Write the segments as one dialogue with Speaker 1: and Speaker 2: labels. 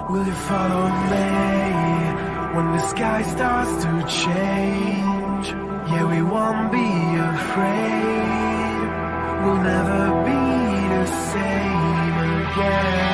Speaker 1: Will you follow me when the sky starts to change? Yeah, we won't be afraid. We'll never be the same again.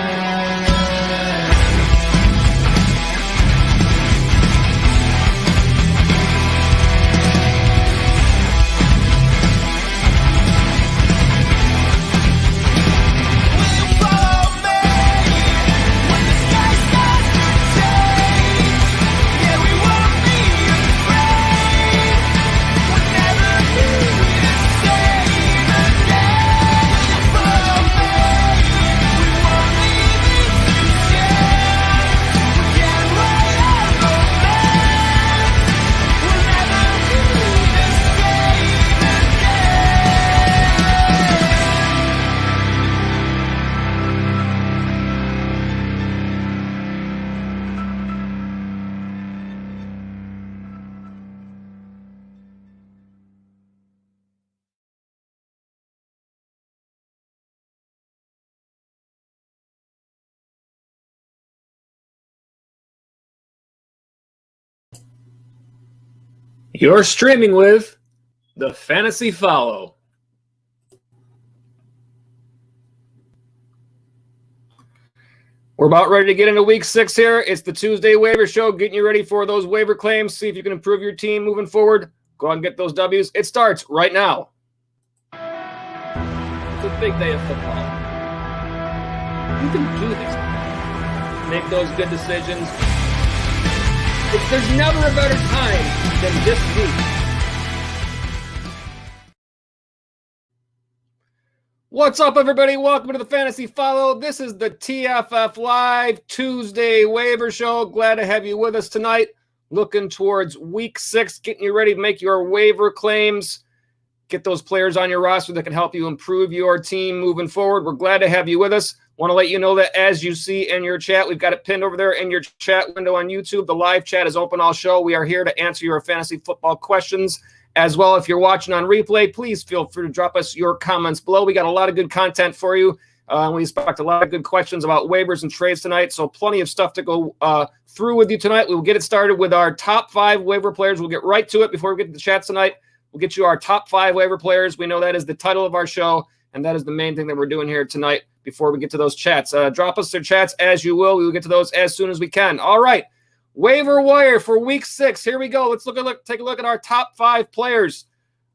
Speaker 2: You're streaming with the Fantasy Follow. We're about ready to get into week 6 here. It's the Tuesday waiver show, getting you ready for those waiver claims. See if you can improve your team moving forward. Go out and get those W's. It starts right now. It's a big day of football. You can do this. Make those good decisions. There's never a better time than this week. What's up, everybody? Welcome to the Fantasy Follow. This is the TFF Live Tuesday waiver show. Glad to have you with us tonight. Looking towards week 6, getting you ready to make your waiver claims. Get those players on your roster that can help you improve your team moving forward. We're glad to have you with us. Want to let you know that as you see in your chat, we've got it pinned over there in your chat window on YouTube. The live chat is open all show. We are here to answer your fantasy football questions as well. If you're watching on replay, please feel free to drop us your comments below. We got a lot of good content for you. We expect a lot of good questions about waivers and trades tonight, so plenty of stuff to go through with you tonight. We will get it started with our top 5 waiver players. We'll get right to it before we get to the chats tonight. We'll get you our top 5 waiver players. We know that is the title of our show, and that is the main thing that we're doing here tonight before we get to those chats. Drop us their chats as you will. We will get to those as soon as we can. All right. Waiver wire for week 6. Here we go. Let's take a look at our top 5 players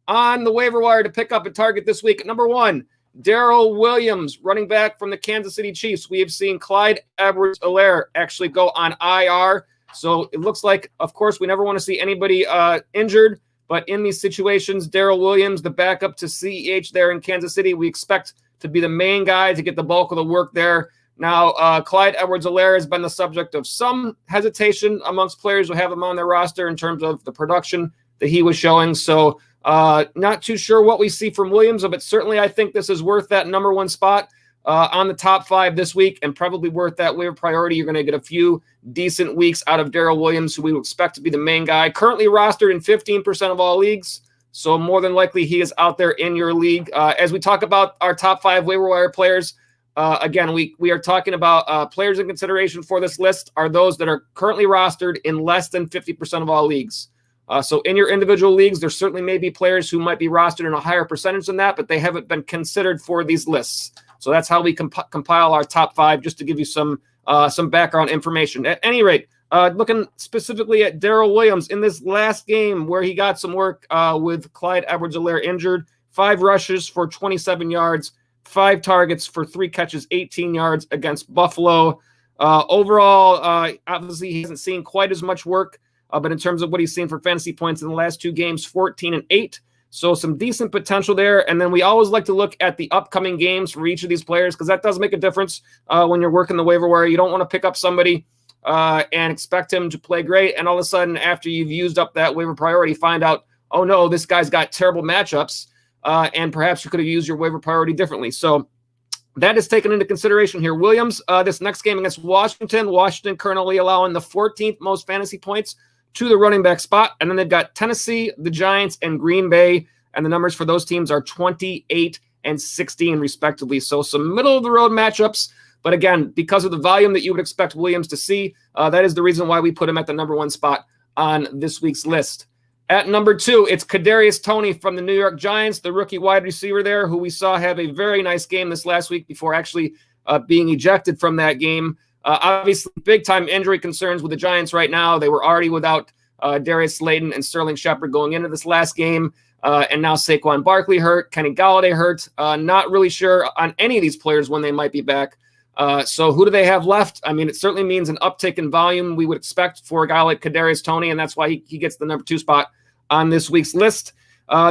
Speaker 2: on the waiver wire to pick up and target this week. At number 1, Darrell Williams, running back from the Kansas City Chiefs. We have seen Clyde Edwards-Helaire actually go on IR. So it looks like, of course, we never want to see anybody injured. But in these situations, Darrell Williams, the backup to CEH there in Kansas City, we expect to be the main guy to get the bulk of the work there. Now, Clyde Edwards-Helaire has been the subject of some hesitation amongst players who have him on their roster in terms of the production that he was showing. So not too sure what we see from Williams, but certainly I think this is worth that number 1 spot on the top 5 this week and probably worth that waiver priority. You're going to get a few decent weeks out of Darrell Williams, who we would expect to be the main guy. Currently rostered in 15% of all leagues. So more than likely he is out there in your league. As we talk about our top 5 waiver wire players, again, we are talking about players in consideration for this list are those that are currently rostered in less than 50% of all leagues. So in your individual leagues, there certainly may be players who might be rostered in a higher percentage than that, but they haven't been considered for these lists. So that's how we compile our top 5, just to give you some background information. At any rate, looking specifically at Darrell Williams in this last game where he got some work with Clyde Edwards-Helaire injured, 5 rushes for 27 yards, 5 targets for 3 catches, 18 yards against Buffalo. Overall, obviously he hasn't seen quite as much work, but in terms of what he's seen for fantasy points in the last 2 games, 14 and 8. So some decent potential there. And then we always like to look at the upcoming games for each of these players, because that does make a difference when you're working the waiver wire. You don't want to pick up somebody and expect him to play great, and all of a sudden, after you've used up that waiver priority, find out, oh no, this guy's got terrible matchups, and perhaps you could have used your waiver priority differently. So that is taken into consideration here. Williams, this next game against Washington currently allowing the 14th most fantasy points to the running back spot, and then they've got Tennessee, the Giants, and Green Bay, and the numbers for those teams are 28 and 16 respectively. So some middle of the road matchups. But again, because of the volume that you would expect Williams to see, that is the reason why we put him at the number 1 spot on this week's list. At number 2, it's Kadarius Toney from the New York Giants, the rookie wide receiver there, who we saw have a very nice game this last week before actually being ejected from that game. Obviously, big-time injury concerns with the Giants right now. They were already without Darius Slayton and Sterling Shepard going into this last game, and now Saquon Barkley hurt, Kenny Golladay hurt. Not really sure on any of these players when they might be back. So who do they have left? I mean, it certainly means an uptick in volume we would expect for a guy like Kadarius Toney, and that's why he gets the number 2 spot on this week's list.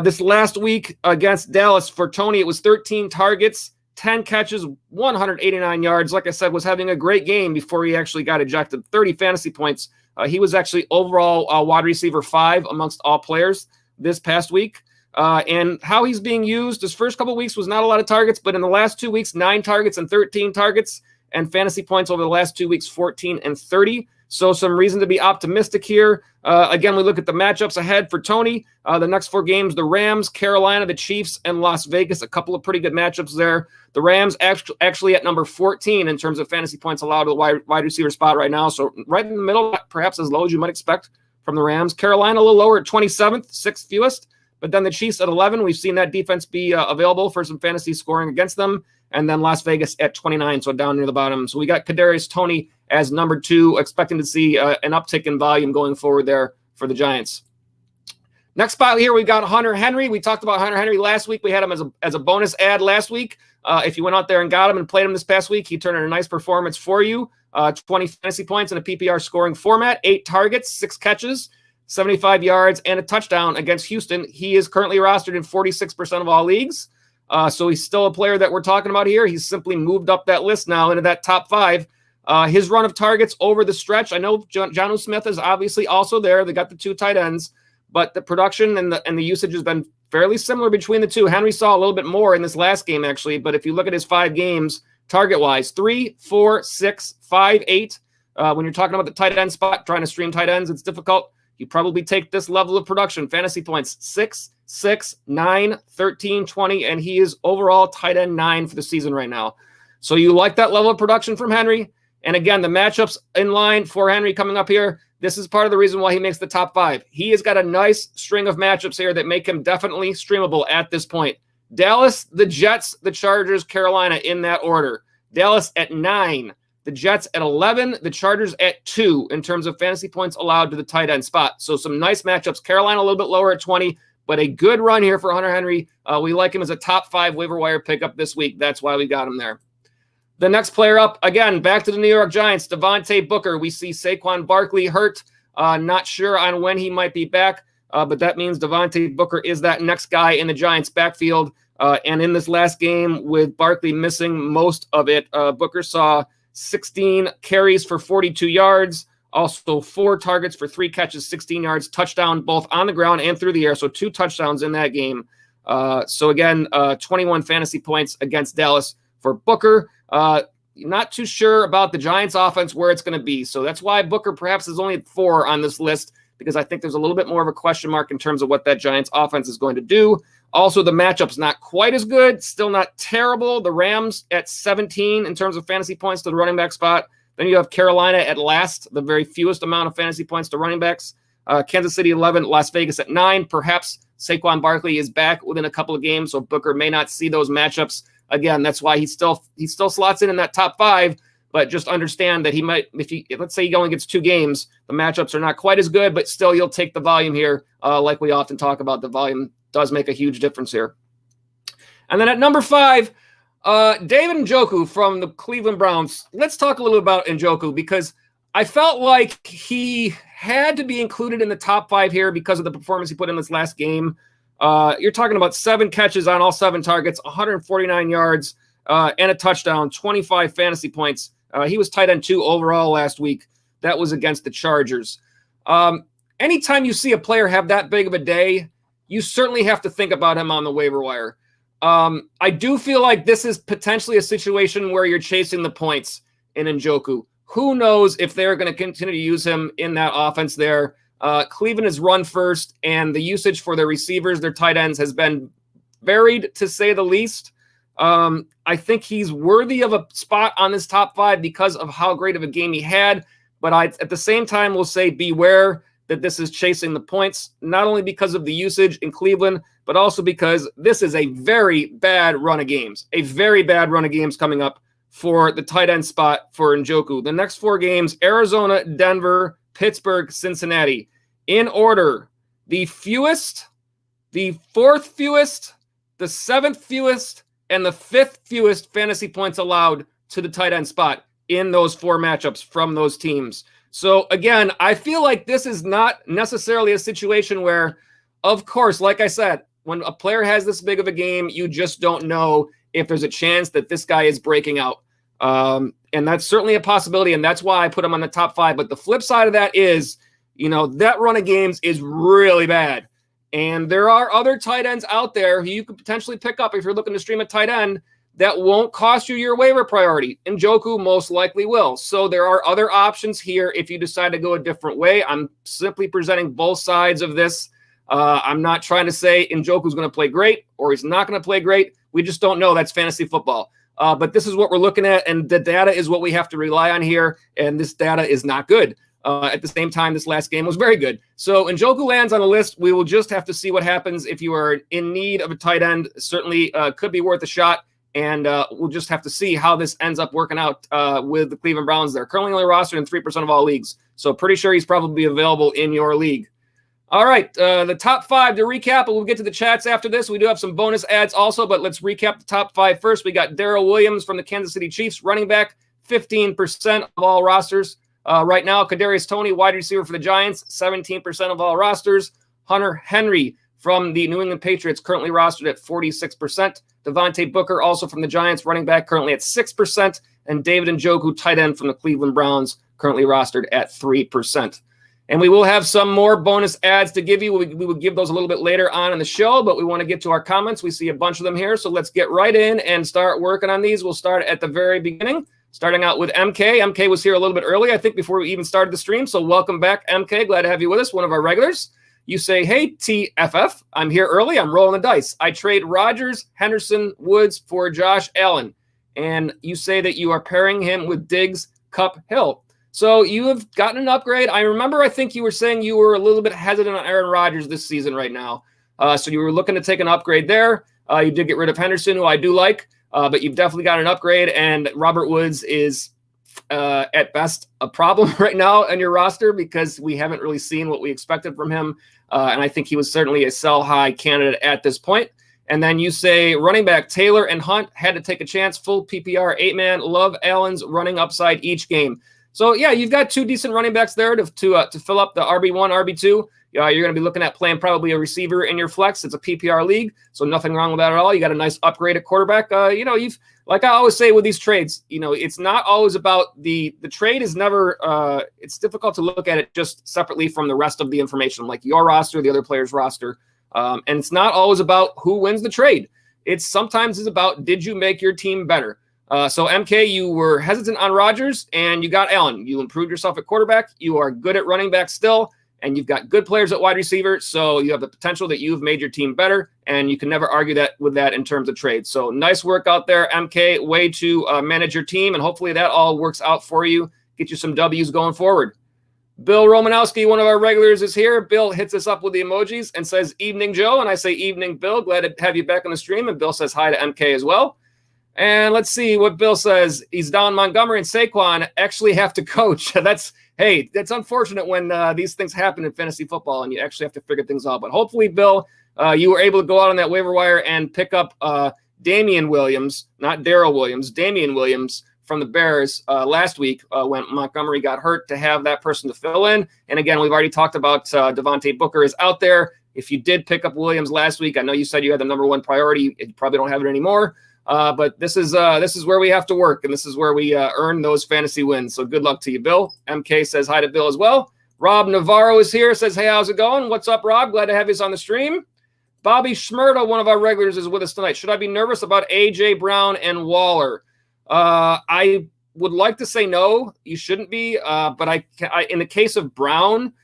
Speaker 2: This last week against Dallas for Toney, it was 13 targets, 10 catches, 189 yards. Like I said, was having a great game before he actually got ejected. 30 fantasy points. He was actually overall wide receiver 5 amongst all players this past week. And how he's being used, his first couple of weeks was not a lot of targets, but in the last 2 weeks, 9 targets and 13 targets, and fantasy points over the last 2 weeks, 14 and 30. So some reason to be optimistic here. Again, we look at the matchups ahead for Toney. The next 4 games, the Rams, Carolina, the Chiefs, and Las Vegas. A couple of pretty good matchups there. The Rams actually at number 14 in terms of fantasy points allowed to the wide receiver spot right now. So right in the middle, perhaps as low as you might expect from the Rams. Carolina a little lower at 27th, 6th fewest. But then the Chiefs at 11. We've seen that defense be available for some fantasy scoring against them. And then Las Vegas at 29, so down near the bottom. So we got Kadarius Toney as number 2, expecting to see an uptick in volume going forward there for the Giants. Next spot here, we got Hunter Henry. We talked about Hunter Henry last week. We had him as a bonus ad last week. If you went out there and got him and played him this past week, he turned in a nice performance for you. 20 fantasy points in a PPR scoring format, 8 targets, 6 catches, 75 yards, and a touchdown against Houston. He is currently rostered in 46% of all leagues. So he's still a player that we're talking about here. He's simply moved up that list now into that top 5. His run of targets over the stretch, I know Jonnu Smith is obviously also there. They got the 2 tight ends, but the production and the usage has been fairly similar between the 2. Henry saw a little bit more in this last game, actually, but if you look at his 5 games, target-wise, 3, 4, 6, 5, 8. When you're talking about the tight end spot, trying to stream tight ends, it's difficult. You probably take this level of production, fantasy points, 6, 6, 9, 13, 20, and he is overall tight end 9 for the season right now. So you like that level of production from Henry. And again, the matchups in line for Henry coming up here, this is part of the reason why he makes the top 5. He has got a nice string of matchups here that make him definitely streamable at this point. Dallas, the Jets, the Chargers, Carolina in that order. Dallas at 9. The Jets at 11, the Chargers at 2 in terms of fantasy points allowed to the tight end spot. So some nice matchups. Carolina a little bit lower at 20, but a good run here for Hunter Henry. We like him as a top 5 waiver wire pickup this week. That's why we got him there. The next player up, again, back to the New York Giants, Devontae Booker. We see Saquon Barkley hurt. Not sure on when he might be back, but that means Devontae Booker is that next guy in the Giants backfield. And in this last game with Barkley missing most of it, Booker saw 16 carries for 42 yards, also 4 targets for 3 catches, 16 yards, touchdown both on the ground and through the air. So 2 touchdowns in that game. So again, 21 fantasy points against Dallas for Booker. Not too sure about the Giants offense, where it's going to be. So that's why Booker perhaps is only at 4 on this list, because I think there's a little bit more of a question mark in terms of what that Giants offense is going to do. Also, the matchup's not quite as good, still not terrible. The Rams at 17 in terms of fantasy points to the running back spot. Then you have Carolina at last, the very fewest amount of fantasy points to running backs. Kansas City 11, Las Vegas at 9. Perhaps Saquon Barkley is back within a couple of games, so Booker may not see those matchups. Again, that's why he still slots in that top 5. But just understand that he might, let's say he only gets 2 games, the matchups are not quite as good, but still you'll take the volume here. Like we often talk about, the volume does make a huge difference here. And then at number 5, David Njoku from the Cleveland Browns. Let's talk a little about Njoku, because I felt like he had to be included in the top 5 here because of the performance he put in this last game. You're talking about 7 catches on all 7 targets, 149 yards, and a touchdown, 25 fantasy points. He was tight end 2 overall last week. That was against the Chargers. Anytime you see a player have that big of a day, you certainly have to think about him on the waiver wire. I do feel like this is potentially a situation where you're chasing the points in Njoku. Who knows if they're going to continue to use him in that offense there. Cleveland is run first, and the usage for their receivers, their tight ends, has been varied, to say the least. I think he's worthy of a spot on this top 5 because of how great of a game he had. But I, at the same time, will say beware that this is chasing the points, not only because of the usage in Cleveland, but also because this is a very bad run of games. A very bad run of games coming up for the tight end spot for Njoku. The next 4 games, Arizona, Denver, Pittsburgh, Cincinnati. In order, the fewest, the 4th fewest, the 7th fewest, and the 5th fewest fantasy points allowed to the tight end spot in those 4 matchups from those teams. So again, I feel like this is not necessarily a situation where, of course, like I said, when a player has this big of a game, you just don't know if there's a chance that this guy is breaking out. And that's certainly a possibility, and that's why I put him on the top 5. But the flip side of that is, that run of games is really bad. And there are other tight ends out there who you could potentially pick up if you're looking to stream a tight end that won't cost you your waiver priority. Njoku most likely will. So there are other options here if you decide to go a different way. I'm simply presenting both sides of this. I'm not trying to say Njoku's going to play great or he's not going to play great. We just don't know. That's fantasy football. But this is what we're looking at, and the data is what we have to rely on here, and this data is not good. At the same time, this last game was very good. So Njoku lands on the list. We will just have to see what happens. If you are in need of a tight end, certainly could be worth a shot. And we'll just have to see how this ends up working out with the Cleveland Browns. They're currently only rostered in 3% of all leagues. So pretty sure he's probably available in your league. All right, the top 5 to recap. We'll get to the chats after this. We do have some bonus ads also, but let's recap the top 5 first. We got Darrell Williams from the Kansas City Chiefs, running back, 15% of all rosters. Right now, Kadarius Toney, wide receiver for the Giants, 17% of all rosters. Hunter Henry from the New England Patriots, currently rostered at 46%. Devontae Booker, also from the Giants, running back, currently at 6%. And David Njoku, tight end from the Cleveland Browns, currently rostered at 3%. And we will have some more bonus ads to give you. We will give those a little bit later on in the show, but we want to get to our comments. We see a bunch of them here, so let's get right in and start working on these. We'll start at the very beginning, starting out with MK. MK was here a little bit early, I think, before we even started the stream, so welcome back, MK. Glad to have you with us, one of our regulars. You say, hey, TFF, I'm here early. I'm rolling the dice. I trade Rodgers, Henderson, Woods for Josh Allen. And you say that you are pairing him with Diggs, Kupp, Hill. So you have gotten an upgrade. I remember, I think you were saying you were a little bit hesitant on Aaron Rodgers this season right now. So you were looking to take an upgrade there. You did get rid of Henderson, who I do like, but you've definitely got an upgrade. And Robert Woods is at best a problem right now on your roster because we haven't really seen what we expected from him. And I think he was certainly a sell high candidate at this point. And then you say running back Taylor and Hunt had to take a chance, full PPR, 8-man, love Allen's running upside each game. So, yeah, you've got 2 decent running backs there to fill up the RB1, RB2. You're going to be looking at playing probably a receiver in your flex. It's a PPR league, so nothing wrong with that at all. You got a nice upgrade at quarterback. You've, like I always say with these trades, it's not always about the trade is never it's difficult to look at it just separately from the rest of the information, like your roster, the other player's roster. And it's not always about who wins the trade. It's sometimes about, did you make your team better? So MK, you were hesitant on Rodgers and you got Allen. You improved yourself at quarterback. You are good at running back still, and you've got good players at wide receiver. So you have the potential that you've made your team better, and you can never argue that with that in terms of trades. So nice work out there, MK. Way to manage your team, and hopefully that all works out for you. Get you some W's going forward. Bill Romanowski, one of our regulars, is here. Bill hits us up with the emojis and says, evening, Joe. And I say, evening, Bill. Glad to have you back on the stream. And Bill says hi to MK as well. And let's see what Bill says. He's down Montgomery and Saquon actually have to coach. That's unfortunate when these things happen in fantasy football and you actually have to figure things out. But hopefully, Bill, you were able to go out on that waiver wire and pick up Damian Williams, not Darrell Williams, Damian Williams from the Bears last week when Montgomery got hurt, to have that person to fill in. And again, we've already talked about Devontae Booker is out there. If you did pick up Williams last week, I know you said you had the number 1 priority. You probably don't have it anymore. But this is where we have to work, and this is where we earn those fantasy wins. So good luck to you, Bill. MK says hi to Bill as well. Rob Navarro is here, says, hey, how's it going? What's up, Rob? Glad to have you on the stream. Bobby Schmerda, one of our regulars, is with us tonight. Should I be nervous about A.J. Brown and Waller? I would like to say no, you shouldn't be. But I in the case of Brown,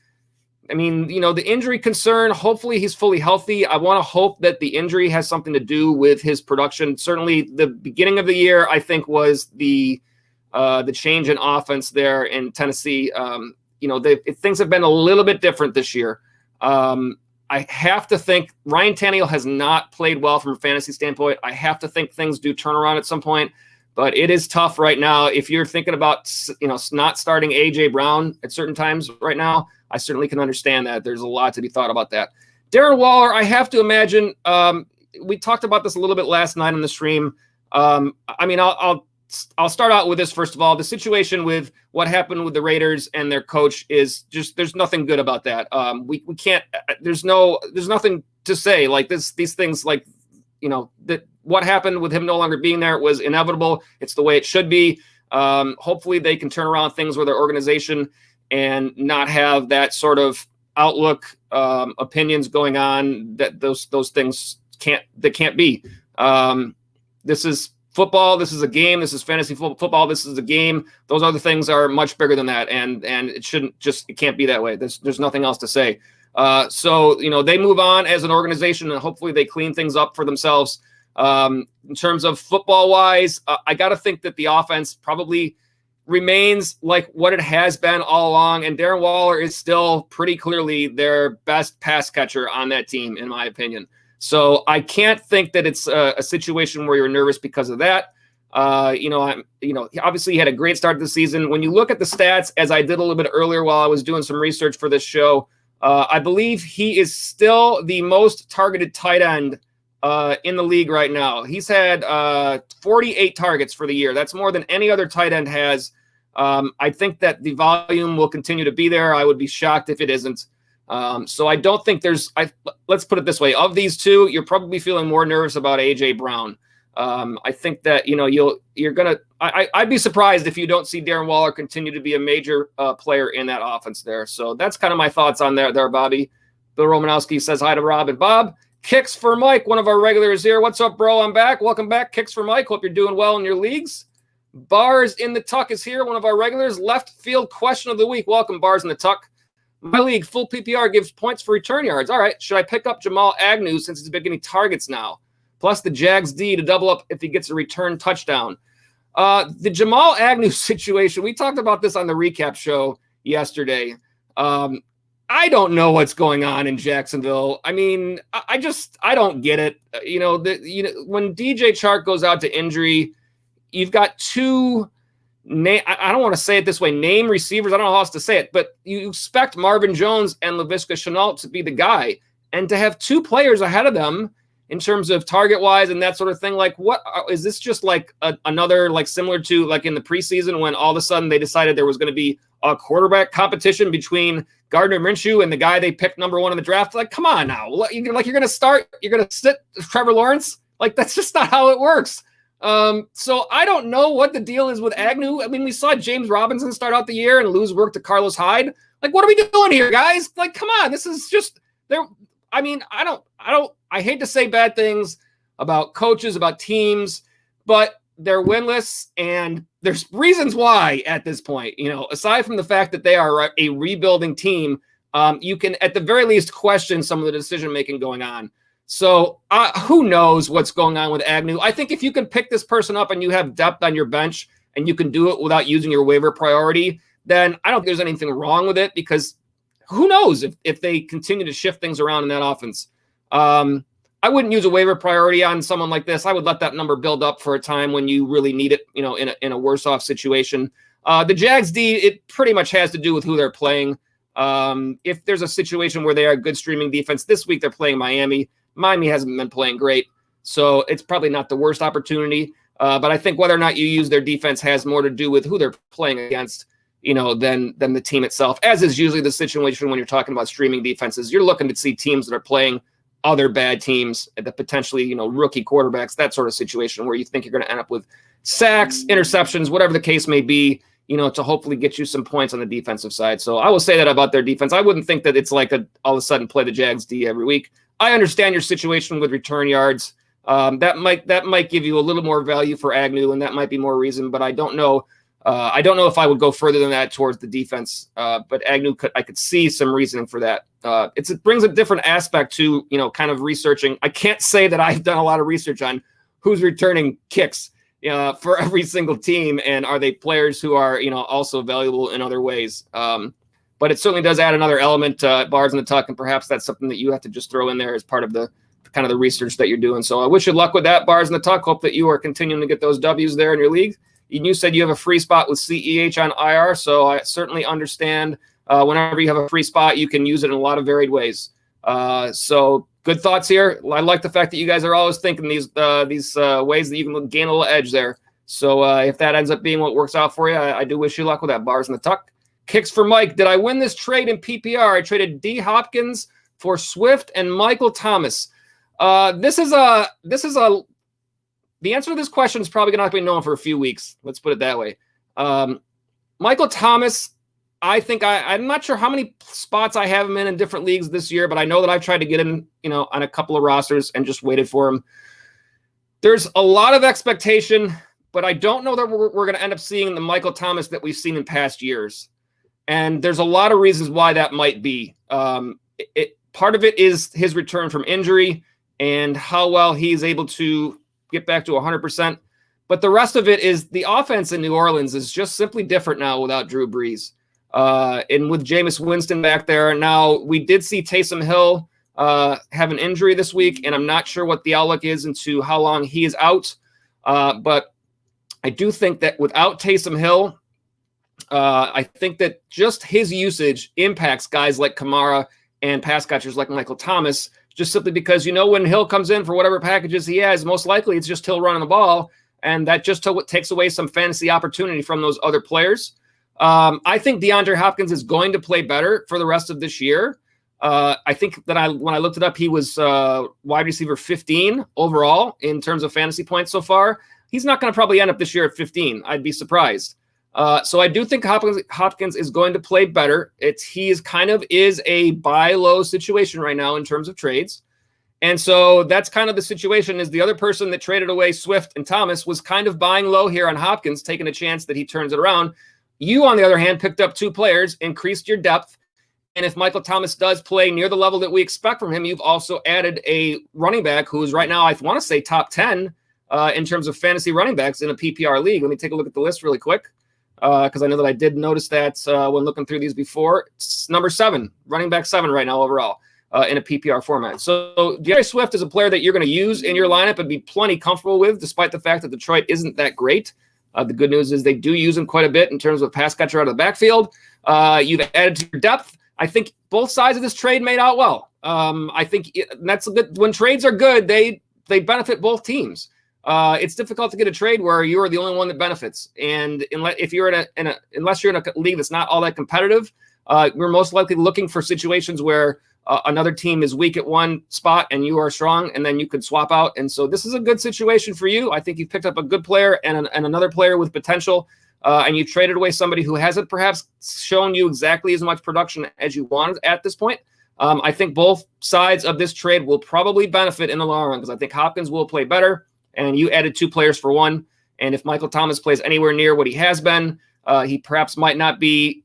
Speaker 2: I mean, the injury concern, hopefully he's fully healthy. I want to hope that the injury has something to do with his production. Certainly the beginning of the year, I think, was the change in offense there in Tennessee. Things have been a little bit different this year. I have to think Ryan Tannehill has not played well from a fantasy standpoint. I have to think things do turn around at some point, but it is tough right now. If you're thinking about, not starting A.J. Brown at certain times right now, I certainly can understand that. There's a lot to be thought about that. Darren Waller, I have to imagine, we talked about this a little bit last night on the stream. I'll start out with this first of all. The situation with what happened with the Raiders and their coach is just, there's nothing good about that. We can't, there's nothing to say like this, these things like, that what happened with him no longer being there was inevitable. It's the way it should be. Hopefully they can turn around things with their organization and not have that sort of outlook, opinions going on that those things can't be. This is football. This is a game. This is fantasy football. This is a game. Those other things are much bigger than that. And it can't be that way. There's nothing else to say. So they move on as an organization and hopefully they clean things up for themselves. In terms of football wise, I got to think that the offense probably remains like what it has been all along. And Darren Waller is still pretty clearly their best pass catcher on that team, in my opinion. So I can't think that it's a situation where you're nervous because of that. Obviously he had a great start to the season. When you look at the stats, as I did a little bit earlier while I was doing some research for this show, I believe he is still the most targeted tight end in the league right now. He's had 48 targets for the year. That's more than any other tight end has. I think that the volume will continue to be there. I would be shocked if it isn't. So I don't think let's put it this way. Of these two, you're probably feeling more nervous about A.J. Brown. I think that, I'd be surprised if you don't see Darren Waller continue to be a major player in that offense there. So that's kind of my thoughts on there, Bobby. Bill Romanowski says hi to Rob and Bob. Kicks for Mike, one of our regulars here. What's up, bro? I'm back. Welcome back. Kicks for Mike. Hope you're doing well in your leagues. Bars in the Tuck is here, one of our regulars. Left field question of the week. Welcome, Bars in the Tuck. My league, full PPR, gives points for return yards. All right. Should I pick up Jamal Agnew since he's been getting targets now? Plus the Jags D to double up if he gets a return touchdown. The Jamal Agnew situation, we talked about this on the recap show yesterday. I don't know what's going on in Jacksonville. I mean, I don't get it. When DJ Chark goes out to injury, you've got two I don't want to say it this way, name receivers. I don't know how else to say it, but you expect Marvin Jones and Laviska Shenault to be the guy, and to have two players ahead of them in terms of target wise and that sort of thing. Like, what is this? Just like another, like similar to like in the preseason when all of a sudden they decided there was going to be a quarterback competition between Gardner Minshew and the guy they picked number one in the draft. Like, come on now. You're going to sit Trevor Lawrence. Like, that's just not how it works. So I don't know what the deal is with Agnew. I mean, we saw James Robinson start out the year and lose work to Carlos Hyde. Like, what are we doing here, guys? Like, come on. This is just there. I mean, I hate to say bad things about coaches, about teams, but they're winless and there's reasons why at this point, aside from the fact that they are a rebuilding team, you can at the very least question some of the decision-making going on. So who knows what's going on with Agnew? I think if you can pick this person up and you have depth on your bench and you can do it without using your waiver priority, then I don't think there's anything wrong with it, because who knows if they continue to shift things around in that offense. I wouldn't use a waiver priority on someone like this. I would let that number build up for a time when you really need it, in a worse off situation. The Jags D, it pretty much has to do with who they're playing. If there's a situation where they are a good streaming defense, this week they're playing Miami. Miami hasn't been playing great, so it's probably not the worst opportunity. But I think whether or not you use their defense has more to do with who they're playing against, than the team itself, as is usually the situation when you're talking about streaming defenses. You're looking to see teams that are playing other bad teams, that potentially, rookie quarterbacks, that sort of situation where you think you're going to end up with sacks, interceptions, whatever the case may be, to hopefully get you some points on the defensive side. So I will say that about their defense. I wouldn't think that it's like all of a sudden play the Jags D every week. I understand your situation with return yards. That might give you a little more value for Agnew, and that might be more reason, but I don't know I don't know if I would go further than that towards the defense, but Agnew, I could see some reasoning for that. It brings a different aspect to, kind of researching. I can't say that I've done a lot of research on who's returning kicks for every single team, and are they players who are, also valuable in other ways. But it certainly does add another element, Bars in the Tuck, and perhaps that's something that you have to just throw in there as part of the kind of the research that you're doing. So I wish you luck with that, Bars in the Tuck. Hope that you are continuing to get those W's there in your league. You said you have a free spot with CEH on IR, so I certainly understand whenever you have a free spot, you can use it in a lot of varied ways. So good thoughts here. I like the fact that you guys are always thinking these ways that you can gain a little edge there. So if that ends up being what works out for you, I do wish you luck with that, Bars in the Tuck. Kicks for Mike. Did I win this trade in PPR? I traded D. Hopkins for Swift and Michael Thomas. The answer to this question is probably going to be known for a few weeks. Let's put it that way. Michael Thomas, I think I'm not sure how many spots I have him in different leagues this year, but I know that I've tried to get him, on a couple of rosters and just waited for him. There's a lot of expectation, but I don't know that we're going to end up seeing the Michael Thomas that we've seen in past years. And there's a lot of reasons why that might be. Part of it is his return from injury and how well he's able to get back to 100%. But the rest of it is the offense in New Orleans is just simply different now without Drew Brees. And with Jameis Winston back there. Now, we did see Taysom Hill have an injury this week, and I'm not sure what the outlook is into how long he is out. But I do think that without Taysom Hill, I think that just his usage impacts guys like Kamara and pass catchers like Michael Thomas, just simply because, when Hill comes in for whatever packages he has, most likely it's just Hill running the ball, and that just takes away some fantasy opportunity from those other players. I think DeAndre Hopkins is going to play better for the rest of this year. I think that when I looked it up, he was wide receiver 15 overall in terms of fantasy points so far. He's not going to probably end up this year at 15. I'd be surprised. So I do think Hopkins is going to play better. He is a buy low situation right now in terms of trades. And so that's kind of the situation. Is the other person that traded away Swift and Thomas was kind of buying low here on Hopkins, taking a chance that he turns it around. You, on the other hand, picked up two players, increased your depth. And if Michael Thomas does play near the level that we expect from him, you've also added a running back who is right now, I want to say, top 10 in terms of fantasy running backs in a PPR league. Let me take a look at the list really quick, because I know that I did notice that when looking through these before. It's number 7, running back 7 right now overall in a PPR format. So DeAndre Swift is a player that you're going to use in your lineup and be plenty comfortable with, despite the fact that Detroit isn't that great. The good news is they do use him quite a bit in terms of pass catcher out of the backfield. You've added to your depth. I think both sides of this trade made out well. I think that's a good. When trades are good, they benefit both teams. It's difficult to get a trade where you are the only one that benefits. And unless you're in a league that's not all that competitive, we're most likely looking for situations where another team is weak at one spot and you are strong, and then you could swap out. And so this is a good situation for you. I think you've picked up a good player and another player with potential, and you traded away somebody who hasn't perhaps shown you exactly as much production as you wanted at this point. I think both sides of this trade will probably benefit in the long run, because I think Hopkins will play better, and you added 2 players for 1. And if Michael Thomas plays anywhere near what he has been, he perhaps might not be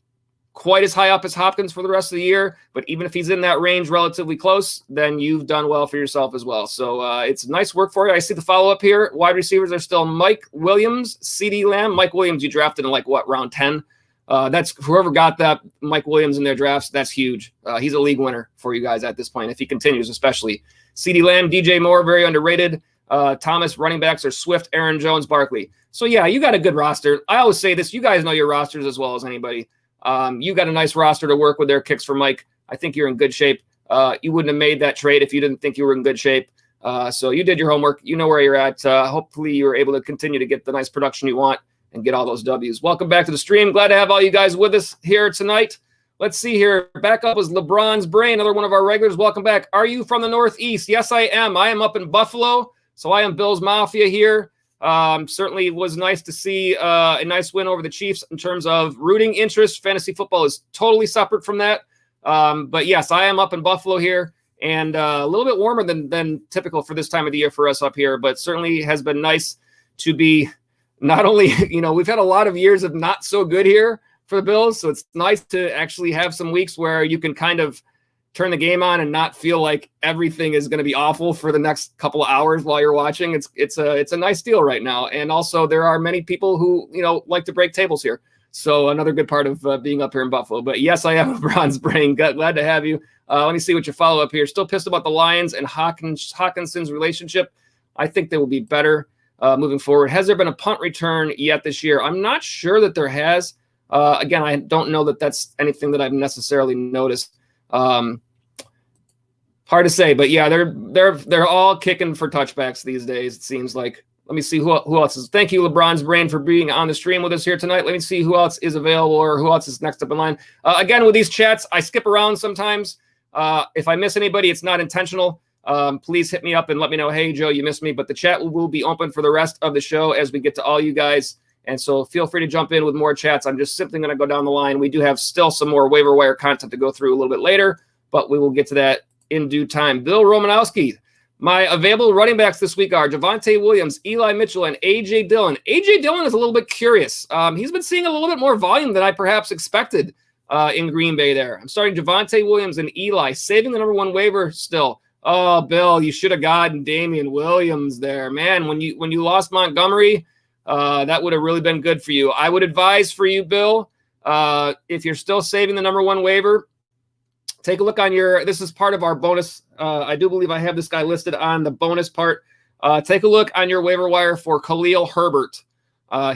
Speaker 2: quite as high up as Hopkins for the rest of the year, but even if he's in that range relatively close, then you've done well for yourself as well. So it's nice work for you. I see the follow-up here. Wide receivers are still Mike Williams, CeeDee Lamb. Mike Williams you drafted in round 10? That's whoever got that Mike Williams in their drafts, that's huge. He's a league winner for you guys at this point, if he continues especially. CeeDee Lamb, DJ Moore, very underrated. Thomas, running backs are Swift, Aaron Jones, Barkley. So yeah, you got a good roster. I always say this, you guys know your rosters as well as anybody. You got a nice roster to work with there. Kicks for Mike. I think you're in good shape. You wouldn't have made that trade if you didn't think you were in good shape. So you did your homework. You know where you're at. Hopefully you were able to continue to get the nice production you want and get all those W's. Welcome back to the stream. Glad to have all you guys with us here tonight. Let's see here. Back up was LeBron's Brain, another one of our regulars. Welcome back. Are you from the Northeast? Yes, I am. I am up in Buffalo. So I am Bills Mafia here. Certainly was nice to see a nice win over the Chiefs in terms of rooting interest. Fantasy football is totally separate from that. But yes, I am up in Buffalo here, and a little bit warmer than typical for this time of the year for us up here, but certainly has been nice to be not only, we've had a lot of years of not so good here for the Bills. So it's nice to actually have some weeks where you can kind of turn the game on and not feel like everything is going to be awful for the next couple of hours while you're watching. It's a nice deal right now. And also there are many people who, like to break tables here. So another good part of being up here in Buffalo. But yes, I have a bronze brain. Glad to have you. Let me see what your follow up here. Still pissed about the Lions and Hawkinson's relationship. I think they will be better moving forward. Has there been a punt return yet this year? I'm not sure that there has. Again, I don't know that that's anything that I've necessarily noticed. Hard to say, but yeah, they're all kicking for touchbacks these days. It seems like. Let me see who else is. Thank you, LeBron's brain, for being on the stream with us here tonight. Let me see who else is available or who else is next up in line. Again, with these chats, I skip around sometimes. If I miss anybody, it's not intentional. Please hit me up and let me know, hey, Joe, you missed me. But the chat will be open for the rest of the show as we get to all you guys. And so feel free to jump in with more chats. I'm just simply going to go down the line. We do have still some more waiver wire content to go through a little bit later, but we will get to that in due time. Bill Romanowski. My available running backs this week are Javonte Williams, Eli Mitchell, and A.J. Dillon. A.J. Dillon is a little bit curious. He's been seeing a little bit more volume than I perhaps expected in Green Bay there. I'm starting Javonte Williams and Eli, saving the number one waiver still. Oh, Bill, you should have gotten Damian Williams there. Man, when you lost Montgomery, that would have really been good for you. I would advise for you, Bill, if you're still saving the number one waiver, take a look on this is part of our bonus. I do believe I have this guy listed on the bonus part. Take a look on your waiver wire for Khalil Herbert.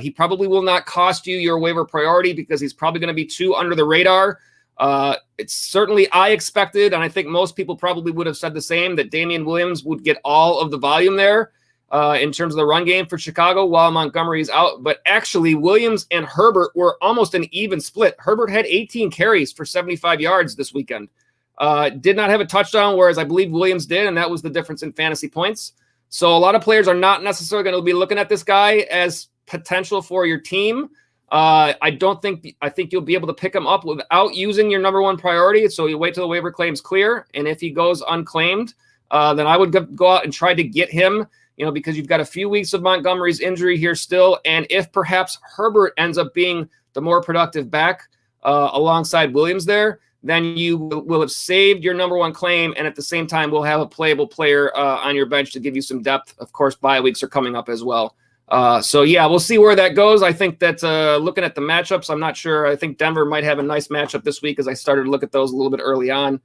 Speaker 2: He probably will not cost you your waiver priority because he's probably going to be too under the radar. It's certainly I expected, and I think most people probably would have said the same, that Damian Williams would get all of the volume there in terms of the run game for Chicago while Montgomery's out. But actually, Williams and Herbert were almost an even split. Herbert had 18 carries for 75 yards this weekend. Did not have a touchdown, whereas I believe Williams did, and that was the difference in fantasy points. So a lot of players are not necessarily going to be looking at this guy as potential for your team. I think you'll be able to pick him up without using your number one priority. So you wait till the waiver claim's clear, and if he goes unclaimed, then I would go out and try to get him, because you've got a few weeks of Montgomery's injury here still. And if perhaps Herbert ends up being the more productive back alongside Williams there, then you will have saved your number one claim, and at the same time, we'll have a playable player on your bench to give you some depth. Of course, bye weeks are coming up as well. So, yeah, we'll see where that goes. I think that looking at the matchups, I'm not sure. I think Denver might have a nice matchup this week as I started to look at those a little bit early on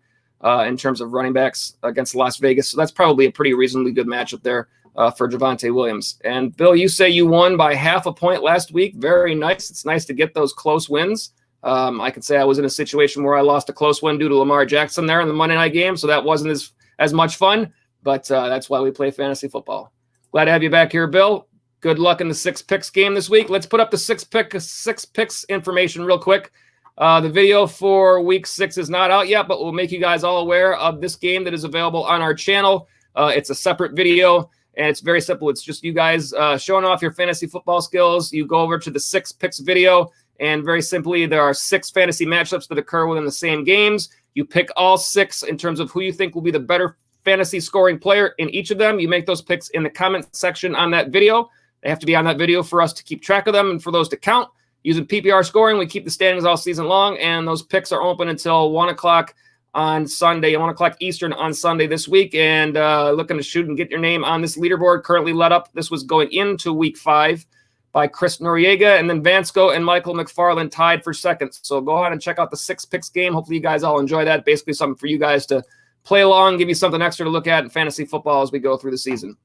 Speaker 2: in terms of running backs against Las Vegas. So that's probably a pretty reasonably good matchup there for Javonte Williams. And, Bill, you say you won by half a point last week. Very nice. It's nice to get those close wins. I can say I was in a situation where I lost a close one due to Lamar Jackson there in the Monday night game, so that wasn't as much fun, but that's why we play fantasy football. Glad to have you back here, Bill. Good luck in the 6 picks game this week. Let's put up the 6 picks information real quick. The video for week 6 is not out yet, but we'll make you guys all aware of this game that is available on our channel. It's a separate video, and it's very simple. It's just you guys showing off your fantasy football skills. You go over to the 6 picks video, and very simply, there are 6 fantasy matchups that occur within the same games. You pick all 6 in terms of who you think will be the better fantasy scoring player in each of them. You make those picks in the comment section on that video. They have to be on that video for us to keep track of them and for those to count. Using PPR scoring, we keep the standings all season long, and those picks are open until 1 o'clock on Sunday, 1 o'clock Eastern on Sunday this week. And looking to shoot and get your name on this leaderboard currently led up. This was going into week 5. By Chris Noriega, and then Vansco and Michael McFarland tied for second. So go ahead and check out the 6 picks game. Hopefully you guys all enjoy that. Basically something for you guys to play along, give you something extra to look at in fantasy football as we go through the season.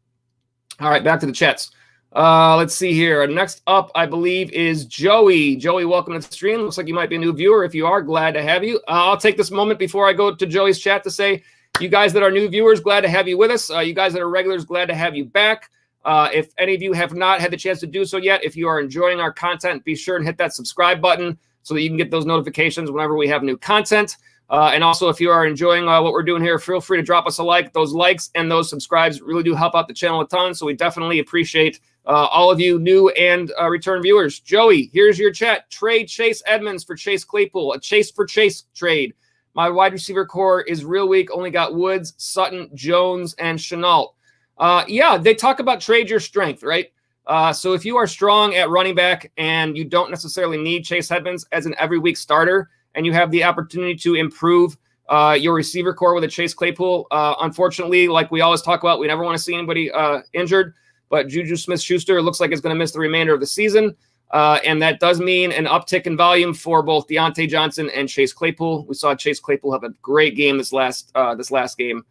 Speaker 2: All right, back to the chats. Let's see here. Next up, I believe, is Joey. Joey, welcome to the stream. Looks like you might be a new viewer. If you are, glad to have you. I'll take this moment before I go to Joey's chat to say, you guys that are new viewers, glad to have you with us. You guys that are regulars, glad to have you back. If any of you have not had the chance to do so yet, if you are enjoying our content, be sure and hit that subscribe button so that you can get those notifications whenever we have new content. And also, if you are enjoying what we're doing here, feel free to drop us a like. Those likes and those subscribes really do help out the channel a ton. So we definitely appreciate all of you new and return viewers. Joey, here's your chat. Trade Chase Edmonds for Chase Claypool. A Chase for Chase trade. My wide receiver core is real weak. Only got Woods, Sutton, Jones, and Chenault. Yeah, they talk about trade your strength, right? So if you are strong at running back and you don't necessarily need Chase Edmonds as an every week starter, and you have the opportunity to improve your receiver core with a Chase Claypool, unfortunately, like we always talk about, we never want to see anybody injured, but Juju Smith-Schuster looks like it's going to miss the remainder of the season. And that does mean an uptick in volume for both Deontay Johnson and Chase Claypool. We saw Chase Claypool have a great game this last game.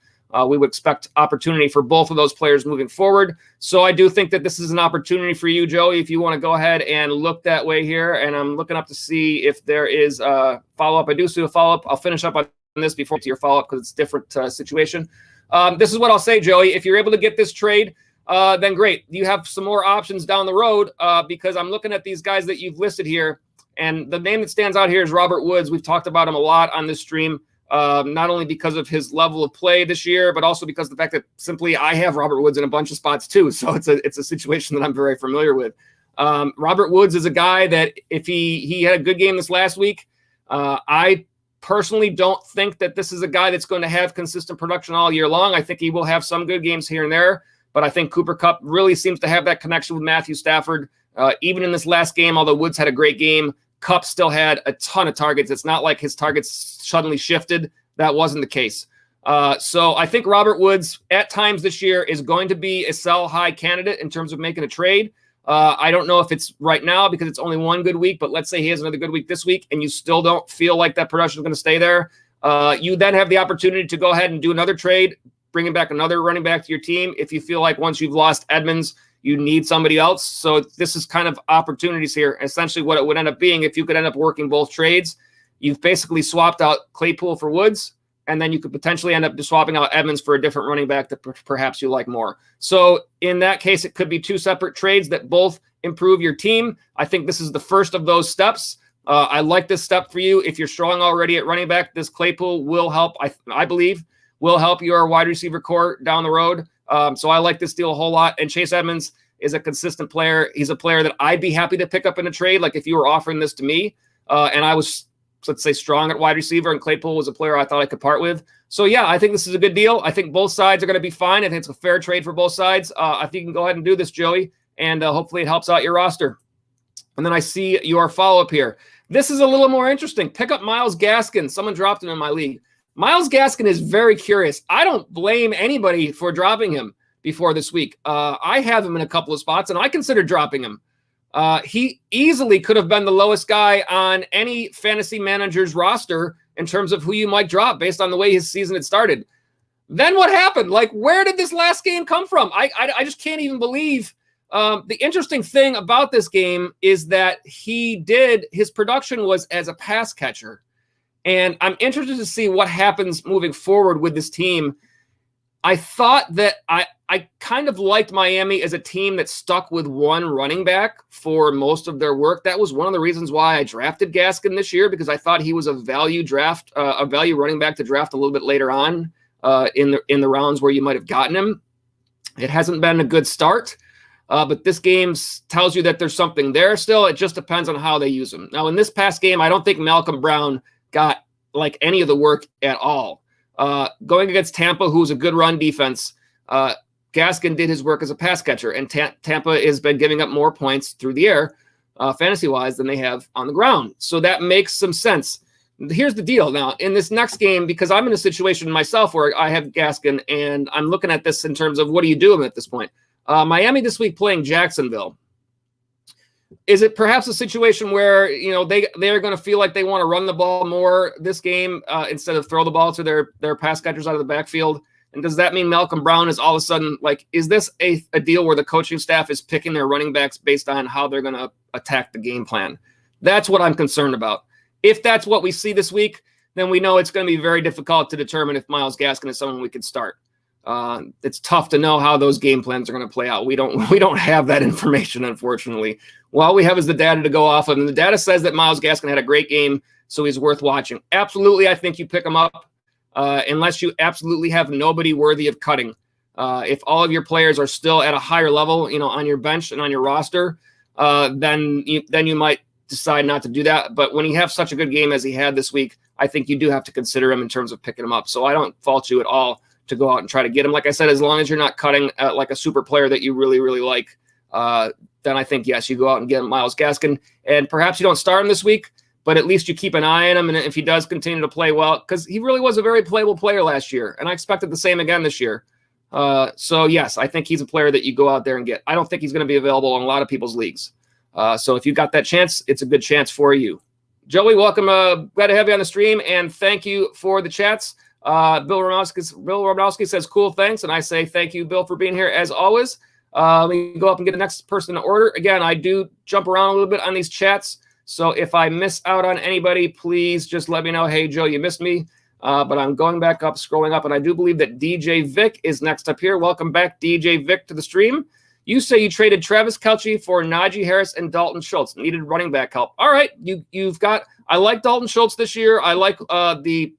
Speaker 2: We would expect opportunity for both of those players moving forward. So I do think that this is an opportunity for you, Joey, if you want to go ahead and look that way here. And I'm looking up to see if there is a follow-up. I do see a follow-up. I'll finish up on this before to your follow-up because it's a different situation. This is what I'll say, Joey. If you're able to get this trade, then great. You have some more options down the road because I'm looking at these guys that you've listed here. And the name that stands out here is Robert Woods. We've talked about him a lot on this stream, not only because of his level of play this year, but also because of the fact that simply I have Robert Woods in a bunch of spots too. So it's a situation that I'm very familiar with. Robert Woods is a guy that if he had a good game this last week, I personally don't think that this is a guy that's going to have consistent production all year long. I think he will have some good games here and there. But I think Cooper Kupp really seems to have that connection with Matthew Stafford. Even in this last game, although Woods had a great game, Kupp still had a ton of targets. It's not like his targets suddenly shifted. That wasn't the case. So I think Robert Woods at times this year is going to be a sell high candidate in terms of making a trade. I don't know if it's right now because it's only one good week, but let's say he has another good week this week and you still don't feel like that production is going to stay there. You then have the opportunity to go ahead and do another trade, bringing back another running back to your team if you feel like once you've lost Edmonds, you need somebody else. So this is kind of opportunities here. Essentially what it would end up being if you could end up working both trades, you've basically swapped out Claypool for Woods, and then you could potentially end up swapping out Edmonds for a different running back that perhaps you like more. So in that case, it could be two separate trades that both improve your team. I think this is the first of those steps. I like this step for you. If you're strong already at running back, this Claypool will help, I believe, will help your wide receiver core down the road. So I like this deal a whole lot. And Chase Edmonds is a consistent player. He's a player that I'd be happy to pick up in a trade. Like if you were offering this to me and I was, let's say, strong at wide receiver and Claypool was a player I thought I could part with. So yeah, I think this is a good deal. I think both sides are going to be fine. I think it's a fair trade for both sides. I think you can go ahead and do this, Joey, and hopefully it helps out your roster. And then I see your follow-up here. This is a little more interesting. Pick up Myles Gaskin. Someone dropped him in my league. Myles Gaskin is very curious. I don't blame anybody for dropping him before this week. I have him in a couple of spots, and I consider dropping him. He easily could have been the lowest guy on any fantasy manager's roster in terms of who you might drop based on the way his season had started. Then what happened? Like, where did this last game come from? I just can't even believe. The interesting thing about this game is that his production was as a pass catcher. And I'm interested to see what happens moving forward with this team. I thought that I kind of liked Miami as a team that stuck with one running back for most of their work. That was one of the reasons why I drafted Gaskin this year, because I thought he was a value running back to draft a little bit later on in the rounds where you might have gotten him. It hasn't been a good start, but this game tells you that there's something there still. It just depends on how they use him. Now, in this past game, I don't think Malcolm Brown got like any of the work at all. Going against Tampa, who's a good run defense, Gaskin did his work as a pass catcher, and Tampa has been giving up more points through the air, fantasy-wise, than they have on the ground. So that makes some sense. Here's the deal now. In this next game, because I'm in a situation myself where I have Gaskin, and I'm looking at this in terms of what do you do at this point? Miami this week playing Jacksonville. Is it perhaps a situation where, they're going to feel like they want to run the ball more this game instead of throw the ball to their pass catchers out of the backfield? And does that mean Malcolm Brown is all of a sudden like, is this a deal where the coaching staff is picking their running backs based on how they're going to attack the game plan? That's what I'm concerned about. If that's what we see this week, then we know it's going to be very difficult to determine if Myles Gaskin is someone we could start. It's tough to know how those game plans are going to play out. We don't have that information, unfortunately. All we have is the data to go off of, and the data says that Myles Gaskin had a great game, so he's worth watching. Absolutely, I think you pick him up, unless you absolutely have nobody worthy of cutting. If all of your players are still at a higher level, on your bench and on your roster, then you might decide not to do that. But when you have such a good game as he had this week, I think you do have to consider him in terms of picking him up. So I don't fault you at all to go out and try to get him. Like I said, as long as you're not cutting like a super player that you really, really like, then I think, yes, you go out and get Myles Gaskin. And perhaps you don't start him this week, but at least you keep an eye on him. And if he does continue to play well, because he really was a very playable player last year, and I expected the same again this year. So, yes, I think he's a player that you go out there and get. I don't think he's going to be available in a lot of people's leagues. So if you got that chance, it's a good chance for you. Joey, welcome. Glad to have you on the stream, and thank you for the chats. Bill Romanowski says, cool, thanks. And I say thank you, Bill, for being here as always. Let me go up and get the next person in order. Again, I do jump around a little bit on these chats. So if I miss out on anybody, please just let me know. Hey, Joe, you missed me. But I'm going back up, scrolling up, and I do believe that DJ Vic is next up here. Welcome back, DJ Vic, to the stream. You say you traded Travis Kelce for Najee Harris and Dalton Schultz. Needed running back help. All right, you've got. I like Dalton Schultz this year. I like the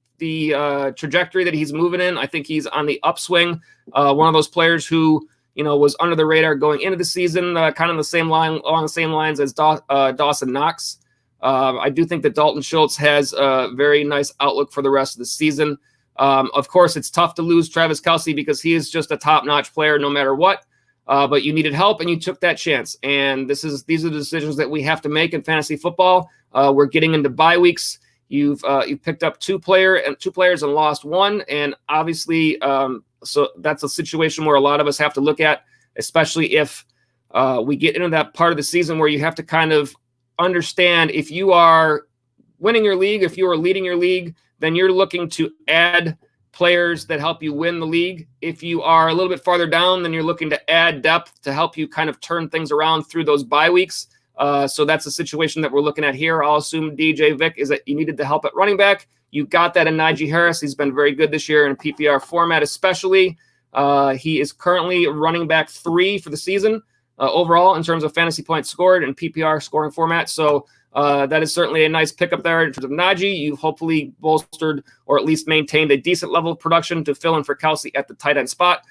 Speaker 2: trajectory that he's moving in. I think he's on the upswing. One of those players who was under the radar going into the season, kind of along the same lines as Dawson Knox. I do think that Dalton Schultz has a very nice outlook for the rest of the season. Of course, it's tough to lose Travis Kelce because he is just a top-notch player no matter what. But you needed help, and you took that chance. And these are the decisions that we have to make in fantasy football. We're getting into bye weeks. You've picked up two players and lost one, and obviously, so that's a situation where a lot of us have to look at, especially if we get into that part of the season where you have to kind of understand if you are winning your league, if you are leading your league, then you're looking to add players that help you win the league. If you are a little bit farther down, then you're looking to add depth to help you kind of turn things around through those bye weeks. So that's a situation that we're looking at here. I'll assume DJ Vic is that you needed the help at running back. You got that in Najee Harris. He's been very good this year in PPR format, especially. He is currently running back 3 for the season overall in terms of fantasy points scored and PPR scoring format. So that is certainly a nice pickup there in terms of Najee. You've hopefully bolstered or at least maintained a decent level of production to fill in for Kelce at the tight end spot.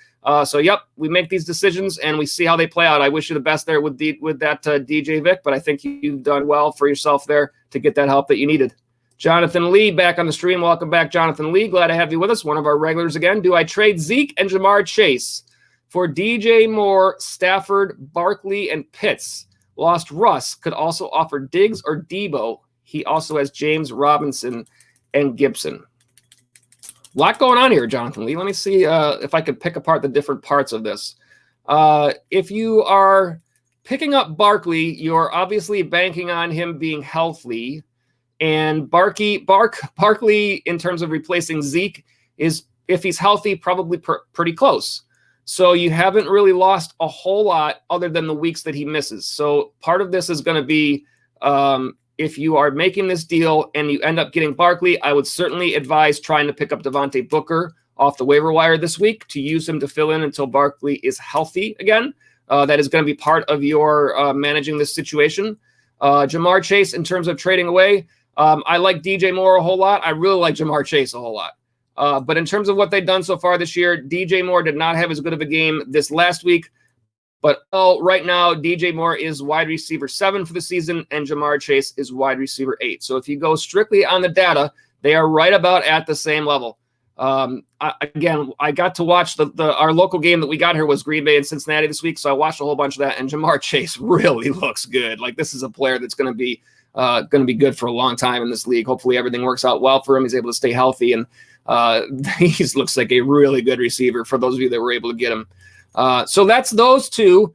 Speaker 2: So, yep, we make these decisions and we see how they play out. I wish you the best there with that DJ Vic, but I think you've done well for yourself there to get that help that you needed. Jonathan Lee back on the stream. Welcome back, Jonathan Lee. Glad to have you with us, one of our regulars again. Do I trade Zeke and Jamar Chase for DJ Moore, Stafford, Barkley, and Pitts? Lost Russ. Could also offer Diggs or Debo. He also has James Robinson and Gibson. A lot going on here, Jonathan Lee. Let me see if I could pick apart the different parts of this. If you are picking up Barkley, you're obviously banking on him being healthy. And Barkley, in terms of replacing Zeke, is, if he's healthy, probably pretty close. So you haven't really lost a whole lot other than the weeks that he misses. So part of this is going to be if you are making this deal and you end up getting Barkley, I would certainly advise trying to pick up Devontae Booker off the waiver wire this week to use him to fill in until Barkley is healthy again. That is going to be part of your managing this situation. Jamar Chase, in terms of trading away, I like DJ Moore a whole lot. I really like Jamar Chase a whole lot. But in terms of what they've done so far this year, DJ Moore did not have as good of a game this last week. But right now, DJ Moore is wide receiver 7 for the season, and Jamar Chase is wide receiver 8. So if you go strictly on the data, they are right about at the same level. I got to watch our local game that we got here was Green Bay and Cincinnati this week, so I watched a whole bunch of that, and Jamar Chase really looks good. Like, this is a player that's going to be good for a long time in this league. Hopefully everything works out well for him. He's able to stay healthy, and he looks like a really good receiver for those of you that were able to get him. So that's those two.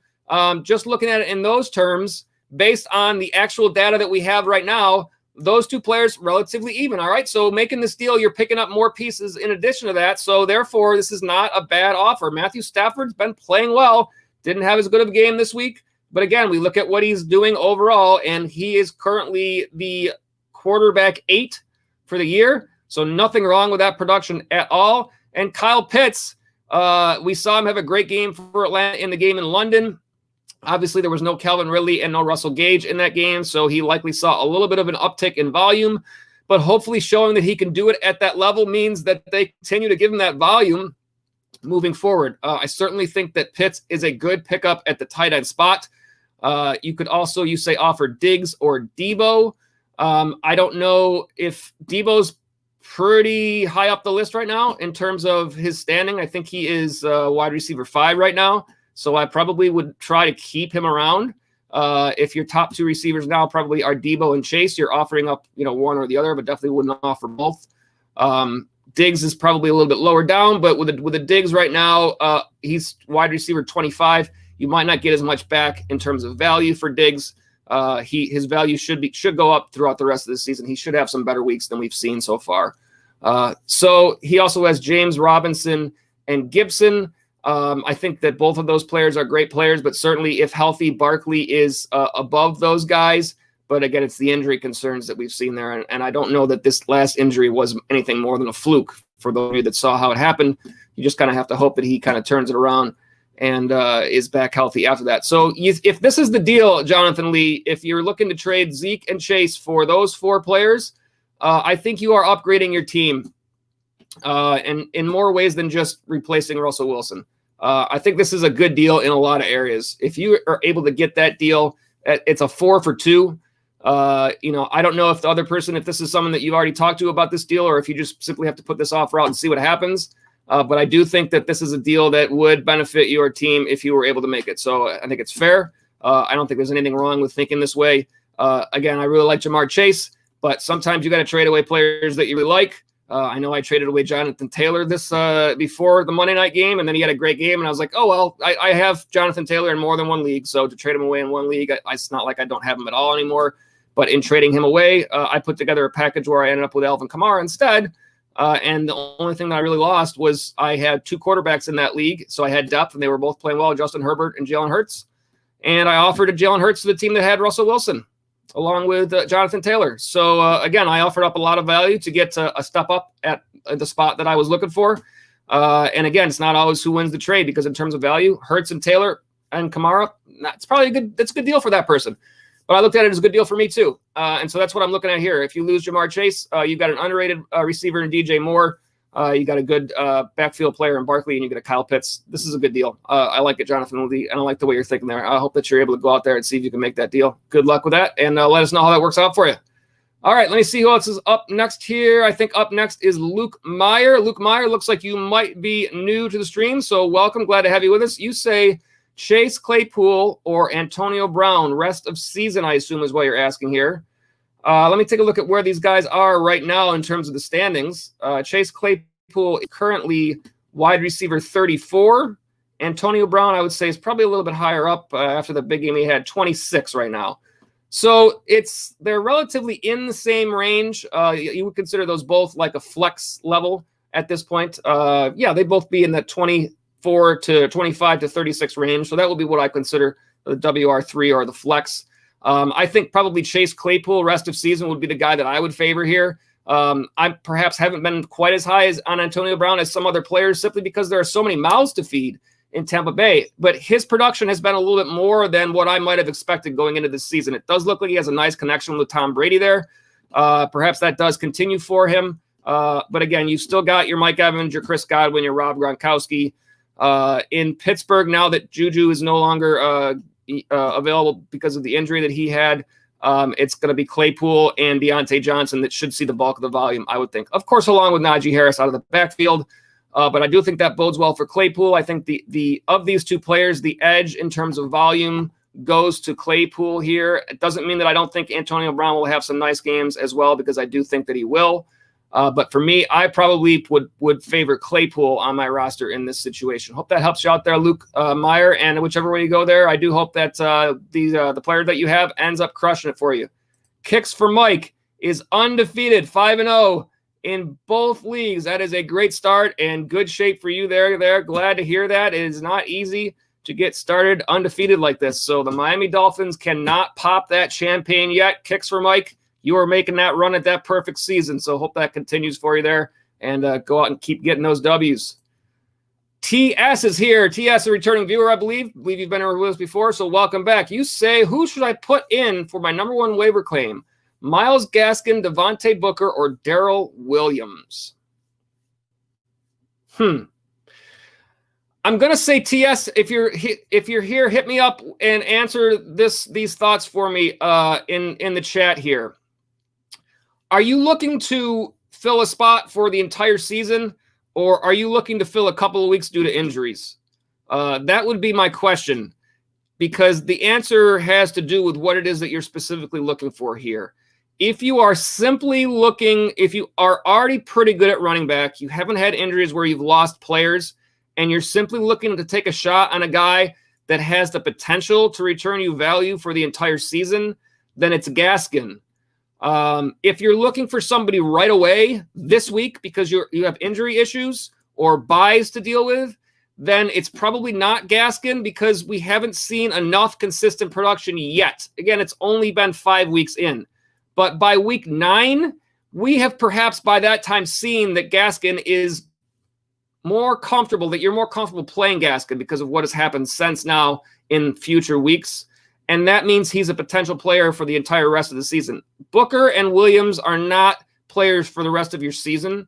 Speaker 2: Just looking at it in those terms, based on the actual data that we have right now, those two players relatively even. All right. So making this deal, you're picking up more pieces in addition to that. So therefore, this is not a bad offer. Matthew Stafford's been playing well. Didn't have as good of a game this week. But again, we look at what he's doing overall, and he is currently the quarterback 8 for the year. So nothing wrong with that production at all. And Kyle Pitts, we saw him have a great game for Atlanta in the game in London. Obviously, there was no Calvin Ridley and no Russell Gage in that game, so he likely saw a little bit of an uptick in volume. But hopefully showing that he can do it at that level means that they continue to give him that volume moving forward. I certainly think that Pitts is a good pickup at the tight end spot. You could also, offer Diggs or Debo. I don't know if Debo's pretty high up the list right now in terms of his standing. I think he is wide receiver 5 right now. So I probably would try to keep him around. If your top two receivers now probably are Debo and Chase, you're offering up, one or the other, but definitely wouldn't offer both. Diggs is probably a little bit lower down, but with a Diggs right now, he's wide receiver 25. You might not get as much back in terms of value for Diggs. His value should go up throughout the rest of the season. He should have some better weeks than we've seen so far. So he also has James Robinson and Gibson. I think that both of those players are great players, but certainly if healthy, Barkley is above those guys. But again, it's the injury concerns that we've seen there. And I don't know that this last injury was anything more than a fluke. For those of you that saw how it happened, you just kind of have to hope that he kind of turns it around and is back healthy after that. So if this is the deal, Jonathan Lee, if you're looking to trade Zeke and Chase for those four players, I think you are upgrading your team and in more ways than just replacing Russell Wilson. I think this is a good deal in a lot of areas. If you are able to get that deal, it's a 4 for 2. I don't know if the other person, if this is someone that you've already talked to about this deal, or if you just simply have to put this offer out and see what happens. But I do think that this is a deal that would benefit your team if you were able to make it. So I think it's fair. I don't think there's anything wrong with thinking this way. Again, I really like Jamar Chase, but sometimes you got to trade away players that you really like. I know I traded away Jonathan Taylor this before the Monday night game, and then he had a great game, and I was like, oh, well, I have Jonathan Taylor in more than one league, so to trade him away in one league, it's not like I don't have him at all anymore. But in trading him away, I put together a package where I ended up with Alvin Kamara instead, and the only thing that I really lost was I had two quarterbacks in that league, so I had depth, and they were both playing well, Justin Herbert and Jalen Hurts, and I offered a Jalen Hurts to the team that had Russell Wilson, along with Jonathan Taylor. So, again, I offered up a lot of value to get a step up at the spot that I was looking for. And, again, it's not always who wins the trade because in terms of value, Hurts and Taylor and Kamara, that's probably that's a good deal for that person. But I looked at it as a good deal for me, too. And so that's what I'm looking at here. If you lose Jamar Chase, you've got an underrated receiver in DJ Moore. You got a good backfield player in Barkley, and you get a Kyle Pitts. This is a good deal. I like it, Jonathan Lee, and I like the way you're thinking there. I hope that you're able to go out there and see if you can make that deal. Good luck with that, and let us know how that works out for you. All right, let me see who else is up next here. I think up next is Luke Meyer. Luke Meyer, looks like you might be new to the stream, so welcome. Glad to have you with us. You say Chase Claypool or Antonio Brown, rest of season, I assume is what you're asking here. Let me take a look at where these guys are right now in terms of the standings. Chase Claypool is currently wide receiver 34. Antonio Brown, I would say, is probably a little bit higher up after the big game he had, 26 right now. So they're relatively in the same range. You would consider those both like a flex level at this point. They both be in that 24 to 25 to 36 range. So that would be what I consider the WR3 or the flex. I think probably Chase Claypool rest of season would be the guy that I would favor here. I perhaps haven't been quite as high as on Antonio Brown as some other players simply because there are so many mouths to feed in Tampa Bay. But his production has been a little bit more than what I might have expected going into this season. It does look like he has a nice connection with Tom Brady there. Perhaps that does continue for him. But again, you've still got your Mike Evans, your Chris Godwin, your Rob Gronkowski. In Pittsburgh, now that Juju is no longer available because of the injury that he had, it's going to be Claypool and Deontay Johnson that should see the bulk of the volume, I would think. Of course, along with Najee Harris out of the backfield. But I do think that bodes well for Claypool. I think the of these two players, the edge in terms of volume goes to Claypool here. It doesn't mean that I don't think Antonio Brown will have some nice games as well, because I do think that he will. But for me, I probably would favor Claypool on my roster in this situation. Hope that helps you out there, Luke Meyer. And whichever way you go there, I do hope that the player that you have ends up crushing it for you. Kicks for Mike is undefeated, 5-0 in both leagues. That is a great start and good shape for you there. Glad to hear that. It is not easy to get started undefeated like this. So the Miami Dolphins cannot pop that champagne yet. Kicks for Mike. You are making that run at that perfect season. So hope that continues for you there, and go out and keep getting those W's. TS is here. TS, a returning viewer, I believe. You've been here with us before, so welcome back. You say, who should I put in for my number one waiver claim? Myles Gaskin, Devontae Booker, or Darrell Williams? I'm going to say TS. If you're here, hit me up and answer these thoughts for me in the chat here. Are you looking to fill a spot for the entire season, or are you looking to fill a couple of weeks due to injuries? That would be my question. because the answer has to do with what it is that you're specifically looking for here. If you are simply looking, if you are already pretty good at running back, you haven't had injuries where you've lost players, and you're simply looking to take a shot on a guy that has the potential to return you value for the entire season, then it's Gaskin. If you're looking for somebody right away this week because you have injury issues or buys to deal with, then it's probably not Gaskin because we haven't seen enough consistent production yet. Again, it's only been 5 weeks in. But by week 9, we have perhaps by that time seen that Gaskin is more comfortable, that you're more comfortable playing Gaskin because of what has happened since now in future weeks. And that means he's a potential player for the entire rest of the season. Booker and Williams are not players for the rest of your season.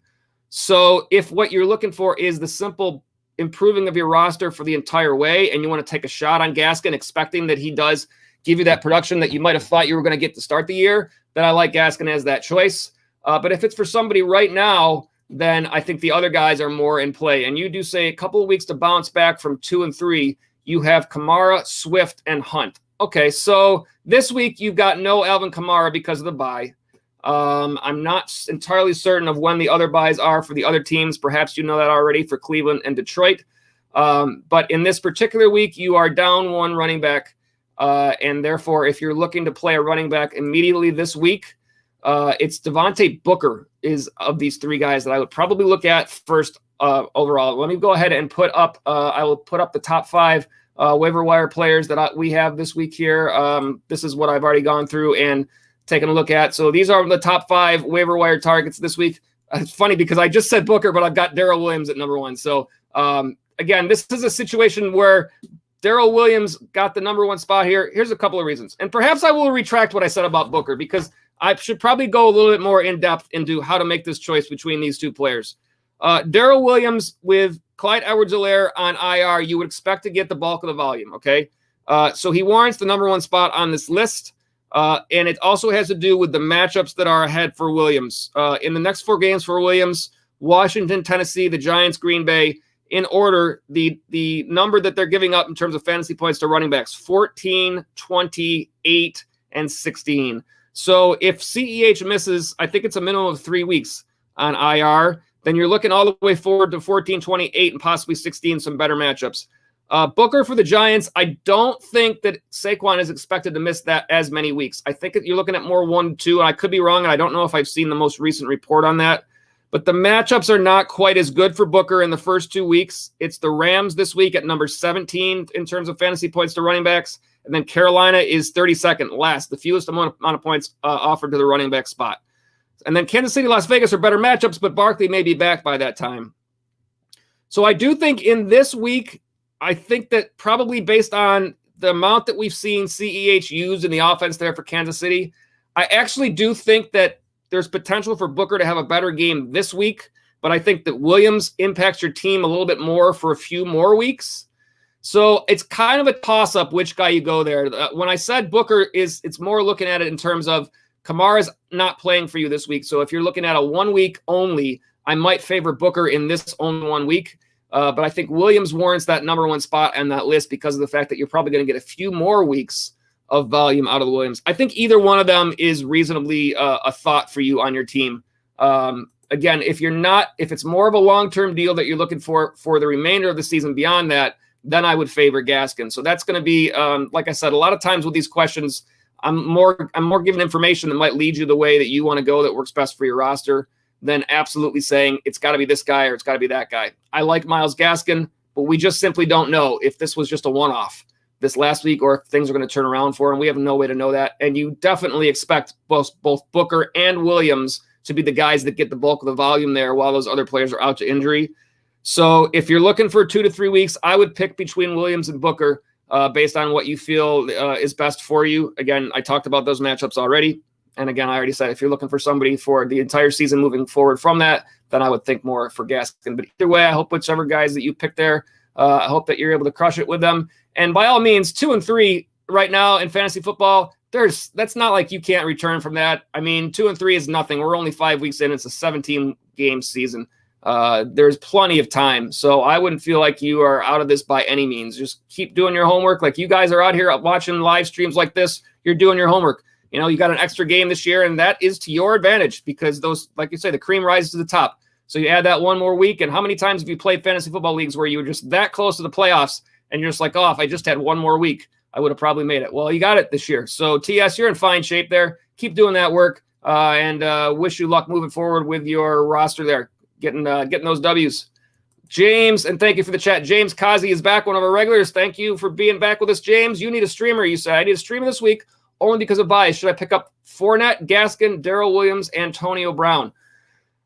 Speaker 2: So if what you're looking for is the simple improving of your roster for the entire way, and you want to take a shot on Gaskin, expecting that he does give you that production that you might have thought you were going to get to start the year, then I like Gaskin as that choice. But if it's for somebody right now, then I think the other guys are more in play. And you do say a couple of weeks to bounce back from 2 and 3. You have Kamara, Swift, and Hunt. Okay, so this week you've got no Alvin Kamara because of the bye. I'm not entirely certain of when the other buys are for the other teams. Perhaps you know that already for Cleveland and Detroit. But in this particular week, you are down one running back. And therefore, if you're looking to play a running back immediately this week, it's Devontae Booker is of these 3 guys that I would probably look at first overall. Let me go ahead and put up, I will put up the top 5 waiver wire players that we have this week here. This is what I've already gone through and taken a look at. So these are the top 5 waiver wire targets this week. It's funny because I just said Booker, but I've got Darrell Williams at number 1. So again, this is a situation where Darrell Williams got the number 1 spot here. Here's a couple of reasons. And perhaps I will retract what I said about Booker because I should probably go a little bit more in depth into how to make this choice between these 2 players. Darrell Williams with Clyde Edwards-Helaire on IR, you would expect to get the bulk of the volume, okay? So he warrants the number 1 spot on this list. And it also has to do with the matchups that are ahead for Williams. In the next 4 games for Williams, Washington, Tennessee, the Giants, Green Bay, in order, the number that they're giving up in terms of fantasy points to running backs, 14, 28, and 16. So if CEH misses, I think it's a minimum of 3 weeks on IR, then you're looking all the way forward to 14, 28, and possibly 16, some better matchups. Booker for the Giants, I don't think that Saquon is expected to miss that as many weeks. I think you're looking at more 1, 2, and I could be wrong, and I don't know if I've seen the most recent report on that. But the matchups are not quite as good for Booker in the first 2 weeks. It's the Rams this week at number 17 in terms of fantasy points to running backs. And then Carolina is 32nd last, the fewest amount of points offered to the running back spot. And then Kansas City, Las Vegas are better matchups, but Barkley may be back by that time. So I do think in this week, I think that probably based on the amount that we've seen CEH used in the offense there for Kansas City, I actually do think that there's potential for Booker to have a better game this week, but I think that Williams impacts your team a little bit more for a few more weeks. So it's kind of a toss-up which guy you go there. When I said Booker it's more looking at it in terms of Kamara's not playing for you this week. So if you're looking at a 1 week only, I might favor Booker in this only 1 week. But I think Williams warrants that number 1 spot on that list because of the fact that you're probably going to get a few more weeks of volume out of the Williams. I think either one of them is reasonably a thought for you on your team. Again, if it's more of a long-term deal that you're looking for the remainder of the season beyond that, then I would favor Gaskin. So that's going to be, like I said, a lot of times with these questions, I'm more giving information that might lead you the way that you want to go that works best for your roster than absolutely saying it's got to be this guy or it's got to be that guy. I like Myles Gaskin, but we just simply don't know if this was just a one-off this last week or if things are going to turn around for him. We have no way to know that. And you definitely expect both Booker and Williams to be the guys that get the bulk of the volume there while those other players are out to injury. So if you're looking for 2 to 3 weeks, I would pick between Williams and Booker based on what you feel is best for you. Again, I talked about those matchups already. And again, I already said, if you're looking for somebody for the entire season moving forward from that, then I would think more for Gaskin. But either way, I hope whichever guys that you pick there, I hope that you're able to crush it with them. And by all means, 2 and 3 right now in fantasy football, that's not like you can't return from that. I mean, 2 and 3 is nothing. We're only 5 weeks in. It's a 17-game season. There's plenty of time. So I wouldn't feel like you are out of this by any means. Just keep doing your homework. Like you guys are out here watching live streams like this. You're doing your homework. You know, you got an extra game this year, and that is to your advantage because those, like you say, the cream rises to the top. So you add that one more week. And how many times have you played fantasy football leagues where you were just that close to the playoffs and you're just like, oh, if I just had one more week, I would have probably made it. Well, you got it this year. So TS, you're in fine shape there. Keep doing that work, and wish you luck moving forward with your roster there, getting those W's. James, and thank you for the chat. James Kazi is back, one of our regulars. Thank you for being back with us, James. You need a streamer, you said. I need a streamer this week only because of bias. Should I pick up Fournette, Gaskin, Darrell Williams, Antonio Brown?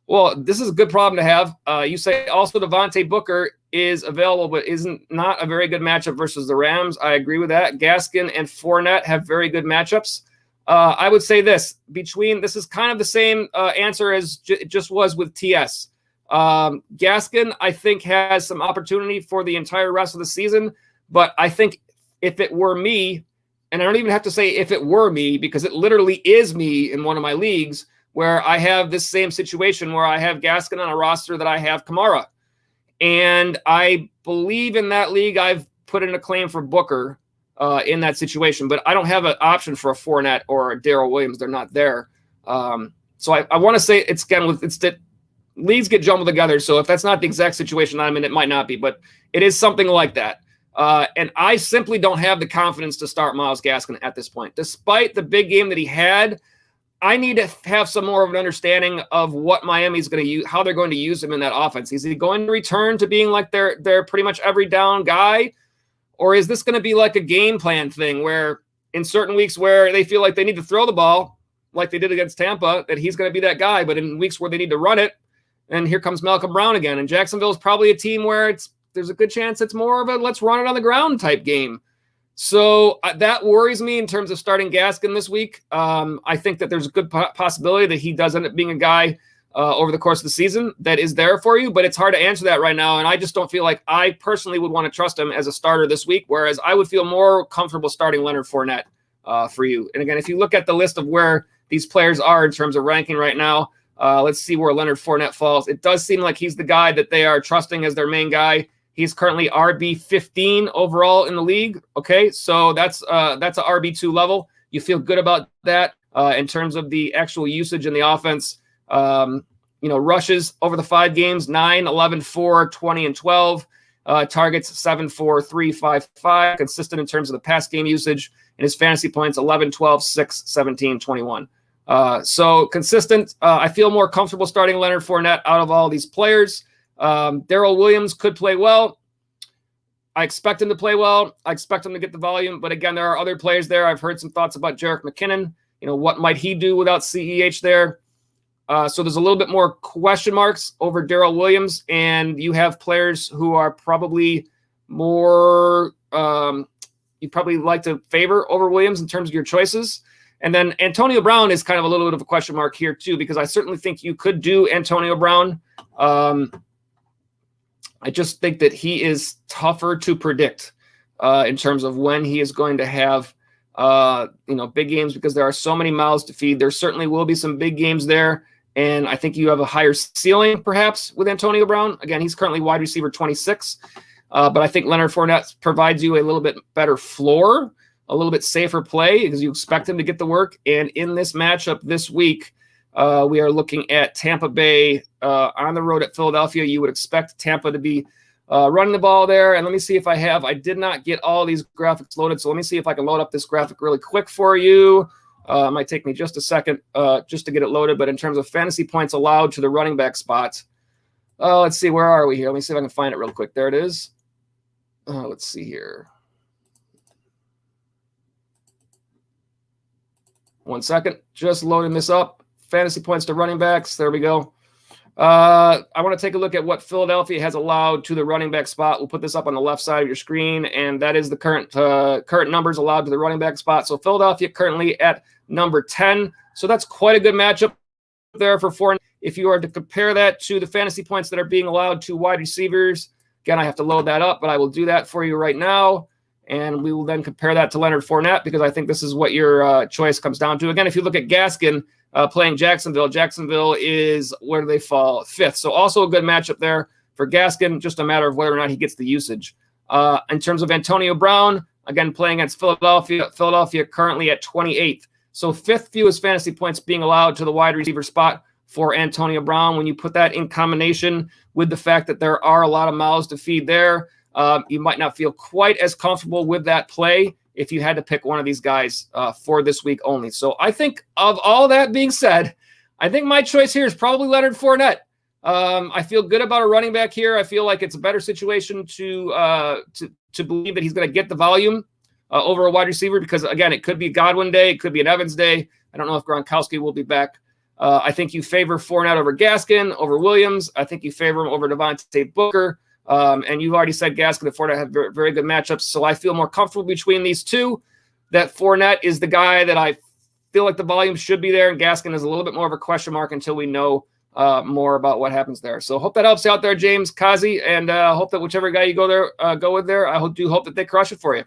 Speaker 2: Well, this is a good problem to have. You say also Devontae Booker is available, but not a very good matchup versus the Rams. I agree with that. Gaskin and Fournette have very good matchups. I would say this is kind of the same answer as it just was with TS. Gaskin, I think, has some opportunity for the entire rest of the season, but I think if it were me, and I don't even have to say if it were me, because it literally is me in one of my leagues where I have this same situation where I have Gaskin on a roster that I have Kamara. And I believe in that league, I've put in a claim for Booker in that situation, but I don't have an option for a Fournette or a Darrell Williams. They're not there. So I want to say it's that leagues get jumbled together. So if that's not the exact situation I'm in, it might not be, but it is something like that. And I simply don't have the confidence to start Myles Gaskin at this point. Despite the big game that he had, I need to have some more of an understanding of what Miami's going to use, how they're going to use him in that offense. Is he going to return to being like their pretty much every down guy? Or is this going to be like a game plan thing where in certain weeks where they feel like they need to throw the ball, like they did against Tampa, that he's going to be that guy, but in weeks where they need to run it, and here comes Malcolm Brown again. And Jacksonville is probably a team where there's a good chance it's more of a let's run it on the ground type game. So that worries me in terms of starting Gaskin this week. I think that there's a good possibility that he does end up being a guy over the course of the season that is there for you, but it's hard to answer that right now. And I just don't feel like I personally would want to trust him as a starter this week, whereas I would feel more comfortable starting Leonard Fournette for you. And again, if you look at the list of where these players are in terms of ranking right now, let's see where Leonard Fournette falls. It does seem like he's the guy that they are trusting as their main guy. He's currently RB 15 overall in the league. Okay, so that's a RB2 level. You feel good about that in terms of the actual usage in the offense. Rushes over the 5 games, 9, 11, 4, 20, and 12. Targets 7, 4, 3, 5, 5. Consistent in terms of the pass game usage. And his fantasy points 11, 12, 6, 17, 21. So consistent. I feel more comfortable starting Leonard Fournette out of all these players. Darrell Williams could play well. I expect him to play well. I expect him to get the volume. But again, there are other players there. I've heard some thoughts about Jerick McKinnon. What might he do without CEH there? So there's a little bit more question marks over Darrell Williams. And you have players who are probably more you probably like to favor over Williams in terms of your choices. And then Antonio Brown is kind of a little bit of a question mark here too, because I certainly think you could do Antonio Brown. I just think that he is tougher to predict in terms of when he is going to have, big games, because there are so many mouths to feed. There certainly will be some big games there. And I think you have a higher ceiling perhaps with Antonio Brown. Again, he's currently wide receiver 26. But I think Leonard Fournette provides you a little bit better floor, a little bit safer play because you expect him to get the work. And in this matchup this week, we are looking at Tampa Bay on the road at Philadelphia. You would expect Tampa to be running the ball there. And let me see if I did not get all these graphics loaded. So let me see if I can load up this graphic really quick for you. It might take me just a second just to get it loaded. But in terms of fantasy points allowed to the running back spot, let's see, where are we here? Let me see if I can find it real quick. There it is. Let's see here. 1 second. Just loading this up. Fantasy points to running backs. There we go. I want to take a look at what Philadelphia has allowed to the running back spot. We'll put this up on the left side of your screen, and that is the current numbers allowed to the running back spot. So Philadelphia currently at number 10. So that's quite a good matchup there for four. If you are to compare that to the fantasy points that are being allowed to wide receivers, again, I have to load that up, but I will do that for you right now. And we will then compare that to Leonard Fournette because I think this is what your choice comes down to. Again, if you look at Gaskin, playing Jacksonville. Jacksonville is, where do they fall? 5th. So also a good matchup there for Gaskin, just a matter of whether or not he gets the usage. In terms of Antonio Brown, again, playing against Philadelphia. Philadelphia currently at 28th. So 5th fewest fantasy points being allowed to the wide receiver spot for Antonio Brown. When you put that in combination with the fact that there are a lot of mouths to feed there, you might not feel quite as comfortable with that play if you had to pick one of these guys for this week only. So I think, of all that being said, I think my choice here is probably Leonard Fournette. I feel good about a running back here. I feel like it's a better situation to believe that he's going to get the volume over a wide receiver because, again, it could be Godwin day. It could be an Evans day. I don't know if Gronkowski will be back. I think you favor Fournette over Gaskin, over Williams. I think you favor him over Devontae Booker. And you've already said Gaskin and Fournette have very, very good matchups. So I feel more comfortable between these two, that Fournette is the guy that I feel like the volume should be there, and Gaskin is a little bit more of a question mark until we know more about what happens there. So hope that helps you out there, James Kazi, and hope that whichever guy you go with there, I do hope that they crush it for you.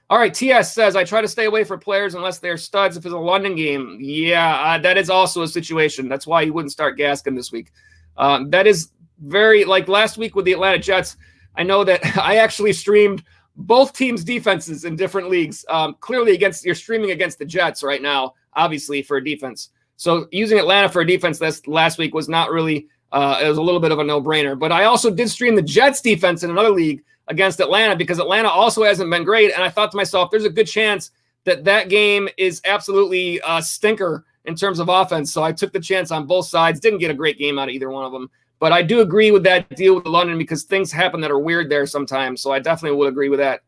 Speaker 2: All right, TS says, I try to stay away from players unless they're studs if it's a London game. Yeah, that is also a situation. That's why you wouldn't start Gaskin this week. That is very, like last week with the Atlanta Jets, I know that I actually streamed both teams' defenses in different leagues. Clearly, you're streaming against the Jets right now, obviously, for a defense. So using Atlanta for a defense last week was not really, it was a little bit of a no-brainer. But I also did stream the Jets defense in another league against Atlanta because Atlanta also hasn't been great. And I thought to myself, there's a good chance that game is absolutely a stinker in terms of offense. So I took the chance on both sides. Didn't get a great game out of either one of them. But I do agree with that deal with London because things happen that are weird there sometimes. So I definitely would agree with that.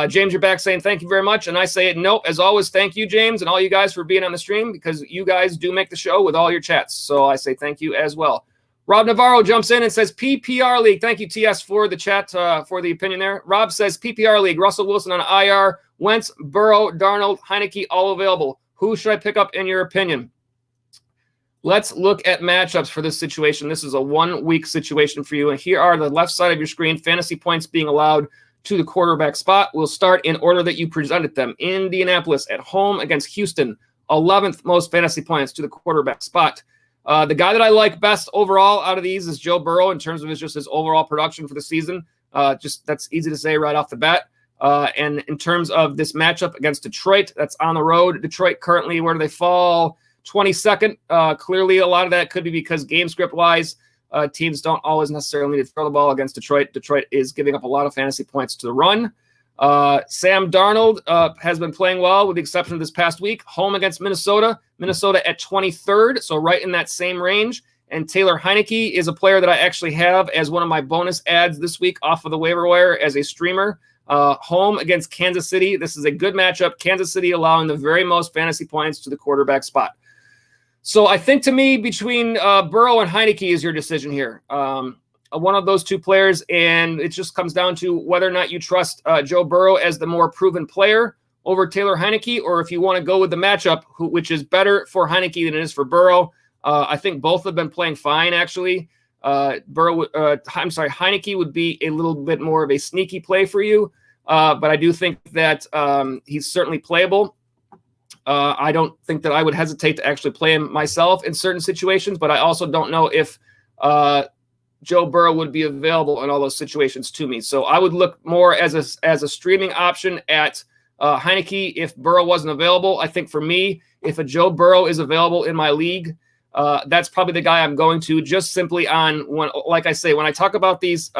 Speaker 2: James, you're back saying thank you very much. And I say nope. As always, thank you, James, and all you guys for being on the stream because you guys do make the show with all your chats. So I say thank you as well. Rob Navarro jumps in and says PPR League. Thank you, TS, for the chat, for the opinion there. Rob says PPR League, Russell Wilson on IR, Wentz, Burrow, Darnold, Heineke, all available. Who should I pick up in your opinion? Let's look at matchups for this situation. This is a 1-week situation for you. And here are the left side of your screen, fantasy points being allowed to the quarterback spot. We'll start in order that you presented them. Indianapolis at home against Houston, 11th most fantasy points to the quarterback spot. The guy that I like best overall out of these is Joe Burrow in terms of his overall production for the season. That's easy to say right off the bat. And in terms of this matchup against Detroit, that's on the road. Detroit currently, where do they fall? 22nd. Clearly, a lot of that could be because game script wise, teams don't always necessarily need to throw the ball against Detroit. Detroit is giving up a lot of fantasy points to the run. Sam Darnold has been playing well with the exception of this past week. Home against Minnesota. Minnesota at 23rd, so right in that same range. And Taylor Heineke is a player that I actually have as one of my bonus ads this week off of the waiver wire as a streamer. Home against Kansas City. This is a good matchup. Kansas City allowing the very most fantasy points to the quarterback spot. So I think to me, between Burrow and Heineke is your decision here. One of those two players, and it just comes down to whether or not you trust Joe Burrow as the more proven player over Taylor Heineke, or if you want to go with the matchup, which is better for Heineke than it is for Burrow. I think both have been playing fine, actually. Heineke would be a little bit more of a sneaky play for you, but I do think that he's certainly playable. I don't think that I would hesitate to actually play him myself in certain situations, but I also don't know if Joe Burrow would be available in all those situations to me. So I would look more as a streaming option at Heineke if Burrow wasn't available. I think for me, if a Joe Burrow is available in my league, that's probably the guy I'm going to, just simply on like I say, when I talk about these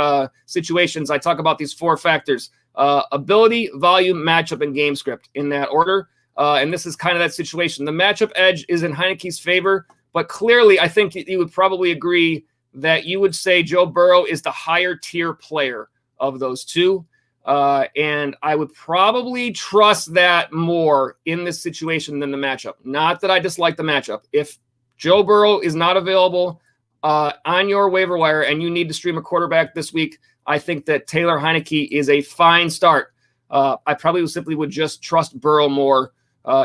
Speaker 2: situations, I talk about these 4 factors: ability, volume, matchup, and game script in that order. And this is kind of that situation. The matchup edge is in Heineke's favor, but clearly I think you would probably agree that you would say Joe Burrow is the higher tier player of those two. And I would probably trust that more in this situation than the matchup. Not that I dislike the matchup. If Joe Burrow is not available on your waiver wire and you need to stream a quarterback this week, I think that Taylor Heineke is a fine start. I probably simply would just trust Burrow more.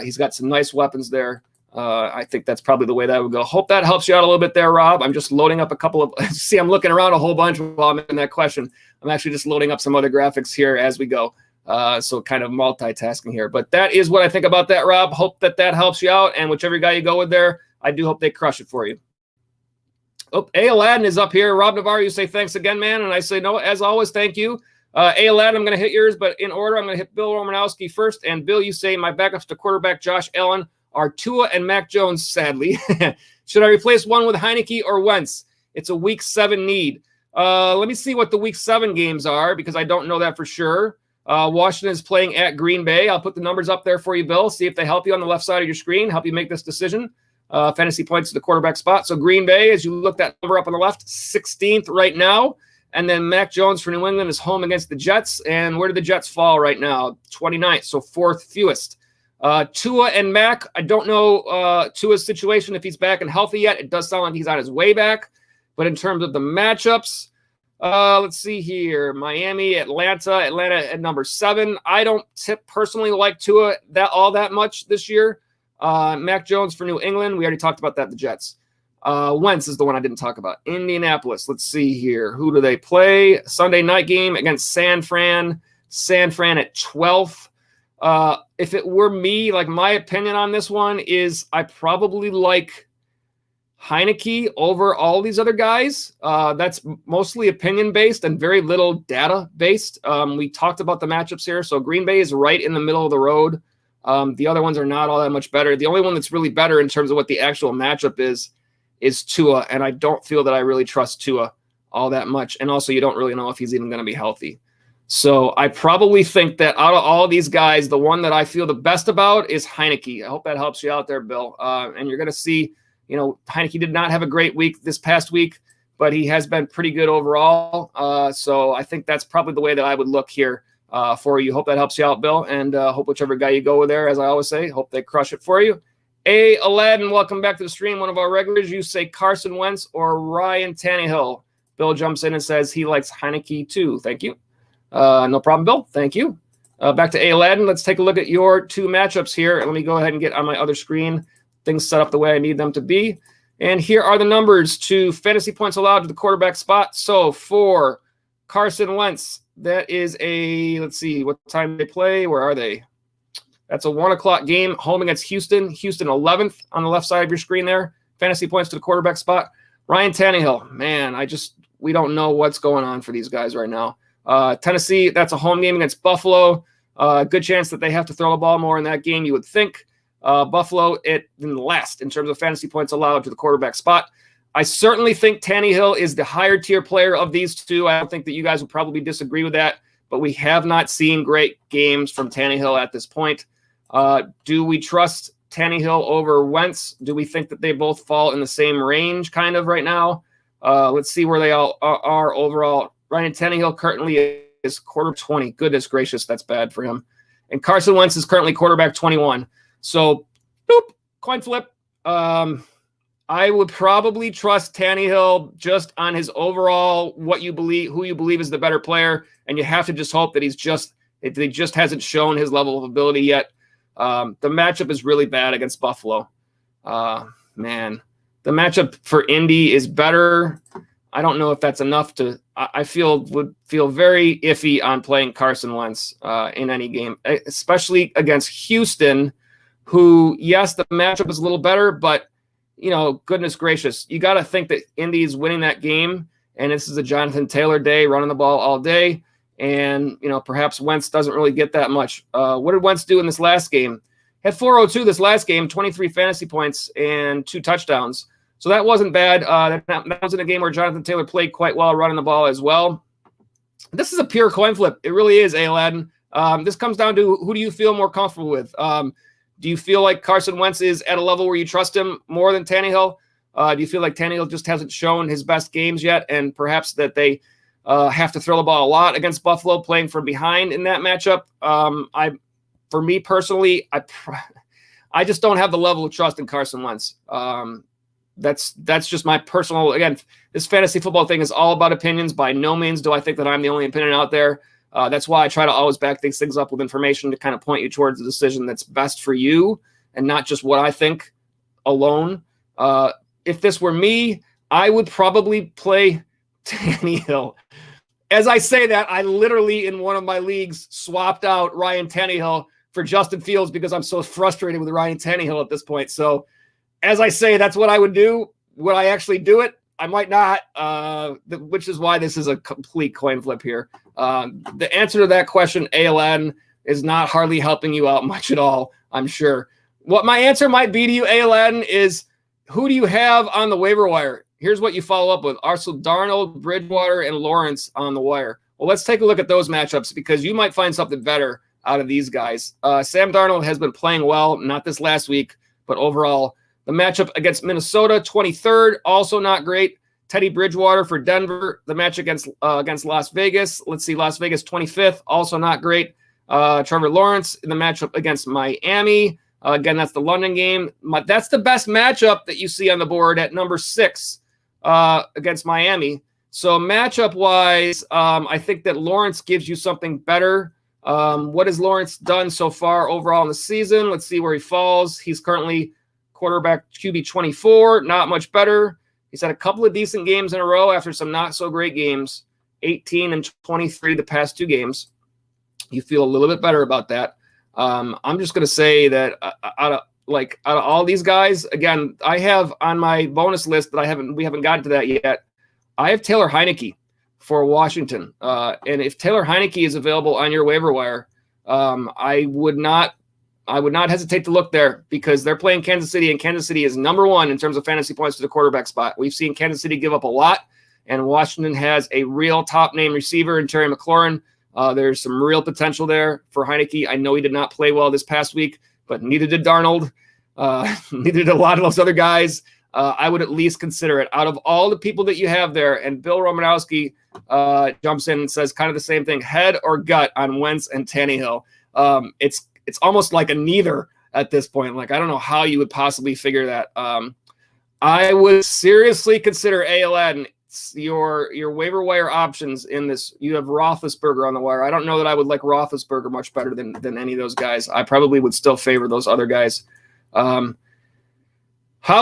Speaker 2: He's got some nice weapons there. I think that's probably the way that would go. Hope that helps you out a little bit there, Rob. I'm just loading up a couple of – see, I'm looking around a whole bunch while I'm in that question. I'm actually just loading up some other graphics here as we go. So kind of multitasking here. But that is what I think about that, Rob. Hope that helps you out. And whichever guy you go with there, I do hope they crush it for you. Oh, A. Aladdin is up here. Rob Navarro, you say thanks again, man. And I say, no, as always, thank you. A. Aladdin, I'm going to hit yours, but in order, I'm going to hit Bill Romanowski first. And Bill, you say my backups to quarterback Josh Allen are Tua and Mac Jones, sadly. Should I replace one with Heineke or Wentz? It's a week 7 need. Let me see what the week 7 games are, because I don't know that for sure. Washington is playing at Green Bay. I'll put the numbers up there for you, Bill. See if they help you on the left side of your screen, help you make this decision. Fantasy points to the quarterback spot. So Green Bay, as you look that number up on the left, 16th right now. And then Mac Jones for New England is home against the Jets. And where do the Jets fall right now? 29th, so 4th fewest. Tua and Mac, I don't know Tua's situation, if he's back and healthy yet. It does sound like he's on his way back. But in terms of the matchups, let's see here. Miami, Atlanta at number 7. I don't personally like Tua all that much this year. Mac Jones for New England. We already talked about that, the Jets. Wentz is the one I didn't talk about. Indianapolis. Let's see here. Who do they play? Sunday night game against San Fran. San Fran at 12th. If it were me, like my opinion on this one is I probably like Heineke over all these other guys. That's mostly opinion-based and very little data-based. We talked about the matchups here. So Green Bay is right in the middle of the road. The other ones are not all that much better. The only one that's really better in terms of what the actual matchup is Tua, and I don't feel that I really trust Tua all that much. And also, you don't really know if he's even going to be healthy. So I probably think that out of all these guys, the one that I feel the best about is Heineke. I hope that helps you out there, Bill. And you're going to see, Heineke did not have a great week this past week, but he has been pretty good overall. So I think that's probably the way that I would look here for you. Hope that helps you out, Bill. And hope whichever guy you go with there, as I always say, hope they crush it for you. A. Aladdin, welcome back to the stream. One of our regulars, you say Carson Wentz or Ryan Tannehill. Bill jumps in and says he likes Heineke too. Thank you. No problem, Bill. Thank you. Back to A. Aladdin. Let's take a look at your 2 matchups here. Let me go ahead and get on my other screen things set up the way I need them to be. And here are the numbers to fantasy points allowed to the quarterback spot. So for Carson Wentz, that is let's see, what time they play? Where are they? That's a 1 o'clock game, home against Houston. Houston 11th on the left side of your screen there. Fantasy points to the quarterback spot. Ryan Tannehill, man, we don't know what's going on for these guys right now. Tennessee, that's a home game against Buffalo. Good chance that they have to throw the ball more in that game, you would think. Buffalo, in last in terms of fantasy points allowed to the quarterback spot. I certainly think Tannehill is the higher tier player of these 2. I don't think that you guys would probably disagree with that, but we have not seen great games from Tannehill at this point. Do we trust Tannehill over Wentz? Do we think that they both fall in the same range kind of right now? Let's see where they all are overall. Ryan Tannehill currently is quarter 20. Goodness gracious, that's bad for him. And Carson Wentz is currently quarterback 21. So, coin flip. I would probably trust Tannehill just on his overall who you believe is the better player, and you have to just hope that he just hasn't shown his level of ability yet. The matchup is really bad against Buffalo. Man, the matchup for Indy is better. I don't know if that's enough to. I would feel very iffy on playing Carson Wentz in any game, especially against Houston, who, yes, the matchup is a little better, but goodness gracious, you got to think that Indy is winning that game, and this is a Jonathan Taylor day, running the ball all day, and perhaps Wentz doesn't really get that much. What did Wentz do in this last game? Had 402 this last game, 23 fantasy points and 2 touchdowns. So that wasn't bad. That was in a game where Jonathan Taylor played quite well running the ball as well. This is a pure coin flip. It really is, A. Aladdin. This comes down to who do you feel more comfortable with? Do you feel like Carson Wentz is at a level where you trust him more than Tannehill? Do you feel like Tannehill just hasn't shown his best games yet, and perhaps that they have to throw the ball a lot against Buffalo, playing from behind in that matchup? For me personally, I just don't have the level of trust in Carson Wentz. That's just my personal. Again, this fantasy football thing is all about opinions. By no means do I think that I'm the only opinion out there. That's why I try to always back these things up with information to kind of point you towards the decision that's best for you and not just what I think alone. If this were me, I would probably play Tannehill as I say that, I literally in one of my leagues swapped out Ryan Tannehill for Justin Fields because I'm so frustrated with Ryan Tannehill at this point. So as I say, that's what I would do. Would I actually do it? I might not, which is why this is a complete coin flip here. The answer to that question, ALN, is not hardly helping you out much at all, I'm sure. What my answer might be to you, ALN, is who do you have on the waiver wire? Here's what you follow up with. Also, Darnold, Bridgewater, and Lawrence on the wire. Well, let's take a look at those matchups because you might find something better out of these guys. Sam Darnold has been playing well, not this last week, but overall. The matchup against Minnesota, 23rd, also not great. Teddy Bridgewater for Denver. The match against Las Vegas. Let's see, Las Vegas, 25th, also not great. Trevor Lawrence in the matchup against Miami. Again, that's the London game. That's the best matchup that you see on the board at number 6 against Miami. So matchup-wise, I think that Lawrence gives you something better. What has Lawrence done so far overall in the season? Let's see where he falls. He's currently quarterback QB 24, not much better. He's had a couple of decent games in a row after some not so great games, 18 and 23 the past 2 games. You feel a little bit better about that. I'm just going to say that out of all these guys, again, I have on my bonus list that we haven't gotten to that yet. I have Taylor Heineke for Washington. And if Taylor Heineke is available on your waiver wire, I would not hesitate to look there because they're playing Kansas City, and Kansas City is number 1 in terms of fantasy points to the quarterback spot. We've seen Kansas City give up a lot, and Washington has a real top-name receiver in Terry McLaurin. There's some real potential there for Heineke. I know he did not play well this past week, but neither did Darnold. Neither did a lot of those other guys. I would at least consider it. Out of all the people that you have there, and Bill Romanowski jumps in and says kind of the same thing, head or gut on Wentz and Tannehill. It's almost like a neither at this point. Like, I don't know how you would possibly figure that. I would seriously consider ALN your waiver wire options in this. You have Roethlisberger on the wire. I don't know that I would like Roethlisberger much better than any of those guys. I probably would still favor those other guys. How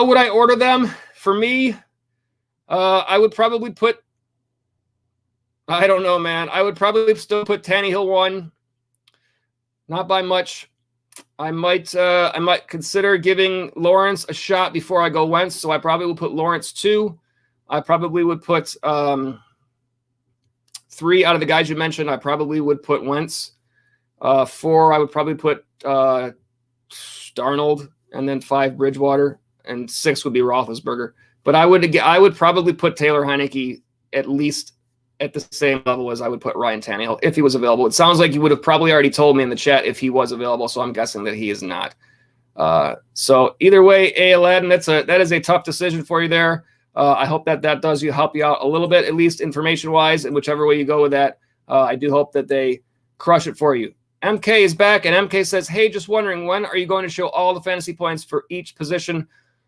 Speaker 2: would I order them? For me, I would probably put, I don't know, man. I would probably still put Tannehill 1. Not by much. I might consider giving Lawrence a shot before I go Wentz, so I probably would put Lawrence 2. I probably would put 3 out of the guys you mentioned. I probably would put Wentz. 4, I would probably put Darnold, and then 5 Bridgewater, and 6 would be Roethlisberger. But I would probably put Taylor Heineke at least at the same level as I would put Ryan Tannehill if he was available. It sounds like you would have probably already told me in the chat if he was available, so I'm guessing that he is not. So either way, ALN, that is a tough decision for you there. I hope that does help you out a little bit, at least information-wise, and whichever way you go with that. I do hope that they crush it for you. MK is back, and MK says, hey, just wondering, when are you going to show all the fantasy points for each position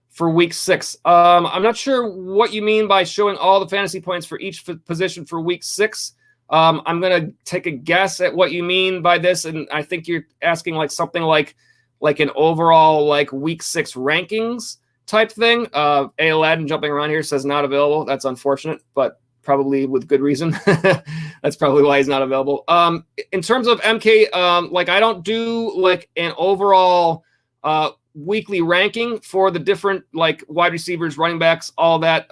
Speaker 2: for week 6? I'm not sure what you mean by showing all the fantasy points for each position for week 6. I'm going to take a guess at what you mean by this, and I think you're asking like something like an overall like week 6 rankings type thing. ALN jumping around here says not available. That's unfortunate, but probably with good reason. That's probably why he's not available. In terms of MK, I don't do like an overall weekly ranking for the different like wide receivers, running backs, all that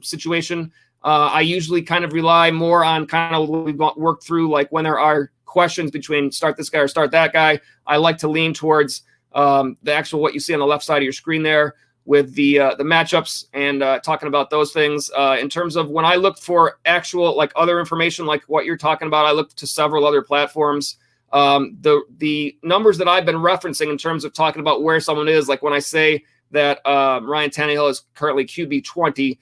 Speaker 2: situation. I usually kind of rely more on kind of what we've worked through, like when there are questions between start this guy or start that guy. I like to lean towards the actual what you see on the left side of your screen there with the matchups and talking about those things. In terms of when I look for actual like other information like what you're talking about, I look to several other platforms. The numbers that I've been referencing in terms of talking about where someone is, like when I say that Ryan Tannehill is currently QB 20,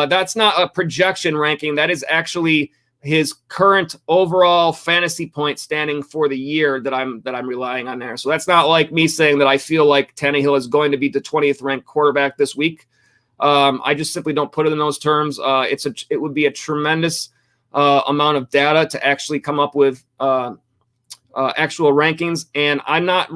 Speaker 2: that's not a projection ranking. That is actually his current overall fantasy point standing for the year that I'm relying on there. So that's not like me saying that I feel like Tannehill is going to be the 20th ranked quarterback this week. I just simply don't put it in those terms. It would be a tremendous amount of data to actually come up with actual rankings. And I'm not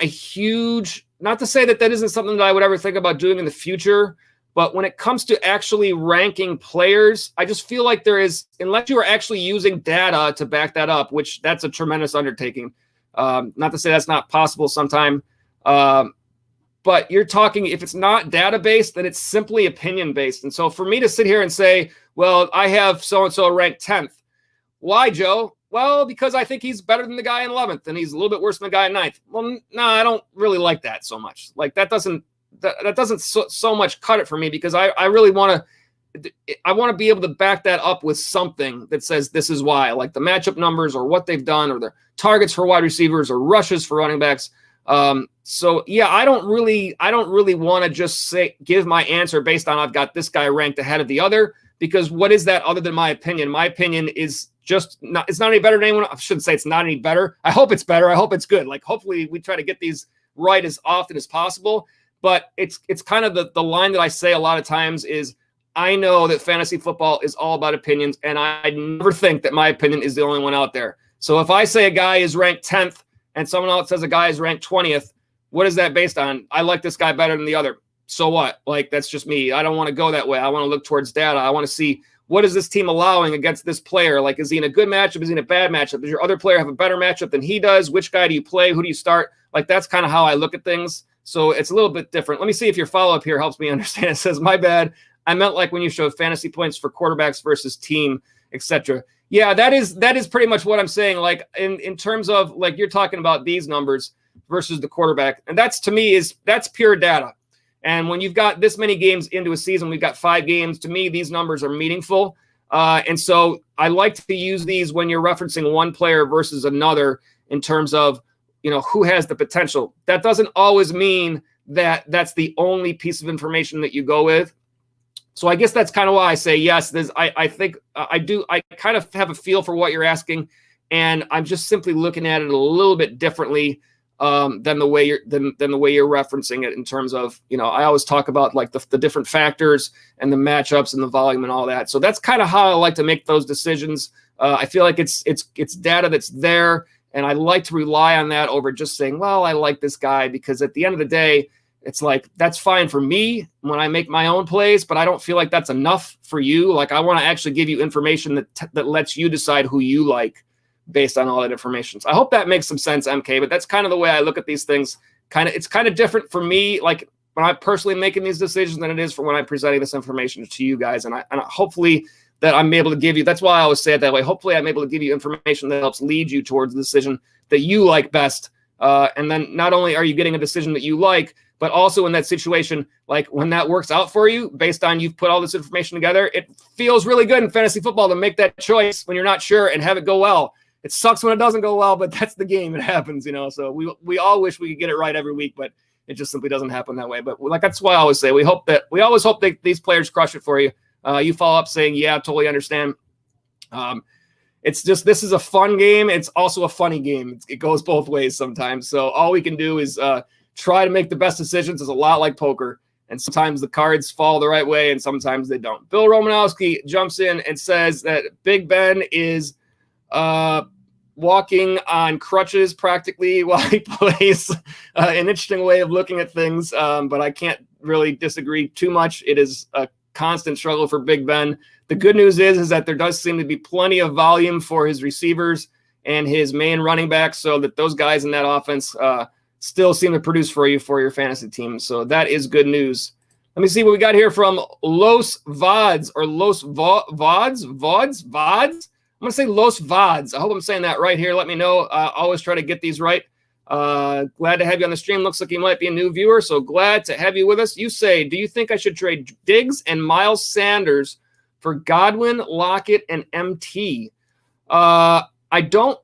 Speaker 2: a huge, not to say that isn't something that I would ever think about doing in the future, But when it comes to actually ranking players, I just feel like there is, unless you are actually using data to back that up, which that's a tremendous undertaking. Not to say that's not possible sometime. But you're talking, if it's not data-based, then it's simply opinion-based. And so for me to sit here and say, well, I have so-and-so ranked 10th. Why, Joe? Well, because I think he's better than the guy in 11th, and he's a little bit worse than the guy in 9th. Well, no, I don't really like that so much. Like that doesn't so much cut it for me, because I really want to be able to back that up with something that says this is why, like the matchup numbers or what they've done or the targets for wide receivers or rushes for running backs. So yeah, I don't really want to just give my answer based on I've got this guy ranked ahead of the other, because what is that other than my opinion? My opinion is just not, it's not any better than anyone. I shouldn't say it's not any better. I hope it's better. I hope it's good. Like hopefully we try to get these right as often as possible, but it's kind of the line that I say a lot of times is, I know that fantasy football is all about opinions, and I never think that my opinion is the only one out there. So if I say a guy is ranked 10th and someone else says a guy is ranked 20th, what is that based on? I like this guy better than the other. So what? Like, that's just me. I don't want to go that way. I want to look towards data. I want to see, what is this team allowing against this player? Like, is he in a good matchup? Is he in a bad matchup? Does your other player have a better matchup than he does? Which guy do you play? Who do you start? Like, that's kind of how I look at things. So it's a little bit different. Let me see if your follow-up here helps me understand. It says, my bad. I meant like when you showed fantasy points for quarterbacks versus team, etc. Yeah, that is pretty much what I'm saying. Like in terms of, like, you're talking about these numbers versus the quarterback. And that's, to me, that's pure data. And when you've got this many games into a season, we've got 5 games, to me, these numbers are meaningful. And so I like to use these when you're referencing one player versus another in terms of, who has the potential. That doesn't always mean that that's the only piece of information that you go with. So I guess that's kind of why I say yes. I think I kind of have a feel for what you're asking, and I'm just simply looking at it a little bit differently than the way you're referencing it in terms of, I always talk about like the different factors and the matchups and the volume and all that. So that's kind of how I like to make those decisions. I feel like it's data that's there, and I like to rely on that over just saying, well, I like this guy, because at the end of the day, it's like, that's fine for me when I make my own plays, but I don't feel like that's enough for you. Like, I want to actually give you information that lets you decide who you like based on all that information. So I hope that makes some sense, MK, but that's kind of the way I look at these things. It's kind of different for me, like when I'm personally making these decisions, than it is for when I'm presenting this information to you guys. And hopefully that I'm able to give you, that's why I always say it that way. Hopefully I'm able to give you information that helps lead you towards the decision that you like best. And then not only are you getting a decision that you like, but also in that situation, like when that works out for you, based on you've put all this information together, it feels really good in fantasy football to make that choice when you're not sure and have it go well. It sucks when it doesn't go well, but that's the game. It happens, So we all wish we could get it right every week, but it just simply doesn't happen that way. But like, that's why I always say we always hope that these players crush it for you. You follow up saying, yeah, totally understand. It's just, this is a fun game. It's also a funny game. It goes both ways sometimes. So all we can do is try to make the best decisions. It's a lot like poker. And sometimes the cards fall the right way and sometimes they don't. Bill Romanowski jumps in and says that Big Ben is walking on crutches practically while he plays. An interesting way of looking at things, but I can't really disagree too much. It is a constant struggle for Big Ben. The good news is that there does seem to be plenty of volume for his receivers and his main running backs, so that those guys in that offense still seem to produce for you for your fantasy team. So that is good news. Let me see what we got here from Los Vods, or Los Vods. I'm going to say Los Vods. I hope I'm saying that right here. Let me know. Always try to get these right. Glad to have you on the stream. Looks like you might be a new viewer, so glad to have you with us. You say, do you think I should trade Diggs and Miles Sanders for Godwin, Lockett, and MT? I don't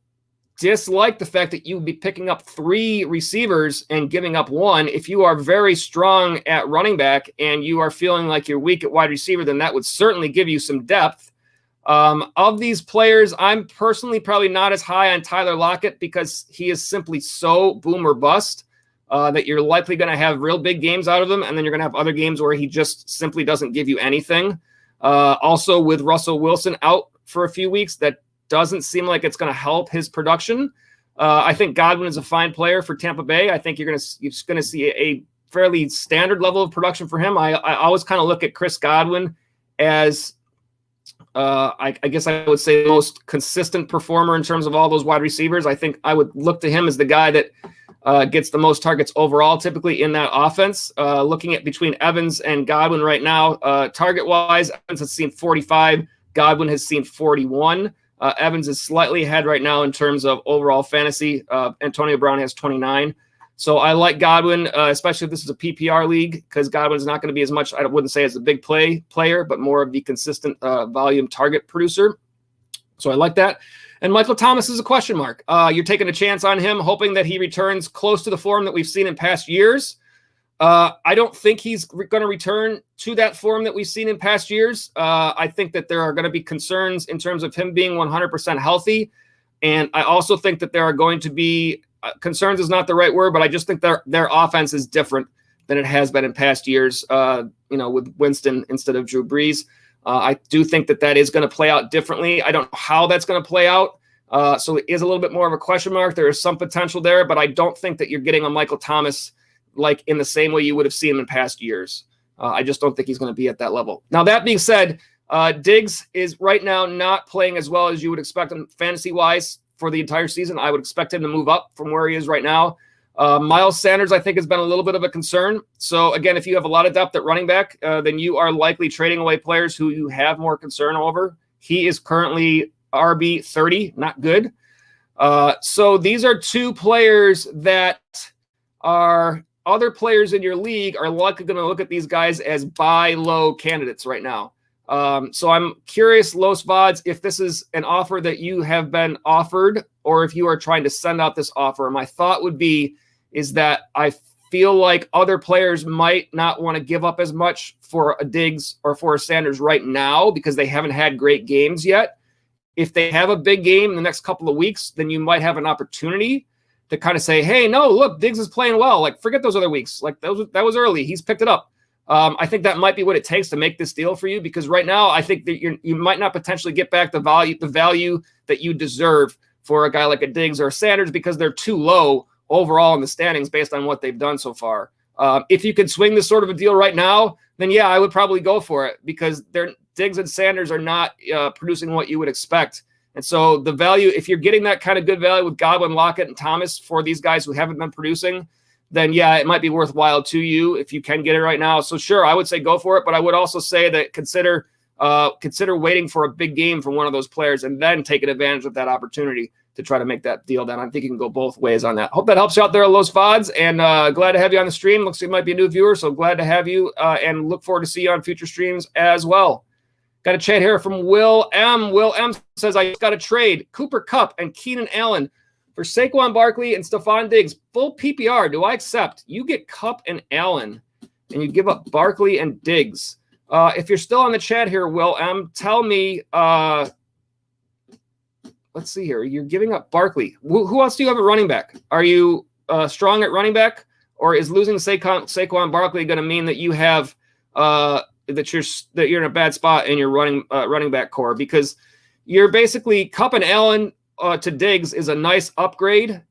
Speaker 2: dislike the fact that you would be picking up 3 receivers and giving up 1. If you are very strong at running back and you are feeling like you're weak at wide receiver, then that would certainly give you some depth. Of these players, I'm personally probably not as high on Tyler Lockett, because he is simply so boom or bust that you're likely going to have real big games out of him, and then you're going to have other games where he just simply doesn't give you anything. Also, with Russell Wilson out for a few weeks, that doesn't seem like it's going to help his production. I think Godwin is a fine player for Tampa Bay. I think you're going to see a fairly standard level of production for him. I always kind of look at Chris Godwin as I guess I would say the most consistent performer in terms of all those wide receivers. I think I would look to him as the guy that gets the most targets overall, typically in that offense. Looking at between Evans and Godwin right now, target-wise, Evans has seen 45, Godwin has seen 41. Evans is slightly ahead right now in terms of overall fantasy. Antonio Brown has 29. So I like Godwin, especially if this is a PPR league, because Godwin's not going to be as much, I wouldn't say as a big player, but more of the consistent volume target producer. So I like that. And Michael Thomas is a question mark. You're taking a chance on him, hoping that he returns close to the form that we've seen in past years. I don't think he's going to return to that form that we've seen in past years. I think that there are going to be concerns in terms of him being 100% healthy. And I also think that there are going to be concerns is not the right word, but I just think their offense is different than it has been in past years, with Winston instead of Drew Brees. I do think that is going to play out differently. I don't know how that's going to play out. So it is a little bit more of a question mark. There is some potential there, but I don't think that you're getting a Michael Thomas like in the same way you would have seen him in past years. I just don't think he's going to be at that level. Now, that being said, Diggs is right now not playing as well as you would expect him fantasy-wise for the entire season. I would expect him to move up from where he is right now. Miles Sanders, I think, has been a little bit of a concern. So, again, if you have a lot of depth at running back, then you are likely trading away players who you have more concern over. He is currently RB 30, not good. So these are two players that are other players in your league are likely going to look at these guys as buy low candidates right now. So I'm curious, Los Vods, if this is an offer that you have been offered or if you are trying to send out this offer. My thought would be is that I feel like other players might not want to give up as much for a Diggs or for a Sanders right now because they haven't had great games yet. If they have a big game in the next couple of weeks, then you might have an opportunity to kind of say, hey, no, look, Diggs is playing well. Like, forget those other weeks. Like, that was early. He's picked it up. I think that might be what it takes to make this deal for you, because right now I think that you might not potentially get back the value that you deserve for a guy like a Diggs or a Sanders because they're too low overall in the standings based on what they've done so far. If you could swing this sort of a deal right now, then yeah, I would probably go for it because Diggs and Sanders are not producing what you would expect. And so the value, if you're getting that kind of good value with Godwin, Lockett, and Thomas for these guys who haven't been producing, then yeah, it might be worthwhile to you if you can get it right now. So sure, I would say go for it, but I would also say that consider waiting for a big game from one of those players and then taking advantage of that opportunity to try to make that deal done. I think you can go both ways on that. Hope that helps you out there, Los Vods, and glad to have you on the stream. Looks like you might be a new viewer, so glad to have you and look forward to see you on future streams as well. Got a chat here from Will M. Will M says, I just got a trade Cooper Kupp and Keenan Allen for Saquon Barkley and Stephon Diggs. Full PPR. Do I accept? You get Kupp and Allen, and you give up Barkley and Diggs. If you're still on the chat here, Will M, tell me, let's see here. You're giving up Barkley. Who else do you have at running back? Are you strong at running back, or is losing Saquon Barkley going to mean that you have that you're in a bad spot in your running back core? Because you're basically Kupp and Allen to Diggs is a nice upgrade.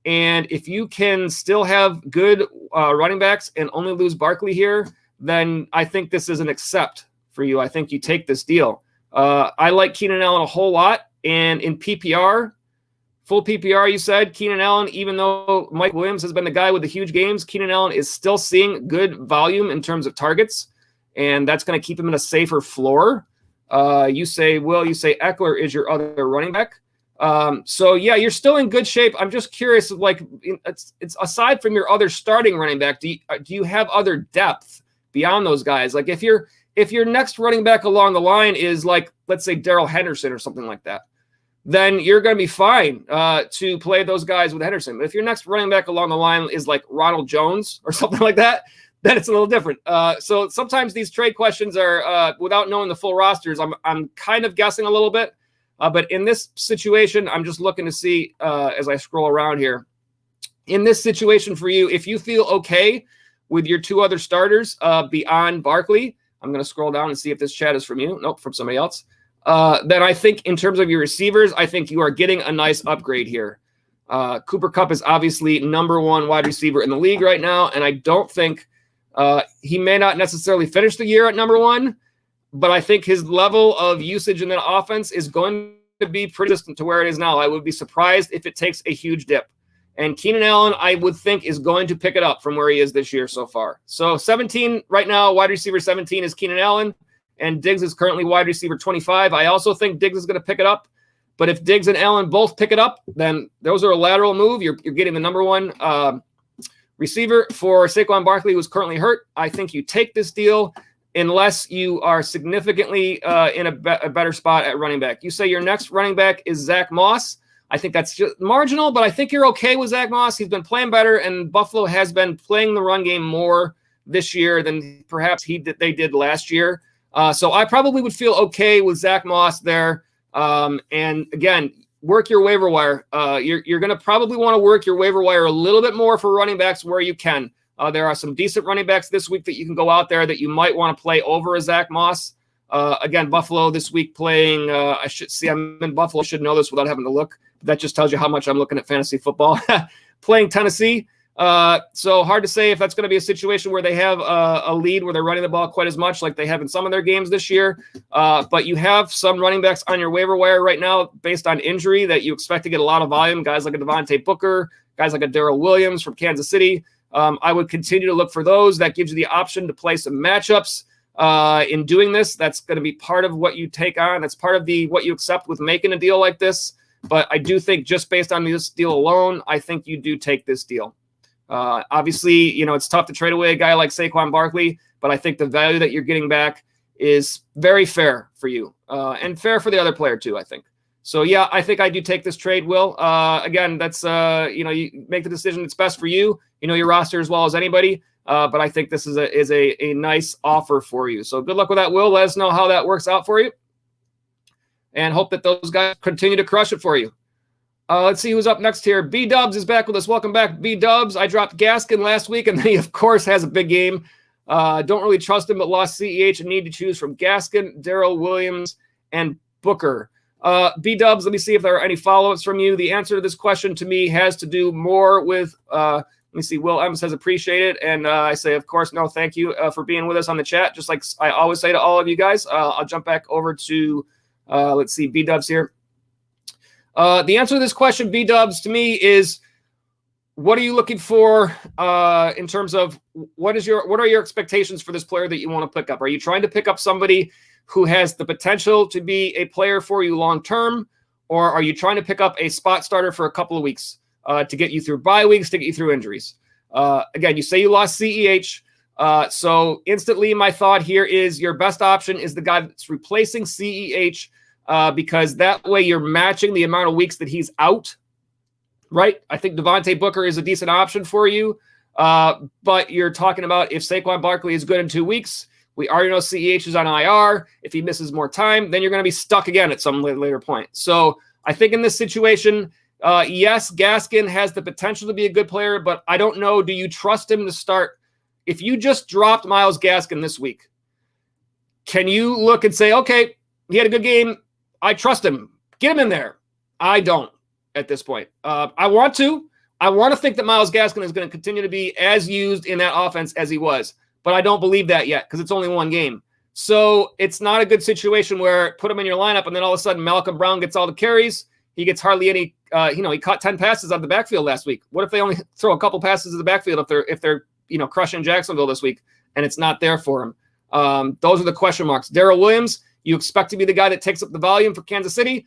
Speaker 2: And if you can still have good running backs and only lose Barkley here, then I think this is an accept for you. I think you take this deal. I like Keenan Allen a whole lot. And in PPR, full PPR, you said Keenan Allen, even though Mike Williams has been the guy with the huge games, Keenan Allen is still seeing good volume in terms of targets. And that's going to keep him in a safer floor. You say Eckler is your other running back. So yeah, you're still in good shape. I'm just curious, like it's aside from your other starting running back, do you have other depth beyond those guys? Like if your next running back along the line is like, let's say Darrell Henderson or something like that, then you're going to be fine to play those guys with Henderson. But if your next running back along the line is like Ronald Jones or something like that, then it's a little different. So sometimes these trade questions are without knowing the full rosters. I'm kind of guessing a little bit. But in this situation, I'm just looking to see as I scroll around here. In this situation for you, if you feel okay with your two other starters beyond Barkley, I'm going to scroll down and see if this chat is from you. Nope, from somebody else. Then I think in terms of your receivers, I think you are getting a nice upgrade here. Cooper Kupp is obviously number one wide receiver in the league right now, and I don't think he may not necessarily finish the year at number one, but I think his level of usage in that offense is going to be pretty distant to where it is now. I would be surprised if it takes a huge dip. And Keenan Allen, I would think, is going to pick it up from where he is this year so far. So 17 right now, wide receiver 17 is Keenan Allen, and Diggs is currently wide receiver 25. I also think Diggs is going to pick it up. But if Diggs and Allen both pick it up, then those are a lateral move. You're getting the number one receiver for Saquon Barkley, who's currently hurt. I think you take this deal unless you are significantly in a better spot at running back. You say your next running back is Zach Moss. I think that's just marginal, but I think you're okay with Zach Moss. He's been playing better, and Buffalo has been playing the run game more this year than perhaps they did last year. So I probably would feel okay with Zach Moss there. And again, work your waiver wire. You're going to probably want to work your waiver wire a little bit more for running backs where you can. There are some decent running backs this week that you can go out there that you might want to play over a Zach Moss. Again, Buffalo this week playing. I'm in Buffalo. I should know this without having to look. That just tells you how much I'm looking at fantasy football. Playing Tennessee. So hard to say if that's going to be a situation where they have a lead where they're running the ball quite as much like they have in some of their games this year. But you have some running backs on your waiver wire right now based on injury that you expect to get a lot of volume. Guys like a Devontae Booker, guys like a Darrell Williams from Kansas City. I would continue to look for those. That gives you the option to play some matchups. In doing this, that's going to be part of what you take on. That's part of what you accept with making a deal like this. But I do think just based on this deal alone, I think you do take this deal. Obviously, it's tough to trade away a guy like Saquon Barkley, but I think the value that you're getting back is very fair for you and fair for the other player too, I think. So, yeah, I think I do take this trade, Will. Again, that's, you make the decision that's best for you. You know your roster as well as anybody. But I think this is a nice offer for you. So good luck with that, Will. Let us know how that works out for you. And hope that those guys continue to crush it for you. Let's see who's up next here. B-Dubs is back with us. Welcome back, B-Dubs. I dropped Gaskin last week, and he, of course, has a big game. Don't really trust him, but lost CEH and need to choose from Gaskin, Darrell Williams, and Booker. B-Dubs, let me see if there are any follow-ups from you. The answer to this question to me has to do more with let me see. Will M says appreciate it. And I say, of course, no, thank you for being with us on the chat. Just like I always say to all of you guys, I'll jump back over to, let's see, B-Dubs here. The answer to this question, B-Dubs, to me is what are you looking for in terms of what are your expectations for this player that you want to pick up? Are you trying to pick up somebody who has the potential to be a player for you long-term, or are you trying to pick up a spot starter for a couple of weeks? To get you through bye weeks, to get you through injuries. Again, you say you lost CEH. So instantly my thought here is your best option is the guy that's replacing CEH because that way you're matching the amount of weeks that he's out, right? I think Devontae Booker is a decent option for you. But you're talking about if Saquon Barkley is good in 2 weeks, we already know CEH is on IR. If he misses more time, then you're going to be stuck again at some later point. So I think in this situation, yes, Gaskin has the potential to be a good player, but I don't know. Do you trust him to start? If you just dropped Myles Gaskin this week, can you look and say, okay, he had a good game. I trust him. Get him in there. I don't at this point. I want to think that Myles Gaskin is going to continue to be as used in that offense as he was, but I don't believe that yet because it's only one game. So it's not a good situation where put him in your lineup and then all of a sudden Malcolm Brown gets all the carries. He gets hardly any, he caught 10 passes out of the backfield last week. What if they only throw a couple passes in the backfield if they're crushing Jacksonville this week and it's not there for him? Those are the question marks. Darrell Williams, you expect to be the guy that takes up the volume for Kansas City.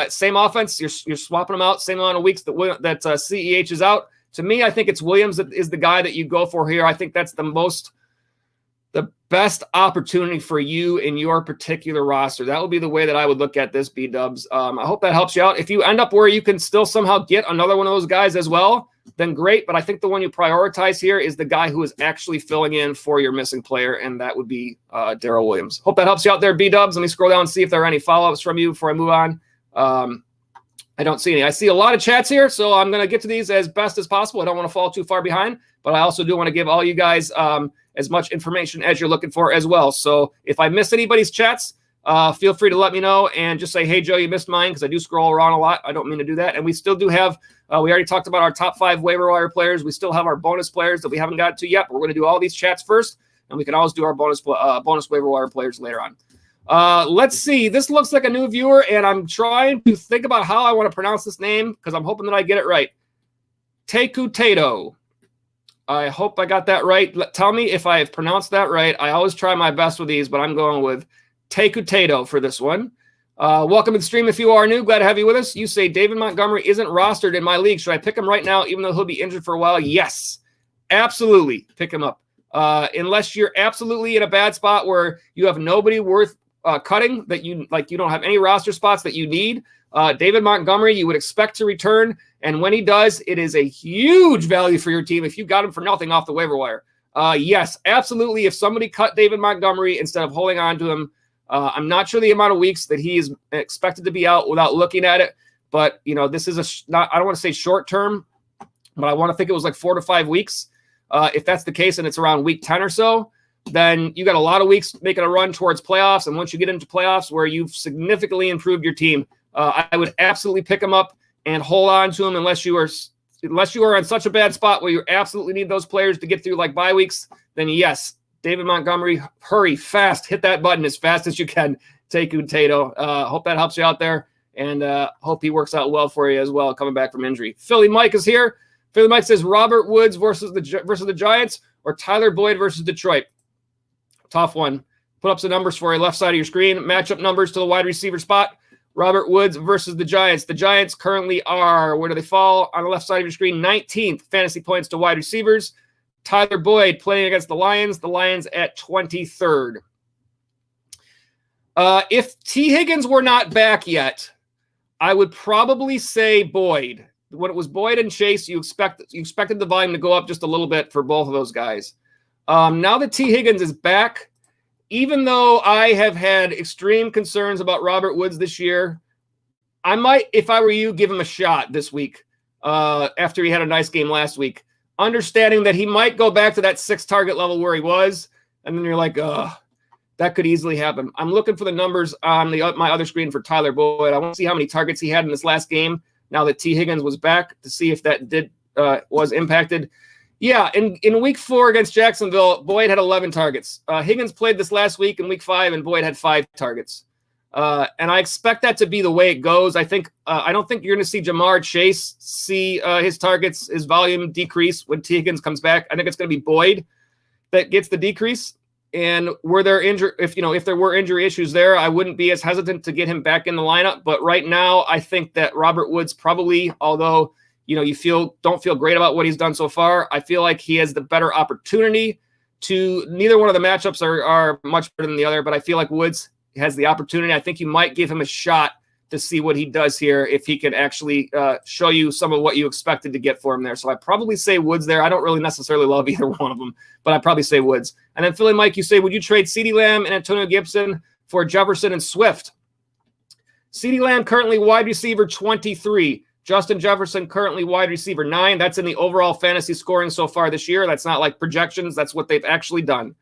Speaker 2: Same offense. You're swapping them out. Same amount of weeks that CEH is out. To me, I think it's Williams that is the guy that you go for here. I think that's the best opportunity for you in your particular roster. That would be the way that I would look at this, B-Dubs. I hope that helps you out. If you end up where you can still somehow get another one of those guys as well, then great. But I think the one you prioritize here is the guy who is actually filling in for your missing player, and that would be Darrell Williams. Hope that helps you out there, B-Dubs. Let me scroll down and see if there are any follow-ups from you before I move on. I don't see any. I see a lot of chats here, so I'm going to get to these as best as possible. I don't want to fall too far behind, but I also do want to give all you guys as much information as you're looking for as well. So if I miss anybody's chats, feel free to let me know and just say, hey, Joe, you missed mine, because I do scroll around a lot. I don't mean to do that. And we still do have We already talked about our top 5 waiver wire players. We still have our bonus players that we haven't got to yet. But we're going to do all these chats first, and we can always do our bonus waiver wire players later on. Let's see. This looks like a new viewer, and I'm trying to think about how I want to pronounce this name because I'm hoping that I get it right. Teku Tato. I hope I got that right. Tell me if I have pronounced that right. I always try my best with these, but I'm going with Teku Tato for this one. Welcome to the stream if you are new. Glad to have you with us. You say David Montgomery isn't rostered in my league. Should I pick him right now even though he'll be injured for a while? Yes, absolutely. Pick him up. Unless you're absolutely in a bad spot where you have nobody worth cutting, that you don't have any roster spots that you need. David Montgomery, you would expect to return. And when he does, it is a huge value for your team if you got him for nothing off the waiver wire. Yes, absolutely. If somebody cut David Montgomery instead of holding on to him, I'm not sure the amount of weeks that he is expected to be out without looking at it. But, this is I don't want to say short term, but I want to think it was like 4 to 5 weeks. If that's the case and it's around week 10 or so, then you got a lot of weeks making a run towards playoffs. And once you get into playoffs where you've significantly improved your team, I would absolutely pick him up and hold on to him unless you are in such a bad spot where you absolutely need those players to get through like bye weeks. Then yes, David Montgomery, hurry fast, hit that button as fast as you can. Teku Tato. Hope that helps you out there, and hope he works out well for you as well coming back from injury. Philly Mike is here. Philly Mike says Robert Woods versus the Giants or Tyler Boyd versus Detroit. Tough one. Put up some numbers for you. Left side of your screen. Matchup numbers to the wide receiver spot. Robert Woods versus the Giants. The Giants currently are, where do they fall? On the left side of your screen, 19th fantasy points to wide receivers. Tyler Boyd playing against the Lions at 23rd. If T. Higgins were not back yet, I would probably say Boyd. When it was Boyd and Chase, you expected the volume to go up just a little bit for both of those guys. Now that T. Higgins is back, even though I have had extreme concerns about Robert Woods this year, I might, if I were you, give him a shot this week after he had a nice game last week, understanding that he might go back to that 6 target level where he was, and then you're like, that could easily happen. I'm looking for the numbers on my other screen for Tyler Boyd. I want to see how many targets he had in this last game now that T. Higgins was back to see if that was impacted. Yeah, in week 4 against Jacksonville, Boyd had 11 targets. Higgins played this last week in week 5, and Boyd had 5 targets. And I expect that to be the way it goes. I don't think you're going to see Jamar Chase see his targets, his volume decrease when T. Higgins comes back. I think it's going to be Boyd that gets the decrease. And if there were injury issues there, I wouldn't be as hesitant to get him back in the lineup. But right now, I think that Robert Woods probably, although you don't feel great about what he's done so far, I feel like he has the better opportunity to. Neither one of the matchups are much better than the other, but I feel like Woods has the opportunity. I think you might give him a shot to see what he does here if he can actually show you some of what you expected to get for him there. So I probably say Woods there. I don't really necessarily love either one of them, but I'd probably say Woods. And then Philly Mike, you say, would you trade CeeDee Lamb and Antonio Gibson for Jefferson and Swift? CeeDee Lamb currently wide receiver 23. Justin Jefferson currently wide receiver 9. That's in the overall fantasy scoring so far this year. That's not like projections. That's what they've actually done.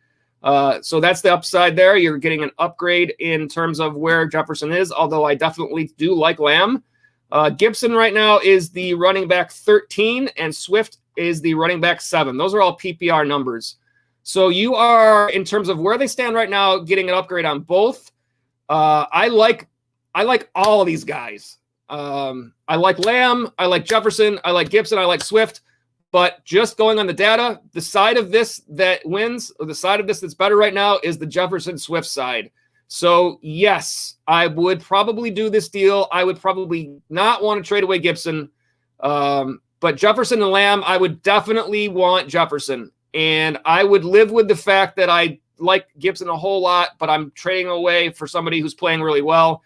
Speaker 2: So that's the upside there. You're getting an upgrade in terms of where Jefferson is, although I definitely do like Lamb. Gibson right now is the running back 13, and Swift is the running back 7. Those are all PPR numbers. So you are, in terms of where they stand right now, getting an upgrade on both. I like all of these guys. I like Lamb, I like Jefferson, I like Gibson, I like Swift, but just going on the data, the side of this that wins, or the side of this that's better right now, is the Jefferson Swift side. So yes, I would probably do this deal. I would probably not want to trade away Gibson, but Jefferson and Lamb, I would definitely want Jefferson, and I would live with the fact that I like Gibson a whole lot, but I'm trading away for somebody who's playing really well.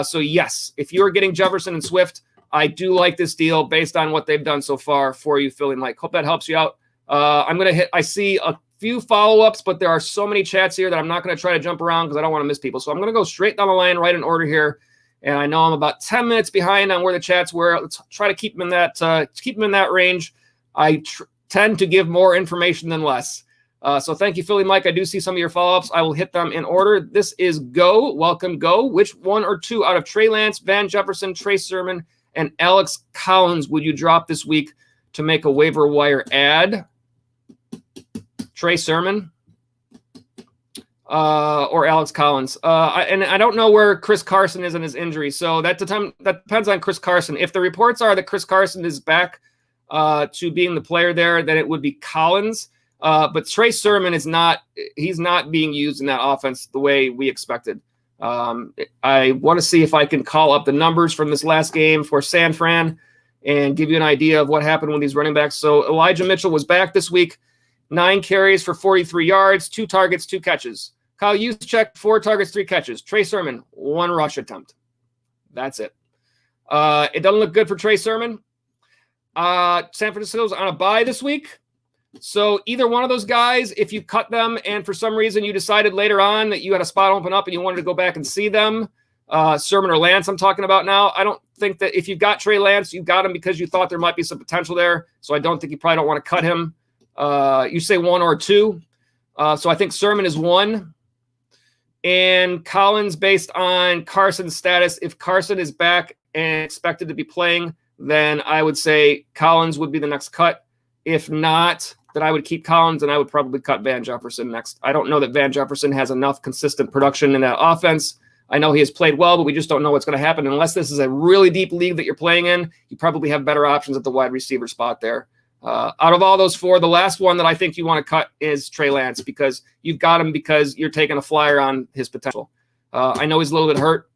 Speaker 2: So yes, if you're getting Jefferson and Swift, I do like this deal based on what they've done so far for you, Philly Mike. Hope that helps you out. I see a few follow-ups, but there are so many chats here that I'm not going to try to jump around because I don't want to miss people. So I'm going to go straight down the line, right in order here. And I know I'm about 10 minutes behind on where the chats were. Let's try to keep them in that range. I tend to give more information than less. So thank you, Philly Mike. I do see some of your follow-ups. I will hit them in order. This is Go. Welcome, Go. Which one or two out of Trey Lance, Van Jefferson, Trey Sermon, And Alex Collins, would you drop this week to make a waiver wire ad? Trey Sermon or Alex Collins. And I don't know where Chris Carson is in his injury, so that depends on Chris Carson. If the reports are that Chris Carson is back to being the player there, then it would be Collins. But Trey Sermon is not. He's not being used in that offense the way we expected. I want to see if I can call up the numbers from this last game for San Fran and give you an idea of what happened with these running backs. So Elijah Mitchell was back this week. 9 carries for 43 yards, 2 targets, 2 catches. Kyle Juszczyk, 4 targets, 3 catches. Trey Sermon, 1 rush attempt. That's it. It doesn't look good for Trey Sermon. San Francisco's on a bye this week. So either one of those guys, if you cut them and for some reason you decided later on that you had a spot open up and you wanted to go back and see them, Sermon or Lance I'm talking about now, I don't think that if you've got Trey Lance, you got him because you thought there might be some potential there. So I don't think you probably don't want to cut him. You say 1 or 2. So I think Sermon is 1. And Collins, based on Carson's status, if Carson is back and expected to be playing, then I would say Collins would be the next cut. If not, then I would keep Collins and I would probably cut Van Jefferson next. I don't know that Van Jefferson has enough consistent production in that offense. I know he has played well, but we just don't know what's going to happen. Unless this is a really deep league that you're playing in, you probably have better options at the wide receiver spot there. Out of all those 4, the last one that I think you want to cut is Trey Lance because you've got him because you're taking a flyer on his potential. I know he's a little bit hurt.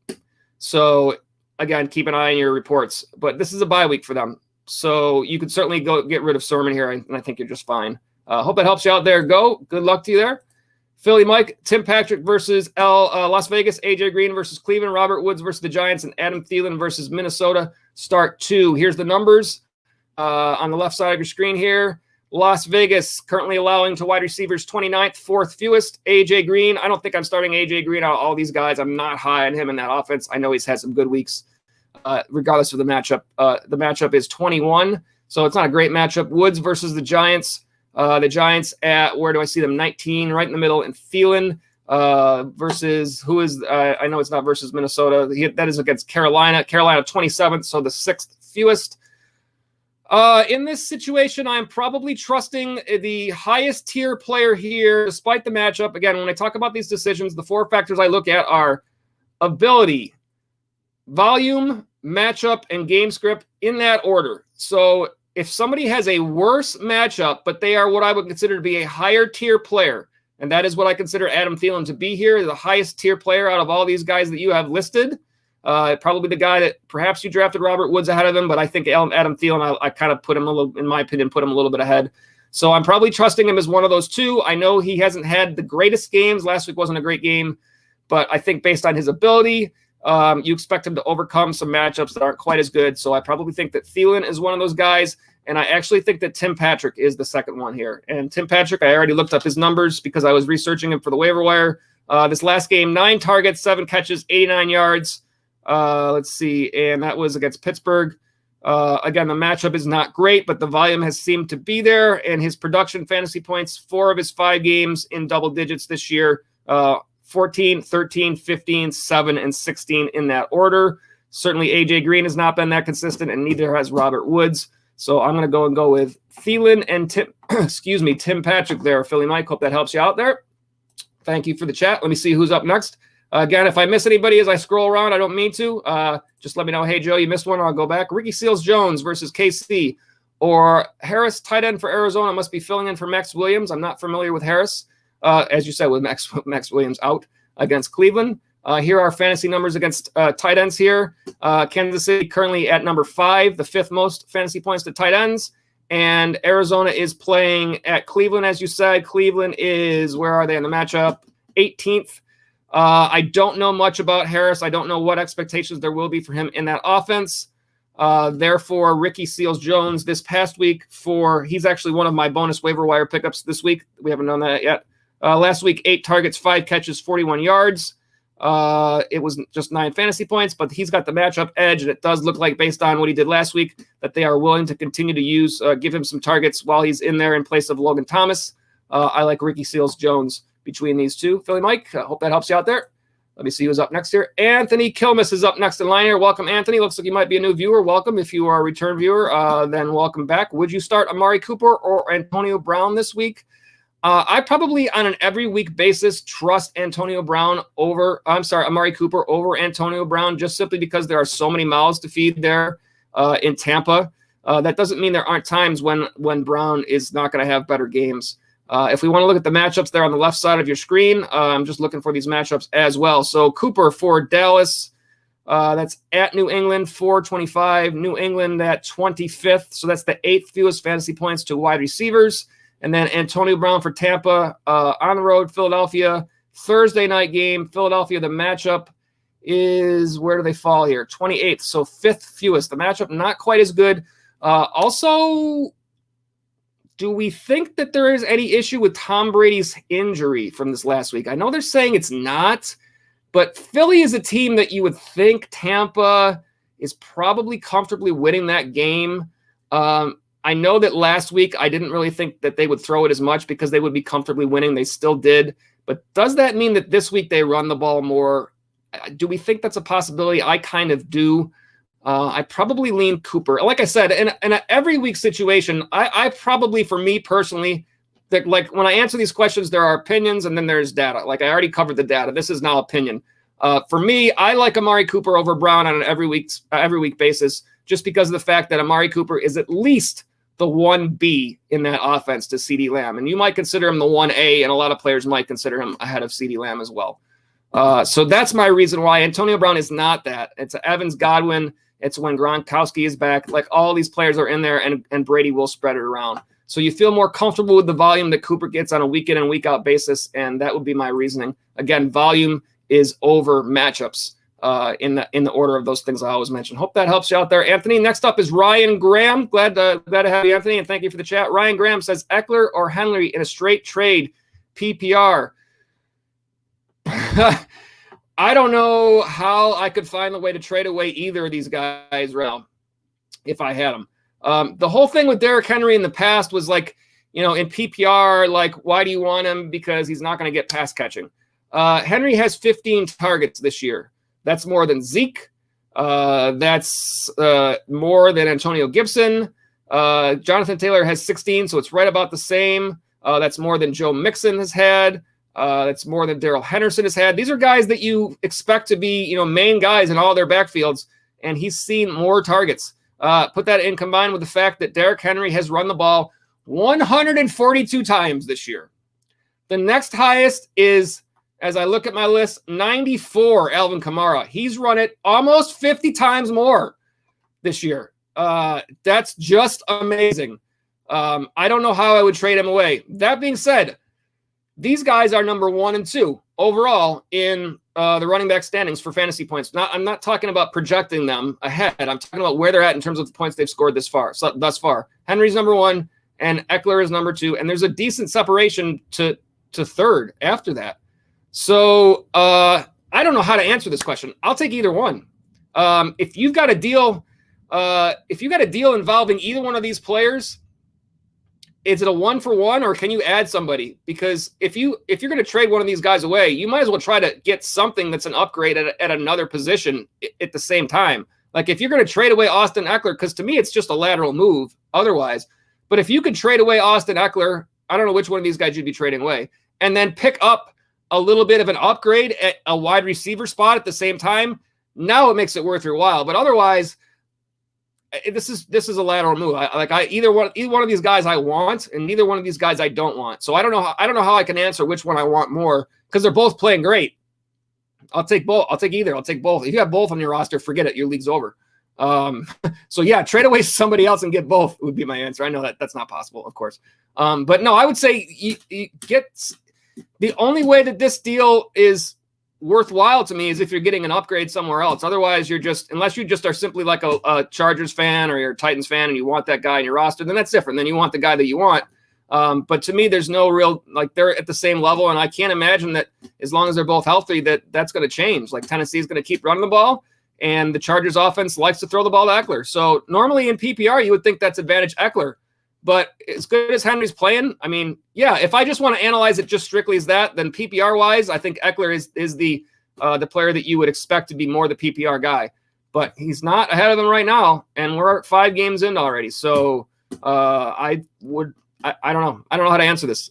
Speaker 2: So, again, keep an eye on your reports. But this is a bye week for them. So you could certainly go get rid of Sermon here, and I think you're just fine. Hope that helps you out there. Good luck to you there. Philly Mike, Tim Patrick versus Las Vegas, AJ Green versus Cleveland, Robert Woods versus the Giants, and Adam Thielen versus Minnesota. Start 2. Here's the numbers. On the left side of your screen here, Las Vegas currently allowing to wide receivers 29th, 4th fewest. AJ Green, I don't think I'm starting AJ Green out of all these guys. I'm not high on him in that offense. I know he's had some good weeks, regardless of the matchup. The matchup is 21, so it's not a great matchup. Woods versus the Giants. The Giants at, where do I see them? 19, right in the middle, and Thielen versus who is? I know it's not versus Minnesota. That is against Carolina. Carolina 27th, so the 6th fewest. In this situation, I'm probably trusting the highest tier player here, despite the matchup. Again, when I talk about these decisions, the 4 factors I look at are ability, volume, matchup, and game script in that order. So if somebody has a worse matchup, but they are what I would consider to be a higher tier player, and that is what I consider Adam Thielen to be here, the highest tier player out of all these guys that you have listed. Probably the guy that perhaps you drafted Robert Woods ahead of him, but I think Adam Thielen, I kind of put him a little, in my opinion, put him a little bit ahead. So I'm probably trusting him as one of those 2. I know he hasn't had the greatest games. Last week wasn't a great game, but I think based on his ability, you expect him to overcome some matchups that aren't quite as good. So I probably think that Thielen is one of those guys. And I actually think that Tim Patrick is the second one here. And Tim Patrick, I already looked up his numbers because I was researching him for the waiver wire. This last game, 9 targets, 7 catches, 89 yards. Let's see. And that was against Pittsburgh. Again, the matchup is not great, but the volume has seemed to be there. And his production fantasy points, 4 of his 5 games in double digits this year, 14, 13, 15, 7, and 16 in that order. Certainly AJ Green has not been that consistent, and neither has Robert Woods. So I'm going to go with Thielen and Tim Patrick there, Philly Mike. Hope that helps you out there. Thank you for the chat. Let me see who's up next. Again, if I miss anybody as I scroll around, I don't mean to. Just let me know, hey, Joe, you missed one, I'll go back. Ricky Seals-Jones versus KC. Or Harris, tight end for Arizona, must be filling in for Max Williams. I'm not familiar with Harris. As you said, with Max Williams out against Cleveland. Here are fantasy numbers against tight ends here. Kansas City currently at number 5, the 5th most fantasy points to tight ends. And Arizona is playing at Cleveland, as you said. Cleveland is, where are they in the matchup? 18th. I don't know much about Harris. I don't know what expectations there will be for him in that offense. Therefore, Ricky Seals-Jones this past week he's actually one of my bonus waiver wire pickups this week. We haven't done that yet. Last week, 8 targets, 5 catches, 41 yards. It was just 9 fantasy points, but he's got the matchup edge, and it does look like, based on what he did last week, that they are willing to continue to give him some targets while he's in there in place of Logan Thomas. I like Ricky Seals-Jones between these two. Philly Mike, hope that helps you out there. Let me see who's up next here. Anthony Kilmus is up next in line here. Welcome, Anthony. Looks like you might be a new viewer. Welcome. If you are a return viewer, then welcome back. Would you start Amari Cooper or Antonio Brown this week? I probably, on an every week basis, trust Amari Cooper over Antonio Brown, just simply because there are so many mouths to feed there in Tampa. That doesn't mean there aren't times when Brown is not going to have better games. If we want to look at the matchups there on the left side of your screen, I'm just looking for these matchups as well. So Cooper for Dallas, that's at New England, 425. New England at 25th. So that's the 8th fewest fantasy points to wide receivers. And then Antonio Brown for Tampa on the road, Philadelphia, Thursday night game. Philadelphia, the matchup is, where do they fall here? 28th, so 5th fewest. The matchup not quite as good. Also, do we think that there is any issue with Tom Brady's injury from this last week? I know they're saying it's not, but Philly is a team that you would think Tampa is probably comfortably winning that game. I know that last week I didn't really think that they would throw it as much because they would be comfortably winning. They still did. But does that mean that this week they run the ball more? Do we think that's a possibility? I kind of do. I probably lean Cooper. Like I said, in an every week situation, I probably, for me personally, that like when I answer these questions, there are opinions and then there's data. Like I already covered the data. This is now opinion. For me, I like Amari Cooper over Brown on an every week basis, just because of the fact that Amari Cooper is at least the 1B in that offense to CeeDee Lamb. And you might consider him the 1A, and a lot of players might consider him ahead of CeeDee Lamb as well. So that's my reason why Antonio Brown is not that. It's Evans, Godwin. It's when Gronkowski is back. Like all these players are in there, and Brady will spread it around. So you feel more comfortable with the volume that Cooper gets on a week in and week out basis, and that would be my reasoning. Again, volume is over matchups in the order of those things I always mention. Hope that helps you out there, Anthony. Next up is Ryan Graham. Glad to have you, Anthony, and thank you for the chat. Ryan Graham says Eckler or Henry in a straight trade PPR. I don't know how I could find the way to trade away either of these guys right now if I had them. The whole thing with Derrick Henry in the past was like, in PPR, like, why do you want him? Because he's not going to get pass catching. Henry has 15 targets this year. That's more than Zeke. That's more than Antonio Gibson. Jonathan Taylor has 16, so it's right about the same. That's more than Joe Mixon has had. That's more than Darrell Henderson has had. These are guys that you expect to be, main guys in all their backfields, and he's seen more targets. Put that in combined with the fact that Derrick Henry has run the ball 142 times this year. The next highest is, as I look at my list, 94, Alvin Kamara. He's run it almost 50 times more this year. That's just amazing. I don't know how I would trade him away. That being said, these guys are number 1 and 2 overall in the running back standings for fantasy points. I'm not talking about projecting them ahead. I'm talking about where they're at in terms of the points they've scored thus far. Henry's number 1 and Eckler is number 2. And there's a decent separation to third after that. So I don't know how to answer this question. I'll take either one. If you've got a deal involving either one of these players, is it a 1-for-1 or can you add somebody? Because if you're going to trade one of these guys away, you might as well try to get something that's an upgrade at another position at the same time. Like if you're going to trade away Austin Eckler, because to me it's just a lateral move otherwise. But if you could trade away Austin Eckler, I don't know which one of these guys you'd be trading away, and then pick up a little bit of an upgrade at a wide receiver spot at the same time, now it makes it worth your while. But otherwise, this is a lateral move. Either one of these guys I want, and neither one of these guys I don't want. So I don't know how I can answer which one I want more, because they're both playing great. I'll take both. I'll take either. I'll take both. If you have both on your roster, forget it. Your league's over. So yeah, trade away somebody else and get both would be my answer. I know that's not possible, of course. But no, I would say you get the only way that this deal is worthwhile to me is if you're getting an upgrade somewhere else. Otherwise, unless you just are simply like a Chargers fan or you're a Titans fan and you want that guy in your roster, then that's different. Then you want the guy that you want. But to me, there's no real, they're at the same level. And I can't imagine that as long as they're both healthy, that's going to change. Like Tennessee's going to keep running the ball, and the Chargers offense likes to throw the ball to Eckler. So normally in PPR, you would think that's advantage Eckler. But as good as Henry's playing, I mean, yeah, if I just want to analyze it just strictly as that, then PPR-wise, I think Eckler is the the player that you would expect to be more the PPR guy. But he's not ahead of them right now, and we're 5 games in already. So I don't know. I don't know how to answer this.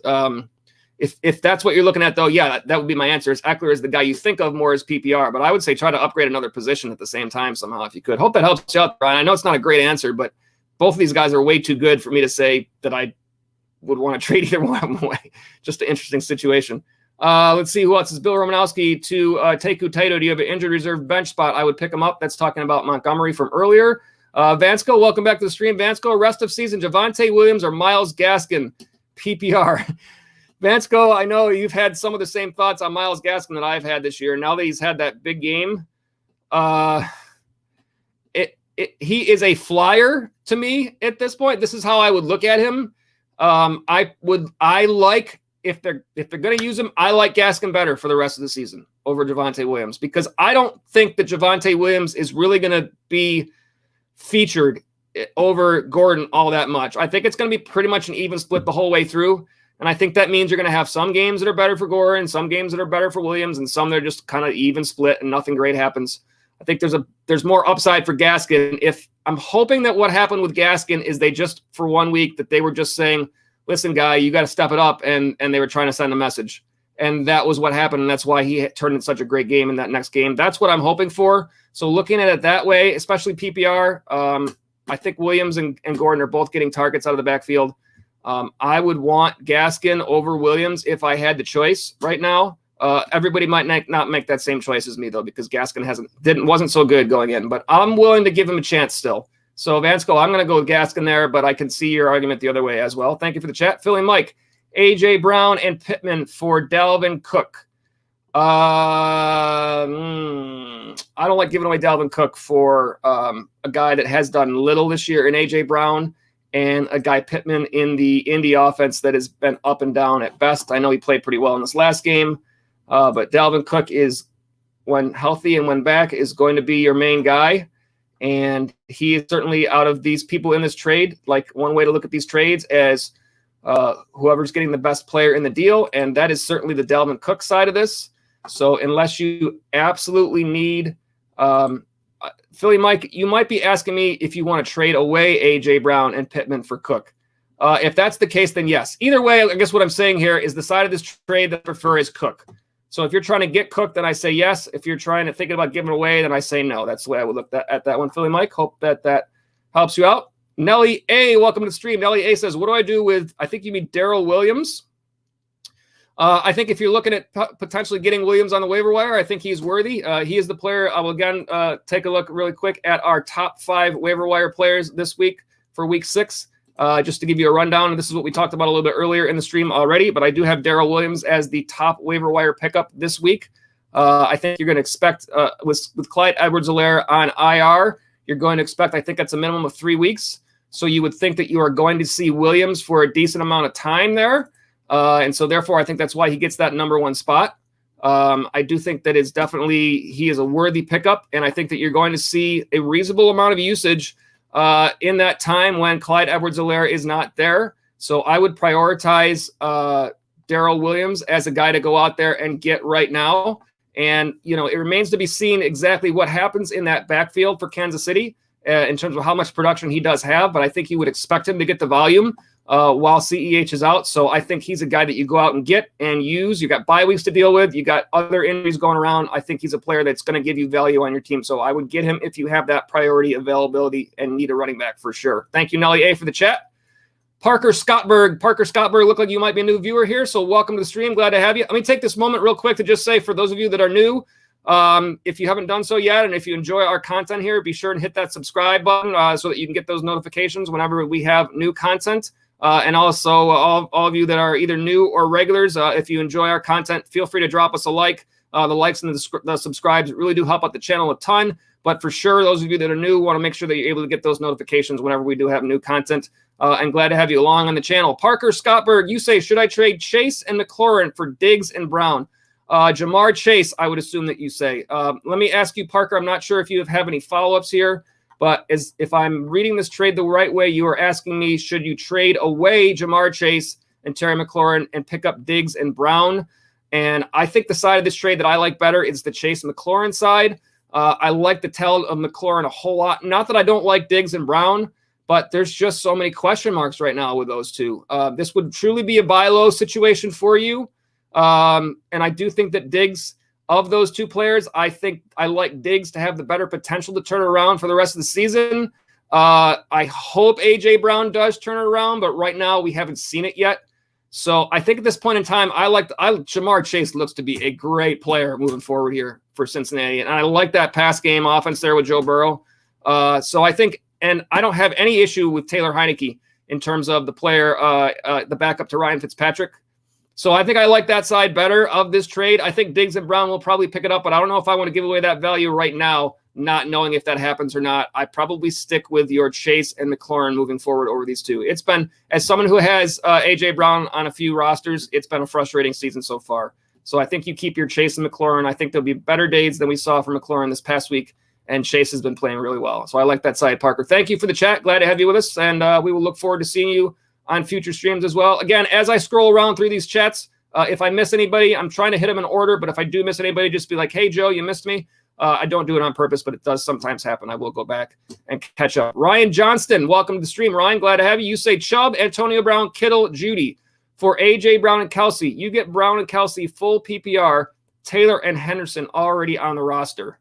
Speaker 2: If that's what you're looking at, though, yeah, that would be my answer. Is Eckler is the guy you think of more as PPR, but I would say try to upgrade another position at the same time somehow if you could. Hope that helps you out, Brian. I know it's not a great answer, but both of these guys are way too good for me to say that I would want to trade either one of them away. Just an interesting situation. Let's see who else is Bill Romanowski to Teku Taito. Do you have an injured reserve bench spot? I would pick him up. That's talking about Montgomery from earlier. Vansco, welcome back to the stream. Vansco, rest of season, Javonte Williams or Myles Gaskin, PPR. Vansco, I know you've had some of the same thoughts on Myles Gaskin that I've had this year. Now that he's had that big game, he is a flyer to me at this point. This is how I would look at him. If they're going to use him, I like Gaskin better for the rest of the season over Javonte Williams, because I don't think that Javonte Williams is really going to be featured over Gordon all that much. I think it's going to be pretty much an even split the whole way through. And I think that means you're going to have some games that are better for Gordon, some games that are better for Williams, and some that are just kind of even split and nothing great happens. I think there's more upside for Gaskin. If I'm hoping that what happened with Gaskin is they just, for 1 week, that they were just saying, listen, guy, you got to step it up. And they were trying to send a message. And that was what happened. And that's why he turned in such a great game in that next game. That's what I'm hoping for. So looking at it that way, especially PPR, I think Williams and Gordon are both getting targets out of the backfield. I would want Gaskin over Williams if I had the choice right now. Everybody might not make that same choice as me, though, because Gaskin wasn't so good going in. But I'm willing to give him a chance still. So, Vansco, I'm going to go with Gaskin there, but I can see your argument the other way as well. Thank you for the chat. Philly Mike, A.J. Brown, and Pittman for Dalvin Cook. I don't like giving away Dalvin Cook for a guy that has done little this year in A.J. Brown and a guy Pittman in the Indy offense that has been up and down at best. I know he played pretty well in this last game, but Dalvin Cook is, when healthy and when back, is going to be your main guy. And he is certainly, out of these people in this trade, like, one way to look at these trades as whoever's getting the best player in the deal. And that is certainly the Dalvin Cook side of this. So unless you absolutely need Philly Mike, you might be asking me if you want to trade away A.J. Brown and Pittman for Cook. If that's the case, then yes. Either way, I guess what I'm saying here is the side of this trade that I prefer is Cook. So if you're trying to get Cook, then I say yes. If you're thinking about giving away, then I say no. That's the way I would look at that one, Philly Mike. Hope that helps you out. Nelly A, welcome to the stream. Nelly A says, what do I do with, I think you mean Darrell Williams. I think if you're looking at potentially getting Williams on the waiver wire, I think he's worthy. He is the player. I will again take a look really quick at our top 5 waiver wire players this week for week 6. Just to give you a rundown, this is what we talked about a little bit earlier in the stream already, but I do have Darrell Williams as the top waiver wire pickup this week. I think you're going to expect with Clyde Edwards-Helaire on IR, you're going to expect, I think that's a minimum of 3 weeks. So you would think that you are going to see Williams for a decent amount of time there. And so therefore, I think that's why he gets that number 1 spot. I do think that he is a worthy pickup. And I think that you're going to see a reasonable amount of usage in that time when Clyde Edwards-Helaire is not there. So I would prioritize Darrell Williams as a guy to go out there and get right now. And, it remains to be seen exactly what happens in that backfield for Kansas City in terms of how much production he does have. But I think you would expect him to get the volume while CEH is out. So I think he's a guy that you go out and get and use. You got bye weeks to deal with. You got other injuries going around. I think he's a player that's going to give you value on your team. So I would get him if you have that priority availability and need a running back for sure. Thank you, Nelly A, for the chat. Parker Scottberg, look like you might be a new viewer here. So welcome to the stream. Glad to have you. Let me take this moment real quick to just say, for those of you that are new, if you haven't done so yet, and if you enjoy our content here, be sure and hit that subscribe button so that you can get those notifications whenever we have new content. And also all of you that are either new or regulars, if you enjoy our content, feel free to drop us a like. The likes and the subscribes really do help out the channel a ton. But for sure, those of you that are new want to make sure that you're able to get those notifications whenever we do have new content. And glad to have you along on the channel. Parker Scottberg, you say, should I trade Chase and McLaurin for Diggs and Brown? Jamar Chase, I would assume that you say. Let me ask you, Parker, I'm not sure if you have any follow-ups here. But if I'm reading this trade the right way, you are asking me, should you trade away Jamar Chase and Terry McLaurin and pick up Diggs and Brown? And I think the side of this trade that I like better is the Chase McLaurin side. I like the tell of McLaurin a whole lot. Not that I don't like Diggs and Brown, but there's just so many question marks right now with those two. This would truly be a buy low situation for you. And I do think that Diggs, of those two players, I think I like Diggs to have the better potential to turn around for the rest of the season. I hope A.J. Brown does turn it around, but right now we haven't seen it yet. So I think at this point in time, Jamar Chase looks to be a great player moving forward here for Cincinnati. And I like that pass game offense there with Joe Burrow. So I think, and I don't have any issue with Taylor Heineke in terms of the player, the backup to Ryan Fitzpatrick. So I think I like that side better of this trade. I think Diggs and Brown will probably pick it up, but I don't know if I want to give away that value right now, not knowing if that happens or not. I probably stick with your Chase and McLaurin moving forward over these two. It's been, as someone who has A.J. Brown on a few rosters, it's been a frustrating season so far. So I think you keep your Chase and McLaurin. I think there'll be better days than we saw from McLaurin this past week, and Chase has been playing really well. So I like that side, Parker. Thank you for the chat. Glad to have you with us, and we will look forward to seeing you on future streams as well. Again, as I scroll around through these chats, if I miss anybody, I'm trying to hit them in order, but if I do miss anybody, just be like, hey, Joe, you missed me. I don't do it on purpose, but it does sometimes happen. I will go back and catch up. Ryan Johnston, welcome to the stream. Ryan, glad to have you. You say Chubb, Antonio Brown, Kittle, Judy. For A.J. Brown and Kelsey, you get Brown and Kelsey full PPR, Taylor and Henderson already on the roster.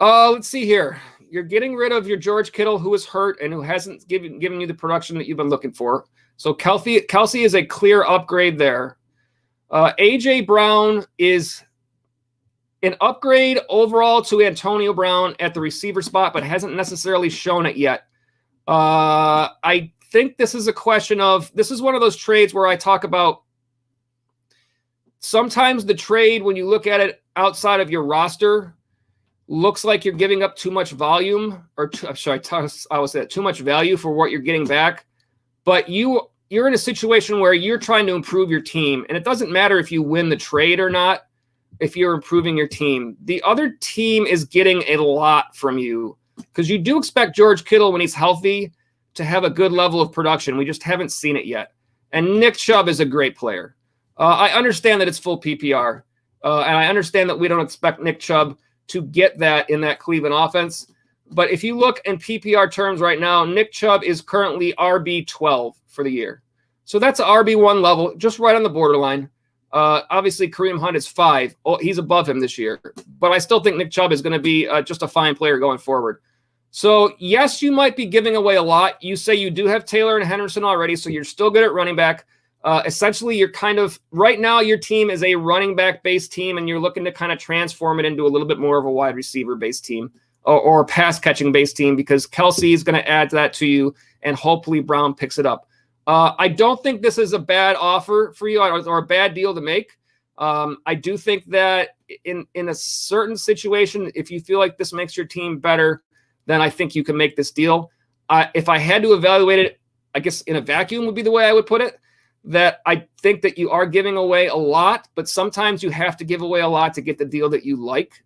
Speaker 2: Let's see here. You're getting rid of your George Kittle, who is hurt and who hasn't given you the production that you've been looking for. So Kelsey is a clear upgrade there. A.J. Brown is an upgrade overall to Antonio Brown at the receiver spot, but hasn't necessarily shown it yet. I think this is a question of, this is one of those trades where I talk about sometimes the trade, when you look at it outside of your roster, looks like you're giving up too much volume, or I would say too much value for what you're getting back. But you're in a situation where you're trying to improve your team, and it doesn't matter if you win the trade or not. If you're improving your team, the other team is getting a lot from you, because you do expect George Kittle, when he's healthy, to have a good level of production. We just haven't seen it yet. And Nick Chubb is a great player. I understand that it's full PPR, and I understand that we don't expect Nick Chubb to get that in that Cleveland offense. But if you look in PPR terms right now, Nick Chubb is currently RB12 for the year. So that's an RB1 level, just right on the borderline. Obviously, Kareem Hunt is 5. Oh, he's above him this year. But I still think Nick Chubb is going to be just a fine player going forward. So, yes, you might be giving away a lot. You say you do have Taylor and Henderson already, so you're still good at running back. Essentially, you're kind of, right now, your team is a running back-based team, and you're looking to kind of transform it into a little bit more of a wide receiver-based team or a pass-catching-based team, because Kelsey is going to add that to you, and hopefully Brown picks it up. I don't think this is a bad offer for you or a bad deal to make. I do think that in a certain situation, if you feel like this makes your team better, then I think you can make this deal. If I had to evaluate it, I guess in a vacuum would be the way I would put it, that I think that you are giving away a lot, but sometimes you have to give away a lot to get the deal that you like.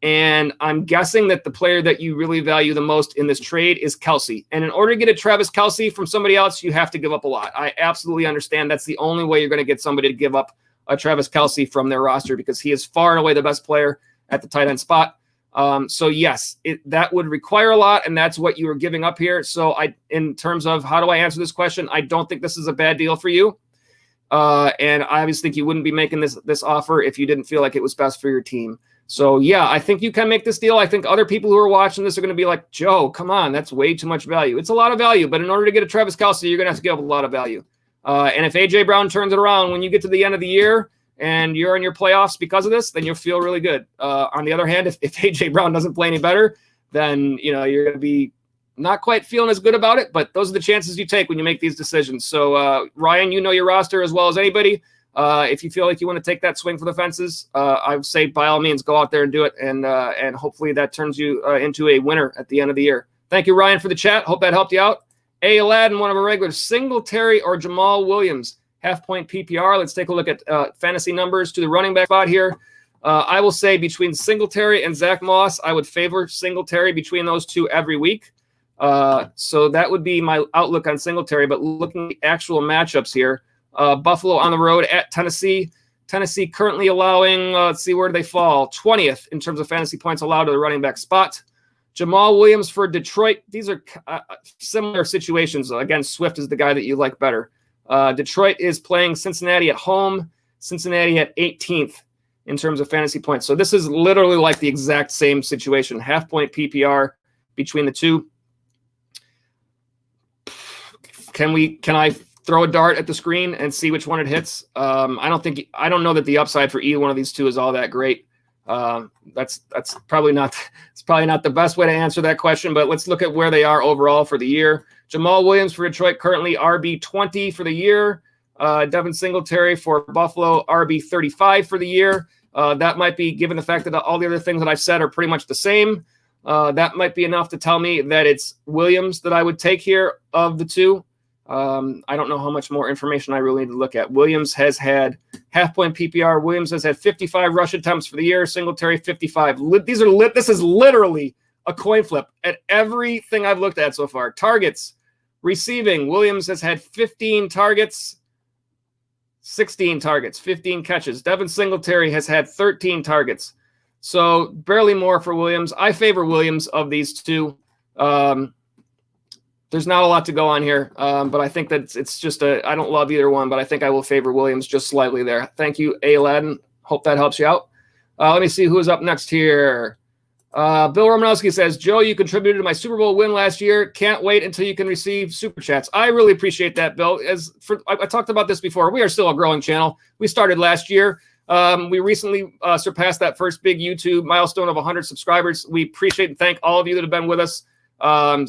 Speaker 2: And I'm guessing that the player that you really value the most in this trade is Kelsey. And in order to get a Travis Kelsey from somebody else, you have to give up a lot. I absolutely understand that's the only way you're going to get somebody to give up a Travis Kelsey from their roster, because he is far and away the best player at the tight end spot. So yes, that would require a lot, and that's what you were giving up here. So in terms of how do I answer this question, I don't think this is a bad deal for you. And I obviously think you wouldn't be making this offer if you didn't feel like it was best for your team. So yeah, I think you can make this deal. I think other people who are watching this are going to be like, Joe, come on, that's way too much value. It's a lot of value, but in order to get a Travis Kelsey, you're going to have to give up a lot of value. And if A.J. Brown turns it around when you get to the end of the year and you're in your playoffs because of this, then you'll feel really good. On the other hand, if A.J. Brown doesn't play any better, then you're going to be not quite feeling as good about it, but those are the chances you take when you make these decisions. So Ryan, you know your roster as well as anybody. If you feel like you want to take that swing for the fences, I would say by all means go out there and do it, and hopefully that turns you into a winner at the end of the year. Thank you, Ryan, for the chat. Hope that helped you out. A. Aladdin, one of our regulars, Singletary or Jamal Williams, half-point PPR. Let's take a look at fantasy numbers to the running back spot here. I will say between Singletary and Zach Moss, I would favor Singletary between those two every week. So that would be my outlook on Singletary. But looking at the actual matchups here, Buffalo on the road at Tennessee. Tennessee currently allowing, let's see, where do they fall? 20th in terms of fantasy points allowed to the running back spot. Jamal Williams for Detroit. These are similar situations. Again, Swift is the guy that you like better. Detroit is playing Cincinnati at home. Cincinnati at 18th in terms of fantasy points. So this is literally like the exact same situation. Half-point PPR between the two. Can I throw a dart at the screen and see which one it hits? I don't know that the upside for either one of these two is all that great. That's probably not the best way to answer that question, but let's look at where they are overall for the year. Jamal Williams for Detroit, currently RB 20 for the year. Devin Singletary for Buffalo, RB 35 for the year. That might be, given the fact that all the other things that I've said are pretty much the same, that might be enough to tell me that it's Williams that I would take here of the two. I don't know how much more information I really need to look at. Williams has had half-point PPR. Williams has had 55 rush attempts for the year. Singletary, 55. This is literally a coin flip at everything I've looked at so far. Targets, receiving. Williams has had 15 targets, 16 targets, 15 catches. Devin Singletary has had 13 targets. So barely more for Williams. I favor Williams of these two. There's not a lot to go on here, but I think that it's just I don't love either one, but I think I will favor Williams just slightly there. Thank you, Aladdin. Hope that helps you out. Let me see who is up next here. Bill Romanowski says, Joe, you contributed to my Super Bowl win last year. Can't wait until you can receive super chats. I really appreciate that, Bill. I talked about this before. We are still a growing channel. We started last year. We recently surpassed that first big YouTube milestone of 100 subscribers. We appreciate and thank all of you that have been with us.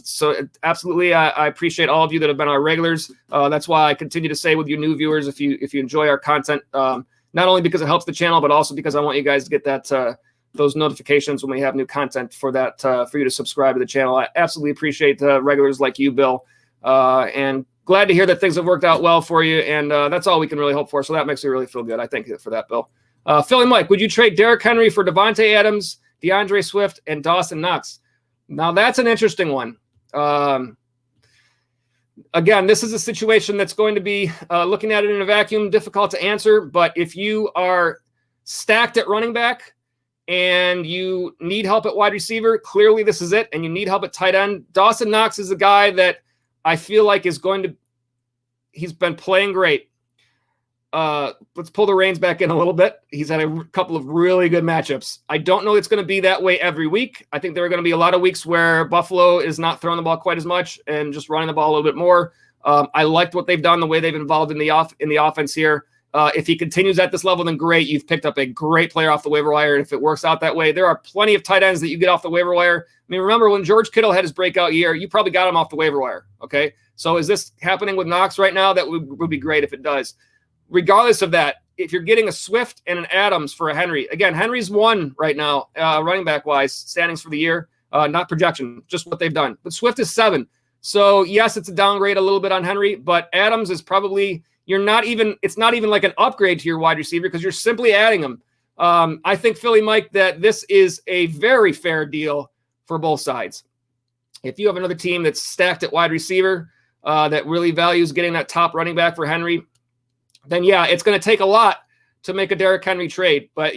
Speaker 2: So absolutely, I appreciate all of you that have been our regulars. That's why I continue to say with you new viewers, if you enjoy our content, not only because it helps the channel, but also because I want you guys to get those notifications when we have new content for you to subscribe to the channel. I absolutely appreciate regulars like you, Bill, and glad to hear that things have worked out well for you. And that's all we can really hope for. So that makes me really feel good. I thank you for that, Bill. Philly Mike, would you trade Derrick Henry for Devontae Adams, DeAndre Swift, and Dawson Knox? Now, that's an interesting one. Again, this is a situation that's going to be, looking at it in a vacuum, difficult to answer. But if you are stacked at running back and you need help at wide receiver, clearly this is it, and you need help at tight end, Dawson Knox is a guy that I feel like he's been playing great. Let's pull the reins back in a little bit. He's had a couple of really good matchups. I don't know it's going to be that way every week. I think there are going to be a lot of weeks where Buffalo is not throwing the ball quite as much and just running the ball a little bit more. I liked what they've done, the way they've involved in the offense here. If he continues at this level, then great. You've picked up a great player off the waiver wire. And if it works out that way, there are plenty of tight ends that you get off the waiver wire. I mean, remember when George Kittle had his breakout year, you probably got him off the waiver wire. Okay. So is this happening with Knox right now? That would be great if it does. Regardless of that, if you're getting a Swift and an Adams for a Henry, again, Henry's 1 right now, running back wise, standings for the year, not projection, just what they've done. But Swift is 7. So yes, it's a downgrade a little bit on Henry, but Adams is probably, it's not even like an upgrade to your wide receiver because you're simply adding him. I think, Philly Mike, that this is a very fair deal for both sides. If you have another team that's stacked at wide receiver, that really values getting that top running back for Henry, then yeah, it's going to take a lot to make a Derrick Henry trade, but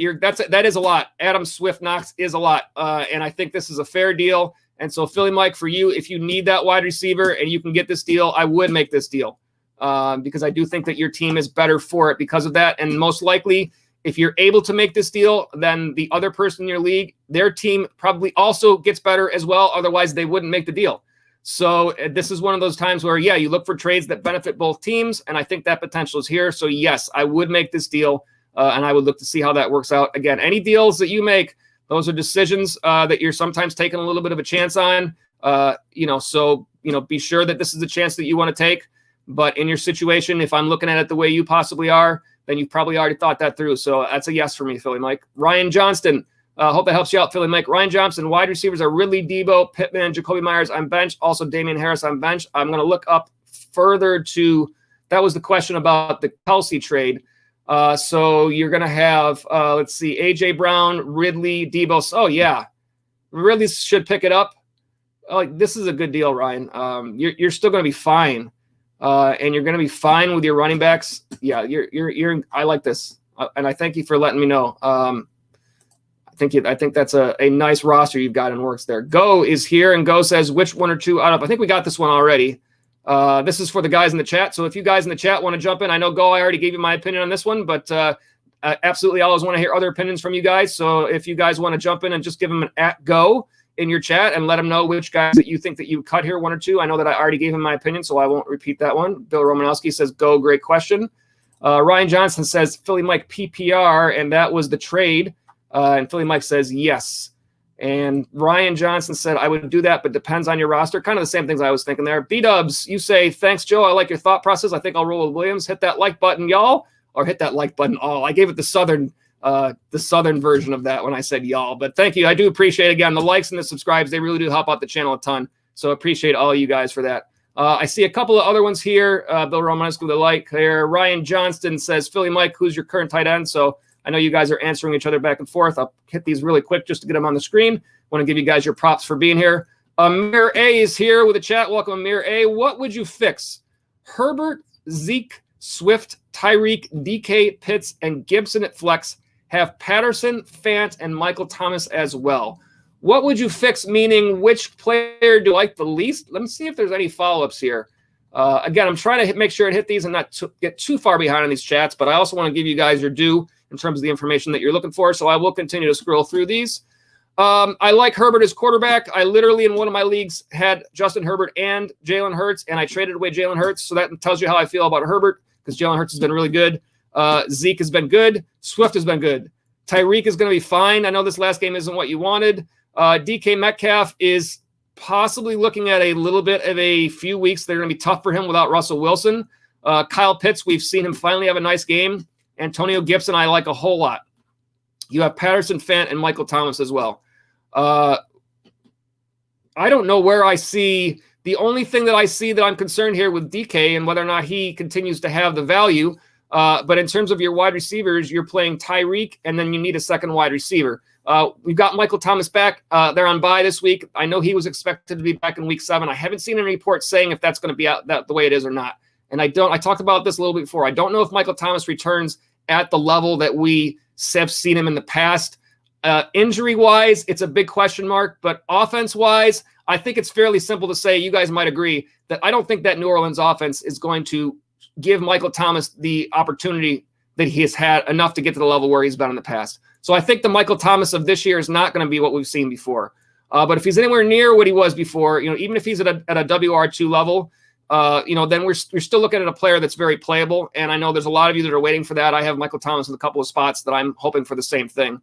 Speaker 2: that is a lot. Adams, Swift, Knox is a lot, and I think this is a fair deal. And so, Philly Mike, for you, if you need that wide receiver and you can get this deal, I would make this deal because I do think that your team is better for it because of that. And most likely, if you're able to make this deal, then the other person in your league, their team probably also gets better as well. Otherwise, they wouldn't make the deal. So this is one of those times where, yeah, you look for trades that benefit both teams, and I think that potential is here. So, yes, I would make this deal, and I would look to see how that works out. Again, any deals that you make, those are decisions that you're sometimes taking a little bit of a chance on. So be sure that this is a chance that you want to take. But in your situation, if I'm looking at it the way you possibly are, then you've probably already thought that through. So that's a yes for me, Philly Mike. Ryan Johnston. Hope that helps you out, Philly Mike. Ryan Johnson, wide receivers are Ridley, Debo, Pittman, Jacoby Myers on bench. Also, Damian Harris on bench. I'm going to look up further that was the question about the Kelsey trade. So you're going to have, let's see, A.J. Brown, Ridley, Debo. Oh, yeah. Ridley should pick it up. This is a good deal, Ryan. You're still going to be fine. and you're going to be fine with your running backs. Yeah, I like this, and I thank you for letting me know. I think that's a nice roster you've got in works there. Go is here, and Go says which one or two out of. I think we got this one already. This is for the guys in the chat. So if you guys in the chat want to jump in, I know Go, I already gave you my opinion on this one, but absolutely, I always want to hear other opinions from you guys. So if you guys want to jump in and just give them an @Go in your chat and let them know which guys that you think that you cut here, one or two. I know that I already gave him my opinion, so I won't repeat that one. Bill Romanowski says Go, great question. Ryan Johnson says Philly Mike PPR, and that was the trade. And Philly Mike says yes. And Ryan Johnson said, I would do that, but depends on your roster. Kind of the same things I was thinking there. B-Dubs, you say, thanks, Joe. I like your thought process. I think I'll roll with Williams. Hit that like button, y'all, or hit that like button, all. I gave it the southern version of that when I said y'all. But thank you. I do appreciate, again, the likes and the subscribes. They really do help out the channel a ton. So appreciate all you guys for that. I see a couple of other ones here. Bill Romanescu, the like here. Ryan Johnston says, Philly Mike, who's your current tight end? So I know you guys are answering each other back and forth. I'll hit these really quick just to get them on the screen. Want to give you guys your props for being here. Amir A is here with a chat. Welcome, Amir A. What would you fix? Herbert, Zeke, Swift, Tyreek, DK, Pitts, and Gibson at flex. Have Patterson, Fant, and Michael Thomas as well. What would you fix, meaning which player do you like the least? Let me see if there's any follow-ups here. Again, I'm trying to make sure I hit these and not get too far behind on these chats, but I also want to give you guys your due in terms of the information that you're looking for. So I will continue to scroll through these. I like Herbert as quarterback. I literally, in one of my leagues, had Justin Herbert and Jalen Hurts, and I traded away Jalen Hurts. So that tells you how I feel about Herbert, because Jalen Hurts has been really good. Zeke has been good. Swift has been good. Tyreek is going to be fine. I know this last game isn't what you wanted. DK Metcalf is possibly looking at a little bit of a few weeks that are going to be tough for him without Russell Wilson. Kyle Pitts, we've seen him finally have a nice game. Antonio Gibson, I like a whole lot. You have Patterson, Fant, and Michael Thomas as well. I don't know where I see. The only thing that I see that I'm concerned here with DK and whether or not he continues to have the value. But in terms of your wide receivers, you're playing Tyreek, and then you need a second wide receiver. We've got Michael Thomas back. They're on bye this week. I know he was expected to be back in week 7. I haven't seen any reports saying if that's going to be out the way it is or not. And I talked about this a little bit before. I don't know if Michael Thomas returns at the level that we have seen him in the past. Injury-wise, it's a big question mark. But offense-wise, I think it's fairly simple to say, you guys might agree, that I don't think that New Orleans offense is going to give Michael Thomas the opportunity that he has had enough to get to the level where he's been in the past. So I think the Michael Thomas of this year is not going to be what we've seen before. But if he's anywhere near what he was before, even if he's at a WR2 level, then we're still looking at a player that's very playable. And I know there's a lot of you that are waiting for that. I have Michael Thomas in a couple of spots that I'm hoping for the same thing.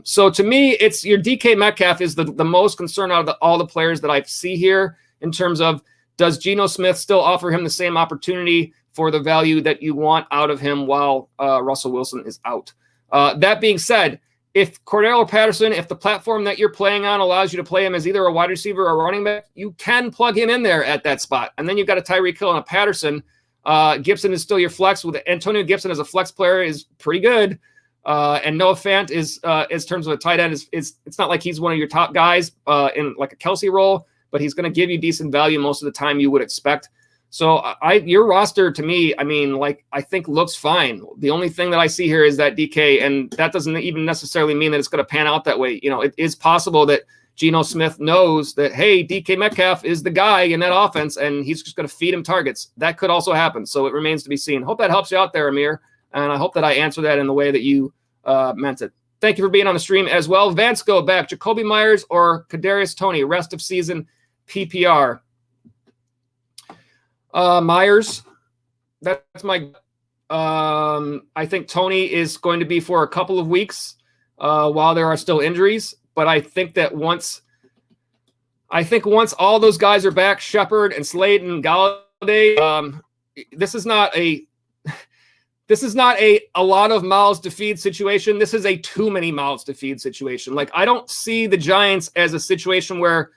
Speaker 2: So to me, it's your DK Metcalf is the most concern out of all the players that I see here in terms of, does Geno Smith still offer him the same opportunity for the value that you want out of him while Russell Wilson is out? That being said, if Cordell Patterson, if the platform that you're playing on allows you to play him as either a wide receiver or a running back, you can plug him in there at that spot. And then you've got a Tyreek Hill and a Patterson. Gibson is still your flex. With Antonio Gibson as a flex player is pretty good. And Noah Fant is, in terms of a tight end, it's not like he's one of your top guys in like a Kelsey role, but he's going to give you decent value most of the time you would expect. So your roster to me, I think looks fine. The only thing that I see here is that DK, and that doesn't even necessarily mean that it's going to pan out that way. It is possible that Geno Smith knows that, hey, DK Metcalf is the guy in that offense, and he's just going to feed him targets. That could also happen. So it remains to be seen. Hope that helps you out there, Amir. And I hope that I answered that in the way that you meant it. Thank you for being on the stream as well. Vance, go back. Jacoby Myers or Kadarius Toney, rest of season PPR. Myers, that's my. I think Toney is going to be for a couple of weeks while there are still injuries. But I think that once all those guys are back, Shepard and Slade and Galladay, this is not a lot of mouths to feed situation. This is a too many mouths to feed situation. Like, I don't see the Giants as a situation where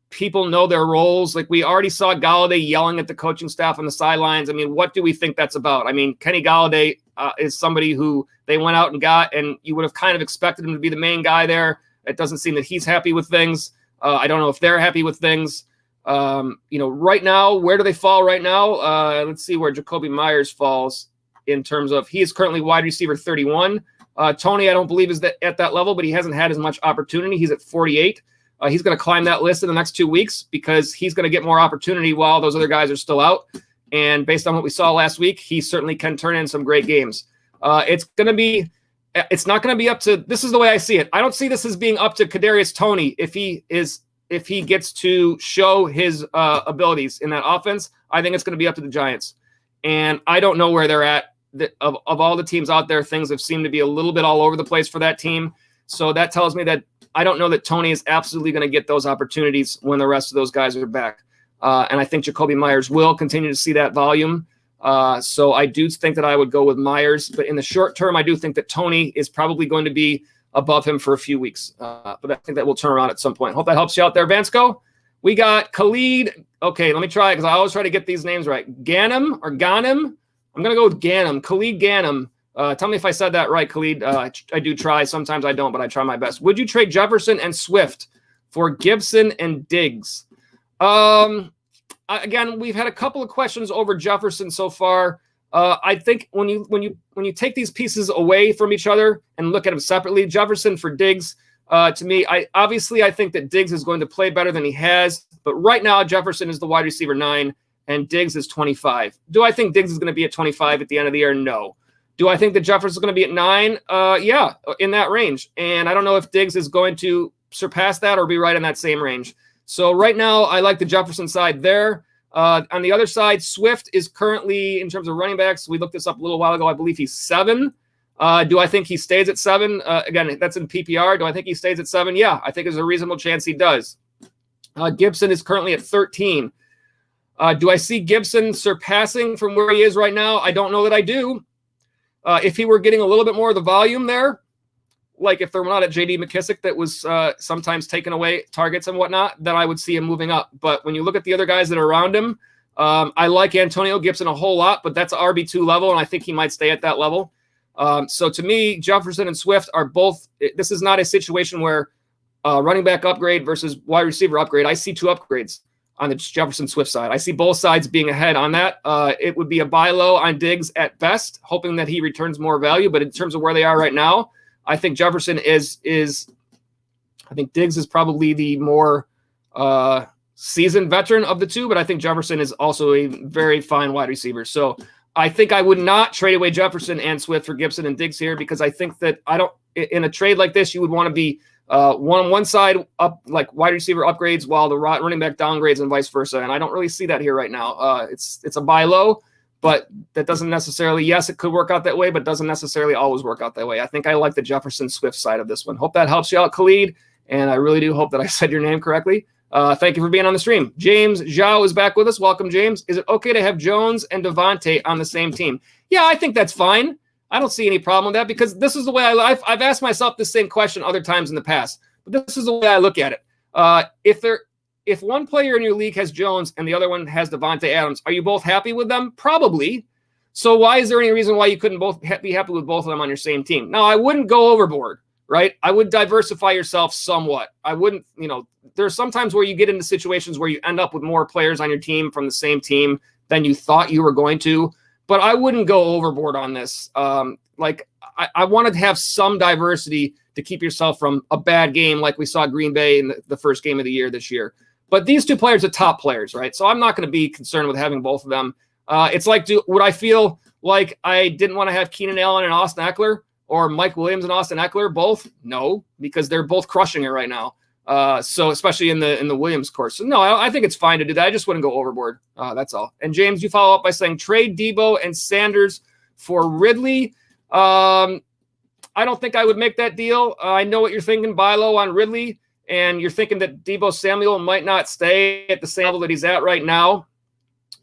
Speaker 2: people know their roles. Like, we already saw Galladay yelling at the coaching staff on the sidelines. What do we think that's about? Kenny Galladay is somebody who they went out and got, and you would have kind of expected him to be the main guy there. It doesn't seem that he's happy with things. I don't know if they're happy with things. Right now, where do they fall right now? Let's see where Jacoby Myers falls in terms of, he is currently wide receiver 31. Tony, I don't believe is at that level, but he hasn't had as much opportunity. He's at 48. He's going to climb that list in the next 2 weeks because he's going to get more opportunity while those other guys are still out. And based on what we saw last week, he certainly can turn in some great games. It's not going to be up to, this is the way I see it. I don't see this as being up to Kadarius Toney if he gets to show his abilities in that offense. I think it's going to be up to the Giants. And I don't know where they're at. Of all the teams out there, things have seemed to be a little bit all over the place for that team. So that tells me that I don't know that Toney is absolutely going to get those opportunities when the rest of those guys are back. And I think Jacoby Myers will continue to see that volume. So I do think that I would go with Myers. But in the short term, I do think that Toney is probably going to be above him for a few weeks. But I think that will turn around at some point. Hope that helps you out there, Vansco. We got Khalid. Okay, let me try it because I always try to get these names right. Ganem or Ganem. I'm going to go with Ganem. Khalid Ganem. Tell me if I said that right, Khalid. I do try. Sometimes I don't, but I try my best. Would you trade Jefferson and Swift for Gibson and Diggs? Again, we've had a couple of questions over Jefferson so far. I think when you take these pieces away from each other and look at them separately, Jefferson for Diggs, to me, I think that Diggs is going to play better than he has. But right now, Jefferson is the wide receiver 9 and Diggs is 25. Do I think Diggs is going to be at 25 at the end of the year? No. Do I think that Jefferson is going to be at 9? Yeah, in that range. And I don't know if Diggs is going to surpass that or be right in that same range. So right now, I like the Jefferson side there. On the other side, Swift is currently, in terms of running backs, we looked this up a little while ago. I believe he's 7. Do I think he stays at 7? Again, that's in PPR. Do I think he stays at 7? Yeah, I think there's a reasonable chance he does. Gibson is currently at 13. Do I see Gibson surpassing from where he is right now? I don't know that I do. If he were getting a little bit more of the volume there, like if they're not at J.D. McKissick that was sometimes taking away targets and whatnot, then I would see him moving up. But when you look at the other guys that are around him, I like Antonio Gibson a whole lot, but that's an RB2 level, and I think he might stay at that level. So to me, Jefferson and Swift are both – this is not a situation where running back upgrade versus wide receiver upgrade. I see 2 upgrades on the Jefferson Swift side. I see both sides being ahead on that. It would be a buy low on Diggs at best, hoping that he returns more value. But in terms of where they are right now, I think Jefferson is I think Diggs is probably the more seasoned veteran of the two, but I think Jefferson is also a very fine wide receiver. So I think I would not trade away Jefferson and Swift for Gibson and Diggs here, because I think that in a trade like this, you would want to be one side up, like wide receiver upgrades, while the running back downgrades and vice versa. And I don't really see that here right now. It's a buy low, but that doesn't necessarily, yes, it could work out that way, but doesn't necessarily always work out that way. I think I like the Jefferson Swift side of this one. Hope that helps you out, Khalid. And I really do hope that I said your name correctly. Thank you for being on the stream. James Zhao is back with us. Welcome, James. Is it okay to have Jones and Devontae on the same team? Yeah, I think that's fine. I don't see any problem with that, because this is the way I've asked myself the same question other times in the past, but this is the way I look at it. If one player in your league has Jones and the other one has Devontae Adams, are you both happy with them? Probably. So why is there any reason why you couldn't both be happy with both of them on your same team? Now, I wouldn't go overboard, right? I would diversify yourself somewhat. I wouldn't, there's sometimes where you get into situations where you end up with more players on your team from the same team than you thought you were going to. But I wouldn't go overboard on this. I wanted to have some diversity to keep yourself from a bad game like we saw Green Bay in the first game of the year this year. But these two players are top players, right? So I'm not going to be concerned with having both of them. It's like, would I feel like I didn't want to have Keenan Allen and Austin Eckler, or Mike Williams and Austin Eckler both? No, because they're both crushing it right now. So especially in the Williams course. So no, I think it's fine to do that. I just wouldn't go overboard. That's all. And James, you follow up by saying trade Debo and Sanders for Ridley. I don't think I would make that deal. I know what you're thinking, buy low on Ridley, and you're thinking that Debo Samuel might not stay at the same level that he's at right now.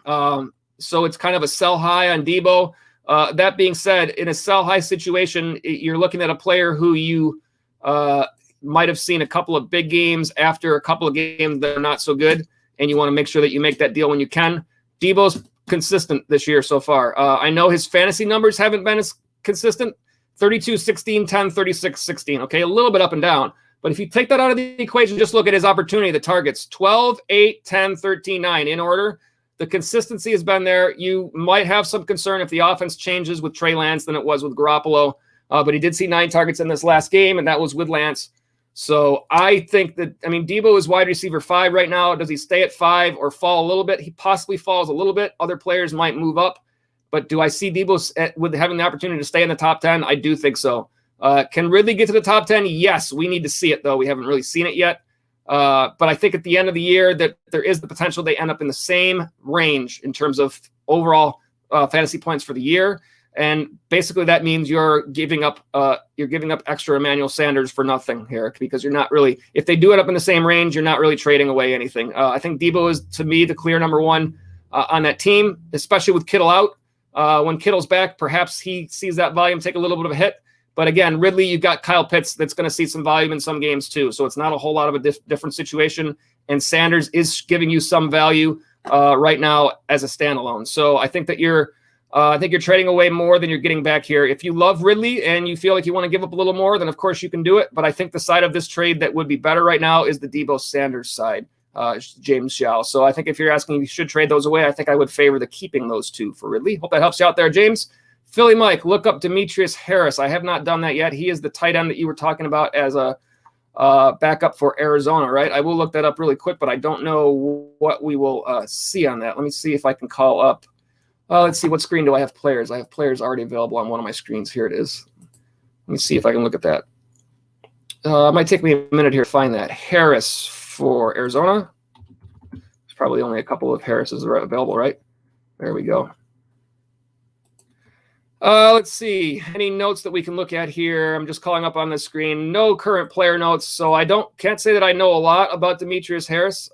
Speaker 2: So it's kind of a sell high on Debo. That being said, in a sell high situation, you're looking at a player who you might have seen a couple of big games after a couple of games that are not so good, and you want to make sure that you make that deal when you can. Debo's consistent this year so far. I know his fantasy numbers haven't been as consistent. 32, 16, 10, 36, 16. Okay, a little bit up and down, But if you take that out of the equation, just look at his opportunity, the targets, 12, 8, 10, 13, 9 in order. The consistency has been there. You might have some concern if the offense changes with Trey Lance than it was with Garoppolo. But he did see 9 targets in this last game, and that was with Lance. So I think that, I mean, Debo is wide receiver 5 right now. Does he stay at 5 or fall a little bit? He possibly falls a little bit. Other players might move up. But do I see Debo with having the opportunity to stay in the top 10? I do think so. Can Ridley get to the top 10? Yes, we need to see it, though. We haven't really seen it yet. But I think at the end of the year that there is the potential they end up in the same range in terms of overall fantasy points for the year. And basically that means you're giving up extra Emmanuel Sanders for nothing here, because you're not really, if they do it up in the same range, you're not really trading away anything. I think Debo is, to me, the clear number 1 on that team, especially with Kittle out. When Kittle's back, perhaps he sees that volume take a little bit of a hit. But again, Ridley, you've got Kyle Pitts that's going to see some volume in some games too. So it's not a whole lot of a different situation. And Sanders is giving you some value right now as a standalone. So I think that you're trading away more than you're getting back here. If you love Ridley and you feel like you want to give up a little more, then of course you can do it. But I think the side of this trade that would be better right now is the Debo Sanders side, James Xiao. So I think if you're asking if you should trade those away, I think I would favor the keeping those 2 for Ridley. Hope that helps you out there, James. Philly Mike, look up Demetrius Harris. I have not done that yet. He is the tight end that you were talking about as a backup for Arizona, right? I will look that up really quick, but I don't know what we will see on that. Let me see if I can call up. Let's see, what screen do I have players? I have players already available on one of my screens. Here it is. Let me see if I can look at that. It might take me a minute here to find that. Harris for Arizona. There's probably only a couple of Harrises available, right? There we go. Let's see. Any notes that we can look at here? I'm just calling up on the screen. No current player notes, so I can't say that I know a lot about Demetrius Harris.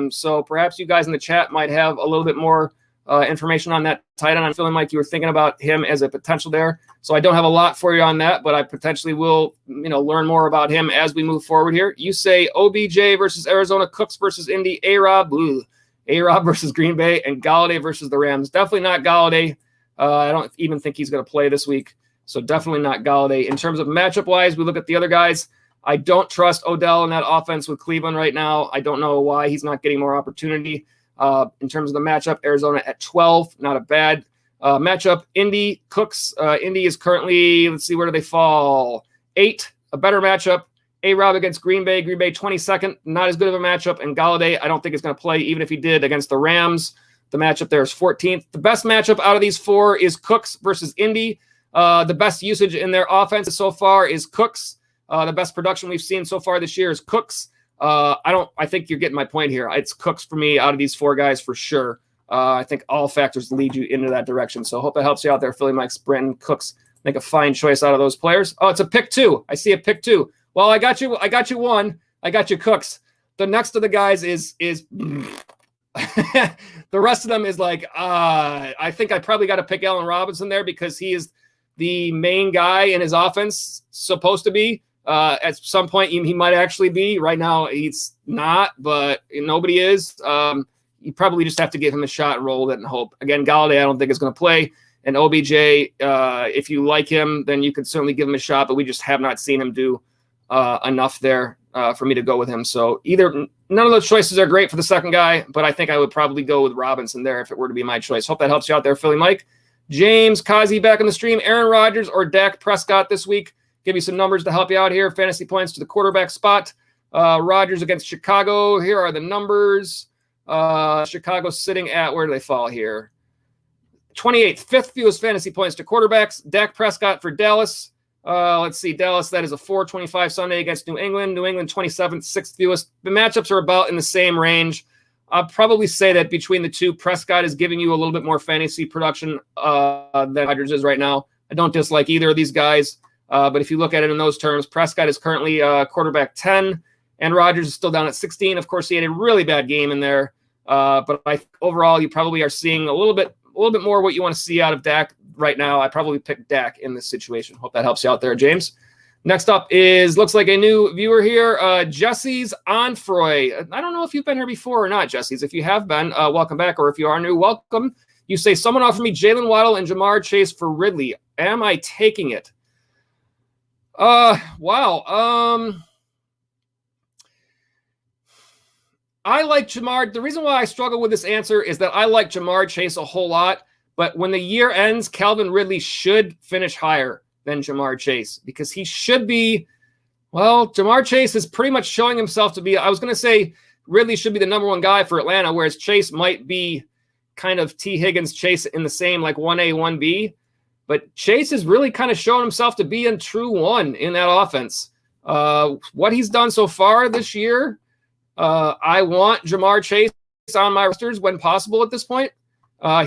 Speaker 2: So perhaps you guys in the chat might have a little bit more information on that tight end. I'm feeling like you were thinking about him as a potential there. So I don't have a lot for you on that, but I potentially will, learn more about him as we move forward here. You say OBJ versus Arizona, Cooks versus Indy, A-Rob versus Green Bay, and Galladay versus the Rams. Definitely not Galladay. I don't even think he's going to play this week. So definitely not Galladay. In terms of matchup-wise, we look at the other guys. I don't trust Odell in that offense with Cleveland right now. I don't know why he's not getting more opportunity. In terms of the matchup, Arizona at 12, not a bad matchup. Indy, Cooks. Indy is currently, let's see, where do they fall? 8, a better matchup. A-Rob against Green Bay. Green Bay 22nd, not as good of a matchup. And Galladay, I don't think is going to play, even if he did against the Rams. The matchup there is 14th. The best matchup out of these 4 is Cooks versus Indy. The best usage in their offense so far is Cooks. The best production we've seen so far this year is Cooks. I think you're getting my point here. It's Cooks for me out of these 4 guys for sure. I think all factors lead you into that direction. So I hope that helps you out there, Philly Mike's. Brandon Cooks, make a fine choice out of those players. Oh, it's a pick 2. I see a pick 2. Well, I got you 1. I got you Cooks. The next of the guys is the rest of them is like, I think I probably got to pick Allen Robinson there because he is the main guy in his offense, supposed to be. At some point, he might actually be. Right now, he's not, but nobody is. You probably just have to give him a shot and roll with it and hope. Again, Galladay, I don't think is going to play. And OBJ, if you like him, then you could certainly give him a shot, but we just have not seen him do enough there for me to go with him. So none of those choices are great for the second guy, but I think I would probably go with Robinson there if it were to be my choice. Hope that helps you out there, Philly Mike. James Kazi back in the stream. Aaron Rodgers or Dak Prescott this week? Give you some numbers to help you out here. Fantasy points to the quarterback spot. Rodgers against Chicago. Here are the numbers. Chicago sitting at, where do they fall here? 28th, 5th fewest fantasy points to quarterbacks. Dak Prescott for Dallas. Let's see, Dallas, that is a 4:25 Sunday against New England. New England 27th, 6th fewest. The matchups are about in the same range. I'll probably say that between the two, Prescott is giving you a little bit more fantasy production than Rodgers is right now. I don't dislike either of these guys, but if you look at it in those terms, Prescott is currently quarterback 10, and Rodgers is still down at 16. Of course, he had a really bad game in there, but overall, you probably are seeing a little bit more what you want to see out of Dak right now. I probably picked Dak in this situation. Hope that helps you out there, James. Next up looks like a new viewer here, Jesse's Onfroy. I don't know if you've been here before or not, Jesse's. If you have been, welcome back. Or if you are new, welcome. You say, someone offered me Jalen Waddle and Jamar Chase for Ridley. Am I taking it? Wow. I like Jamar. The reason why I struggle with this answer is that I like Jamar Chase a whole lot. But when the year ends, Calvin Ridley should finish higher than Jamar Chase because he should be. Well, Jamar Chase is pretty much showing himself to be. I was going to say Ridley should be the number one guy for Atlanta, whereas Chase might be kind of T. Higgins Chase in the same like 1A, 1B. But Chase is really kind of showing himself to be a true one in that offense. What he's done so far this year, I want Jamar Chase on my rosters when possible at this point.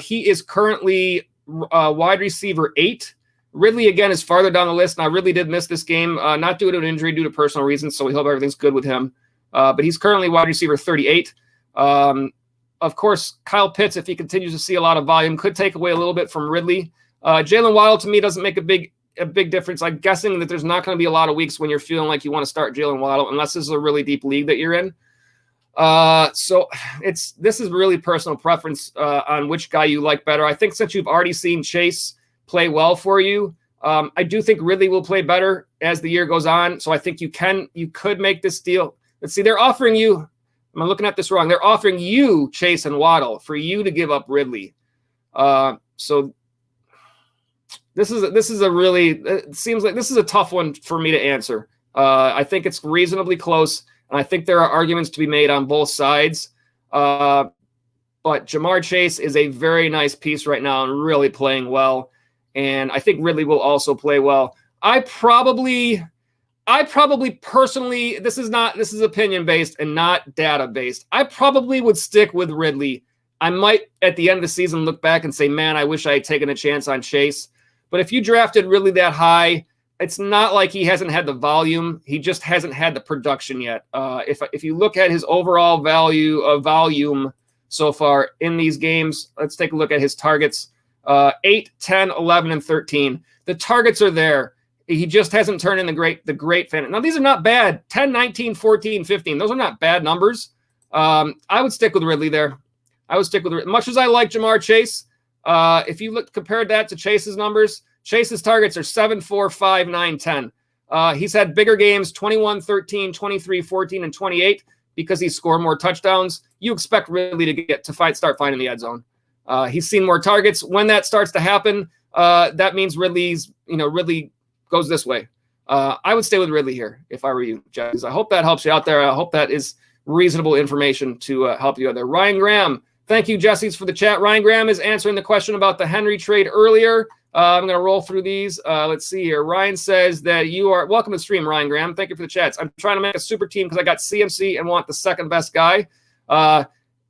Speaker 2: He is currently wide receiver 8. Ridley, again, is farther down the list, and I really did miss this game, not due to an injury, due to personal reasons, so we hope everything's good with him. But he's currently wide receiver 38. Of course, Kyle Pitts, if he continues to see a lot of volume, could take away a little bit from Ridley. Jalen Waddle, to me, doesn't make a big difference. I'm guessing that there's not going to be a lot of weeks when you're feeling like you want to start Jalen Waddle, unless this is a really deep league that you're in. So this is really personal preference on which guy you like better. I think since you've already seen Chase play well for you, I do think Ridley will play better as the year goes on. So I think you could make this deal. Let's see, they're offering you. Am I looking at this wrong? They're offering you Chase and Waddle for you to give up Ridley. So this is a really, it seems like this is a tough one for me to answer. I think it's reasonably close, and I think there are arguments to be made on both sides. But Jamar Chase is a very nice piece right now and really playing well. And I think Ridley will also play well. I probably personally, this is opinion based and not data based. I probably would stick with Ridley. I might at the end of the season look back and say, man, I wish I had taken a chance on Chase. But if you drafted Ridley that high, it's not like he hasn't had the volume. He just hasn't had the production yet. If you look at his overall volume so far in these games, let's take a look at his targets. 8, 10, 11, and 13. The targets are there. He just hasn't turned in the great fan. Now, these are not bad. 10, 19, 14, 15. Those are not bad numbers. I would stick with Ridley there. I would stick with Ridley. Much as I like Jamar Chase, if you compared that to Chase's numbers, Chase's targets are 7, 4, 5, 9, 10. He's had bigger games, 21, 13, 23, 14, and 28 because he scored more touchdowns. You expect Ridley to start finding the end zone. He's seen more targets. When that starts to happen, that means Ridley goes this way. I would stay with Ridley here if I were you, Jess. I hope that helps you out there. I hope that is reasonable information to help you out there. Ryan Graham, thank you, Jesse's, for the chat. Ryan Graham is answering the question about the Henry trade earlier. I'm going to roll through these. Let's see here. Ryan says that you are welcome to the stream, Ryan Graham. Thank you for the chats. I'm trying to make a super team because I got CMC and want the second best guy.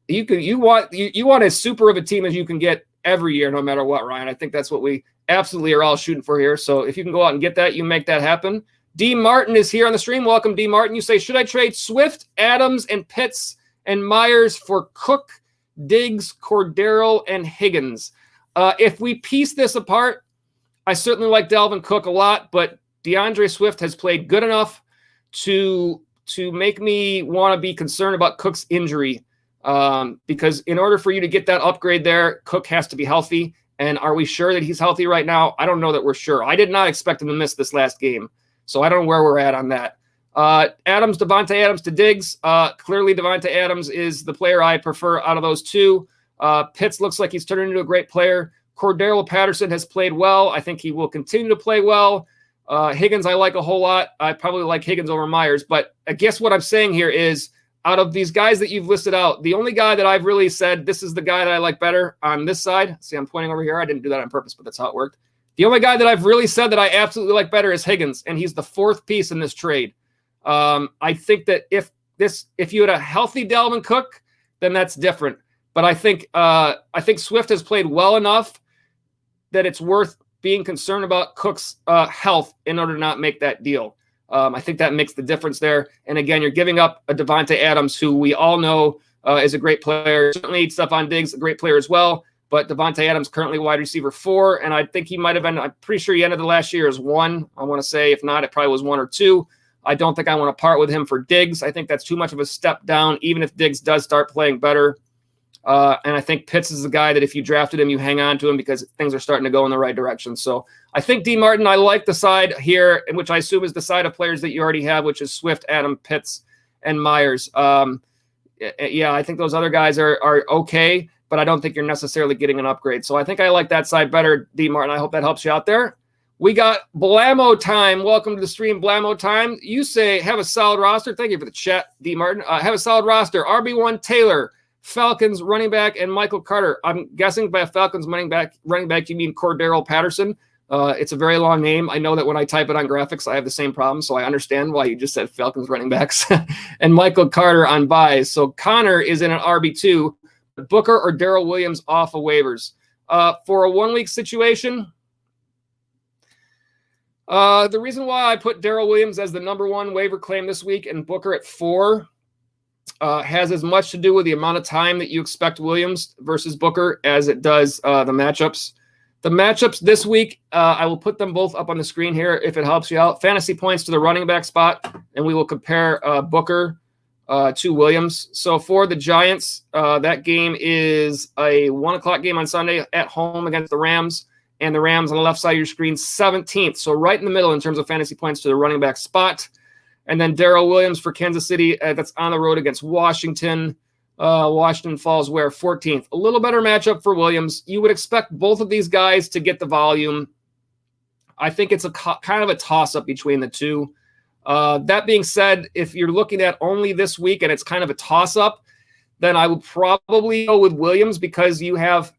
Speaker 2: You want as super of a team as you can get every year, no matter what, Ryan. I think that's what we absolutely are all shooting for here. So if you can go out and get that, you make that happen. D. Martin is here on the stream. Welcome, D. Martin. You say, should I trade Swift, Adams, and Pitts and Myers for Cook, Diggs, Cordero, and Higgins? If we piece this apart, I certainly like Dalvin Cook a lot, but DeAndre Swift has played good enough to make me want to be concerned about Cook's injury. Because in order for you to get that upgrade there, Cook has to be healthy. And are we sure that he's healthy right now? I don't know that we're sure. I did not expect him to miss this last game. So I don't know where we're at on that. Devontae Adams to Diggs. Clearly Devontae Adams is the player I prefer out of those two. Pitts looks like he's turning into a great player. Cordero Patterson has played well. I think he will continue to play well. Higgins I like a whole lot. I probably like Higgins over Myers. But I guess what I'm saying here is, out of these guys that you've listed out, the only guy that I've really said, this is the guy that I like better on this side. See, I'm pointing over here. I didn't do that on purpose, but that's how it worked. The only guy that I've really said that I absolutely like better is Higgins, and he's the fourth piece in this trade. I think that if you had a healthy Dalvin Cook, then that's different. But I think Swift has played well enough that it's worth being concerned about Cook's health in order to not make that deal. I think that makes the difference there. And again, you're giving up a Devontae Adams, who we all know is a great player. Certainly Stephon Diggs, a great player as well. But Devontae Adams currently wide receiver 4, and I think he might have been, I'm pretty sure he ended the last year as 1. I want to say, if not, it probably was 1 or 2. I don't think I want to part with him for Diggs. I think that's too much of a step down, even if Diggs does start playing better. And I think Pitts is the guy that if you drafted him, you hang on to him because things are starting to go in the right direction. So I think D. Martin, I like the side here, which I assume is the side of players that you already have, which is Swift, Adam, Pitts, and Myers. yeah, I think those other guys are okay, but I don't think you're necessarily getting an upgrade. So I think I like that side better, D. Martin. I hope that helps you out there. We got Blammo time. Welcome to the stream, Blammo time. You say have a solid roster. Thank you for the chat, D. Martin. Have a solid roster. RB1 Taylor, Falcons running back, and Michael Carter. I'm guessing by a Falcons running back you mean Cordero Patterson. It's a very long name. I know that when I type it on graphics, I have the same problem, so I understand why you just said Falcons running backs. And Michael Carter on buys. So Connor is in an RB2. Booker or Darrell Williams off of waivers. For a 1 week situation, the reason why I put Darrell Williams as the number one waiver claim this week and Booker at 4 has as much to do with the amount of time that you expect Williams versus Booker as it does the matchups. The matchups this week, I will put them both up on the screen here if it helps you out. Fantasy points to the running back spot, and we will compare Booker to Williams. So for the Giants, that game is a 1 o'clock game on Sunday at home against the Rams, and the Rams on the left side of your screen, 17th. So right in the middle in terms of fantasy points to the running back spot. And then Darrell Williams for Kansas City, that's on the road against Washington. Washington falls where 14th. A little better matchup for Williams. You would expect both of these guys to get the volume. I think it's a kind of a toss-up between the two. That being said, if you're looking at only this week and it's kind of a toss-up, then I would probably go with Williams because you have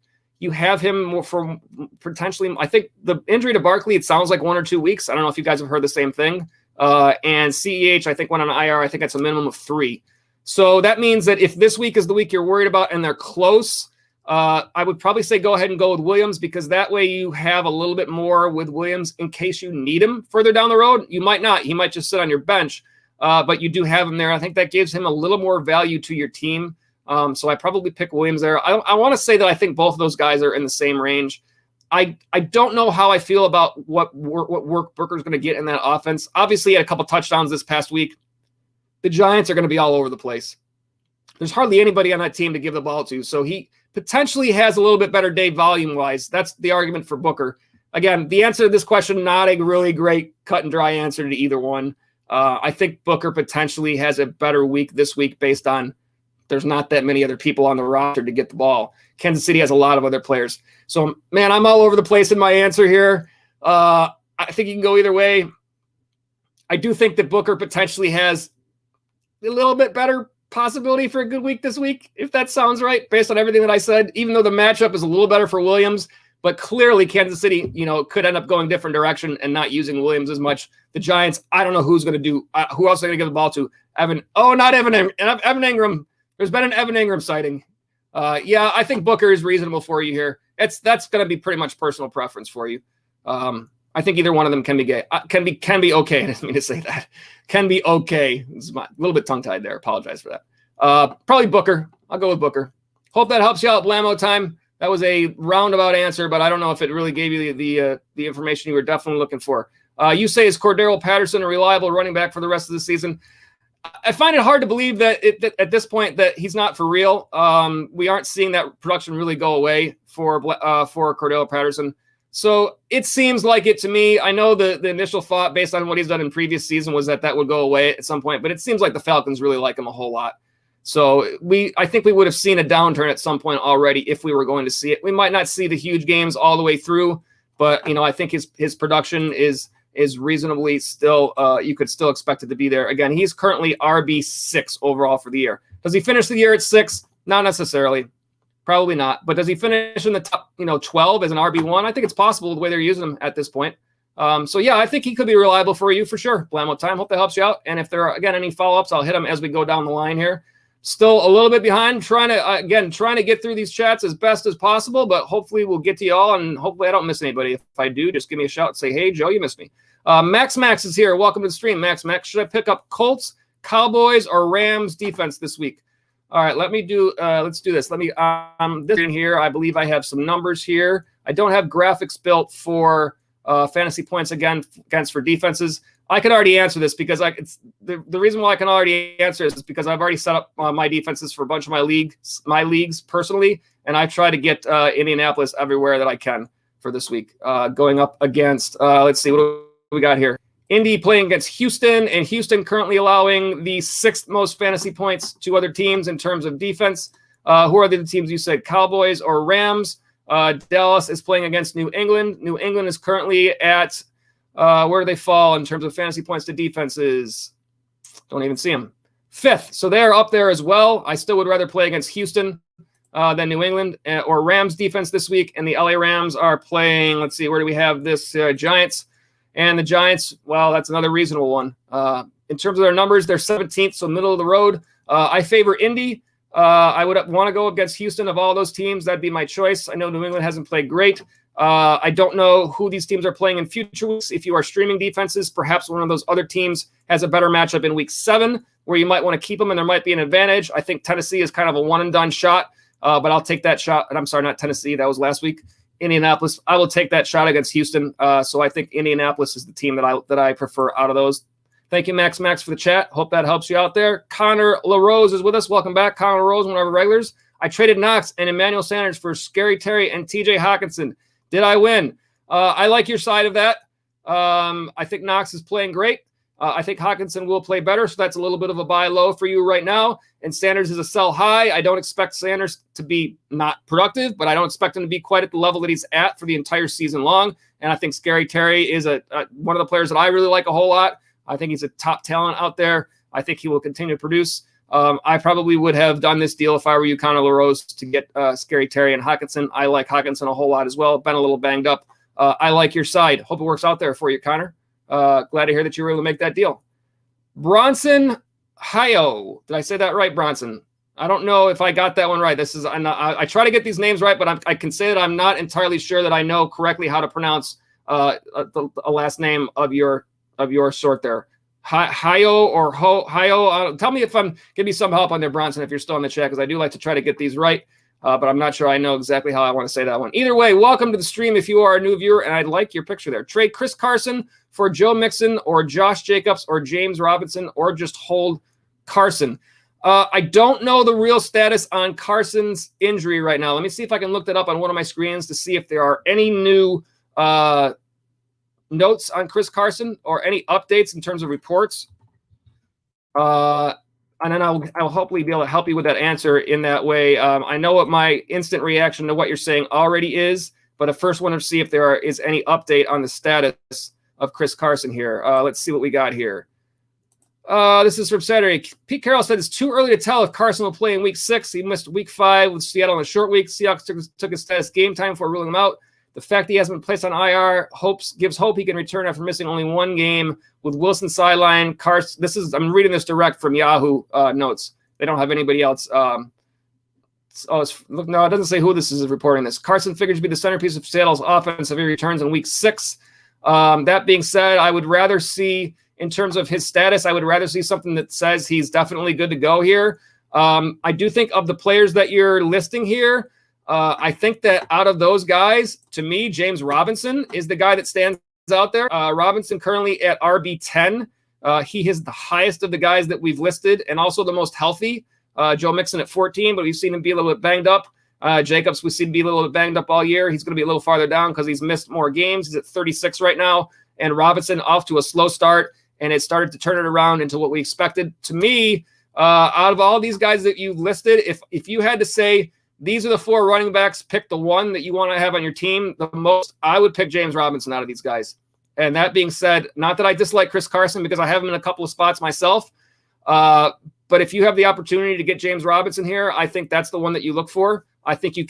Speaker 2: him more for potentially. I think the injury to Barkley, it sounds like 1 or 2 weeks. I don't know if you guys have heard the same thing. And CEH, I think, went on IR. I think that's a minimum of 3. So that means that if this week is the week you're worried about and they're close, I would probably say go ahead and go with Williams because that way you have a little bit more with Williams in case you need him further down the road. You might not. He might just sit on your bench, but you do have him there. I think that gives him a little more value to your team. So I probably pick Williams there. I want to say that I think both of those guys are in the same range. I don't know how I feel about what work Booker's going to get in that offense. Obviously, he had a couple touchdowns this past week. The Giants are going to be all over the place. There's hardly anybody on that team to give the ball to. So he potentially has a little bit better day volume-wise. That's the argument for Booker. Again, the answer to this question, not a really great cut and dry answer to either one. I think Booker potentially has a better week this week based on there's not that many other people on the roster to get the ball. Kansas City has a lot of other players. So, man, I'm all over the place in my answer here. I think you can go either way. I do think that Booker potentially has a little bit better possibility for a good week this week, if that sounds right, based on everything that I said, even though the matchup is a little better for Williams. But clearly Kansas City, could end up going different direction and not using Williams as much. The Giants, I don't know who's going to do, who else are going to give the ball to? Evan Ingram. There's been an Evan Ingram sighting. Yeah, I think Booker is reasonable for you here. That's going to be pretty much personal preference for you. I think either one of them can be can be okay. I didn't mean to say that. Can be okay. It's a little bit tongue-tied there. Apologize for that. Probably Booker. I'll go with Booker. Hope that helps you out, Blammo time. That was a roundabout answer, but I don't know if it really gave you the information you were definitely looking for. You say, is Cordero Patterson a reliable running back for the rest of the season? I find it hard to believe that at this point that he's not for real. We aren't seeing that production really go away for Cordero Patterson. So it seems like it to me. I know the initial thought based on what he's done in previous season was that would go away at some point, but it seems like the Falcons really like him a whole lot. So I think we would have seen a downturn at some point already if we were going to see it. We might not see the huge games all the way through, but I think his production is reasonably still. You could still expect it to be there. Again, he's currently RB6 overall for the year. Does he finish the year at 6? Not necessarily. Probably not. But does he finish in the top 12 as an RB1? I think it's possible the way they're using him at this point. So, yeah, I think he could be reliable for you for sure. Blammo time. Hope that helps you out. And if there are, again, any follow-ups, I'll hit them as we go down the line here. Still a little bit behind, trying to get through these chats as best as possible, but hopefully we'll get to y'all, and hopefully I don't miss anybody. If I do, just give me a shout and say, hey, Joe, you missed me. Max is here. Welcome to the stream, Max. Should I pick up Colts, Cowboys, or Rams defense this week? All right, let's do this. Let me, this in here, I believe I have some numbers here. I don't have graphics built for fantasy points against for defenses. I can already answer this because it's the reason why I can already answer this is because I've already set up my defenses for a bunch of my leagues personally, and I try to get Indianapolis everywhere that I can for this week. Going up against, let's see, what do we got here? Indy playing against Houston, and Houston currently allowing the 6th most fantasy points to other teams in terms of defense. Who are the teams you said, Cowboys or Rams? Dallas is playing against New England. New England is currently at, where do they fall in terms of fantasy points to defenses? Don't even see them. 5th. So they're up there as well. I still would rather play against Houston than New England or Rams defense this week. And the LA Rams are playing, let's see, where do we have this? Giants. And the Giants, well, that's another reasonable one. In terms of their numbers, they're 17th, so middle of the road. I favor Indy. I would want to go against Houston of all those teams. That'd be my choice. I know New England hasn't played great. I don't know who these teams are playing in future weeks. If you are streaming defenses, perhaps one of those other teams has a better matchup in week 7 where you might want to keep them and there might be an advantage. I think Tennessee is kind of a one-and-done shot, but I'll take that shot. And I'm sorry, not Tennessee. That was last week. Indianapolis. I will take that shot against Houston. So I think Indianapolis is the team that I prefer out of those. Thank you, Max, for the chat. Hope that helps you out there. Connor LaRose is with us. Welcome back, Connor LaRose, one of our regulars. I traded Knox and Emmanuel Sanders for Scary Terry and TJ Hawkinson. Did I win? I like your side of that. I think Knox is playing great. I think Hawkinson will play better, so that's a little bit of a buy low for you right now. And Sanders is a sell high. I don't expect Sanders to be not productive, but I don't expect him to be quite at the level that he's at for the entire season long. And I think Scary Terry is one of the players that I really like a whole lot. I think he's a top talent out there. I think he will continue to produce. I probably would have done this deal if I were you, Connor LaRose, to get Scary Terry and Hawkinson. I like Hawkinson a whole lot as well. Been a little banged up. I like your side. Hope it works out there for you, Connor. Glad to hear that you were able to make that deal. Bronson Hyo. Did I say that right, Bronson? I don't know if I got that one right. I try to get these names right, but I can say that I'm not entirely sure that I know correctly how to pronounce the last name of your sort there. Hyo or Hyo. Tell me if give me some help on there, Bronson, if you're still in the chat, because I do like to try to get these right. But I'm not sure I know exactly how I want to say that one. Either way, welcome to the stream if you are a new viewer, and I like your picture there. Trade Chris Carson for Joe Mixon or Josh Jacobs or James Robinson, or just hold Carson. I don't know the real status on Carson's injury right now. Let me see if I can look that up on one of my screens to see if there are any new notes on Chris Carson or any updates in terms of reports. And then I'll hopefully be able to help you with that answer in that way. I know what my instant reaction to what you're saying already is, but I first want to see if there is any update on the status of Chris Carson here. Let's see what we got here. This is from Saturday. Pete Carroll said it's too early to tell if Carson will play in week 6. He missed week 5 with Seattle on a short week. Seahawks took his status game time before ruling him out. The fact he hasn't been placed on IR gives hope he can return after missing only one game with Wilson sideline. Carson, I'm reading this direct from Yahoo notes. They don't have anybody else. No, it doesn't say who this is reporting this. Carson figures to be the centerpiece of Seattle's offense if he returns in week 6. That being said, I would rather see, in terms of his status, I would rather see something that says he's definitely good to go here. I do think of the players that you're listing here, I think that out of those guys, to me, James Robinson is the guy that stands out there. Robinson currently at RB10. He is the highest of the guys that we've listed and also the most healthy. Joe Mixon at 14, but we've seen him be a little bit banged up. Jacobs, we've seen him be a little bit banged up all year. He's going to be a little farther down because he's missed more games. He's at 36 right now. And Robinson off to a slow start, and it started to turn it around into what we expected. To me, out of all these guys that you've listed, if you had to say, these are the 4 running backs, pick the one that you want to have on your team the most, I would pick James Robinson out of these guys. And that being said, not that I dislike Chris Carson because I have him in a couple of spots myself, but if you have the opportunity to get James Robinson here, I think that's the one that you look for. I think you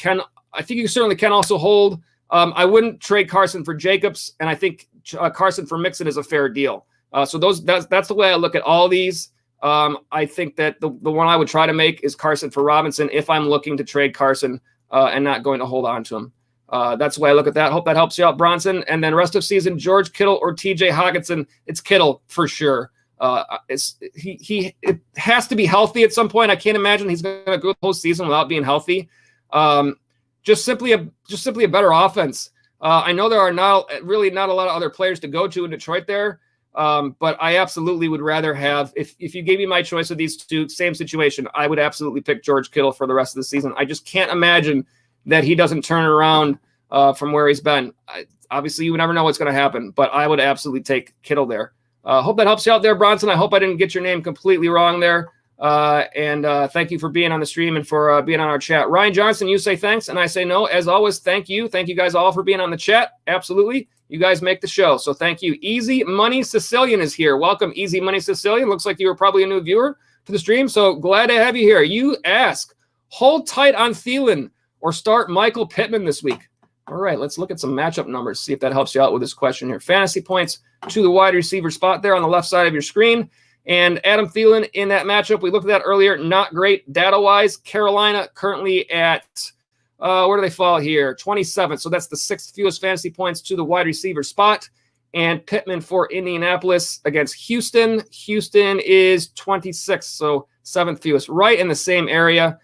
Speaker 2: certainly can also hold. I wouldn't trade Carson for Jacobs, and I think Carson for Mixon is a fair deal. So that's the way I look at all these. I think that the one I would try to make is Carson for Robinson if I'm looking to trade Carson and not going to hold on to him. That's the way I look at that. Hope that helps you out, Bronson. And then rest of season, George Kittle or TJ Hawkinson. It's Kittle for sure. It has to be healthy at some point. I can't imagine he's going to go the whole season without being healthy. Just simply a better offense. I know there are not a lot of other players to go to in Detroit there. But I absolutely would rather have, if you gave me my choice of these two, same situation, I would absolutely pick George Kittle for the rest of the season. I just can't imagine that he doesn't turn around from where he's been. Obviously, you never know what's going to happen, but I would absolutely take Kittle there. Hope that helps you out there, Bronson. I hope I didn't get your name completely wrong there. And thank you for being on the stream and for being on our chat. Ryan Johnson, you say thanks, and I say no. As always, thank you. Thank you guys all for being on the chat. Absolutely. You guys make the show, so thank you. Easy Money Sicilian is here. Welcome, Easy Money Sicilian. Looks like you were probably a new viewer to the stream, so glad to have you here. You ask, hold tight on Thielen or start Michael Pittman this week. All right, let's look at some matchup numbers, see if that helps you out with this question here. Fantasy points to the wide receiver spot there on the left side of your screen. And Adam Thielen in that matchup, we looked at that earlier, not great data-wise. Carolina currently at, where do they fall here? 27th. So that's the 6th fewest fantasy points to the wide receiver spot. And Pittman for Indianapolis against Houston. Houston is 26th, so 7th fewest, right in the same area.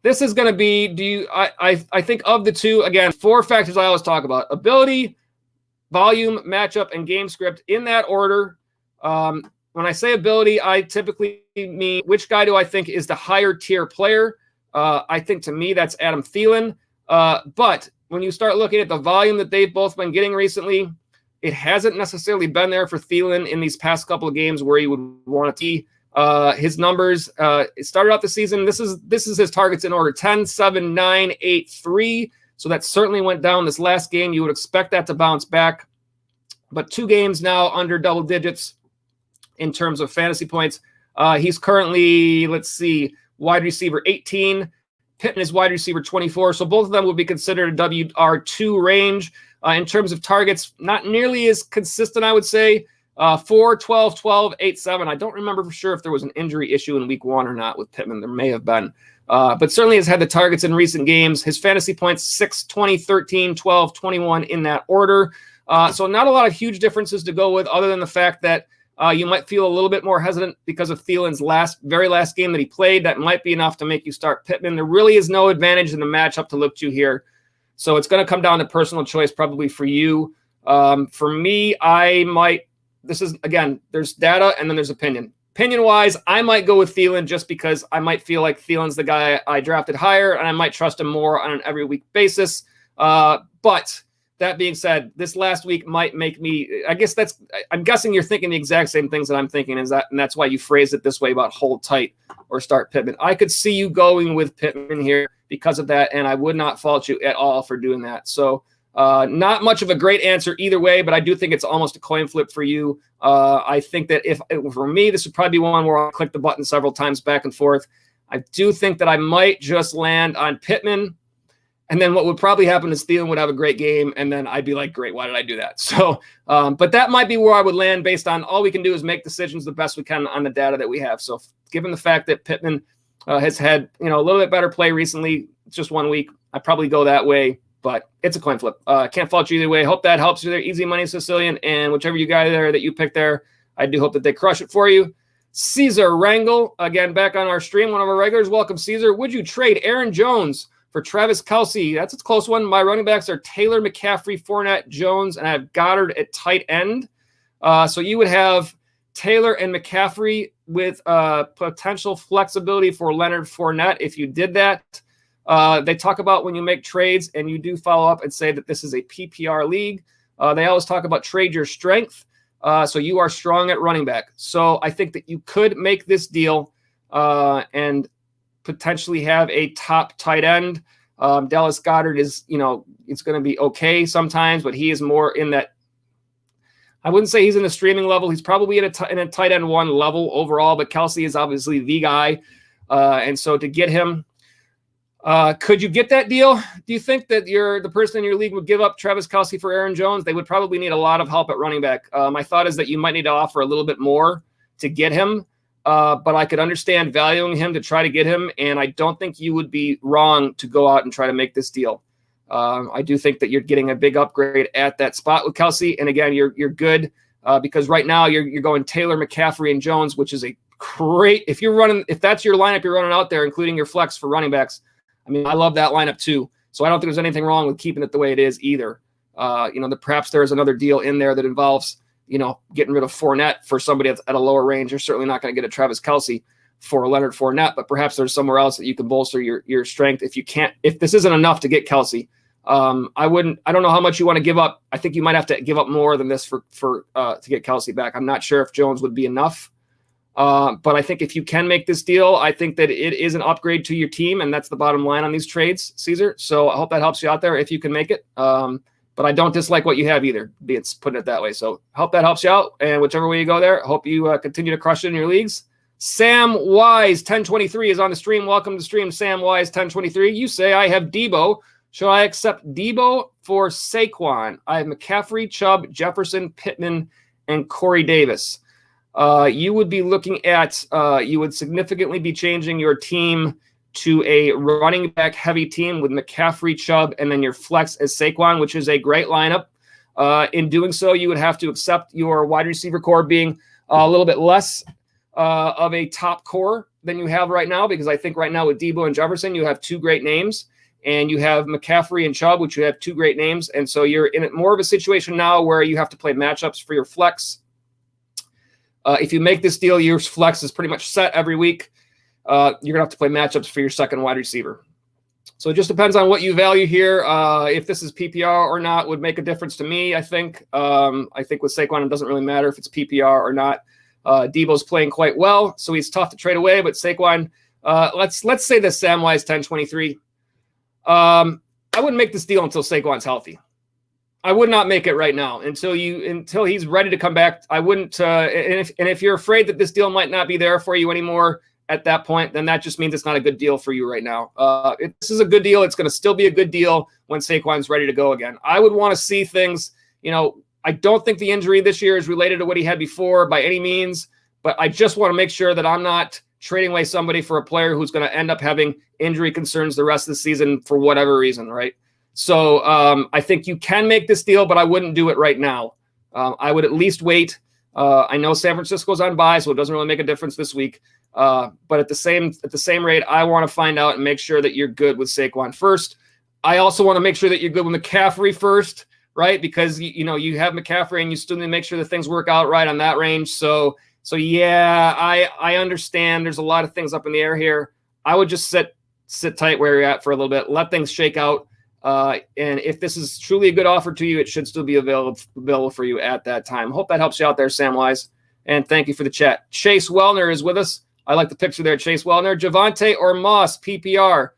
Speaker 2: This is going to be, I think of the two, again, 4 factors I always talk about: ability, volume, matchup, and game script in that order. When I say ability, I typically mean which guy do I think is the higher tier player. I think to me that's Adam Thielen. But when you start looking at the volume that they've both been getting recently, it hasn't necessarily been there for Thielen in these past couple of games where you would want to see his numbers. It started out the season. This is his targets in order: 10, 7, 9, 8, 3. So that certainly went down this last game. You would expect that to bounce back. But 2 games now under double digits in terms of fantasy points. He's currently, let's see, wide receiver 18. Pittman is wide receiver 24. So both of them would be considered a WR2 range. In terms of targets, not nearly as consistent, I would say. 4, 12, 12, 8, 7. I don't remember for sure if there was an injury issue in week 1 or not with Pittman. There may have been. But certainly has had the targets in recent games. His fantasy points, 6, 20, 13, 12, 21 in that order. So not a lot of huge differences to go with, other than the fact that you might feel a little bit more hesitant because of Thielen's very last game that he played. That might be enough to make you start Pittman. There really is no advantage in the matchup to look to here. So it's going to come down to personal choice probably for you. For me, this is, again, there's data and then there's opinion. Opinion-wise, I might go with Thielen just because I might feel like Thielen's the guy I drafted higher, and I might trust him more on an every-week basis. But that being said, this last week might make me, I'm guessing you're thinking the exact same things that I'm thinking, and that's why you phrased it this way about hold tight or start Pittman. I could see you going with Pittman here because of that, and I would not fault you at all for doing that. So not much of a great answer either way, but I do think it's almost a coin flip for you. I think that for me, this would probably be one where I'll click the button several times back and forth. I do think that I might just land on Pittman. And then what would probably happen is Thielen would have a great game, and then I'd be like, great, why did I do that? So, but that might be where I would land based on all we can do is make decisions the best we can on the data that we have. So given the fact that Pittman has had, a little bit better play recently, it's just 1 week, I'd probably go that way, but it's a coin flip. Can't fault you either way. Hope that helps you there. Easy Money Sicilian, and whichever you guy there that you pick there, I do hope that they crush it for you. Caesar Wrangle, again, back on our stream, one of our regulars. Welcome, Caesar. Would you trade Aaron Jones for Travis Kelce? That's a close one. My running backs are Taylor, McCaffrey, Fournette, Jones, and I have Goddard at tight end. So you would have Taylor and McCaffrey with potential flexibility for Leonard Fournette if you did that. They talk about when you make trades, and you do follow up and say that this is a PPR league. They always talk about trade your strength. So you are strong at running back. So I think that you could make this deal and potentially have a top tight end. Dallas Goedert is, it's going to be okay sometimes, but he is more in that. I wouldn't say he's in the streaming level. He's probably in a tight end 1 level overall, but Kelce is obviously the guy. And so to get him, could you get that deal? Do you think that the person in your league would give up Travis Kelce for Aaron Jones? They would probably need a lot of help at running back. My thought is that you might need to offer a little bit more to get him. But I could understand valuing him to try to get him, and I don't think you would be wrong to go out and try to make this deal. I do think that you're getting a big upgrade at that spot with Kelce, and again, you're good because right now you're going Taylor, McCaffrey, and Jones, which is a great. If that's your lineup you're running out there, including your flex for running backs. I mean, I love that lineup too. So I don't think there's anything wrong with keeping it the way it is either. Perhaps there is another deal in there that involves getting rid of Fournette for somebody that's at a lower range. You're certainly not going to get a Travis Kelce for Leonard Fournette, but perhaps there's somewhere else that you can bolster your strength if this isn't enough to get Kelce. I don't know how much you want to give up. I think you might have to give up more than this to get Kelsey back. I'm not sure if Jones would be enough. But I think if you can make this deal, I think that it is an upgrade to your team, and that's the bottom line on these trades, Caesar. So I hope that helps you out there if you can make it. But I don't dislike what you have either, putting it that way. So I hope that helps you out, and whichever way you go there, I hope you continue to crush it in your leagues. Sam Wise 1023 is on the stream. Welcome to the stream, Sam Wise 1023. You say I have Debo. Should I accept Debo for Saquon? I have McCaffrey, Chubb, Jefferson, Pittman, and Corey Davis. You would be looking at, you would significantly be changing your team to a running back heavy team with McCaffrey, Chubb, and then your flex as Saquon, which is a great lineup. In doing so, you would have to accept your wide receiver core being a little bit less of a top core than you have right now, because I think right now with Debo and Jefferson, you have two great names, and you have McCaffrey and Chubb, which you have two great names. And so you're in more of a situation now where you have to play matchups for your flex. If you make this deal, your flex is pretty much set every week. You're going to have to play matchups for your second wide receiver. So it just depends on what you value here. If this is PPR or not would make a difference to me, I think. I think with Saquon, it doesn't really matter if it's PPR or not. Debo's playing quite well, so he's tough to trade away. But Saquon, let's say this Samwise 1023. I wouldn't make this deal until Saquon's healthy. I would not make it right now until he's ready to come back. I wouldn't. And if you're afraid that this deal might not be there for you anymore at that point, then that just means it's not a good deal for you right now. If this is a good deal, it's going to still be a good deal when Saquon's ready to go again. I would want to see things. I don't think the injury this year is related to what he had before by any means, but I just want to make sure that I'm not trading away somebody for a player who's going to end up having injury concerns the rest of the season for whatever reason, right? So I think you can make this deal, but I wouldn't do it right now. I would at least wait. I know San Francisco's on bye, so it doesn't really make a difference this week. But at the same rate, I want to find out and make sure that you're good with Saquon first. I also want to make sure that you're good with McCaffrey first, right? Because you have McCaffrey and you still need to make sure that things work out right on that range. So yeah, I understand there's a lot of things up in the air here. I would just sit tight where you're at for a little bit, let things shake out. And if this is truly a good offer to you, it should still be available for you at that time. Hope that helps you out there, Samwise. And thank you for the chat. Chase Wellner is with us. I like the picture there, Chase Wellner. Javonte or Moss, PPR.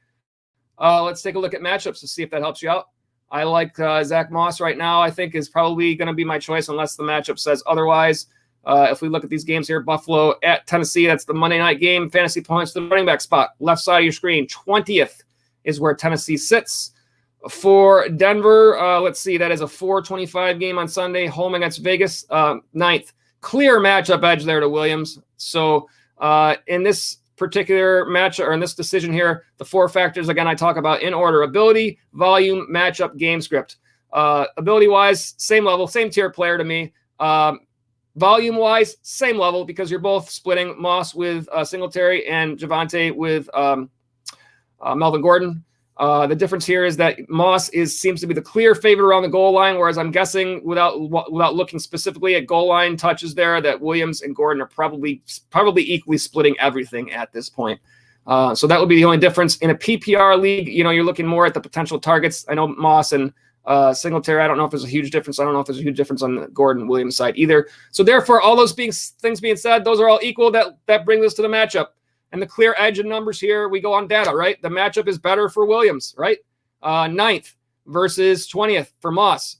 Speaker 2: Let's take a look at matchups to see if that helps you out. I like Zach Moss right now. I think is probably going to be my choice unless the matchup says otherwise. If we look at these games here, Buffalo at Tennessee, that's the Monday night game. Fantasy points to the running back spot. Left side of your screen, 20th is where Tennessee sits. For Denver, let's see, that is a 4:25 game on Sunday, home against Vegas, 9th. Clear matchup edge there to Williams. So in this particular match, or in this decision here, the four factors, again, I talk about in order: ability, volume, matchup, game script. Ability-wise, same level, same tier player to me. Volume-wise, same level, because you're both splitting Moss with Singletary and Javonte with Melvin Gordon. The difference here is that Moss seems to be the clear favorite around the goal line, whereas I'm guessing without looking specifically at goal line touches there, that Williams and Gordon are probably equally splitting everything at this point. So that would be the only difference. In a PPR league, you're looking more at the potential targets. I know Moss and Singletary, I don't know if there's a huge difference. I don't know if there's a huge difference on the Gordon-Williams side either. So therefore, all those things being said, those are all equal. That brings us to the matchup. And the clear edge in numbers here, we go on data, right? The matchup is better for Williams, right? 9th versus 20th for Moss.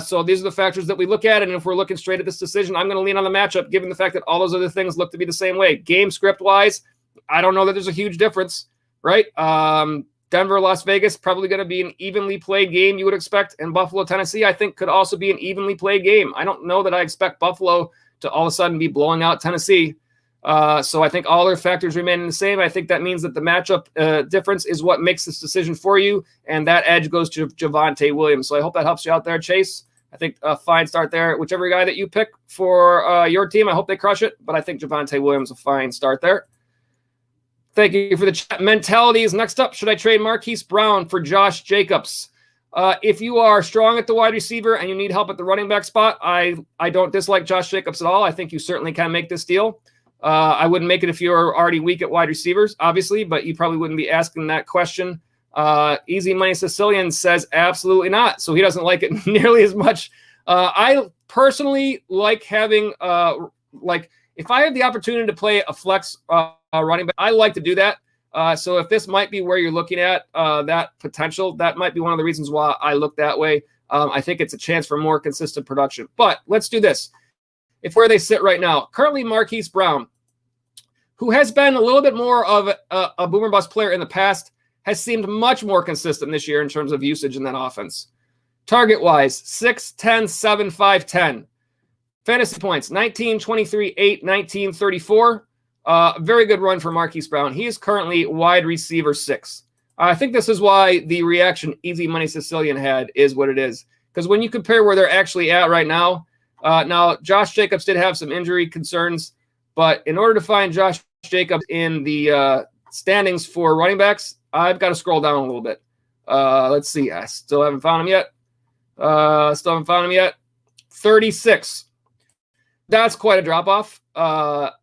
Speaker 2: So these are the factors that we look at. And if we're looking straight at this decision, I'm going to lean on the matchup, given the fact that all those other things look to be the same way. Game script-wise, I don't know that there's a huge difference, right? Denver, Las Vegas, probably going to be an evenly played game, you would expect. And Buffalo, Tennessee, I think could also be an evenly played game. I don't know that I expect Buffalo to all of a sudden be blowing out Tennessee. So I think all their factors remain the same. I think that means that the matchup difference is what makes this decision for you, and that edge goes to Javonte Williams. So I hope that helps you out there, Chase. I think a fine start there. Whichever guy that you pick for your team, I hope they crush it, but I think Javonte Williams a fine start there. Thank you for the chat. Mentalities. Next up, should I trade Marquise Brown for Josh Jacobs? If you are strong at the wide receiver and you need help at the running back spot, I don't dislike Josh Jacobs at all. I think you certainly can make this deal. I wouldn't make it if you're already weak at wide receivers, obviously, but you probably wouldn't be asking that question Easy Money Sicilian says absolutely not. So he doesn't like it nearly as much. I personally like having, if I have the opportunity to play a flex running back, I like to do that. So if this might be where you're looking at that potential, that might be one of the reasons why I look that way. I think it's a chance for more consistent production. But let's do this. If where they sit right now, currently Marquise Brown, who has been a little bit more of a boomer bust player in the past, has seemed much more consistent this year in terms of usage in that offense. Target-wise, 6, 10, 7, 5, 10. Fantasy points, 19, 23, 8, 19, 34. Very good run for Marquise Brown. He is currently wide receiver 6. I think this is why the reaction Easy Money Sicilian had is what it is. Because when you compare where they're actually at right now, now Josh Jacobs did have some injury concerns, but in order to find Josh Jacobs in the standings for running backs, I've got to scroll down a little bit. Let's see. I still haven't found him yet. 36. That's quite a drop-off.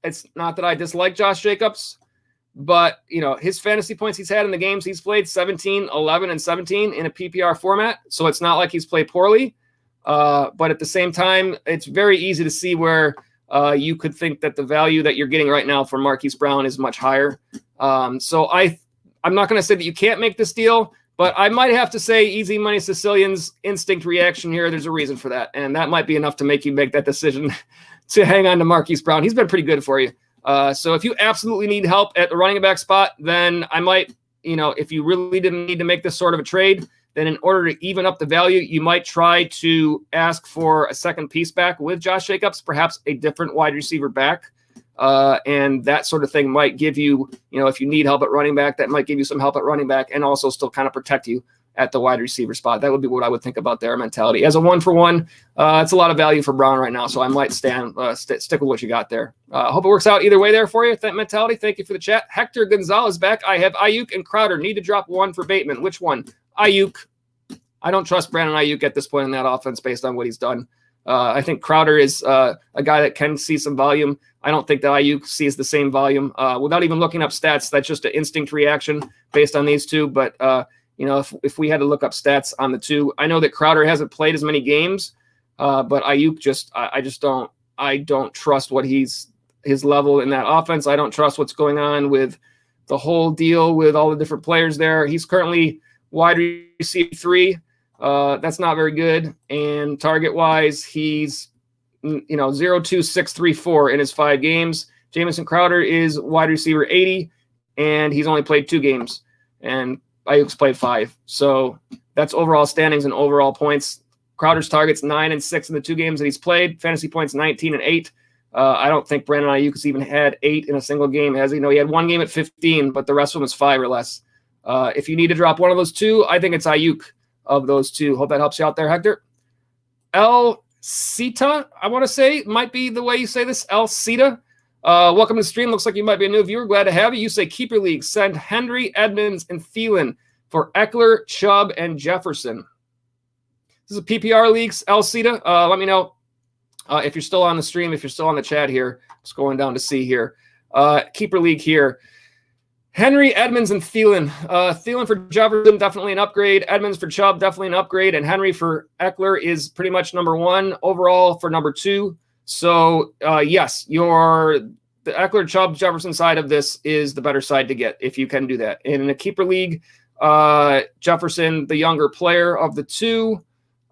Speaker 2: It's not that I dislike Josh Jacobs, but, his fantasy points he's had in the games he's played, 17, 11, and 17 in a PPR format. So it's not like he's played poorly. But at the same time, it's very easy to see where you could think that the value that you're getting right now for Marquise Brown is much higher. So I'm not going to say that you can't make this deal, but I might have to say Easy Money Sicilian's instinct reaction here, there's a reason for that. And that might be enough to make you make that decision to hang on to Marquise Brown. He's been pretty good for you. So if you absolutely need help at the running back spot, then I might, if you really didn't need to make this sort of a trade, then in order to even up the value, you might try to ask for a second piece back with Josh Jacobs, perhaps a different wide receiver back. And that sort of thing might give you, if you need help at running back, that might give you some help at running back and also still kind of protect you at the wide receiver spot. That would be what I would think about their mentality. As a 1-for-1, it's a lot of value for Brown right now, so I might stick with what you got there. I hope it works out either way there for you. That mentality. Thank you for the chat. Hector Gonzalez back. I have Ayuk and Crowder. Need to drop one for Bateman. Which one? Ayuk. I don't trust Brandon Ayuk at this point in that offense based on what he's done. I think Crowder is a guy that can see some volume. I don't think that Ayuk sees the same volume. Without even looking up stats, that's just an instinct reaction based on these two. But, if we had to look up stats on the two, I know that Crowder hasn't played as many games, but Ayuk I don't trust what his level in that offense. I don't trust what's going on with the whole deal with all the different players there. He's currently wide receiver 3. That's not very good. And target-wise, he's 0.2634 in his 5 games. Jamison Crowder is wide receiver 80, and he's only played 2 games. And Ayuk's played 5. So that's overall standings and overall points. Crowder's targets 9 and 6 in the 2 games that he's played. Fantasy points 19 and 8. I don't think Brandon Ayuk has even had 8 in a single game. He had 1 game at 15, but the rest of them is 5 or less. If you need to drop one of those 2, I think it's Ayuk of those 2. Hope that helps you out there, Hector. El Cita, I want to say, might be the way you say this. El Cita. Welcome to the stream. Looks like you might be a new viewer. Glad to have you. You say keeper league. Send Henry, Edmonds, and Thielen for Eckler, Chubb, and Jefferson. This is a PPR leagues. El Cita, let me know if you're still on the stream, if you're still on the chat here. Just going down to see here. Keeper league here. Henry, Edmonds, and Thielen. Thielen for Jefferson, definitely an upgrade. Edmonds for Chubb, definitely an upgrade. And Henry for Eckler is pretty much number 1 overall for number 2. So, yes, the Eckler, Chubb, Jefferson side of this is the better side to get if you can do that. In a keeper league, Jefferson, the younger player of the 2.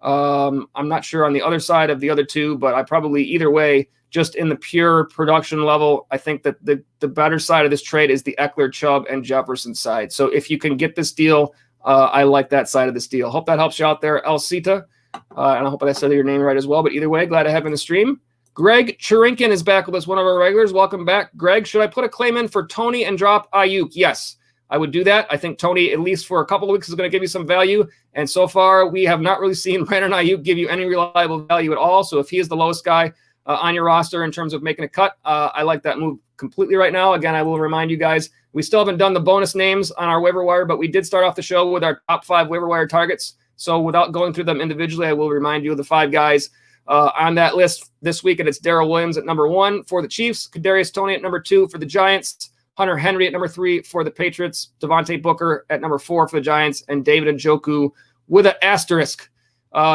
Speaker 2: I'm not sure on the other side of the other 2, but I probably either way, just in the pure production level, I think that the better side of this trade is the Eckler, Chubb, and Jefferson side. So if you can get this deal, I like that side of this deal. Hope that helps you out there, El Cita. And I hope I said your name right as well. But either way, glad to have you in the stream. Greg Churinkin is back with us, one of our regulars. Welcome back, Greg. Should I put a claim in for Tony and drop Ayuk? Yes, I would do that. I think Tony, at least for a couple of weeks, is going to give you some value. And so far, we have not really seen Brandon Ayuk give you any reliable value at all. So if he is the lowest guy on your roster in terms of making a cut, I like that move completely right now. Again, I will remind you guys, we still haven't done the bonus names on our waiver wire, but we did start off the show with our top 5 waiver wire targets. So without going through them individually, I will remind you of the 5 guys on that list this week. And it's Darrell Williams at number 1 for the Chiefs, Kadarius Toney at number 2 for the Giants, Hunter Henry at number 3 for the Patriots, Devontae Booker at number 4 for the Giants, and David Njoku with an asterisk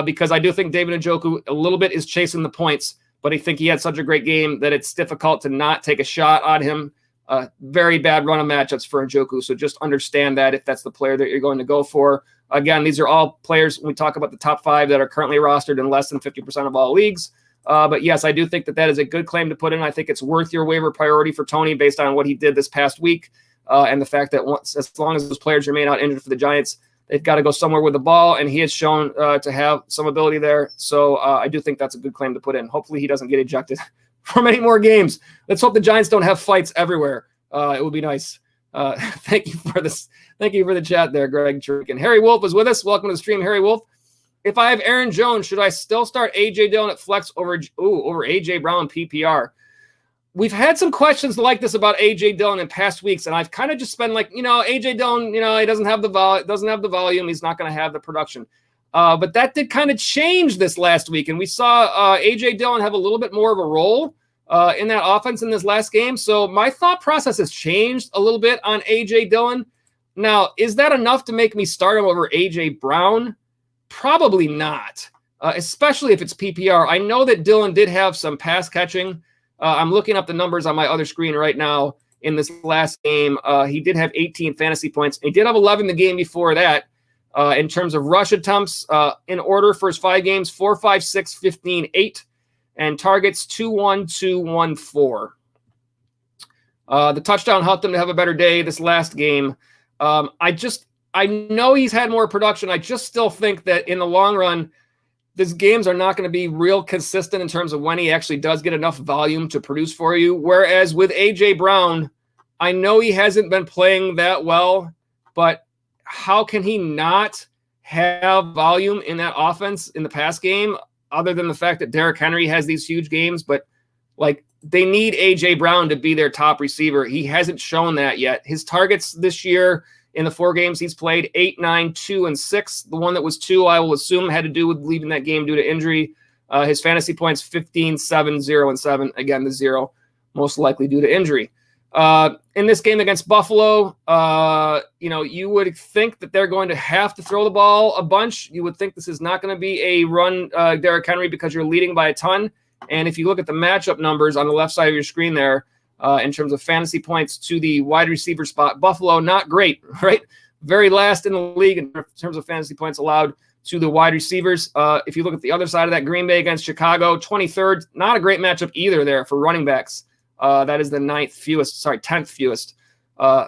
Speaker 2: because I do think David Njoku a little bit is chasing the points, but I think he had such a great game that it's difficult to not take a shot on him. Very bad run of matchups for Njoku, so just understand that if that's the player that you're going to go for. Again, these are all players when we talk about the top 5 that are currently rostered in less than 50% of all leagues. But yes, I do think that is a good claim to put in. I think it's worth your waiver priority for Tony based on what he did this past week and the fact that as long as those players remain out injured for the Giants, they've got to go somewhere with the ball, and he has shown to have some ability there. So I do think that's a good claim to put in. Hopefully he doesn't get ejected from any more games. Let's hope the Giants don't have fights everywhere. It would be nice. Thank you for this. Thank you for the chat there, Greg Trick. And Harry Wolf is with us. Welcome to the stream, Harry Wolf. If I have Aaron Jones, should I still start A.J. Dillon at flex over A.J. Brown PPR? We've had some questions like this about A.J. Dillon in past weeks, and I've kind of just been like, A.J. Dillon, he doesn't have the volume. He's not going to have the production. But that did kind of change this last week, and we saw A.J. Dillon have a little bit more of a role in that offense in this last game. So my thought process has changed a little bit on A.J. Dillon. Now, is that enough to make me start him over A.J. Brown? Probably not, especially if it's PPR. I know that Dillon did have some pass catching. I'm looking up the numbers on my other screen right now. In this last game, he did have 18 fantasy points. He did have 11 the game before that. In terms of rush attempts, in order for his 5 games, 4, 5, 6, 15, 8, and targets 2, 1, 2, 1, 4. The touchdown helped him to have a better day this last game. I know he's had more production. I just still think that in the long run, these games are not going to be real consistent in terms of when he actually does get enough volume to produce for you. Whereas with A.J. Brown, I know he hasn't been playing that well, but how can he not have volume in that offense in the pass game other than the fact that Derrick Henry has these huge games? But they need A.J. Brown to be their top receiver. He hasn't shown that yet. His targets this year, in the 4 games he's played, 8, 9, 2, and 6. The one that was 2, I will assume, had to do with leaving that game due to injury. His fantasy points, 15, 7, 0, and 7. Again, the 0, most likely due to injury. In this game against Buffalo, you would think that they're going to have to throw the ball a bunch. You would think this is not going to be a run, Derrick Henry, because you're leading by a ton. And if you look at the matchup numbers on the left side of your screen there, in terms of fantasy points to the wide receiver spot, Buffalo, not great, right? Very last in the league in terms of fantasy points allowed to the wide receivers. If you look at the other side of that, Green Bay against Chicago, 23rd, not a great matchup either there for running backs. That is the 10th fewest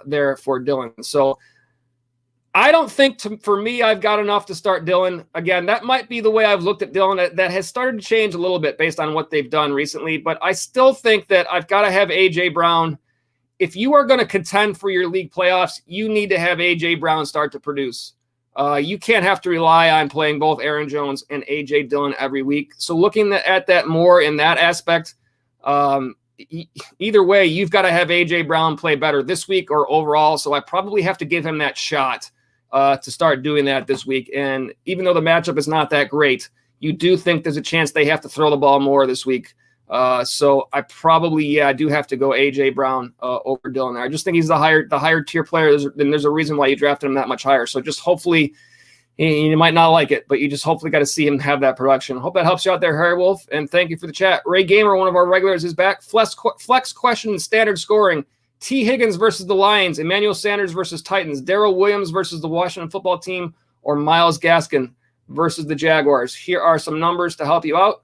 Speaker 2: there for Dillon. So I don't think for me, I've got enough to start Dillon. Again, that might be the way I've looked at Dillon. That has started to change a little bit based on what they've done recently, but I still think that I've got to have A.J. Brown. If you are going to contend for your league playoffs, you need to have A.J. Brown start to produce. You can't have to rely on playing both Aaron Jones and A.J. Dillon every week. So looking at that more in that aspect, either way, you've got to have A.J. Brown play better this week or overall. So I probably have to give him that shot to start doing that this week. And even though the matchup is not that great, you do think there's a chance they have to throw the ball more this week. So I probably, I do have to go A.J. Brown over Dillon there. I just think he's the higher tier player, and there's a reason why you drafted him that much higher. So just hopefully, you might not like it, but you just hopefully got to see him have that production. Hope that helps you out there, Harry Wolf, and thank you for the chat. Ray Gamer, one of our regulars, is back. Flex question, standard scoring. T. Higgins versus the Lions, Emmanuel Sanders versus Titans, Darrell Williams versus the Washington football team, or Myles Gaskin versus the Jaguars. Here are some numbers to help you out.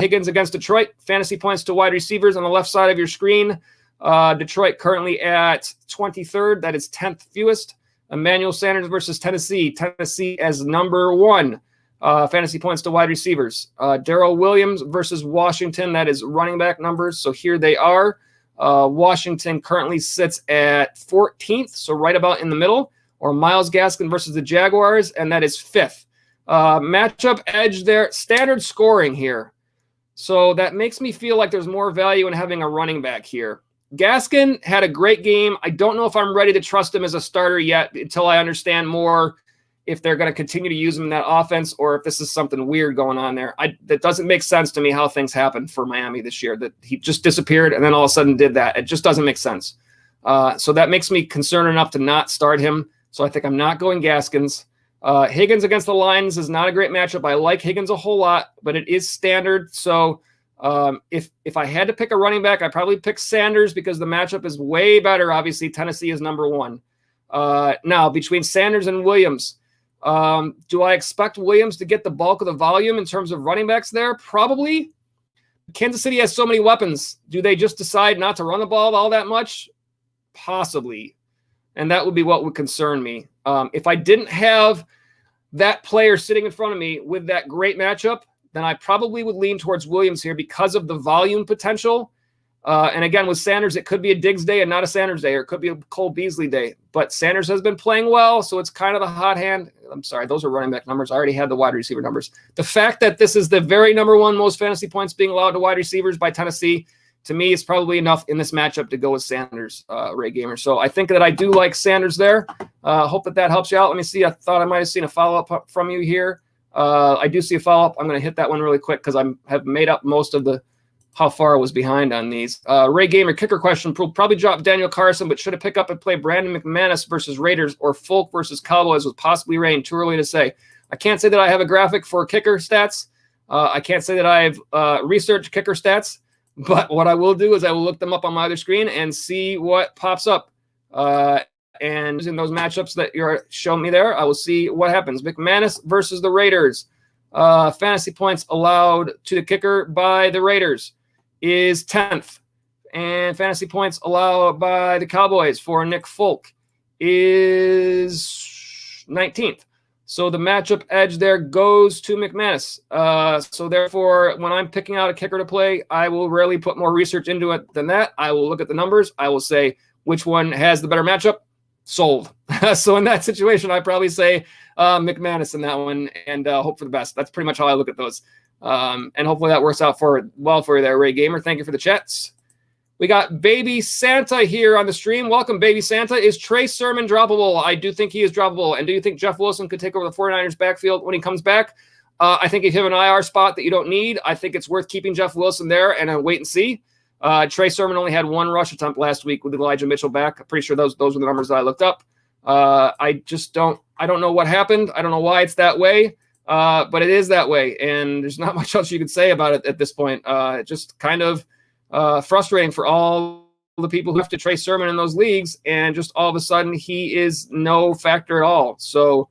Speaker 2: Higgins against Detroit, fantasy points to wide receivers on the left side of your screen. Detroit currently at 23rd. That is 10th fewest. Emmanuel Sanders versus Tennessee. Tennessee as number 1. Fantasy points to wide receivers. Darrell Williams versus Washington. That is running back numbers. So here they are. Washington currently sits at 14th, so right about in the middle. Or Myles Gaskin versus the Jaguars, and that is 5th. Matchup edge there. Standard scoring here. So that makes me feel like there's more value in having a running back here. Gaskin had a great game. I don't know if I'm ready to trust him as a starter yet until I understand more if they're going to continue to use him in that offense or if this is something weird going on there. That doesn't make sense to me how things happened for Miami this year, that he just disappeared and then all of a sudden did that. It just doesn't make sense. So that makes me concerned enough to not start him. So I think I'm not going Gaskins. Higgins against the Lions is not a great matchup. I like Higgins a whole lot, but it is standard. So if I had to pick a running back, I'd probably pick Sanders because the matchup is way better. Obviously, Tennessee is number one. Now, between Sanders and Williams, do I expect Williams to get the bulk of the volume in terms of running backs there? Probably. Kansas City has so many weapons. Do they just decide not to run the ball all that much? Possibly. And that would be what would concern me. If I didn't have that player sitting in front of me with that great matchup, then I probably would lean towards Williams here because of the volume potential. And again, with Sanders, it could be a Diggs day and not a Sanders day, or it could be a Cole Beasley day. But Sanders has been playing well, so it's kind of the hot hand. I'm sorry, those are running back numbers. I already had the wide receiver numbers. The fact that this is the very number one most fantasy points being allowed to wide receivers by Tennessee, to me, is probably enough in this matchup to go with Sanders, Ray Gamer. So I think that I do like Sanders there. Hope that helps you out. Let me see. I thought I might have seen a follow-up from you here. I do see a follow-up. I'm going to hit that one really quick because I have made up most of the how far I was behind on these. Ray Gamer, kicker question. Probably drop Daniel Carson, but should have pick up and play Brandon McManus versus Raiders or Folk versus Cowboys with possibly rain. Too early to say. I can't say that I have a graphic for kicker stats. I can't say that I've researched kicker stats. But what I will do is I will look them up on my other screen and see what pops up. And in those matchups that you're showing me there, I will see what happens. McManus versus the Raiders. Fantasy points allowed to the kicker by the Raiders is 10th. And fantasy points allowed by the Cowboys for Nick Folk is 19th. So the matchup edge there goes to McManus. So therefore, when I'm picking out a kicker to play, I will rarely put more research into it than that. I will look at the numbers. I will say which one has the better matchup. Sold. So in that situation, I probably say McManus in that one and hope for the best. That's pretty much how I look at those. And hopefully that works out well for you there, Ray Gamer. Thank you for the chats. We got Baby Santa here on the stream. Welcome, Baby Santa. Is Trey Sermon droppable? I do think he is droppable. And do you think Jeff Wilson could take over the 49ers backfield when he comes back? I think if you have an IR spot that you don't need, I think it's worth keeping Jeff Wilson there and wait and see. Trey Sermon only had one rush attempt last week with Elijah Mitchell back. I'm pretty sure those were the numbers that I looked up. I don't know what happened. I don't know why it's that way, but it is that way. And there's not much else you could say about it at this point. Just kind of frustrating for all the people who have to Trey Sermon in those leagues, and just all of a sudden he is no factor at all. So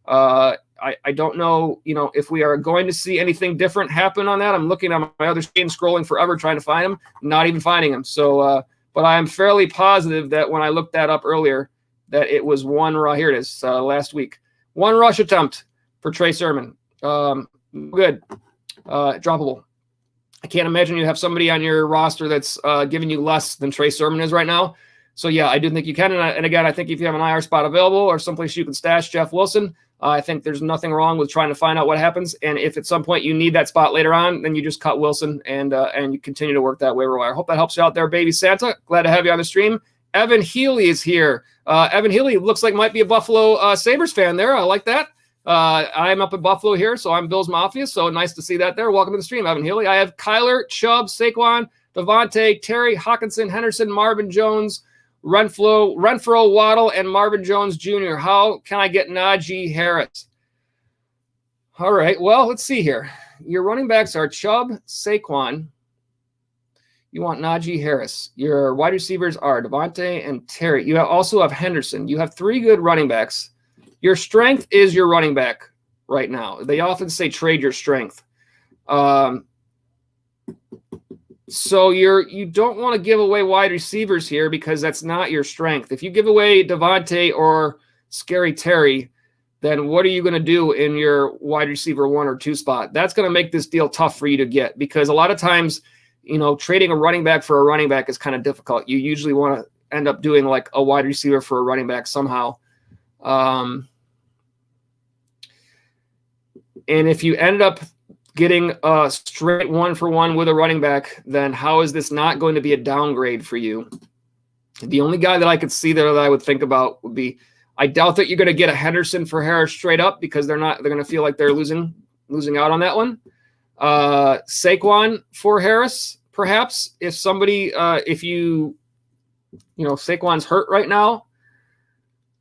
Speaker 2: I don't know, if we are going to see anything different happen on that. I'm looking at my other screen, scrolling forever, trying to find him, not even finding him. So, but I am fairly positive that when I looked that up earlier, that it was here it is, last week. One rush attempt for Trey Sermon. Good. Droppable. I can't imagine you have somebody on your roster that's giving you less than Trey Sermon is right now. So, yeah, I do think you can. And again, I think if you have an IR spot available or someplace you can stash Jeff Wilson, I think there's nothing wrong with trying to find out what happens. And if at some point you need that spot later on, then you just cut Wilson and you continue to work that waiver wire. Hope that helps you out there, Baby Santa. Glad to have you on the stream. Evan Healy is here. Evan Healy looks like might be a Buffalo Sabres fan there. I like that. I'm up in Buffalo here, so I'm Bills Mafia, so nice to see that there. Welcome to the stream, Evan Healy. I have Kyler, Chubb, Saquon, Devontae, Terry, Hawkinson, Henderson, Marvin Jones, Renfro, Waddle, and Marvin Jones Jr. How can I get Najee Harris? All right, well, let's see here. Your running backs are Chubb, Saquon. You want Najee Harris. Your wide receivers are Devontae and Terry. You also have Henderson. You have three good running backs. Your strength is your running back right now. They often say trade your strength. So you don't want to give away wide receivers here because that's not your strength. If you give away Devontae or Scary Terry, then what are you going to do in your wide receiver 1 or 2 spot? That's going to make this deal tough for you to get because a lot of times, trading a running back for a running back is kind of difficult. You usually want to end up doing like a wide receiver for a running back somehow. And if you ended up getting a straight 1-for-1 with a running back, then how is this not going to be a downgrade for you? The only guy that I could see there that I would think about would be, I doubt that you're going to get a Henderson for Harris straight up because they're going to feel like they're losing out on that one. Saquon for Harris, perhaps if somebody, if you Saquon's hurt right now.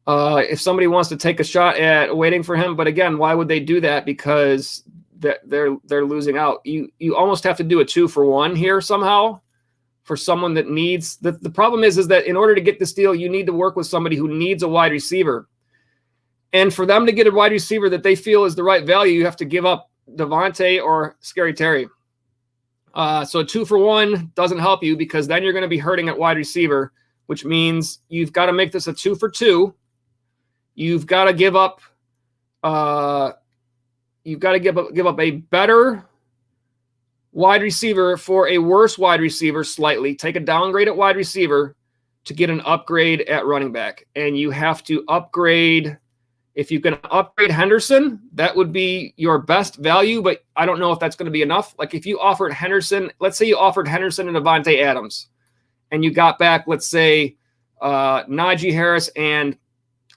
Speaker 2: If somebody wants to take a shot at waiting for him, but again, why would they do that? Because they're losing out. You almost have to do a 2-for-1 here somehow for someone that needs. The problem is that in order to get this deal, you need to work with somebody who needs a wide receiver. And for them to get a wide receiver that they feel is the right value, you have to give up Devontae or Scary Terry. So a 2-for-1 doesn't help you because then you're going to be hurting at wide receiver, which means you've got to make this a 2-for-2. You've got to give up. You've got to give up a better wide receiver for a worse wide receiver slightly. Take a downgrade at wide receiver to get an upgrade at running back, and you have to upgrade. If you can upgrade Henderson, that would be your best value, but I don't know if that's going to be enough. Like if you offered Henderson, let's say you offered Henderson and Davante Adams, and you got back, let's say, Najee Harris and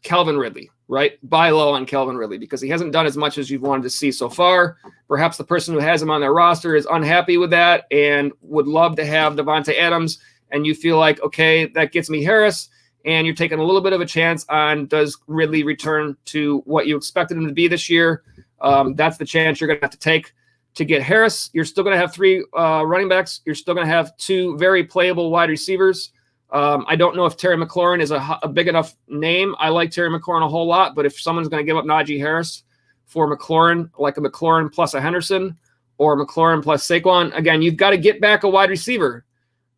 Speaker 2: Calvin Ridley, right? Buy low on Calvin Ridley because he hasn't done as much as you've wanted to see so far. Perhaps the person who has him on their roster is unhappy with that and would love to have Davante Adams, and you feel like, okay, that gets me Harris, and you're taking a little bit of a chance on does Ridley return to what you expected him to be this year. That's the chance you're going to have to take to get Harris. You're still going to have 3 running backs. You're still going to have 2 very playable wide receivers. I don't know if Terry McLaurin is a big enough name. I like Terry McLaurin a whole lot, but if someone's going to give up Najee Harris for McLaurin, like a McLaurin plus a Henderson or McLaurin plus Saquon, again, you've got to get back a wide receiver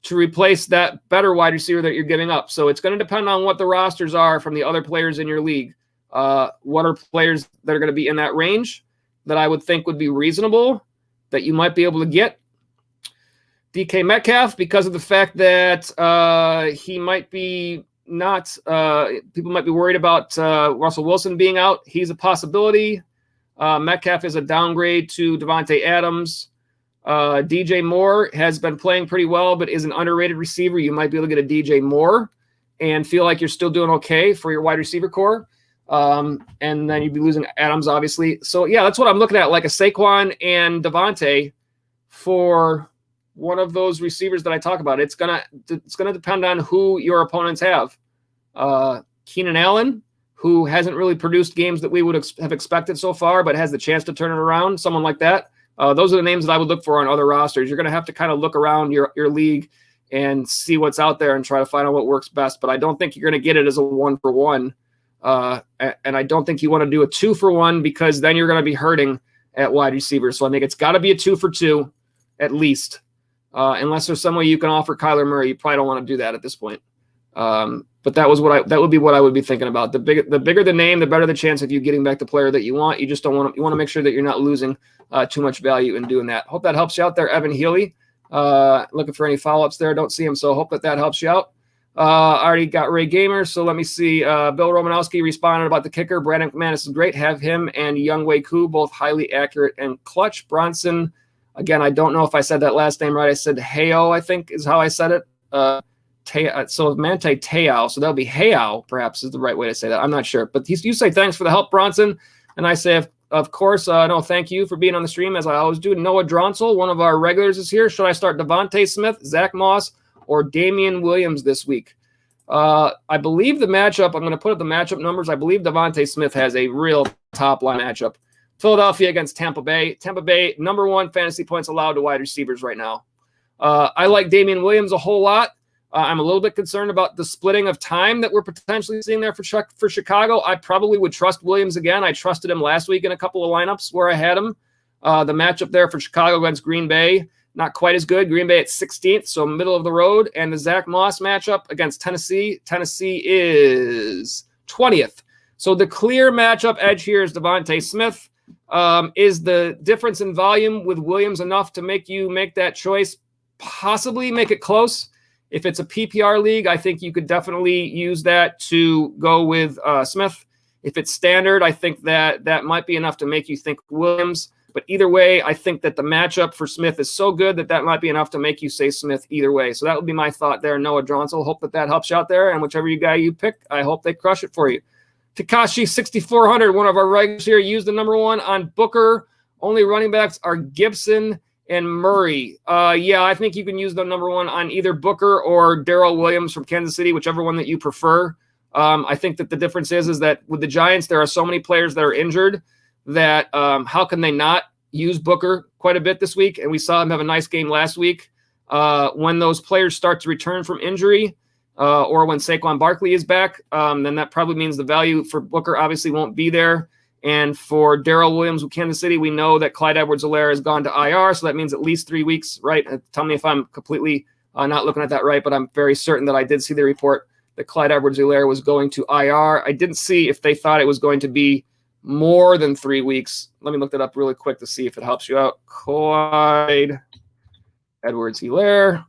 Speaker 2: to replace that better wide receiver that you're giving up. So it's going to depend on what the rosters are from the other players in your league. What are players that are going to be in that range that I would think would be reasonable that you might be able to get? DK Metcalf, because of the fact that he might be not people might be worried about Russell Wilson being out. He's a possibility. Metcalf is a downgrade to Davante Adams. DJ Moore has been playing pretty well, but is an underrated receiver. You might be able to get a DJ Moore and feel like you're still doing okay for your wide receiver core. And then you'd be losing Adams, obviously. So, yeah, that's what I'm looking at, like a Saquon and Davante for one of those receivers that I talk about. It's gonna depend on who your opponents have. Keenan Allen, who hasn't really produced games that we would have expected so far, but has the chance to turn it around, someone like that. Those are the names that I would look for on other rosters. You're going to have to kind of look around your league and see what's out there and try to find out what works best. But I don't think you're going to get it as a 1-for-1. And I don't think you want to do a 2-for-1 because then you're going to be hurting at wide receiver. So I think it's got to be a 2-for-2 at least. Unless there's some way you can offer Kyler Murray, you probably don't want to do that at this point. But that would be what I would be thinking about. The bigger the name, the better the chance of you getting back the player that you want. You just don't want to. You want to make sure that you're not losing too much value in doing that. Hope that helps you out there, Evan Healy. Looking for any follow-ups there. Don't see him, so hope that helps you out. I already got Ray Gamer, so let me see. Bill Romanowski responded about the kicker. Brandon McManus is great. Have him and Younghoe Koo both highly accurate and clutch. Bronson, again, I don't know if I said that last name right. I said Heyo, I think is how I said it. So Manti Te'o, so that'll be Heyo, perhaps is the right way to say that. I'm not sure. But you say thanks for the help, Bronson. And I say, of course, no, thank you for being on the stream, as I always do. Noah Dronsel, one of our regulars, is here. Should I start Devontae Smith, Zach Moss, or Damian Williams this week? I believe the matchup, I'm going to put up the matchup numbers. I believe Devontae Smith has a real top-line matchup. Philadelphia against Tampa Bay. Tampa Bay, number 1 fantasy points allowed to wide receivers right now. I like Damian Williams a whole lot. I'm a little bit concerned about the splitting of time that we're potentially seeing there for Chicago. I probably would trust Williams again. I trusted him last week in a couple of lineups where I had him. The matchup there for Chicago against Green Bay, not quite as good. Green Bay at 16th, so middle of the road. And the Zach Moss matchup against Tennessee. Tennessee is 20th. So the clear matchup edge here is Devontae Smith. Is the difference in volume with Williams enough to make you make that choice? Possibly make it close. If it's a PPR league, I think you could definitely use that to go with Smith. If it's standard, I think that might be enough to make you think Williams. But either way, I think that the matchup for Smith is so good that might be enough to make you say Smith either way. So that would be my thought there, Noah Dronsel. Hope that helps you out there. And whichever guy you pick, I hope they crush it for you. Takashi 6400, one of our regulars here, used the number 1 on Booker. Only running backs are Gibson and Murray. Yeah, I think you can use the number one on either Booker or Darrell Williams from Kansas City, whichever one that you prefer. I think that the difference is that with the Giants, there are so many players that are injured that how can they not use Booker quite a bit this week? And we saw him have a nice game last week. When those players start to return from injury or when Saquon Barkley is back, then that probably means the value for Booker obviously won't be there. And for Darrell Williams with Kansas City, we know that Clyde Edwards-Helaire has gone to IR, so that means at least 3 weeks, right? Tell me if I'm completely not looking at that right, but I'm very certain that I did see the report that Clyde Edwards-Helaire was going to IR. I didn't see if they thought it was going to be more than 3 weeks. Let me look that up really quick to see if it helps you out. Clyde Edwards-Helaire.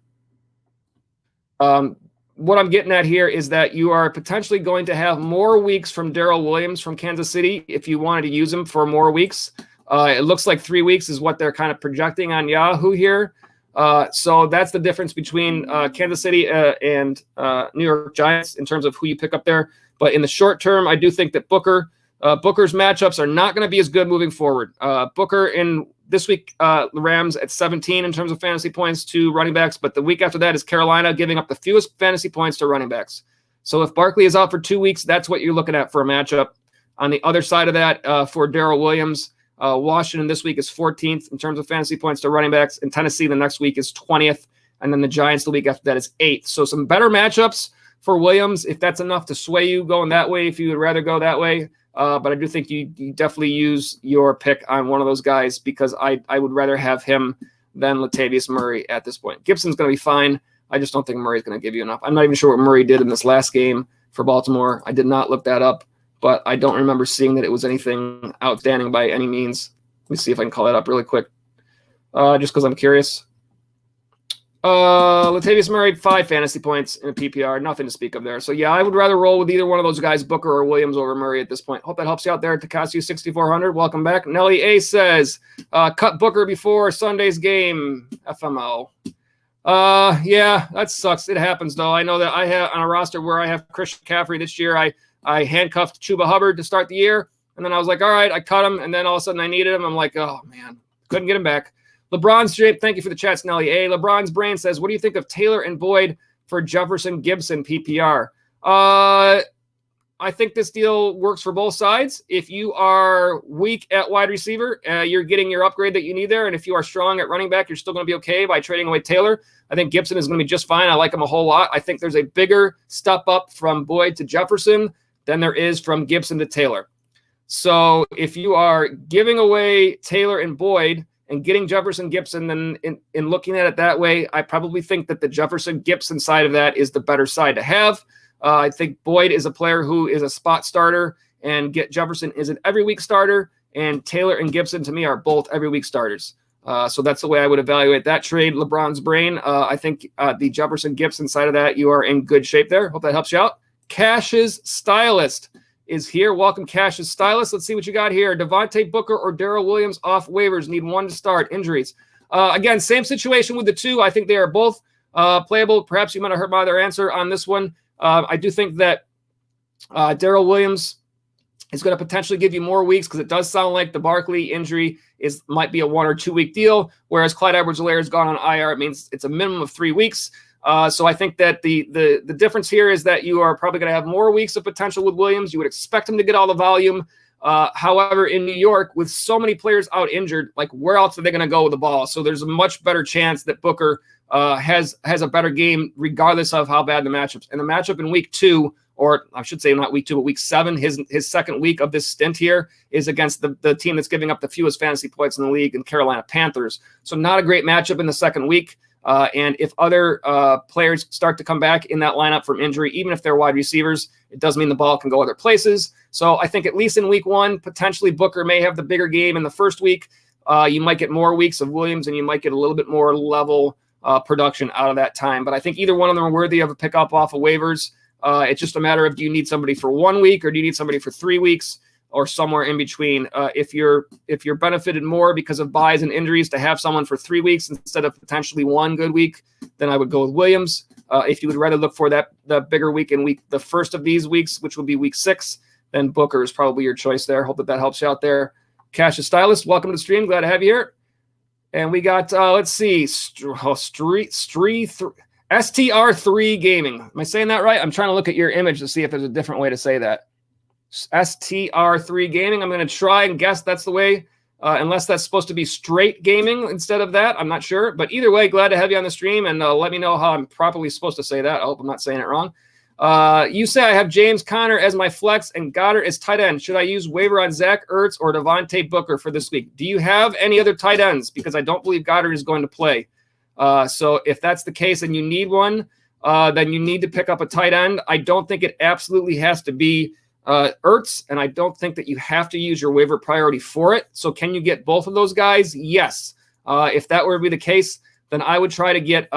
Speaker 2: What I'm getting at here is that you are potentially going to have more weeks from Darrell Williams from Kansas City if you wanted to use him for more weeks. It looks like 3 weeks is what they're kind of projecting on Yahoo here. So that's the difference between Kansas City and New York Giants in terms of who you pick up there. But in the short term, I do think that Booker's matchups are not going to be as good moving forward. Booker in this week, the Rams at 17 in terms of fantasy points to running backs, but the week after that is Carolina giving up the fewest fantasy points to running backs. So if Barkley is out for 2 weeks, that's what you're looking at for a matchup. On the other side of that, for Darrell Williams, Washington this week is 14th in terms of fantasy points to running backs, and Tennessee the next week is 20th, and then the Giants the week after that is 8th. So some better matchups for Williams, if that's enough to sway you going that way, if you would rather go that way. But I do think you definitely use your pick on one of those guys because I would rather have him than Latavius Murray at this point. Gibson's going to be fine. I just don't think Murray's going to give you enough. I'm not even sure what Murray did in this last game for Baltimore. I did not look that up, but I don't remember seeing that it was anything outstanding by any means. Let me see if I can call that up really quick, just because I'm curious. Latavius Murray, 5 fantasy points in a PPR, nothing to speak of there. So yeah, I would rather roll with either one of those guys, Booker or Williams, over Murray at this point. Hope that helps you out there. Takasu 6400, welcome back. Nelly A says, cut Booker before Sunday's game. FMO. Yeah, that sucks. It happens though. I know that I have on a roster where I have Christian McCaffrey this year. I handcuffed Chuba Hubbard to start the year, and then I was like, all right, I cut him, and then all of a sudden I needed him. I'm like, oh man, couldn't get him back. LeBron's shape, thank you for the chats, Nelly A. LeBron's brain says, what do you think of Taylor and Boyd for Jefferson Gibson PPR? I think this deal works for both sides. If you are weak at wide receiver, you're getting your upgrade that you need there. And if you are strong at running back, you're still going to be okay by trading away Taylor. I think Gibson is going to be just fine. I like him a whole lot. I think there's a bigger step up from Boyd to Jefferson than there is from Gibson to Taylor. So if you are giving away Taylor and Boyd and getting Jefferson Gibson, then in looking at it that way, I probably think that the Jefferson Gibson side of that is the better side to have. I think Boyd is a player who is a spot starter, and Jefferson is an every week starter, and Taylor and Gibson to me are both every week starters. So that's the way I would evaluate that trade. LeBron's brain. I think the Jefferson Gibson side of that, you are in good shape there. Hope that helps you out. Cash's Stylist is here. Welcome, Cash's Stylist. Let's see what you got here. Devontae Booker or Darrell Williams off waivers. Need one to start. Injuries. Again, same situation with the two. I think they are both playable. Perhaps you might have heard my other answer on this one. I do think that Darrell Williams is going to potentially give you more weeks because it does sound like the Barkley injury might be a 1 or 2 week deal, whereas Clyde Edwards-Helaire has gone on IR. It means it's a minimum of 3 weeks. So I think that the difference here is that you are probably going to have more weeks of potential with Williams. You would expect him to get all the volume. However, in New York, with so many players out injured, like where else are they going to go with the ball? So there's a much better chance that Booker has a better game regardless of how bad the matchups. And the matchup in week 2, or I should say not week 2, but week 7, his second week of this stint here is against the team that's giving up the fewest fantasy points in the league, in Carolina Panthers. So not a great matchup in the second week. And if other players start to come back in that lineup from injury, even if they're wide receivers, it does mean the ball can go other places. So I think at least in week 1, potentially Booker may have the bigger game in the first week. You might get more weeks of Williams, and you might get a little bit more level production out of that time. But I think either one of them are worthy of a pickup off of waivers. It's just a matter of, do you need somebody for 1 week or do you need somebody for 3 weeks? Or somewhere in between. If you're benefited more because of buys and injuries to have someone for 3 weeks instead of potentially 1 good week, then I would go with Williams. If you would rather look for the bigger week in the first of these weeks, which will be week 6, then Booker is probably your choice there. Hope that helps you out there. Cash's Stylist, welcome to the stream. Glad to have you here. And we got, let's see, STR3 Gaming. Am I saying that right? I'm trying to look at your image to see if there's a different way to say that. STR3 Gaming. I'm going to try and guess that's the way, unless that's supposed to be straight gaming instead of that. I'm not sure. But either way, glad to have you on the stream, and let me know how I'm properly supposed to say that. I hope I'm not saying it wrong. You say I have James Conner as my flex and Goddard as tight end. Should I use waiver on Zach Ertz or Devontae Booker for this week? Do you have any other tight ends? Because I don't believe Goddard is going to play. So if that's the case and you need one, then you need to pick up a tight end. I don't think it absolutely has to be Ertz, and I don't think that you have to use your waiver priority for it. So can you get both of those guys? Yes. If that were to be the case, then I would try to get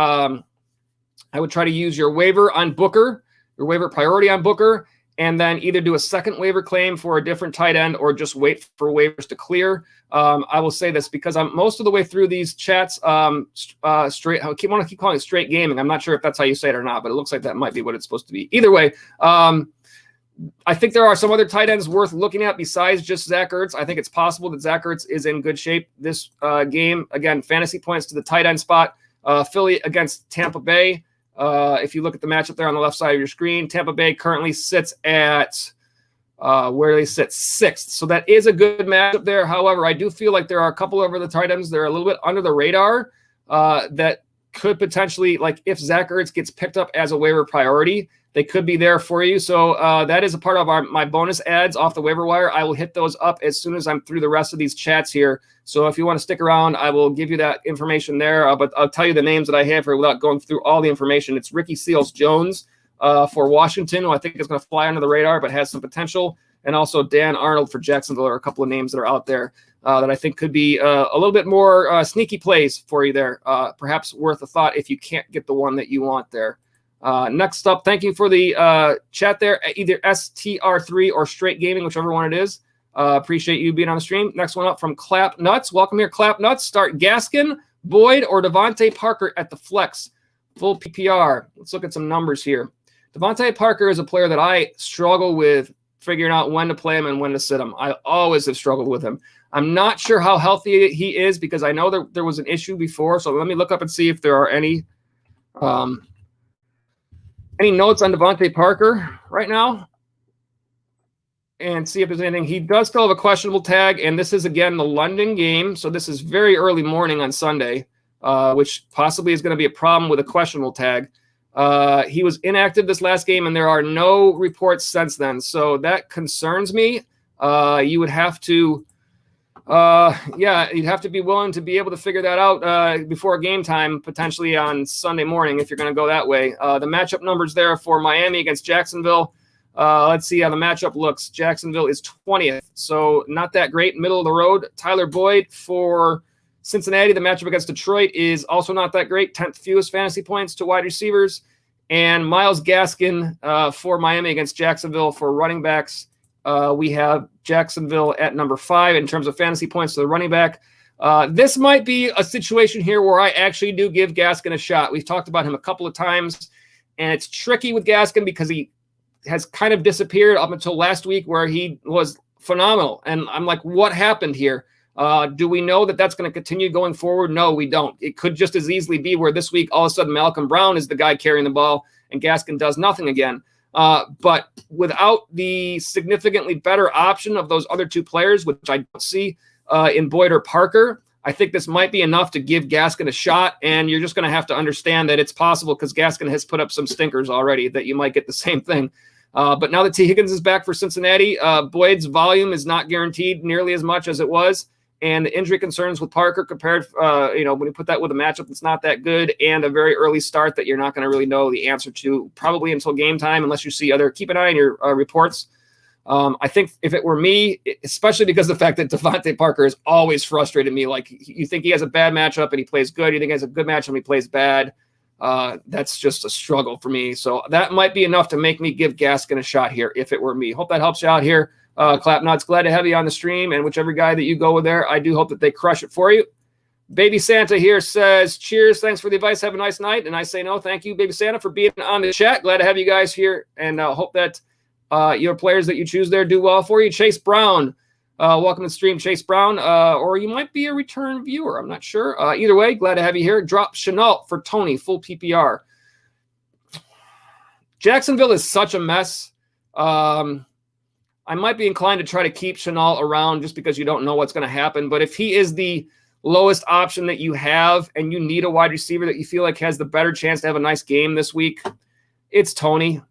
Speaker 2: use your waiver on Booker, your waiver priority on Booker, and then either do a second waiver claim for a different tight end or just wait for waivers to clear. I will say this because I'm most of the way through these chats. Straight. I want to keep calling it straight gaming. I'm not sure if that's how you say it or not, but it looks like that might be what it's supposed to be. Either way, I think there are some other tight ends worth looking at besides just Zach Ertz. I think it's possible that Zach Ertz is in good shape this game. Again, fantasy points to the tight end spot. Philly against Tampa Bay. If you look at the matchup there on the left side of your screen, Tampa Bay currently sits at where do they sit? 6th. So that is a good matchup there. However, I do feel like there are a couple of other tight ends that are a little bit under the radar that could potentially, like if Zach Ertz gets picked up as a waiver priority, they could be there for you. So that is a part of my bonus ads off the waiver wire. I will hit those up as soon as I'm through the rest of these chats here. So if you want to stick around, I will give you that information there. But I'll tell you the names that I have here without going through all the information. It's Ricky Seals-Jones for Washington, who I think is going to fly under the radar but has some potential. And also Dan Arnold for Jacksonville are a couple of names that are out there that I think could be a little bit more sneaky plays for you there. Perhaps worth a thought if you can't get the one that you want there. Next up, thank you for the chat there, either STR3 or Straight Gaming, whichever one it is. Appreciate you being on the stream. Next one up from Clap Nuts. Welcome here, Clap Nuts. Start Gaskin, Boyd, or Devontae Parker at the flex. Full PPR. Let's look at some numbers here. Devontae Parker is a player that I struggle with figuring out when to play him and when to sit him. I always have struggled with him. I'm not sure how healthy he is because I know there was an issue before. So let me look up and see if there are any notes on Devontae Parker right now and see if there's anything. He does still have a questionable tag, and this is, again, the London game. So this is very early morning on Sunday, which possibly is going to be a problem with a questionable tag. He was inactive this last game, and there are no reports since then. So that concerns me. You would have to you'd have to be willing to be able to figure that out before game time, potentially on Sunday morning, if you're going to go that way. The matchup numbers there for Miami against Jacksonville. Let's see how the matchup looks. Jacksonville is 20th, so not that great. Middle of the road. Tyler Boyd for Cincinnati. The matchup against Detroit is also not that great. 10th fewest fantasy points to wide receivers. And Myles Gaskin for Miami against Jacksonville for running backs. We have Jacksonville at number 5 in terms of fantasy points to the running back. This might be a situation here where I actually do give Gaskin a shot. We've talked about him a couple of times, and it's tricky with Gaskin because he has kind of disappeared up until last week where he was phenomenal. And I'm like, what happened here? Do we know that that's going to continue going forward? No, we don't. It could just as easily be where this week, all of a sudden, Malcolm Brown is the guy carrying the ball and Gaskin does nothing again. But without the significantly better option of those other two players, which I don't see in Boyd or Parker, I think this might be enough to give Gaskin a shot. And you're just going to have to understand that it's possible because Gaskin has put up some stinkers already that you might get the same thing. But now that T. Higgins is back for Cincinnati, Boyd's volume is not guaranteed nearly as much as it was. And the injury concerns with Parker compared, when you put that with a matchup that's not that good and a very early start that you're not going to really know the answer to probably until game time unless you see keep an eye on your reports. I think if it were me, especially because of the fact that Devontae Parker has always frustrated me, like you think he has a bad matchup and he plays good. You think he has a good matchup and he plays bad. That's just a struggle for me. So that might be enough to make me give Gaskin a shot here if it were me. Hope that helps you out here. Clap Nuts, glad to have you on the stream, and whichever guy that you go with there, I do hope that they crush it for you. Baby Santa here says, cheers, thanks for the advice, have a nice night. And I say no, thank you, Baby Santa, for being on the chat. Glad to have you guys here, and hope that your players that you choose there do well for you. Chase Brown, Welcome to the stream, Chase Brown, or you might be a return viewer. I'm not sure. Either way, glad to have you here. Drop Chenault for Tony, full PPR. Jacksonville is such a mess. I might be inclined to try to keep Chenault around just because you don't know what's going to happen. But if he is the lowest option that you have and you need a wide receiver that you feel like has the better chance to have a nice game this week, it's Tony.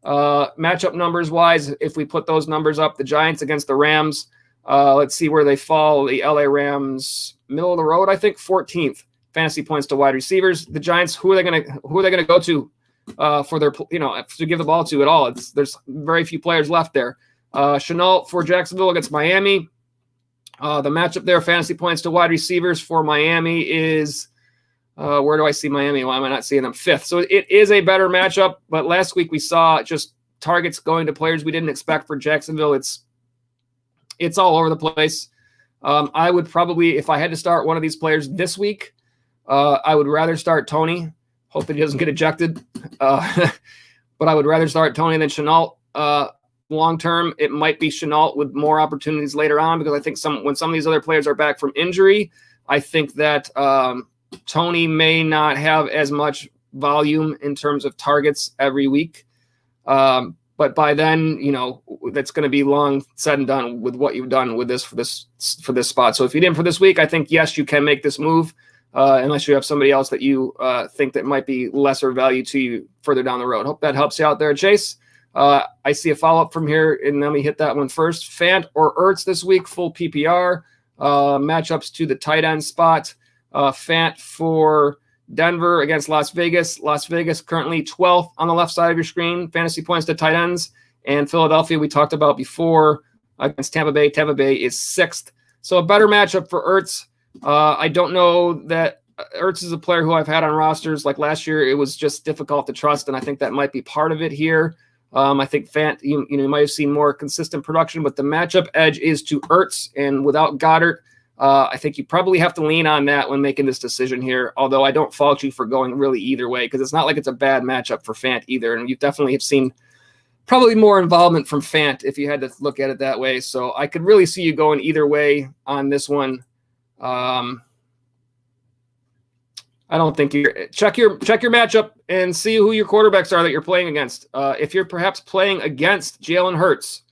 Speaker 2: Matchup numbers wise, if we put those numbers up, the Giants against the Rams, let's see where they fall. The LA Rams, middle of the road, I think 14th fantasy points to wide receivers. The Giants, who are they going to go to for their, to give the ball to at all? There's very few players left there. Chenault for Jacksonville against Miami. The matchup there, fantasy points to wide receivers for Miami is, where do I see Miami? Why am I not seeing them? 5th. So it is a better matchup, but last week we saw just targets going to players we didn't expect for Jacksonville. It's all over the place. I would probably, if I had to start one of these players this week, I would rather start Tony. Hope that he doesn't get ejected. But I would rather start Tony than Chenault. Long term, it might be Chenault with more opportunities later on, because I think when some of these other players are back from injury, I think that Tony may not have as much volume in terms of targets every week. But by then, that's going to be long said and done with what you've done with this for this spot. So if you didn't for this week, I think, yes, you can make this move, unless you have somebody else that you think that might be lesser value to you further down the road. Hope that helps you out there, Chase. I see a follow-up from here, and let me hit that one first. Fant or Ertz this week, full PPR. Matchups to the tight end spot. Fant for Denver against Las Vegas. Las Vegas currently 12th on the left side of your screen, fantasy points to tight ends. And Philadelphia, we talked about before, against Tampa Bay. Tampa Bay is 6th. So a better matchup for Ertz. I don't know that Ertz is a player who I've had on rosters. Like last year, it was just difficult to trust, and I think that might be part of it here. I think Fant, you might have seen more consistent production, but the matchup edge is to Ertz, and without Goddard, I think you probably have to lean on that when making this decision here, although I don't fault you for going really either way, because it's not like it's a bad matchup for Fant either, and you definitely have seen probably more involvement from Fant if you had to look at it that way. So I could really see you going either way on this one. I don't think check your matchup and see who your quarterbacks are that you're playing against. If you're perhaps playing against Jalen Hurts,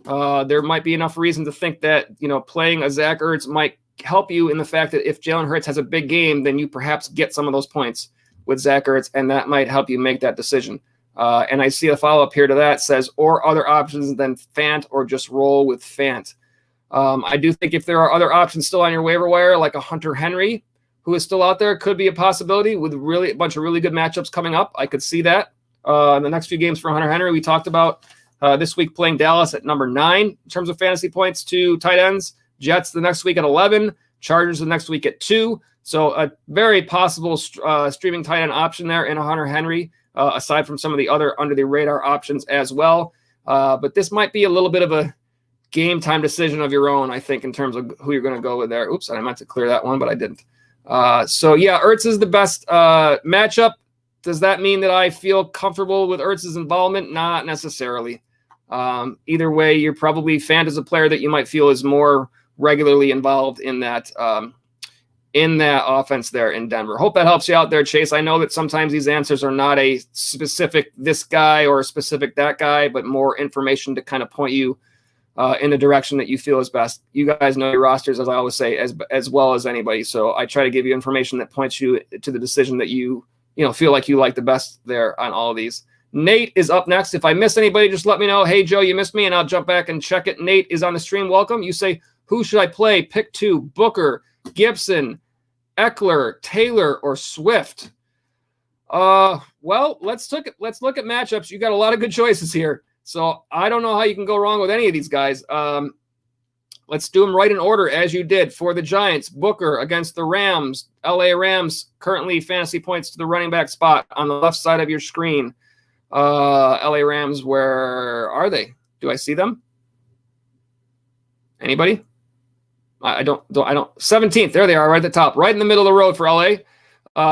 Speaker 2: there might be enough reason to think that, playing a Zach Ertz might help you in the fact that if Jalen Hurts has a big game, then you perhaps get some of those points with Zach Ertz, and that might help you make that decision. And I see a follow-up here to that says, or other options than Fant, or just roll with Fant. I do think if there are other options still on your waiver wire, like a Hunter Henry, who is still out there, could be a possibility with a bunch of really good matchups coming up. I could see that. In the next few games for Hunter Henry, we talked about this week playing Dallas at number 9 in terms of fantasy points to tight ends. Jets the next week at 11. Chargers the next week at 2. So a very possible streaming tight end option there in a Hunter Henry, aside from some of the other under-the-radar options as well. But this might be a little bit of a game-time decision of your own, I think, in terms of who you're going to go with there. Oops, I meant to clear that one, but I didn't. So yeah, Ertz is the best matchup. Does that mean that I feel comfortable with Ertz's involvement? Not necessarily. Either way, you're probably Fant as a player that you might feel is more regularly involved in that offense there in Denver. Hope that helps you out there, Chase. I know that sometimes these answers are not a specific this guy or a specific that guy, but more information to kind of point you in the direction that you feel is best. You guys know your rosters, as I always say, as well as anybody. So I try to give you information that points you to the decision that you feel like you like the best there on all of these. Nate is up next. If I miss anybody, just let me know. Hey, Joe, you missed me, and I'll jump back and check it. Nate is on the stream. Welcome. You say, who should I play? Pick 2, Booker, Gibson, Eckler, Taylor, or Swift? Well, let's look at matchups. You got a lot of good choices here. So I don't know how you can go wrong with any of these guys. Let's do them right in order as you did. For the Giants, Booker against the Rams. LA Rams currently fantasy points to the running back spot on the left side of your screen. LA Rams, where are they? Do I see them? Anybody? I don't. 17th. There they are, right at the top, right in the middle of the road for LA.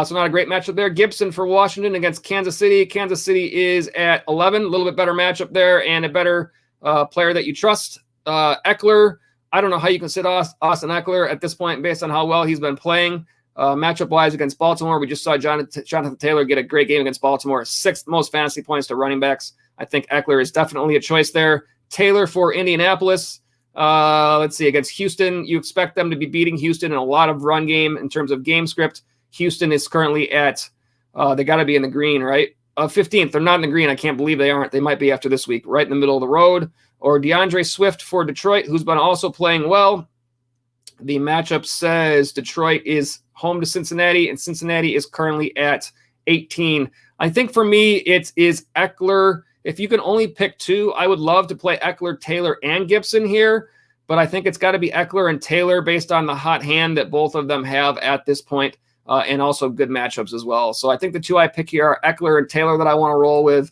Speaker 2: So not a great matchup there. Gibson for Washington against Kansas City. Kansas City is at 11. A little bit better matchup there and a better player that you trust. Eckler I don't know how you can sit Austin Eckler at this point based on how well he's been playing. Matchup-wise against Baltimore, we just saw Jonathan Taylor get a great game against Baltimore, 6th most fantasy points to running backs. I think Eckler is definitely a choice there. Taylor for Indianapolis. Let's see, against Houston, you expect them to be beating Houston in a lot of run game in terms of game script. Houston is currently at, they got to be in the green, right? 15th. They're not in the green. I can't believe they aren't. They might be after this week, right in the middle of the road. Or DeAndre Swift for Detroit, who's been also playing well. The matchup says Detroit is home to Cincinnati, and Cincinnati is currently at 18. I think for me, it is Eckler. If you can only pick two, I would love to play Eckler, Taylor, and Gibson here, but I think it's got to be Eckler and Taylor based on the hot hand that both of them have at this point, and also good matchups as well. So I think the two I pick here are Eckler and Taylor that I want to roll with.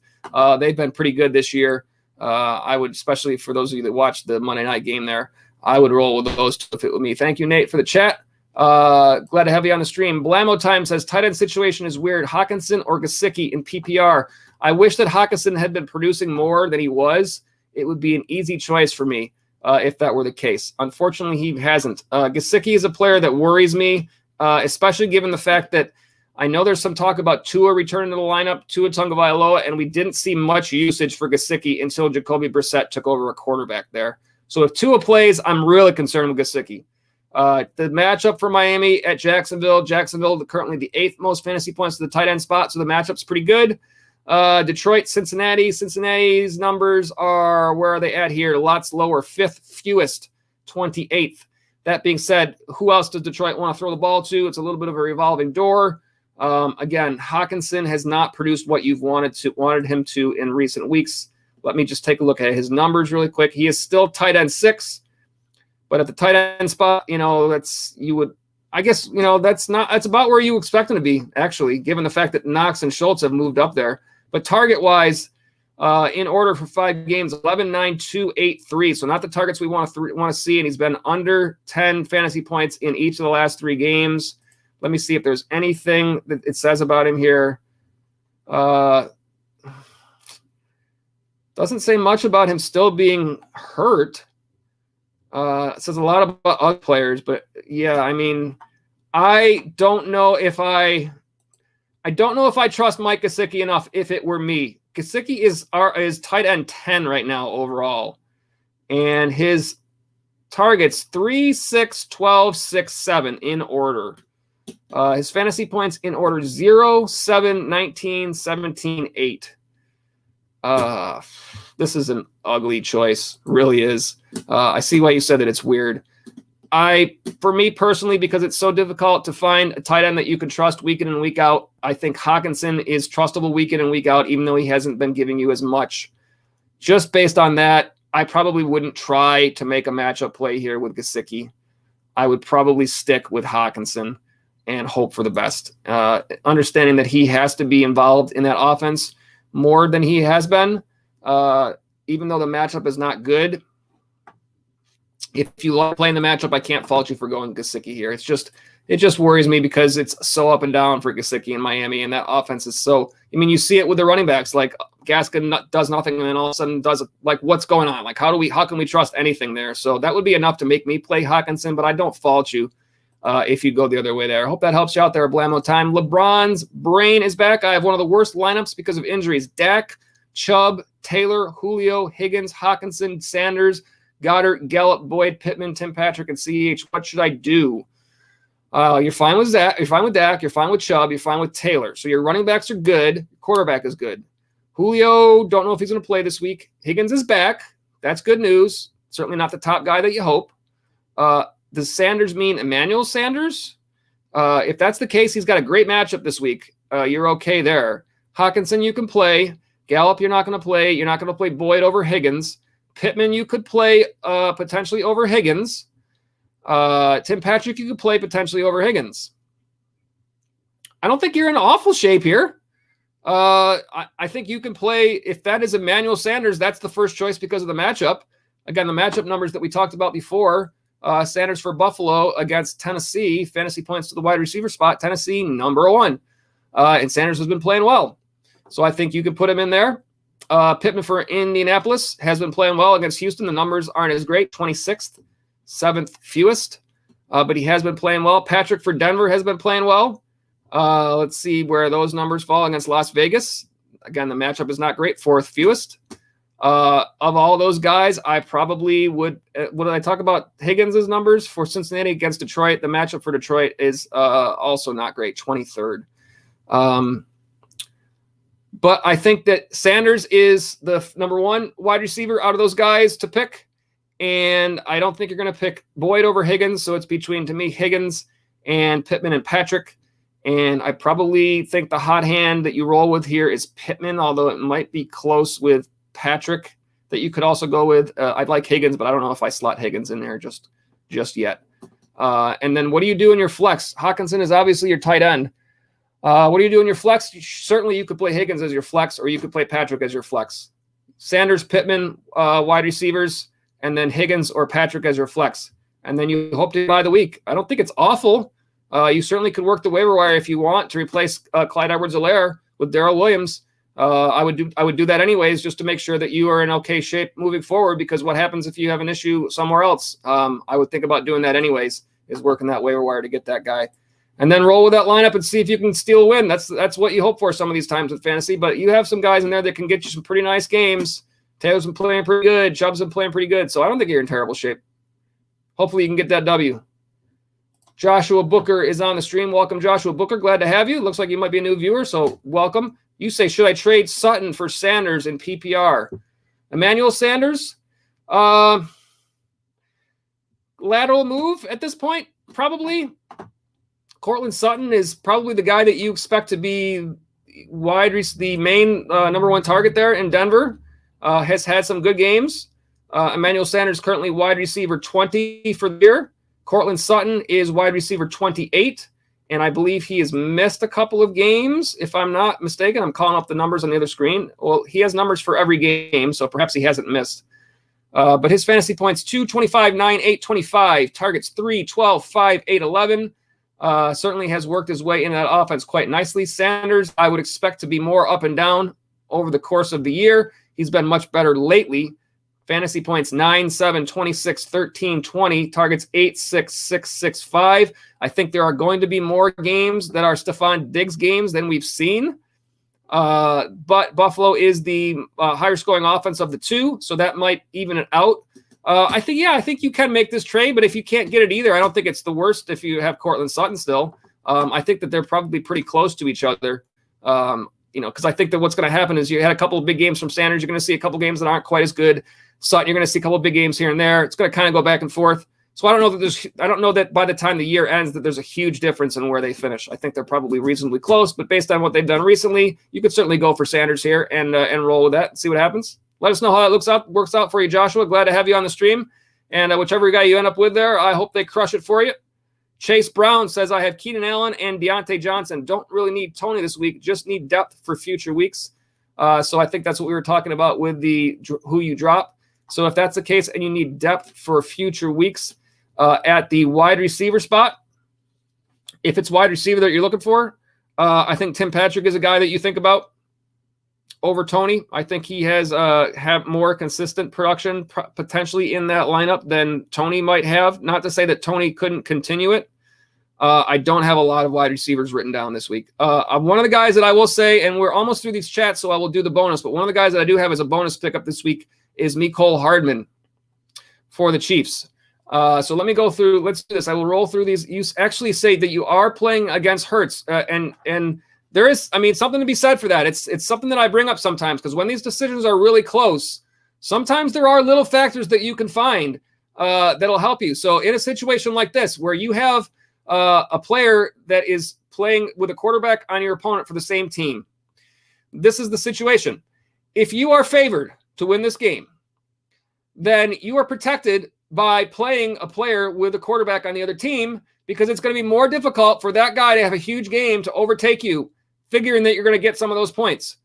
Speaker 2: They've been pretty good this year. I would, especially for those of you that watched the Monday night game there, I would roll with those two if it were me. Thank you, Nate, for the chat. Glad to have you on the stream. Blamo Time says, tight end situation is weird. Hawkinson or Gesicki in PPR. I wish that Hawkinson had been producing more than he was. It would be an easy choice for me if that were the case. Unfortunately, he hasn't. Gesicki is a player that worries me, especially given the fact that I know there's some talk about Tua returning to the lineup, Tua Tagovailoa, and we didn't see much usage for Gesicki until Jacoby Brissett took over a quarterback there. So if Tua plays, I'm really concerned with Gesicki. The matchup for Miami at Jacksonville. Jacksonville currently the 8th most fantasy points to the tight end spot, so the matchup's pretty good. Detroit, Cincinnati. Cincinnati's numbers are, where are they at here? Lots lower, 5th fewest, 28th. That being said, who else does Detroit want to throw the ball to? It's a little bit of a revolving door. Again, Hawkinson has not produced what you've wanted him to in recent weeks. Let me just take a look at his numbers really quick. He is still tight end 6, but at the tight end spot, that's about where you expect him to be, actually, given the fact that Knox and Schultz have moved up there. But target-wise, in order for 5 games, 11, 9, 2, 8, 3. So not the targets we want to see, and he's been under 10 fantasy points in each of the last 3 games. Let me see if there's anything that it says about him here. Doesn't say much about him still being hurt. It says a lot about other players, but yeah, I mean, I don't know if I trust Mike Gesicki enough if it were me. Gesicki is tight end 10 right now overall, and his targets 3, 6, 12, 6, 7 in order. His fantasy points in order 0, 7, 19, 17, 8. This is an ugly choice, really is. I see why you said that it's weird. For me personally, because it's so difficult to find a tight end that you can trust week in and week out, I think Hawkinson is trustable week in and week out, even though he hasn't been giving you as much. Just based on that, I probably wouldn't try to make a matchup play here with Gesicki. I would probably stick with Hawkinson and hope for the best, understanding that he has to be involved in that offense more than he has been, even though the matchup is not good. If you like playing the matchup, I can't fault you for going Gesicki here. It just worries me because it's so up and down for Gesicki in Miami, and that offense is so. I mean, you see it with the running backs. Like Gaskin does nothing, and then all of a sudden does like what's going on? Like how can we trust anything there? So that would be enough to make me play Hawkinson, but I don't fault you if you go the other way there. I hope that helps you out there, Blamo Time. LeBron's brain is back. I have one of the worst lineups because of injuries. Dak, Chubb, Taylor, Julio, Higgins, Hawkinson, Sanders, Goddard, Gallup, Boyd, Pittman, Tim Patrick, and CEH. What should I do? You're fine with Zach. You're fine with Dak. You're fine with Chubb. You're fine with Taylor. So your running backs are good. Your quarterback is good. Julio, don't know if he's going to play this week. Higgins is back. That's good news. Certainly not the top guy that you hope. Does Sanders mean Emmanuel Sanders? If that's the case, he's got a great matchup this week. You're okay there. Hawkinson, you can play. Gallup, you're not going to play. You're not going to play Boyd over Higgins. Pittman, you could play potentially over Higgins. Tim Patrick, you could play potentially over Higgins. I don't think you're in awful shape here. I think you can play, if that is Emmanuel Sanders, that's the first choice because of the matchup. Again, the matchup numbers that we talked about before, Sanders for Buffalo against Tennessee, fantasy points to the wide receiver spot, Tennessee number 1. And Sanders has been playing well. So I think you could put him in there. Pittman for Indianapolis has been playing well against Houston. The numbers aren't as great, 26th. 7th fewest, but he has been playing well. Patrick for Denver has been playing well. Let's see where those numbers fall against Las Vegas. Again, the matchup is not great. 4th fewest. Of all those guys, I probably would. What did I talk about? Higgins' numbers for Cincinnati against Detroit. The matchup for Detroit is also not great. 23rd. But I think that Sanders is the number one wide receiver out of those guys to pick. And I don't think you're going to pick Boyd over Higgins. So it's between, to me, Higgins and Pittman and Patrick. And I probably think the hot hand that you roll with here is Pittman, although it might be close with Patrick that you could also go with. I'd like Higgins, but I don't know if I slot Higgins in there just yet. And then what do you do in your flex? Hawkinson is obviously your tight end. What do you do in your flex? Certainly you could play Higgins as your flex, or you could play Patrick as your flex. Sanders, Pittman, wide receivers, and then Higgins or Patrick as your flex. And then you hope to buy the week. I don't think it's awful. You certainly could work the waiver wire if you want to replace Clyde Edwards-Helaire with Darrell Williams. I would do that anyways, just to make sure that you are in okay shape moving forward, because what happens if you have an issue somewhere else? I would think about doing that anyways, is working that waiver wire to get that guy. And then roll with that lineup and see if you can steal a win. That's what you hope for some of these times with fantasy. But you have some guys in there that can get you some pretty nice games. Taylor's been playing pretty good. Chubb's been playing pretty good. So I don't think you're in terrible shape. Hopefully you can get that W. Joshua Booker is on the stream. Welcome, Joshua Booker. Glad to have you. Looks like you might be a new viewer, so welcome. You say, should I trade Sutton for Sanders in PPR? Emmanuel Sanders? Lateral move at this point? Probably. Cortland Sutton is probably the guy that you expect to be the main number one target there in Denver. Has had some good games. Emmanuel Sanders currently wide receiver 20 for the year. Cortland Sutton is wide receiver 28, and I believe he has missed a couple of games, if I'm not mistaken. I'm calling up the numbers on the other screen. Well, he has numbers for every game, so perhaps he hasn't missed. But his fantasy points, 2, 25, 9, 8, 25. Targets 3, 12, 5, 8, 11. Certainly has worked his way into that offense quite nicely. Sanders, I would expect to be more up and down over the course of the year. He's been much better lately. Fantasy points 9, 7, 26, 13, 20. Targets 8, 6, 6, 6, 5. I think there are going to be more games that are Stephon Diggs games than we've seen. But Buffalo is the higher scoring offense of the two, so that might even it out. I think you can make this trade, but if you can't get it either, I don't think it's the worst if you have Cortland Sutton still. I think that they're probably pretty close to each other. Because I think that what's going to happen is you had a couple of big games from Sanders. You're going to see a couple of games that aren't quite as good. Sutton, you're going to see a couple of big games here and there. It's going to kind of go back and forth. So I don't know that by the time the year ends that there's a huge difference in where they finish. I think they're probably reasonably close, but based on what they've done recently, you could certainly go for Sanders here and roll with that and see what happens. Let us know how that works out for you, Joshua. Glad to have you on the stream. And whichever guy you end up with there, I hope they crush it for you. Chase Brown says, I have Keenan Allen and Deontay Johnson. Don't really need Tony this week. Just need depth for future weeks. So I think that's what we were talking about with the who you drop. So if that's the case and you need depth for future weeks at the wide receiver spot, if it's wide receiver that you're looking for, I think Tim Patrick is a guy that you think about over Tony. I think he has have more consistent production potentially in that lineup than Tony might have. Not to say that Tony couldn't continue it. I don't have a lot of wide receivers written down this week. One of the guys that I will say, and we're almost through these chats, so I will do the bonus, but one of the guys that I do have as a bonus pickup this week is Mecole Hardman for the Chiefs. So let me go through. Let's do this. I will roll through these. You actually say that you are playing against Hurts, and there is, something to be said for that. It's something that I bring up sometimes because when these decisions are really close, sometimes there are little factors that you can find that'll help you. So in a situation like this, where you have a player that is playing with a quarterback on your opponent for the same team, this is the situation. If you are favored to win this game, then you are protected by playing a player with a quarterback on the other team, because it's going to be more difficult for that guy to have a huge game to overtake you, figuring that you're going to get some of those points.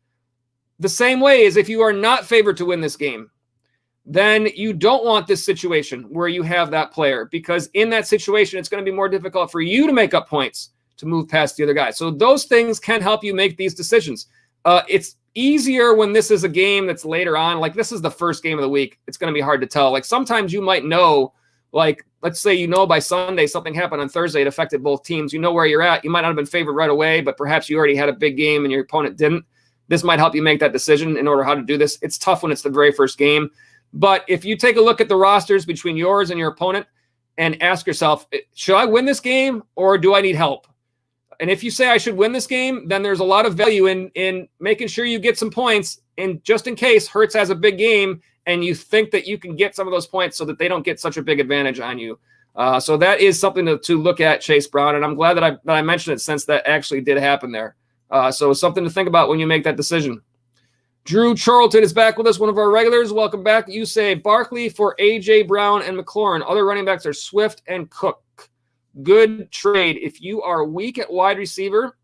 Speaker 2: The same way as if you are not favored to win this game, then you don't want this situation where you have that player, because in that situation, it's going to be more difficult for you to make up points to move past the other guy. So those things can help you make these decisions. It's easier when this is a game that's later on. Like this is the first game of the week. It's going to be hard to tell. Like sometimes you might know Like, let's say, by Sunday something happened on Thursday. It affected both teams. You know where you're at. You might not have been favored right away, but perhaps you already had a big game and your opponent didn't. This might help you make that decision in order how to do this. It's tough when it's the very first game. But if you take a look at the rosters between yours and your opponent and ask yourself, should I win this game or do I need help? And if you say I should win this game, then there's a lot of value in making sure you get some points. And just in case Hurts has a big game and you think that you can get some of those points so that they don't get such a big advantage on you. So that is something to look at, Chase Brown. And I'm glad that I mentioned it, since that actually did happen there. So it's something to think about when you make that decision. Drew Charlton is back with us, one of our regulars. Welcome back. You say Barkley for A.J. Brown and McLaurin. Other running backs are Swift and Cook. Good trade. If you are weak at wide receiver,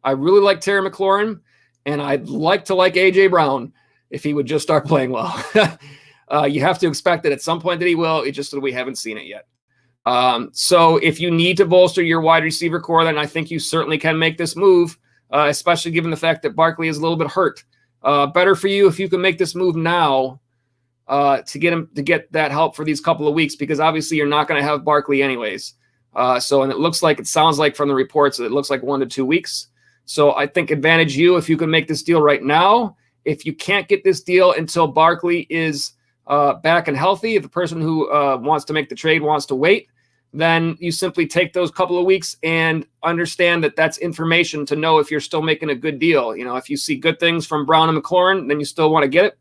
Speaker 2: I really like Terry McLaurin, and I'd like to like A.J. Brown if he would just start playing well. You have to expect that at some point that he will. It's just that we haven't seen it yet. So if you need to bolster your wide receiver core, then I think you certainly can make this move, especially given the fact that Barkley is a little bit hurt. Better for you if you can make this move now to get that help for these couple of weeks, because obviously you're not going to have Barkley anyways. And it sounds like from the reports, it looks like 1 to 2 weeks. So I think advantage you if you can make this deal right now. If you can't get this deal until Barkley is back and healthy, if the person who wants to make the trade wants to wait, then you simply take those couple of weeks and understand that that's information to know if you're still making a good deal. If you see good things from Brown and McLaurin, then you still want to get it.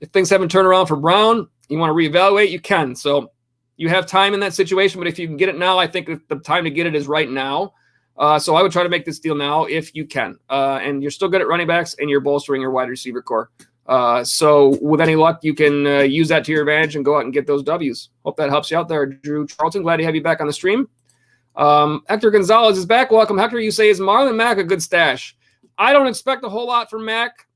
Speaker 2: If things haven't turned around for Brown, you want to reevaluate, you can. So you have time in that situation, but if you can get it now, I think the time to get it is right now. So I would try to make this deal now if you can. And you're still good at running backs and you're bolstering your wide receiver core. So with any luck, you can use that to your advantage and go out and get those W's. Hope that helps you out there, Drew Charlton. Glad to have you back on the stream. Hector Gonzalez is back. Welcome, Hector. You say, is Marlon Mack a good stash? I don't expect a whole lot from Mack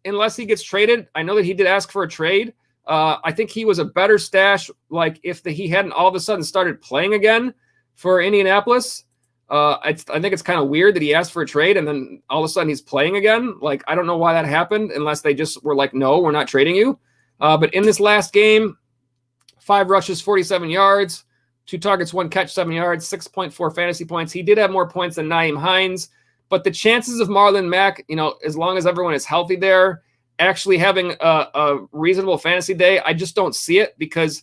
Speaker 2: unless he gets traded. I know that he did ask for a trade. I think he was a better stash, like if he hadn't all of a sudden started playing again for Indianapolis. I think it's kind of weird that he asked for a trade and then all of a sudden he's playing again. Like, I don't know why that happened unless they just were like, no, we're not trading you. But in this last game, 5 rushes, 47 yards, 2 targets, 1 catch, 7 yards, 6.4 fantasy points. He did have more points than Nyheim Hines, but the chances of Marlon Mack, as long as everyone is healthy there, actually having a reasonable fantasy day, I just don't see it, because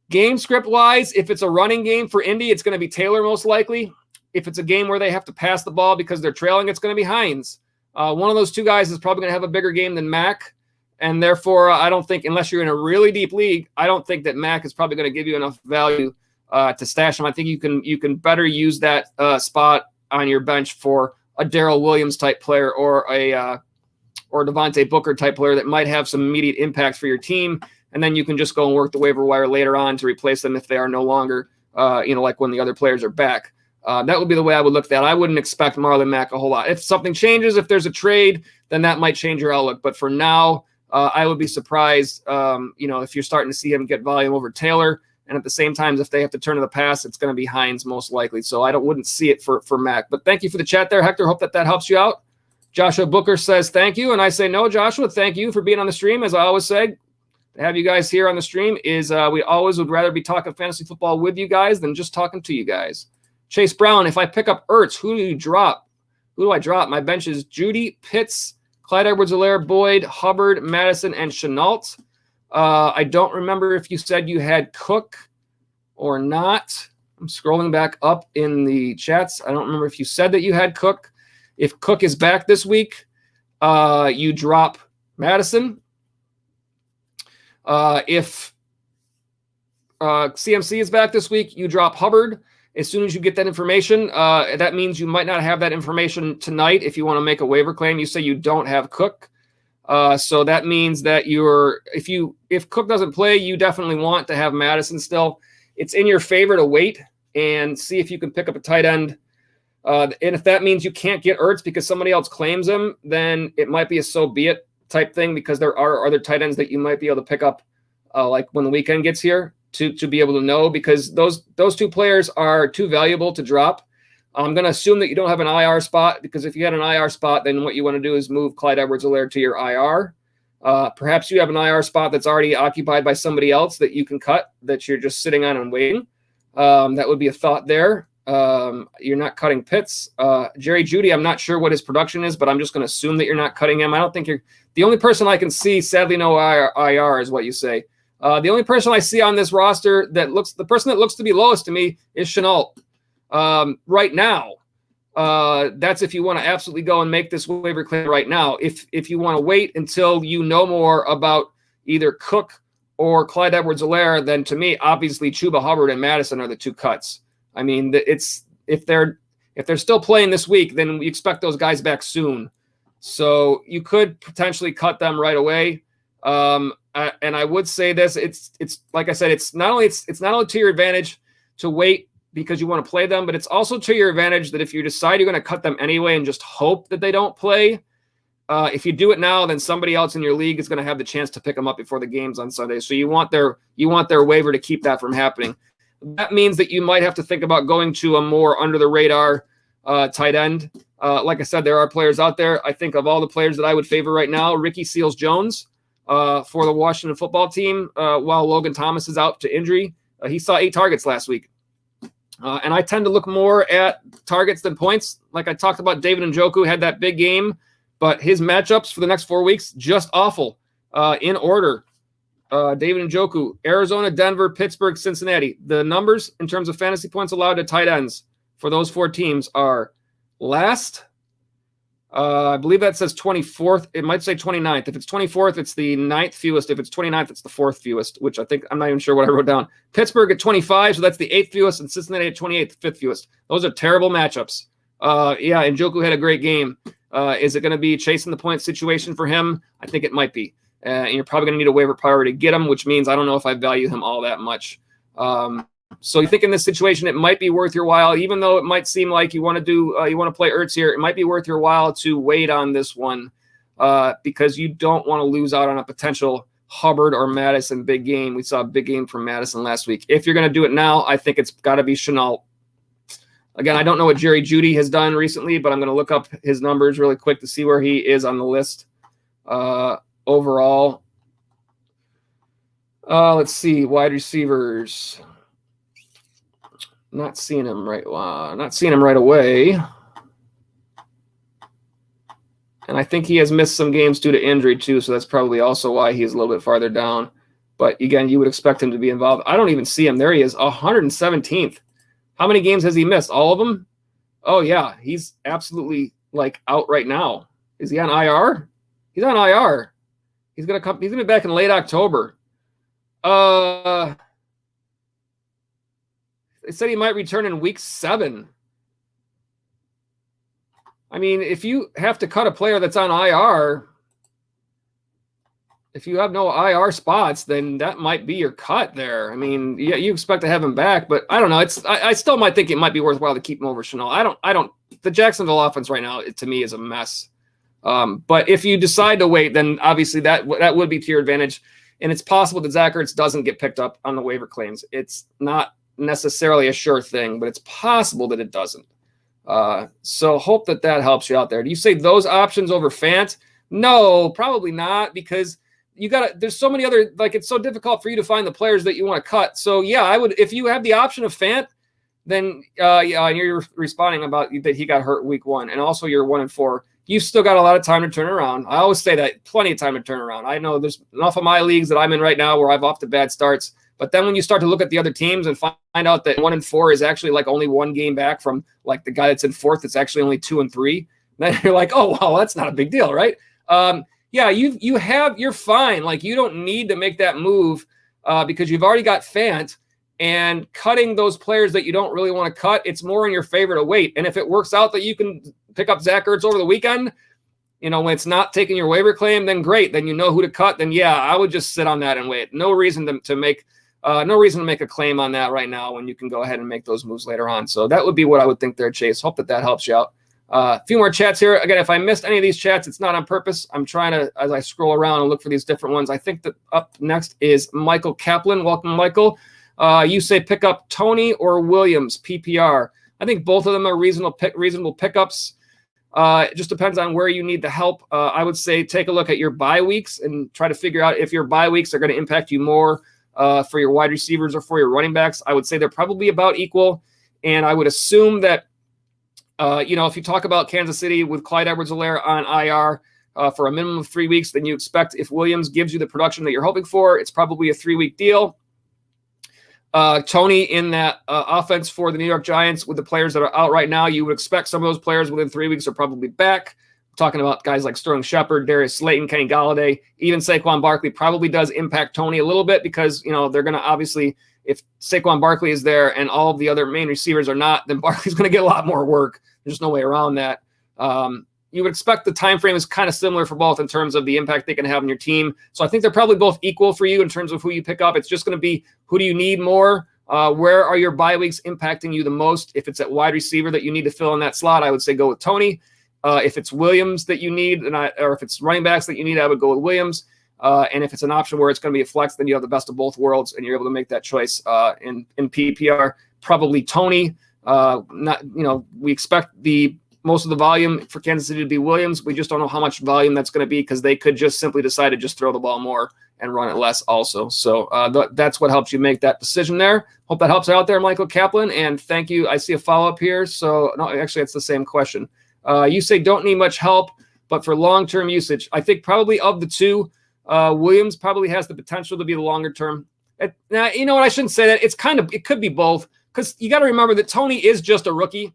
Speaker 2: game script wise, if it's a running game for Indy, it's going to be Taylor most likely. If it's a game where they have to pass the ball because they're trailing, it's going to be Hines. One of those two guys is probably going to have a bigger game than Mack. And therefore, I don't think, unless you're in a really deep league, I don't think that Mack is probably going to give you enough value to stash him. I think you can better use that spot on your bench for a Darrell Williams type player or or Devontae Booker type player that might have some immediate impact for your team. And then you can just go and work the waiver wire later on to replace them if they are no longer, like when the other players are back. That would be the way I would look at that. I wouldn't expect Marlon Mack a whole lot. If something changes, if there's a trade, then that might change your outlook. But for now, I would be surprised, if you're starting to see him get volume over Taylor. And at the same time, if they have to turn to the pass, it's going to be Hines most likely. So I wouldn't see it for Mack. But thank you for the chat there, Hector. Hope that helps you out. Joshua Booker says thank you. And I say, no, Joshua, thank you for being on the stream. As I always say, to have you guys here on the stream is we always would rather be talking fantasy football with you guys than just talking to you guys. Chase Brown, if I pick up Ertz, who do you drop? Who do I drop? My bench is Judy, Pitts, Clyde Edwards-Helaire, Boyd, Hubbard, Madison, and Chenault. I don't remember if you said you had Cook or not. I'm scrolling back up in the chats. I don't remember if you said that you had Cook. If Cook is back this week, you drop Madison. If CMC is back this week, you drop Hubbard. As soon as you get that information, that means you might not have that information tonight. If you want to make a waiver claim, you say you don't have Cook. So that means that if Cook doesn't play, you definitely want to have Madison still. It's in your favor to wait and see if you can pick up a tight end. And if that means you can't get Ertz because somebody else claims him, then it might be a so be it type thing, because there are other tight ends that you might be able to pick up like when the weekend gets here to be able to know, because those two players are too valuable to drop. I'm going to assume that you don't have an IR spot, because if you had an IR spot, then what you want to do is move Clyde Edwards-Helaire to your IR. Perhaps you have an IR spot that's already occupied by somebody else that you can cut, that you're just sitting on and waiting. That would be a thought there. You're not cutting Pitts. Jerry Jeudy, I'm not sure what his production is, but I'm just going to assume that you're not cutting him. I don't think you're – the only person I can see, sadly, no IR is what you say. The only person I see on this roster the person that looks to be lowest to me is Chenault. Right now, that's if you want to absolutely go and make this waiver claim right now. If you want to wait until you know more about either Cook or Clyde Edwards-Helaire, then to me, obviously Chuba Hubbard and Madison are the two cuts. I mean, if they're still playing this week, then we expect those guys back soon. So you could potentially cut them right away. And I would say this: it's like I said, it's not only to your advantage to wait because you want to play them, but it's also to your advantage that if you decide you're going to cut them anyway and just hope that they don't play, if you do it now, then somebody else in your league is going to have the chance to pick them up before the games on Sunday. So you want their waiver to keep that from happening. That means that you might have to think about going to a more under the radar tight end. Like I said, there are players out there. I think of all the players that I would favor right now, Ricky Seals-Jones for the Washington football team, while Logan Thomas is out to injury. He saw 8 targets last week. And I tend to look more at targets than points. Like I talked about, David Njoku had that big game, but his matchups for the next 4 weeks, just awful. In order, David Njoku, Arizona, Denver, Pittsburgh, Cincinnati. The numbers in terms of fantasy points allowed to tight ends for those 4 teams are last. I believe that says 24th. It might say 29th. If it's 24th, it's the 9th fewest. If it's 29th, it's the 4th fewest, which I think I'm not even sure what I wrote down. Pittsburgh at 25, so that's the 8th fewest, and Cincinnati at 28th, 5th fewest. Those are terrible matchups. Yeah, and Njoku had a great game. Is it going to be chasing the point situation for him? I think it might be. And you're probably going to need a waiver priority to get him, which means I don't know if I value him all that much. So you think in this situation it might be worth your while, even though it might seem like you want to play Ertz here. It might be worth your while to wait on this one because you don't want to lose out on a potential Hubbard or Madison big game. We saw a big game from Madison last week. If you're going to do it now, I think it's got to be Chenault. Again, I don't know what Jerry Jeudy has done recently, but I'm going to look up his numbers really quick to see where he is on the list overall. Let's see, wide receivers. Not seeing him right away. And I think he has missed some games due to injury too, so that's probably also why he's a little bit farther down. But again, you would expect him to be involved. I don't even see him. There he is, 117th. How many games has he missed? All of them? Oh yeah, he's absolutely out right now. Is he on IR? He's on IR. He's gonna be back in late October. They said he might return in week 7. I mean, if you have to cut a player that's on IR, if you have no IR spots, then that might be your cut there. I mean, yeah, you expect to have him back, but I don't know. I still might think it might be worthwhile to keep him over Chenault. I don't. The Jacksonville offense right now, to me, is a mess. But if you decide to wait, then obviously that would be to your advantage, and it's possible that Zach Ertz doesn't get picked up on the waiver claims. It's not necessarily a sure thing, but it's possible that it doesn't. So hope that helps you out there. Do you say those options over Fant? No, probably not, because there's so many other, it's so difficult for you to find the players that you want to cut. So yeah, I would, if you have the option of Fant, then yeah, and you're responding about that he got hurt week 1, and also you're 1-4. You've still got a lot of time to turn around. I always say that, plenty of time to turn around. I know there's enough of my leagues that I'm in right now where I've off to bad starts. But then when you start to look at the other teams and find out that 1-4 is actually only 1 game back from the guy that's in 4th, it's actually only 2-3. Then you're like, oh, well, that's not a big deal, right? Yeah, you're fine. You don't need to make that move because you've already got Fant, and cutting those players that you don't really want to cut, it's more in your favor to wait. And if it works out that you can pick up Zach Ertz over the weekend, when it's not taking your waiver claim, then great. Then you know who to cut. Then yeah, I would just sit on that and wait. No reason to make a claim on that right now when you can go ahead and make those moves later on. So that would be what I would think there, Chase. Hope that helps you out. A few more chats here. Again, if I missed any of these chats, it's not on purpose. I'm trying to, as I scroll around and look for these different ones. I think that up next is Michael Kaplan. Welcome, Michael. You say pick up Tony or Williams, PPR. I think both of them are reasonable pickups. It just depends on where you need the help. I would say take a look at your bye weeks and try to figure out if your bye weeks are going to impact you more for your wide receivers or for your running backs. I would say they're probably about equal. And I would assume that, if you talk about Kansas City with Clyde Edwards-Helaire on IR for a minimum of 3 weeks, then you expect if Williams gives you the production that you're hoping for, it's probably a 3-week deal. Tony in that offense for the New York Giants with the players that are out right now, you would expect some of those players within 3 weeks are probably back. I'm talking about guys like Sterling Shepard, Darius Slayton, Kenny Golladay, even Saquon Barkley probably does impact Tony a little bit because, they're going to obviously, if Saquon Barkley is there and all of the other main receivers are not, then Barkley's going to get a lot more work. There's no way around that. You would expect the time frame is kind of similar for both in terms of the impact they can have on your team. So I think they're probably both equal for you in terms of who you pick up. It's just going to be who do you need more? Where are your bye weeks impacting you the most? If it's at wide receiver that you need to fill in that slot, I would say go with Tony. If it's Williams that you need, or if it's running backs that you need, I would go with Williams. And if it's an option where it's going to be a flex, then you have the best of both worlds and you're able to make that choice in PPR. Probably Tony. We expect most of the volume for Kansas City to be Williams. We just don't know how much volume that's going to be because they could just simply decide to just throw the ball more and run it less also. So that's what helps you make that decision there. Hope that helps out there, Michael Kaplan. And thank you. I see a follow-up here. So no, actually it's the same question. You say don't need much help, but for long-term usage, I think probably of the two, Williams probably has the potential to be the longer term. Now, you know what? I shouldn't say that. It could be both because you got to remember that Tony is just a rookie.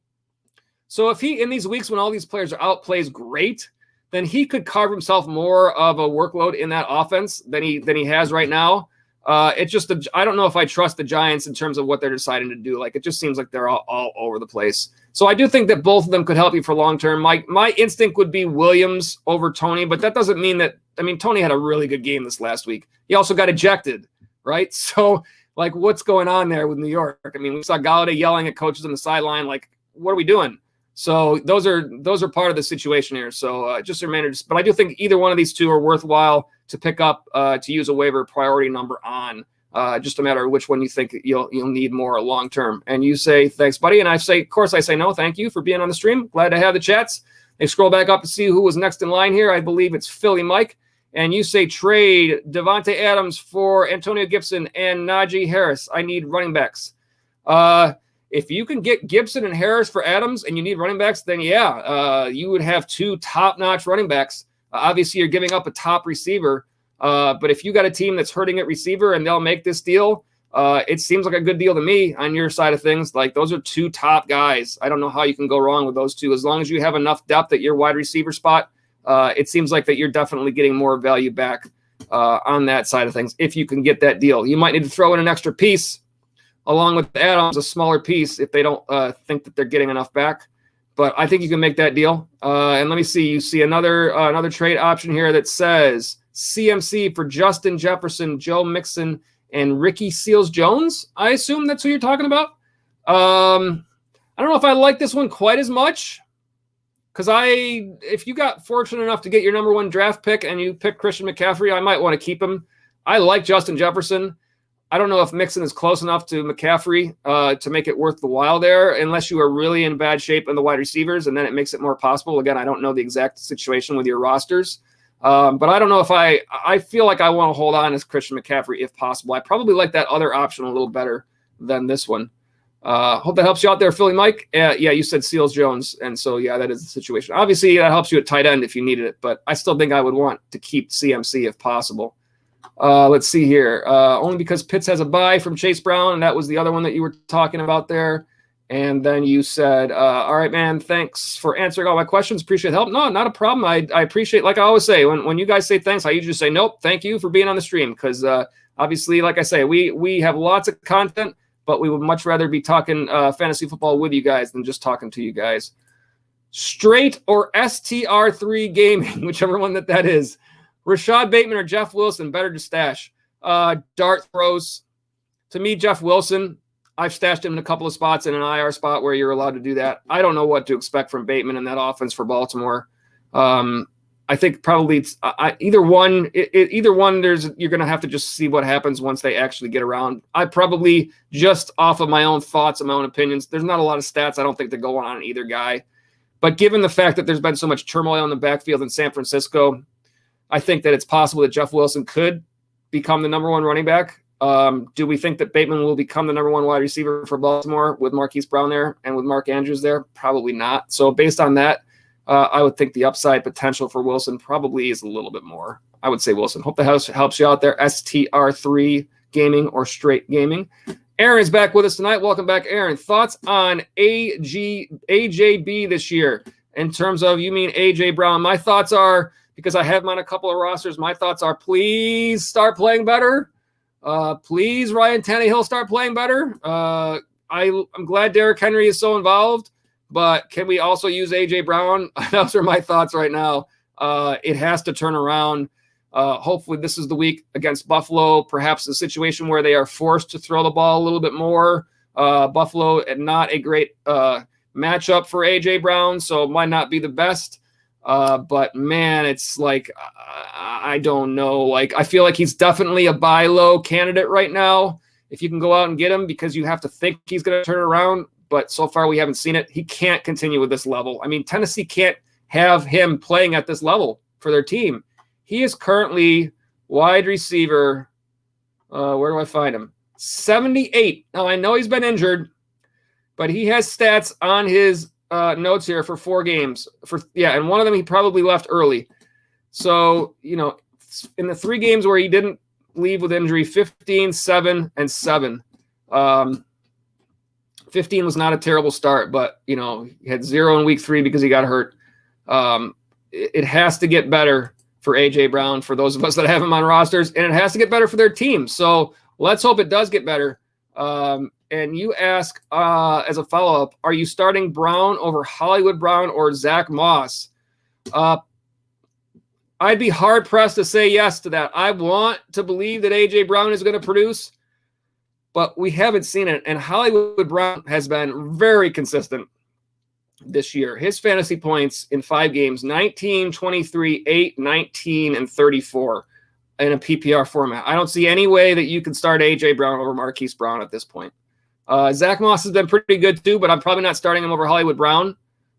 Speaker 2: So if he, in these weeks when all these players are out, plays great, then he could carve himself more of a workload in that offense than he has right now. It's just, I don't know if I trust the Giants in terms of what they're deciding to do. Like, it just seems like they're all over the place. So I do think that both of them could help you for long-term. My instinct would be Williams over Tony, but that doesn't mean that, Tony had a really good game this last week. He also got ejected, right? So, what's going on there with New York? We saw Golladay yelling at coaches on the sideline, what are we doing? So those are part of the situation here. So just a reminder, but I do think either one of these two are worthwhile to pick up to use a waiver priority number on. Just a matter of which one you think you'll need more long term. And you say thanks, buddy, and I say no, thank you for being on the stream. Glad to have the chats. They scroll back up to see who was next in line here. I believe it's Philly Mike, and you say trade Devontae Adams for Antonio Gibson and Najee Harris. I need running backs. If you can get Gibson and Harris for Adams and you need running backs, then you would have two top-notch running backs. Obviously, you're giving up a top receiver. But if you got a team that's hurting at receiver and they'll make this deal, it seems like a good deal to me on your side of things. Those are two top guys. I don't know how you can go wrong with those two. As long as you have enough depth at your wide receiver spot, it seems like that you're definitely getting more value back on that side of things if you can get that deal. You might need to throw in an extra piece along with Adams, a smaller piece, if they don't think that they're getting enough back. But I think you can make that deal. And let me see. You see another trade option here that says CMC for Justin Jefferson, Joe Mixon, and Ricky Seals-Jones. I assume that's who you're talking about. I don't know if I like this one quite as much because if you got fortunate enough to get your number one draft pick and you pick Christian McCaffrey, I might want to keep him. I like Justin Jefferson. I don't know if Mixon is close enough to McCaffrey to make it worth the while there, unless you are really in bad shape in the wide receivers, and then it makes it more possible. Again, I don't know the exact situation with your rosters, but I don't know if I feel like I want to hold on as Christian McCaffrey if possible. I probably like that other option a little better than this one. Hope that helps you out there, Philly Mike. Yeah, you said Seals-Jones, and so, that is the situation. Obviously, that helps you at tight end if you needed it, but I still think I would want to keep CMC if possible. Let's see here. Only because Pitts has a bye from Chase Brown, and that was the other one that you were talking about there. And then you said, all right, man, thanks for answering all my questions. Appreciate the help. No, not a problem. I appreciate, like I always say, when you guys say thanks, I usually say, nope, thank you for being on the stream. Because obviously, like I say, we have lots of content, but we would much rather be talking fantasy football with you guys than just talking to you guys. Straight or STR3 Gaming, whichever one that is. Rashad Bateman or Jeff Wilson, better to stash. Dart throws. To me, Jeff Wilson, I've stashed him in a couple of spots in an IR spot where you're allowed to do that. I don't know what to expect from Bateman in that offense for Baltimore. I think probably it's either one. Either one, you're going to have to just see what happens once they actually get around. I probably, just off of my own thoughts and my own opinions, there's not a lot of stats I don't think they're going on either guy. But given the fact that there's been so much turmoil in the backfield in San Francisco, I think that it's possible that Jeff Wilson could become the number one running back. Do we think that Bateman will become the number one wide receiver for Baltimore with Marquise Brown there and with Mark Andrews there? Probably not. So based on that, I would think the upside potential for Wilson probably is a little bit more. I would say Wilson. Hope that helps you out there. STR3 Gaming or Straight Gaming. Aaron is back with us tonight. Welcome back, Aaron. Thoughts on AJB this year in terms of, you mean AJ Brown? My thoughts are, because I have him on a couple of rosters, my thoughts are please start playing better. Please, Ryan Tannehill, start playing better. I'm glad Derrick Henry is so involved, but can we also use AJ Brown? Those are my thoughts right now. It has to turn around. Hopefully this is the week against Buffalo, perhaps a situation where they are forced to throw the ball a little bit more. Buffalo, not a great matchup for AJ Brown, so it might not be the best. But man, it's like, I don't know. Like, I feel like he's definitely a buy low candidate right now. If you can go out and get him, because you have to think he's going to turn around. But so far we haven't seen it. He can't continue with this level. I mean, Tennessee can't have him playing at this level for their team. He is currently wide receiver. Where do I find him? 78. Now, I know he's been injured, but he has stats on his notes here for 4 games. And one of them he probably left early. So, in the 3 games where he didn't leave with injury, 15, 7, and 7. 15 was not a terrible start, but, he had 0 in week 3 because he got hurt. It has to get better for AJ Brown, for those of us that have him on rosters, and it has to get better for their team. So let's hope it does get better. And you ask, as a follow-up, are you starting Brown over Hollywood Brown or Zach Moss? I'd be hard-pressed to say yes to that. I want to believe that A.J. Brown is going to produce, but we haven't seen it. And Hollywood Brown has been very consistent this year. His fantasy points in 5 games, 19, 23, 8, 19, and 34 in a PPR format. I don't see any way that you can start A.J. Brown over Marquise Brown at this point. Zach Moss has been pretty good too, but I'm probably not starting him over Hollywood Brown.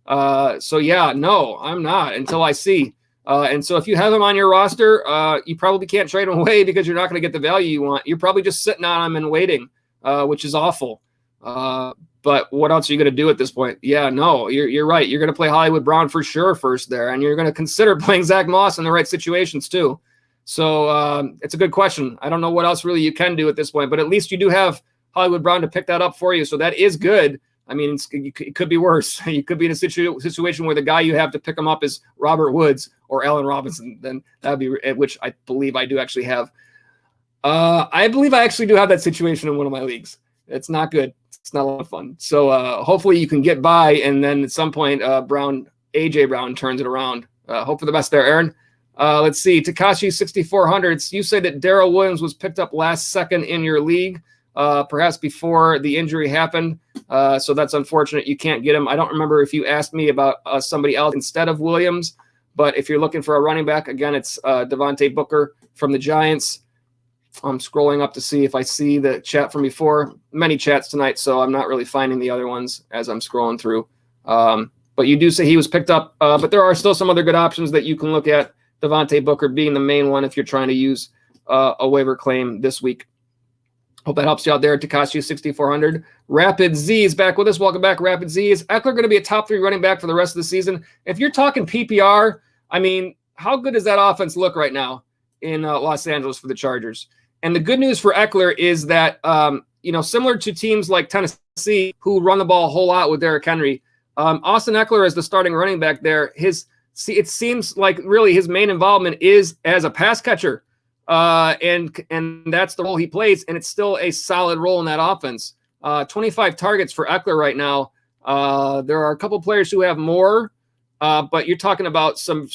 Speaker 2: No, I'm not until I see. And so if you have him on your roster, you probably can't trade him away because you're not going to get the value you want. You're probably just sitting on him and waiting, which is awful. But what else are you going to do at this point? Yeah, no, you're right. You're going to play Hollywood Brown for sure first there, and you're going to consider playing Zach Moss in the right situations too. So it's a good question. I don't know what else really you can do at this point, but at least you do have Hollywood Brown to pick that up for you. So that is good. I mean, it could be worse. You could be in a situation where the guy you have to pick him up is Robert Woods or Allen Robinson. Then that would be, which I believe I do actually have. I believe I actually do have that situation in one of my leagues. It's not good. It's not a lot of fun. So hopefully you can get by, and then at some point AJ Brown turns it around. Hope for the best there, Aaron. Let's see. Takashi 6400. You said that Darrell Williams was picked up last second in your league, perhaps before the injury happened. So that's unfortunate. You can't get him. I don't remember if you asked me about somebody else instead of Williams, but if you're looking for a running back, again, it's Devontae Booker from the Giants. I'm scrolling up to see if I see the chat from before. Many chats tonight, so I'm not really finding the other ones as I'm scrolling through. But you do say he was picked up, but there are still some other good options that you can look at. Devontae Booker being the main one if you're trying to use a waiver claim this week. Hope that helps you out there. Takashi 6400. Rapid Z is back with us. Welcome back, Rapid Z. Is Eckler going to be a top 3 running back for the rest of the season? If you're talking PPR, I mean, how good does that offense look right now in Los Angeles for the Chargers? And the good news for Eckler is that, similar to teams like Tennessee who run the ball a whole lot with Derrick Henry, Austin Eckler as the starting running back there, it seems like really his main involvement is as a pass catcher. And that's the role he plays, and it's still a solid role in that offense. 25 targets for Eckler right now. There are a couple players who have more, but you're talking about some.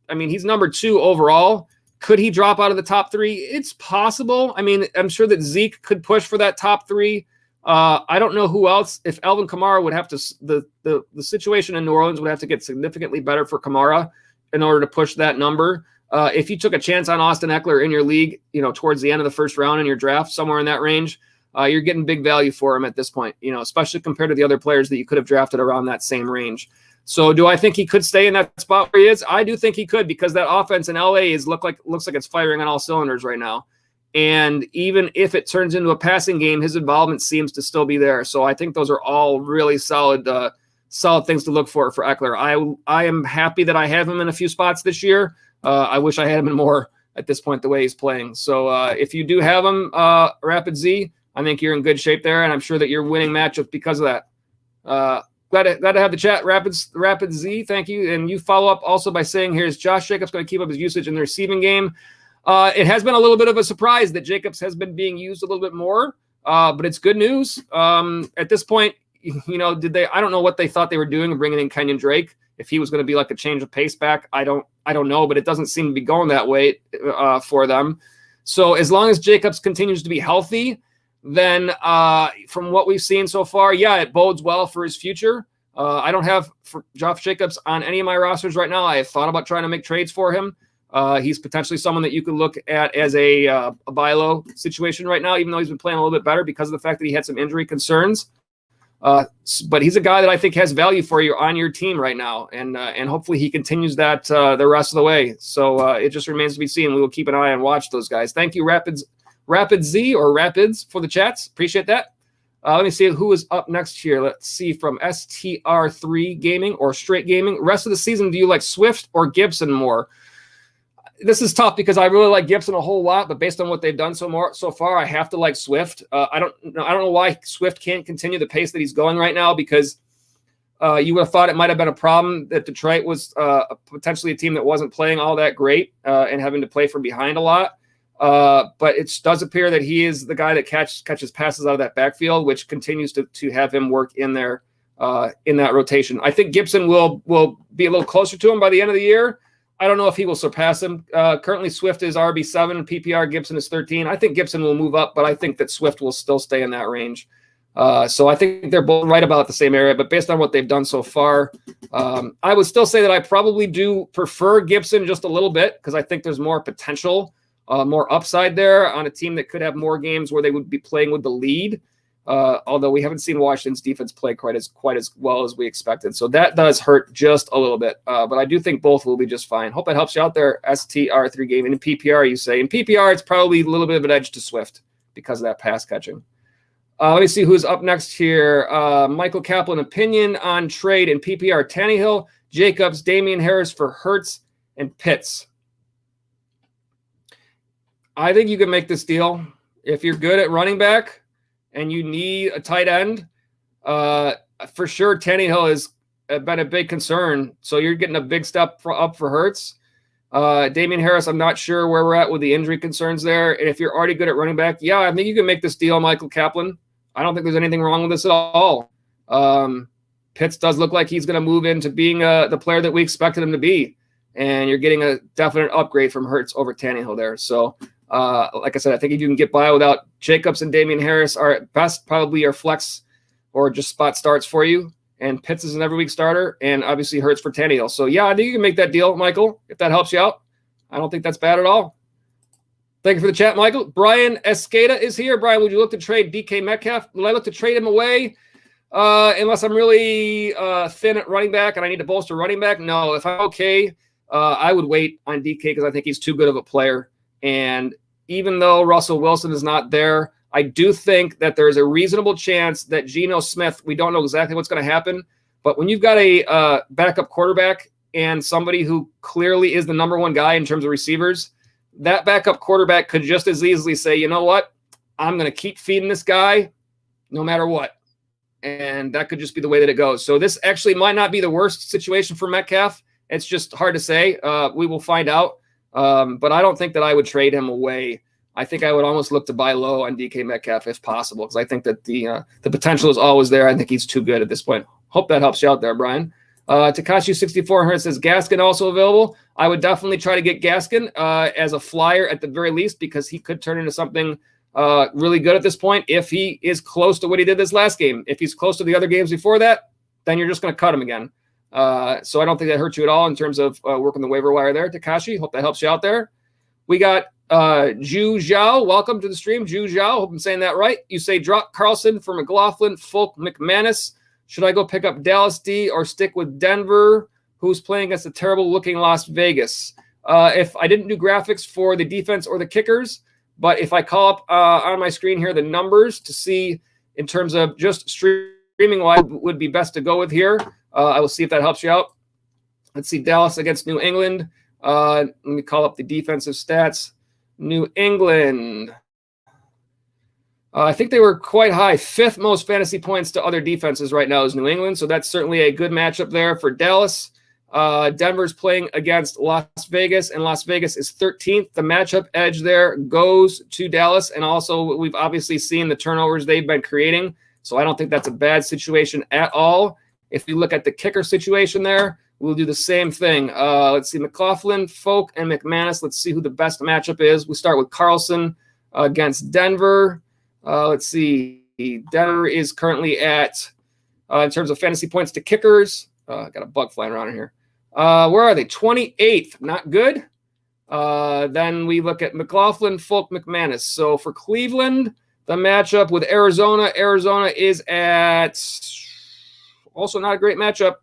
Speaker 2: I mean, he's number 2 overall. Could he drop out of the top 3? It's possible. I mean, I'm sure that Zeke could push for that top 3. I don't know who else. If Alvin Kamara would have to, the situation in New Orleans would have to get significantly better for Kamara in order to push that number. If you took a chance on Austin Eckler in your league, towards the end of the first round in your draft, somewhere in that range, you're getting big value for him at this point, especially compared to the other players that you could have drafted around that same range. So do I think he could stay in that spot where he is? I do think he could, because that offense in LA looks like it's firing on all cylinders right now. And even if it turns into a passing game, his involvement seems to still be there. So I think those are all really solid things to look for Eckler. I am happy that I have him in a few spots this year. I wish I had him in more at this point, the way he's playing. So if you do have him, Rapid Z, I think you're in good shape there, and I'm sure that you're winning matchups because of that. Glad to have the chat, Rapid Z. Thank you. And you follow up also by saying, here's Josh Jacobs going to keep up his usage in the receiving game. It has been a little bit of a surprise that Jacobs has been being used a little bit more, but it's good news. At this point, I don't know what they thought they were doing bringing in Kenyon Drake. If he was going to be like a change of pace back, I don't know, but it doesn't seem to be going that way for them. So as long as Jacobs continues to be healthy, then from what we've seen so far, it bodes well for his future. I don't have Josh Jacobs on any of my rosters right now. I have thought about trying to make trades for him. He's potentially someone that you could look at as a buy low situation right now, even though he's been playing a little bit better because of the fact that he had some injury concerns. But he's a guy that I think has value for you on your team right now, and hopefully he continues that the rest of the way. So it just remains to be seen. We will keep an eye and watch those guys. Thank you, Rapid Z or Rapids, for the chats. Appreciate that. Let me see who is up next here. Let's see, from STR3 Gaming or Straight Gaming. Rest of the season, do you like Swift or Gibson more? This is tough because I really like Gibson a whole lot, but based on what they've done so far, I have to like Swift. I don't know why Swift can't continue the pace that he's going right now, because you would have thought it might have been a problem that Detroit was potentially a team that wasn't playing all that great and having to play from behind a lot. But it does appear that he is the guy that catches passes out of that backfield, which continues to have him work in there in that rotation. I think Gibson will be a little closer to him by the end of the year. I don't know if he will surpass him. Currently, Swift is RB7 and PPR. Gibson is 13. I think Gibson will move up, but I think that Swift will still stay in that range. So I think they're both right about the same area, but based on what they've done so far, I would still say that I probably do prefer Gibson just a little bit, because I think there's more potential, more upside there on a team that could have more games where they would be playing with the lead. Although we haven't seen Washington's defense play quite as well as we expected. So that does hurt just a little bit. But I do think both will be just fine. Hope that helps you out there, STR3 Gaming. In PPR, you say. In PPR, it's probably a little bit of an edge to Swift because of that pass catching. Let me see who's up next here. Michael Kaplan, opinion on trade in PPR: Tannehill, Jacobs, Damian Harris for Hurts, and Pitts. I think you can make this deal. If you're good at running back and you need a tight end, for sure Tannehill has been a big concern. So you're getting a big step up for Hurts. Damian Harris, I'm not sure where we're at with the injury concerns there. And if you're already good at running back, I think you can make this deal, Michael Kaplan. I don't think there's anything wrong with this at all. Pitts does look like he's going to move into being the player that we expected him to be. And you're getting a definite upgrade from Hurts over Tannehill there. So, like I said, I think if you can get by without Jacobs and Damian Harris are at best probably your flex or just spot starts for you. And Pitts is an every week starter, and obviously Hurts for Tannehill. So, I think you can make that deal, Michael, if that helps you out. I don't think that's bad at all. Thank you for the chat, Michael. Brian Escada is here. Brian, would you look to trade DK Metcalf? Would I look to trade him away unless I'm really thin at running back and I need to bolster running back? No, if I'm okay, I would wait on DK because I think he's too good of a player. And even though Russell Wilson is not there, I do think that there is a reasonable chance that Geno Smith, we don't know exactly what's going to happen, but when you've got a backup quarterback and somebody who clearly is the number one guy in terms of receivers, that backup quarterback could just as easily say, you know what, I'm going to keep feeding this guy no matter what. And that could just be the way that it goes. So this actually might not be the worst situation for Metcalf. It's just hard to say. We will find out. But I don't think that I would trade him away. I think I would almost look to buy low on DK Metcalf if possible, because I think that the potential is always there. I think he's too good at this point. Hope that helps you out there, Brian. Takashi 6400 says Gaskin also available. I would definitely try to get Gaskin as a flyer at the very least, because he could turn into something really good at this point if he is close to what he did this last game. If he's close to the other games before that, then you're just going to cut him again. So I don't think that hurts you at all in terms of working the waiver wire there, Takashi. Hope that helps you out there. We got Ju Zhao. Welcome to the stream, Ju Zhao. Hope I'm saying that right. You say drop Carlson for McLaughlin, Folk, McManus, Should I go pick up Dallas D or stick with Denver, who's playing against a terrible-looking Las Vegas? If I didn't do graphics for the defense or the kickers, but if I call up on my screen here the numbers to see in terms of just streaming-wise would be best to go with here, I will see if that helps you out. Let's see, Dallas against New England. Let me call up the defensive stats. New England. I think they were quite high. 5th most fantasy points to other defenses right now is New England, so that's certainly a good matchup there for Dallas. Denver's playing against Las Vegas, and Las Vegas is 13th. The matchup edge there goes to Dallas, and also we've obviously seen the turnovers they've been creating, so I don't think that's a bad situation at all. If you look at the kicker situation there, we'll do the same thing. Let's see, McLaughlin, Folk, and McManus. Let's see who the best matchup is. We start with Carlson against Denver. Let's see. Denver is currently at, in terms of fantasy points to kickers, got a bug flying around in here. Where are they? 28th. Not good. Then we look at McLaughlin, Folk, McManus. So for Cleveland, the matchup with Arizona, Arizona is at also not a great matchup.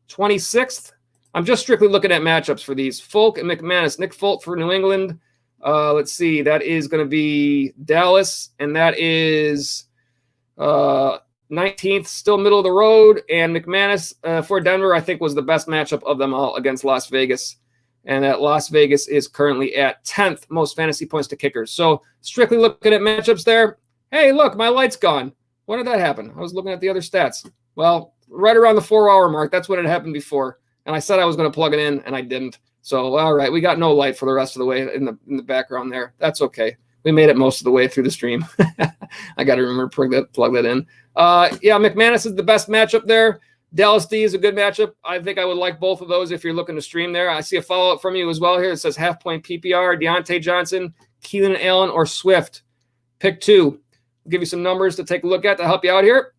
Speaker 2: 26th. I'm just strictly looking at matchups for these. Folk and McManus. Nick Folk for New England. Let's see. That is going to be Dallas, and that is 19th, still middle of the road. And McManus for Denver, I think, was the best matchup of them all against Las Vegas. And that Las Vegas is currently at 10th most fantasy points to kickers. So strictly looking at matchups there. Hey, look, my light's gone. When did that happen? I was looking at the other stats. Well, right around the 4-hour mark. That's when it happened before. And I said I was going to plug it in, and I didn't. So, all right, we got no light for the rest of the way in the background there. That's okay. We made it most of the way through the stream. I got to remember to plug that in. Yeah, McManus is the best matchup there. Dallas D is a good matchup. I think I would like both of those if you're looking to stream there. I see a follow-up from you as well here. It says half-point PPR, Deontay Johnson, Keelan Allen, or Swift. Pick 2. I'll give you some numbers to take a look at to help you out here.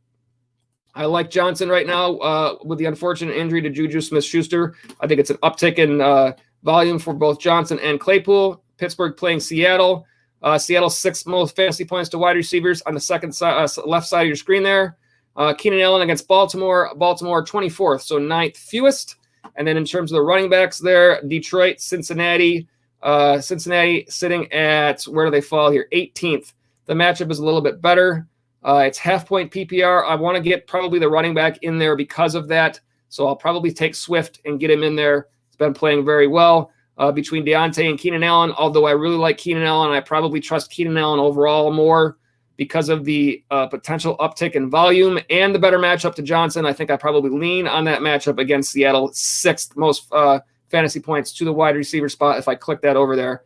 Speaker 2: I like Johnson right now with the unfortunate injury to Juju Smith-Schuster. I think it's an uptick in volume for both Johnson and Claypool. Pittsburgh playing Seattle. Seattle's 6th most fantasy points to wide receivers on the second side, left side of your screen there. Keenan Allen against Baltimore. Baltimore 24th, so 9th fewest. And then in terms of the running backs there, Detroit, Cincinnati. Cincinnati sitting at, where do they fall here? 18th. The matchup is a little bit better. It's half-point PPR. I want to get probably the running back in there because of that. So I'll probably take Swift and get him in there. He's been playing very well between Deontay and Keenan Allen. Although I really like Keenan Allen, I probably trust Keenan Allen overall more because of the potential uptick in volume and the better matchup to Johnson. I think I probably lean on that matchup against Seattle. 6th most fantasy points to the wide receiver spot if I click that over there.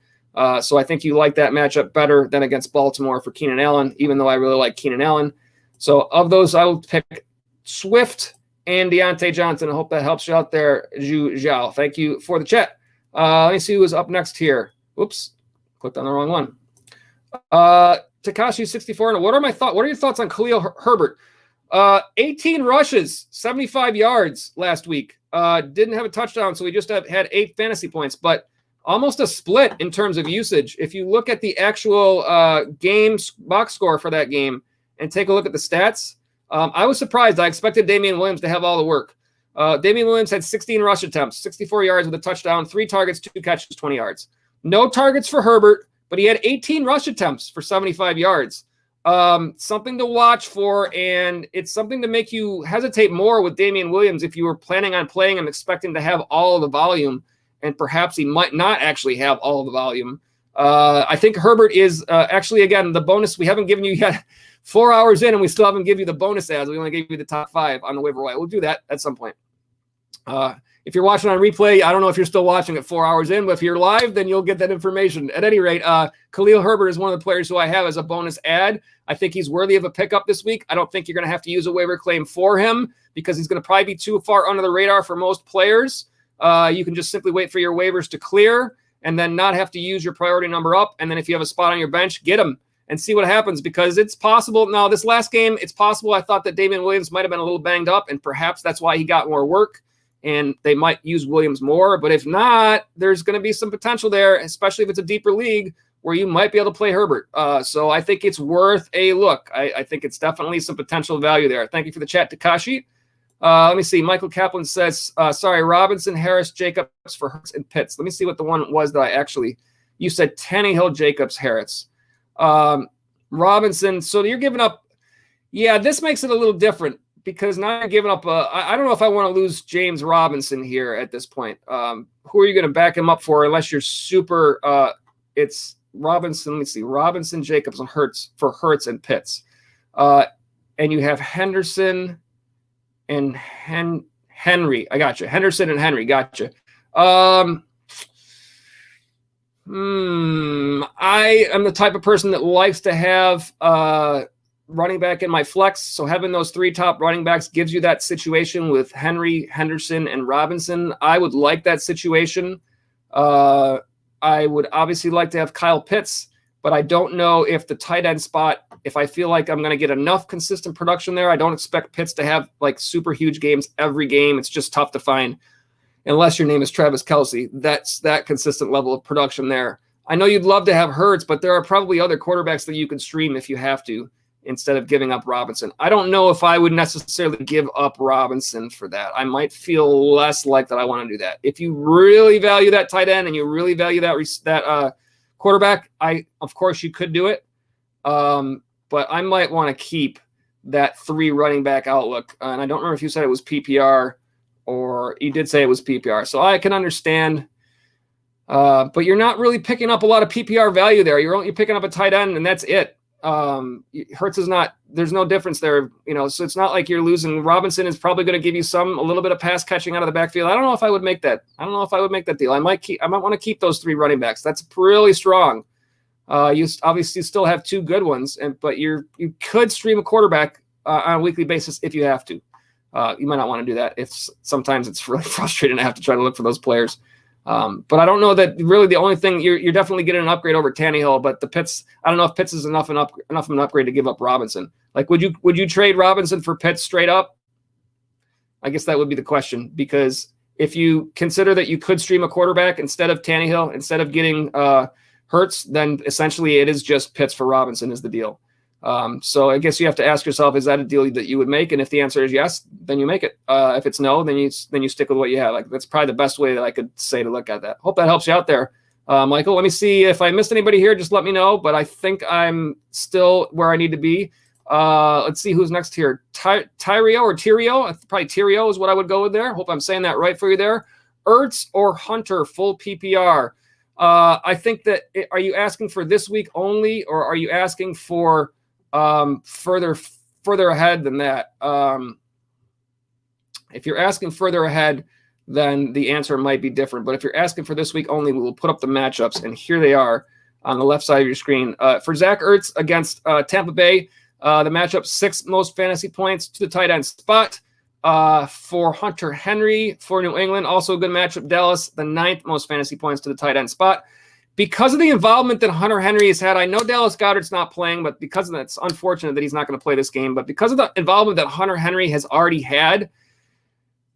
Speaker 2: So I think you like that matchup better than against Baltimore for Keenan Allen, even though I really like Keenan Allen. So of those, I will pick Swift and Deontay Johnson. I hope that helps you out there, Zhu Zhao. Thank you for the chat. Let me see who is up next here. Oops, clicked on the wrong one. Takashi 64. What are your thoughts on Khalil Herbert? 18 rushes, 75 yards last week. Didn't have a touchdown, so we just had 8 fantasy points, but almost a split in terms of usage. If you look at the actual game box score for that game and take a look at the stats, I was surprised. I expected Damian Williams to have all the work. Damian Williams had 16 rush attempts, 64 yards with a touchdown, 3 targets, 2 catches, 20 yards. No targets for Herbert, but he had 18 rush attempts for 75 yards. Something to watch for, and it's something to make you hesitate more with Damian Williams if you were planning on playing him, expecting to have all of the volume. And perhaps he might not actually have all of the volume. I think Herbert is actually, again, the bonus. We haven't given you yet 4 hours in, and we still haven't given you the bonus ads. We only gave you the top 5 on the waiver wire. We'll do that at some point. If you're watching on replay, I don't know if you're still watching at 4 hours in, but if you're live, then you'll get that information. At any rate, Khalil Herbert is one of the players who I have as a bonus ad. I think he's worthy of a pickup this week. I don't think you're going to have to use a waiver claim for him because he's going to probably be too far under the radar for most players. You can just simply wait for your waivers to clear and then not have to use your priority number up. And then if you have a spot on your bench, get him and see what happens, because it's possible. Now, this last game, it's possible I thought that Damian Williams might have been a little banged up, and perhaps that's why he got more work and they might use Williams more. But if not, there's going to be some potential there, especially if it's a deeper league where you might be able to play Herbert. So I think it's worth a look. I think it's definitely some potential value there. Thank you for the chat, Takashi. Let me see. Michael Kaplan says, sorry, Robinson, Harris, Jacobs for Hurts and Pitts. Let me see what the one was that you said Tannehill, Jacobs, Harris. Robinson, so you're giving up. Yeah, this makes it a little different because now you're giving up. I don't know if I want to lose James Robinson here at this point. Who are you going to back him up for unless you're super it's Robinson. Let me see. Robinson, Jacobs, and Hurts for Hurts and Pitts. And you have Henderson and Henry. I got you. Henderson and Henry. Gotcha. I am the type of person that likes to have running back in my flex. So having those three top running backs gives you that situation with Henry, Henderson, and Robinson. I would like that situation. I would obviously like to have Kyle Pitts, but I don't know if the tight end spot, if I feel like I'm going to get enough consistent production there. I don't expect Pitts to have like super huge games every game. It's just tough to find unless your name is Travis Kelce. That's that consistent level of production there. I know you'd love to have Hurts, but there are probably other quarterbacks that you can stream if you have to instead of giving up Robinson. I don't know if I would necessarily give up Robinson for that. I might feel less like that I want to do that. If you really value that tight end and you really value that quarterback, of course you could do it. But I might want to keep that 3 running back outlook. And I don't remember if you said it was PPR or you did say it was PPR. So I can understand. But you're not really picking up a lot of PPR value there. You're picking up a tight end and that's it. Hurts is not, there's no difference there, so it's not like you're losing. Robinson is probably going to give you a little bit of pass catching out of the backfield. I don't know if I would make that. I don't know if I would make that deal. I might want to keep those 3 running backs. That's really strong. You obviously still have 2 good ones, but you could stream a quarterback on a weekly basis if you have to. You might not want to do that. Sometimes it's really frustrating to have to try to look for those players. But I don't know that really the only thing you're definitely getting an upgrade over Tannehill, but the Pitts, I don't know if Pitts is enough of an upgrade to give up Robinson. Like, would you trade Robinson for Pitts straight up? I guess that would be the question, because if you consider that you could stream a quarterback instead of Tannehill, instead of getting Hurts, then essentially it is just Pitts for Robinson is the deal. So I guess you have to ask yourself, is that a deal that you would make? And if the answer is yes, then you make it. If it's no, then you stick with what you have. Like, that's probably the best way that I could say to look at that. Hope that helps you out there, Michael. Let me see if I missed anybody here. Just let me know. But I think I'm still where I need to be. Let's see who's next here. Tyrio or Tyrio? Probably Tyrio is what I would go with there. Hope I'm saying that right for you there. Ertz or Hunter, full PPR. I think that, are you asking for this week only, or are you asking for further ahead than that? If you're asking further ahead, then the answer might be different. But if you're asking for this week only, we will put up the matchups, and here they are on the left side of your screen. For Zach Ertz against Tampa Bay, the matchup 6th most fantasy points to the tight end spot. For Hunter Henry for New England, also a good matchup. Dallas, the 9th most fantasy points to the tight end spot. Because of the involvement that Hunter Henry has had, I know Dallas Goedert's not playing, but because of that, it's unfortunate that he's not going to play this game. But because of the involvement that Hunter Henry has already had,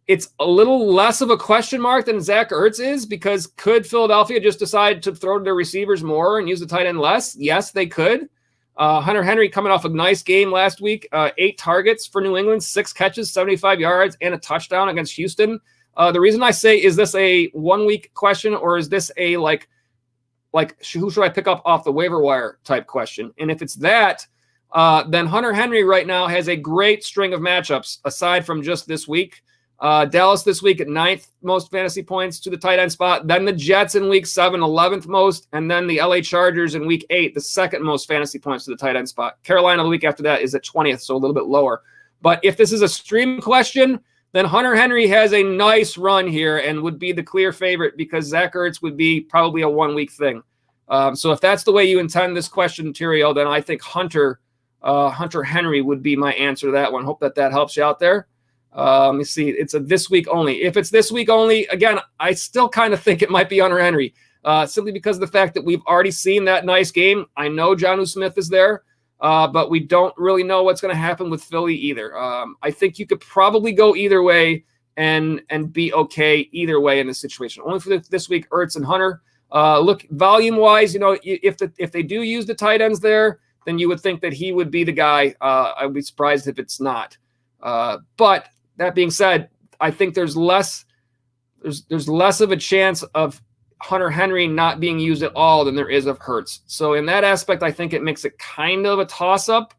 Speaker 2: it's a little less of a question mark than Zach Ertz is, because could Philadelphia just decide to throw to their receivers more and use the tight end less? Yes, they could. Hunter Henry coming off a nice game last week, 8 targets for New England, 6 catches, 75 yards, and a touchdown against Houston. The reason I say, is this a 1-week question, or is this a like who should I pick up off the waiver wire type question? And if it's that, then Hunter Henry right now has a great string of matchups aside from just this week. Dallas this week at 9th most fantasy points to the tight end spot. Then the Jets in week 7, 11th most. And then the LA Chargers in week 8, the 2nd most fantasy points to the tight end spot. Carolina the week after that is at 20th, so a little bit lower. But if this is a stream question, then Hunter Henry has a nice run here and would be the clear favorite, because Zach Ertz would be probably a 1-week thing. So if that's the way you intend this question, Tyrio, then I think Hunter Henry would be my answer to that one. Hope that helps you out there. Let me see. It's a this week only. If it's this week only, again, I still kind of think it might be Hunter Henry, simply because of the fact that we've already seen that nice game. I know Jonnu Smith is there, but we don't really know what's going to happen with Philly either. I think you could probably go either way and be okay either way in this situation. Only for this week, Ertz and Hunter. Look, volume-wise, if they do use the tight ends there, then you would think that he would be the guy. I would be surprised if it's not. But that being said, I think there's less of a chance of Hunter Henry not being used at all than there is of Hurts. So in that aspect, I think it makes it kind of a toss-up.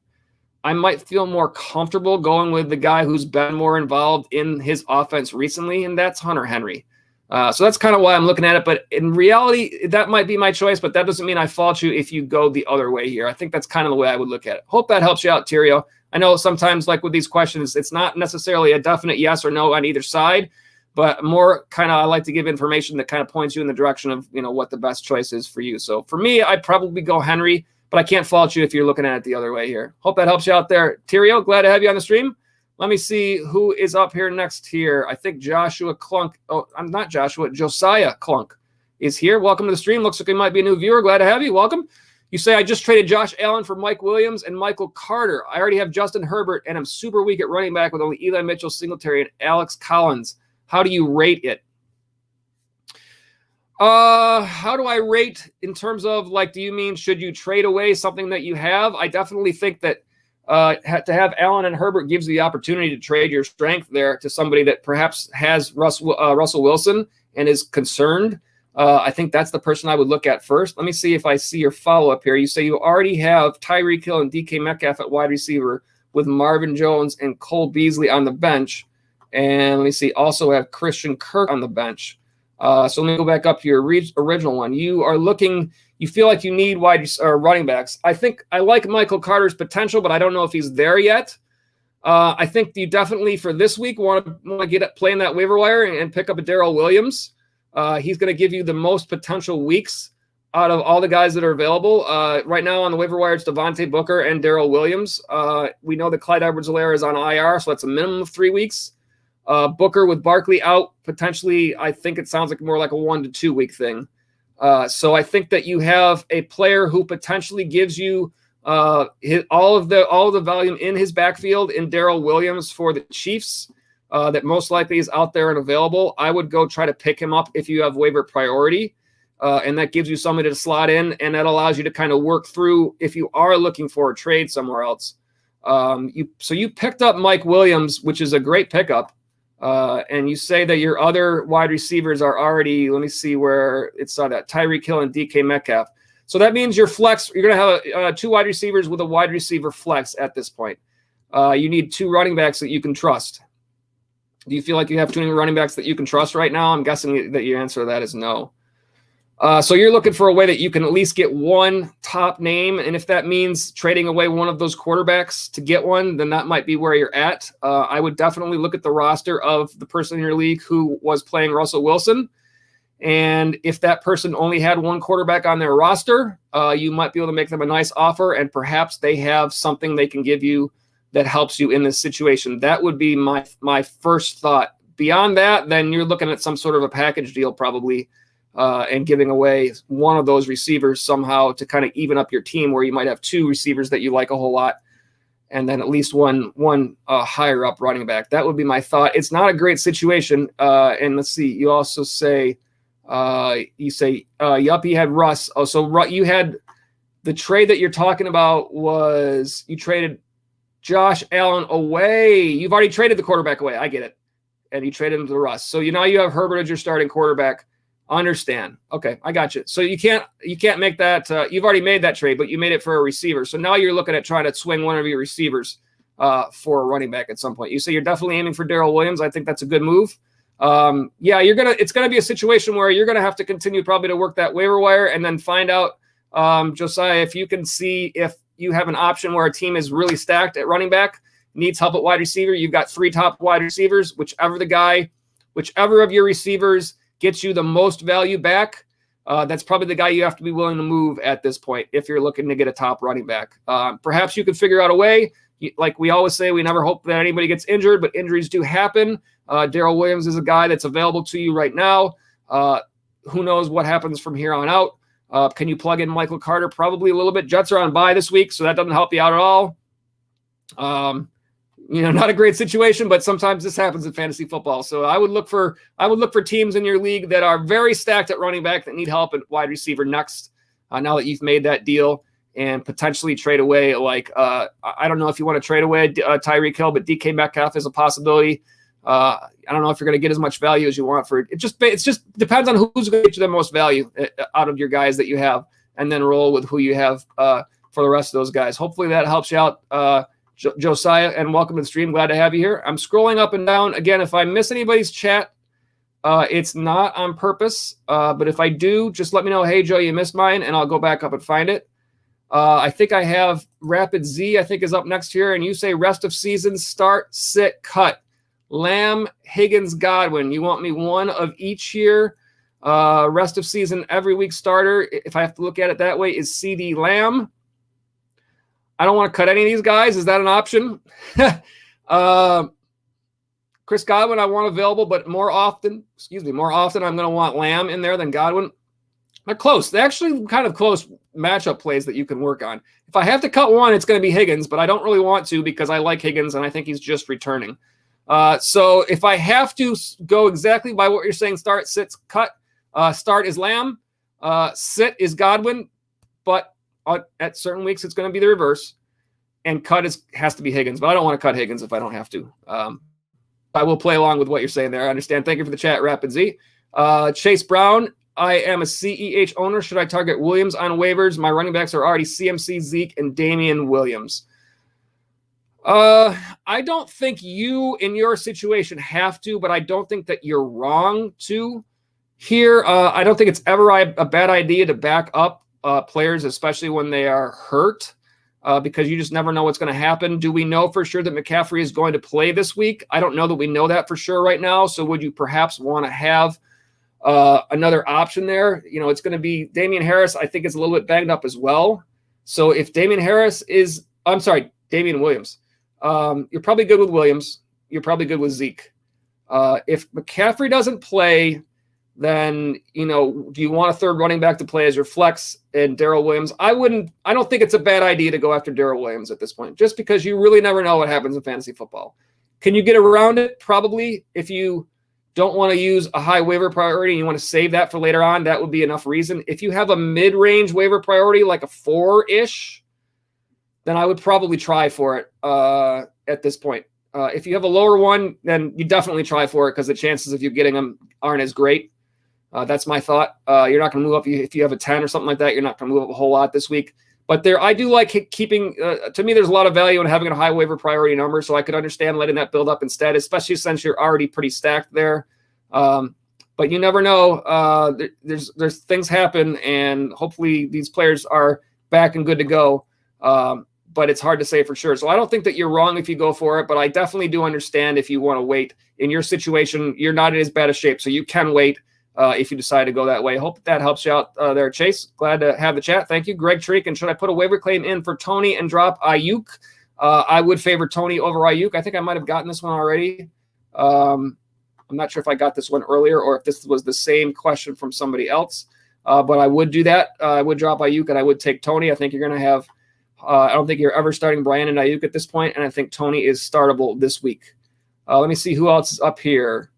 Speaker 2: I might feel more comfortable going with the guy who's been more involved in his offense recently, and that's Hunter Henry. So that's kind of why I'm looking at it. But in reality, that might be my choice, but that doesn't mean I fault you if you go the other way here. I think that's kind of the way I would look at it. Hope that helps you out, Tyrio. I know sometimes, like with these questions, it's not necessarily a definite yes or no on either side, but more kind of I like to give information that kind of points you in the direction of, what the best choice is for you. So for me, I'd probably go Henry, but I can't fault you if you're looking at it the other way here. Hope that helps you out there. Tyrio, glad to have you on the stream. Let me see who is up here next here. I think Joshua Clunk. Oh, I'm not Joshua. Josiah Clunk is here. Welcome to the stream. Looks like he might be a new viewer. Glad to have you. Welcome. You say, I just traded Josh Allen for Mike Williams and Michael Carter. I already have Justin Herbert, and I'm super weak at running back with only Eli Mitchell, Singletary, and Alex Collins. How do you rate it? How do I rate in terms of, do you mean should you trade away something that you have? I definitely think that to have Allen and Herbert gives you the opportunity to trade your strength there to somebody that perhaps has Russell Wilson and is concerned. I think that's the person I would look at first. Let me see if I see your follow-up here. You say you already have Tyreek Hill and DK Metcalf at wide receiver with Marvin Jones and Cole Beasley on the bench. And let me see, also have Christian Kirk on the bench. So let me go back up to your original one. You feel like you need running backs. I think I like Michael Carter's potential, but I don't know if he's there yet. I think you definitely for this week want to play in that waiver wire and pick up a Darrell Williams. He's going to give you the most potential weeks out of all the guys that are available. Right now on the waiver wire, it's Devontae Booker and Darrell Williams. We know that Clyde Edwards-Helaire is on IR, so that's a minimum of 3 weeks. Booker with Barkley out, potentially, I think it sounds like more like a 1 to 2 week thing. So I think that you have a player who potentially gives you all of the volume in his backfield in Darrell Williams for the Chiefs. That most likely is out there and available. I would go try to pick him up if you have waiver priority, and that gives you somebody to slot in, and that allows you to kind of work through if you are looking for a trade somewhere else. So you picked up Mike Williams, which is a great pickup, and you say that your other wide receivers are already. Let me see where it saw that Tyreek Hill and DK Metcalf. So that means your flex. You're going to have 2 wide receivers with a wide receiver flex at this point. You need 2 running backs that you can trust. Do you feel like you have too many running backs that you can trust right now? I'm guessing that your answer to that is no. So you're looking for a way that you can at least get one top name. And if that means trading away one of those quarterbacks to get one, then that might be where you're at. I would definitely look at the roster of the person in your league who was playing Russell Wilson. And if that person only had one quarterback on their roster, you might be able to make them a nice offer, and perhaps they have something they can give you that helps you in this situation. That would be my first thought. Beyond that, then you're looking at some sort of a package deal probably, and giving away one of those receivers somehow to kind of even up your team, where you might have 2 receivers that you like a whole lot, and then at least one higher up running back. That would be my thought. It's not a great situation. And let's see. You also say, yup, you had Russ. Oh, so you had the trade that you're talking about was you traded Josh Allen away. You've already traded the quarterback away. I get it. And you traded him to Russ. So now you have Herbert as your starting quarterback. Understand. Okay, I got you. So you can't make that. You've already made that trade, but you made it for a receiver. So now you're looking at trying to swing one of your receivers for a running back at some point. You say you're definitely aiming for Darrell Williams. I think that's a good move. It's gonna be a situation where you're gonna have to continue probably to work that waiver wire and then find out, Josiah, if you can see if you have an option where a team is really stacked at running back, needs help at wide receiver. You've got 3 top wide receivers, whichever of your receivers gets you the most value back. That's probably the guy you have to be willing to move at this point if you're looking to get a top running back. Perhaps you could figure out a way. Like we always say, we never hope that anybody gets injured, but injuries do happen. Darrell Williams is a guy that's available to you right now. Who knows what happens from here on out? Can you plug in Michael Carter? Probably a little bit. Jets are on bye this week, so that doesn't help you out at all. Not a great situation, but sometimes this happens in fantasy football. So I would look for teams in your league that are very stacked at running back that need help at wide receiver next. Now that you've made that deal, and potentially trade away, I don't know if you want to trade away Tyreek Hill, but DK Metcalf is a possibility. I don't know if you're going to get as much value as you want for it. It just depends on who's going to get you the most value out of your guys that you have, and then roll with who you have for the rest of those guys. Hopefully that helps you out, Josiah, and welcome to the stream. Glad to have you here. I'm scrolling up and down. Again, if I miss anybody's chat, it's not on purpose, but if I do, just let me know, hey, Joe, you missed mine, and I'll go back up and find it. I think I have Rapid Z, I think, is up next here, and you say rest of season, start, sit, cut. Lamb, Higgins, Godwin. You want me one of each here. Rest of season, every week starter, if I have to look at it that way, is CD Lamb. I don't want to cut any of these guys. Is that an option? Chris Godwin, I want available, but more often, I'm going to want Lamb in there than Godwin. They're close. They're actually kind of close matchup plays that you can work on. If I have to cut one, it's going to be Higgins, but I don't really want to because I like Higgins and I think he's just returning. So if I have to go exactly by what you're saying, start, sit, cut, start is Lamb, sit is Godwin, but at certain weeks it's going to be the reverse, and cut has to be Higgins, but I don't want to cut Higgins if I don't have to. I will play along with what you're saying there. I understand. Thank you for the chat, Rapid Z. Chase Brown, I am a CEH owner. Should I target Williams on waivers? My running backs are already CMC, Zeke, and Damian Williams. I don't think you in your situation have to, but I don't think that you're wrong to here. I don't think it's ever a bad idea to back up players, especially when they are hurt, because you just never know what's going to happen. Do we know for sure that McCaffrey is going to play this week? I don't know that we know that for sure right now. So would you perhaps want to have another option there? You know, it's going to be Damian Harris. I think is a little bit banged up as well. So if Damian Williams. You're probably good with Williams. You're probably good with Zeke. If McCaffrey doesn't play, then, do you want a third running back to play as your flex and Darrell Williams? I don't think it's a bad idea to go after Darrell Williams at this point, just because you really never know what happens in fantasy football. Can you get around it? Probably. If you don't want to use a high waiver priority and you want to save that for later on, that would be enough reason. If you have a mid-range waiver priority, like a 4-ish, then I would probably try for it at this point. If you have a lower one, then you definitely try for it because the chances of you getting them aren't as great. That's my thought. You're not going to move up. If you have a 10 or something like that, you're not going to move up a whole lot this week. But I do like keeping, to me, there's a lot of value in having a high waiver priority number, so I could understand letting that build up instead, especially since you're already pretty stacked there. But you never know. There's things happen, and hopefully these players are back and good to go. But it's hard to say for sure. So I don't think that you're wrong if you go for it, but I definitely do understand if you want to wait. In your situation, you're not in as bad a shape, so you can wait if you decide to go that way. Hope that helps you out there, Chase. Glad to have the chat. Thank you. Greg Treek, and should I put a waiver claim in for Tony and drop Ayuk? I would favor Tony over Ayuk. I think I might have gotten this one already. I'm not sure if I got this one earlier or if this was the same question from somebody else, but I would do that. I would drop Ayuk, and I would take Tony. I think you're going to have I don't think you're ever starting Brian and Ayuk at this point, and I think Tony is startable this week. Let me see who else is up here.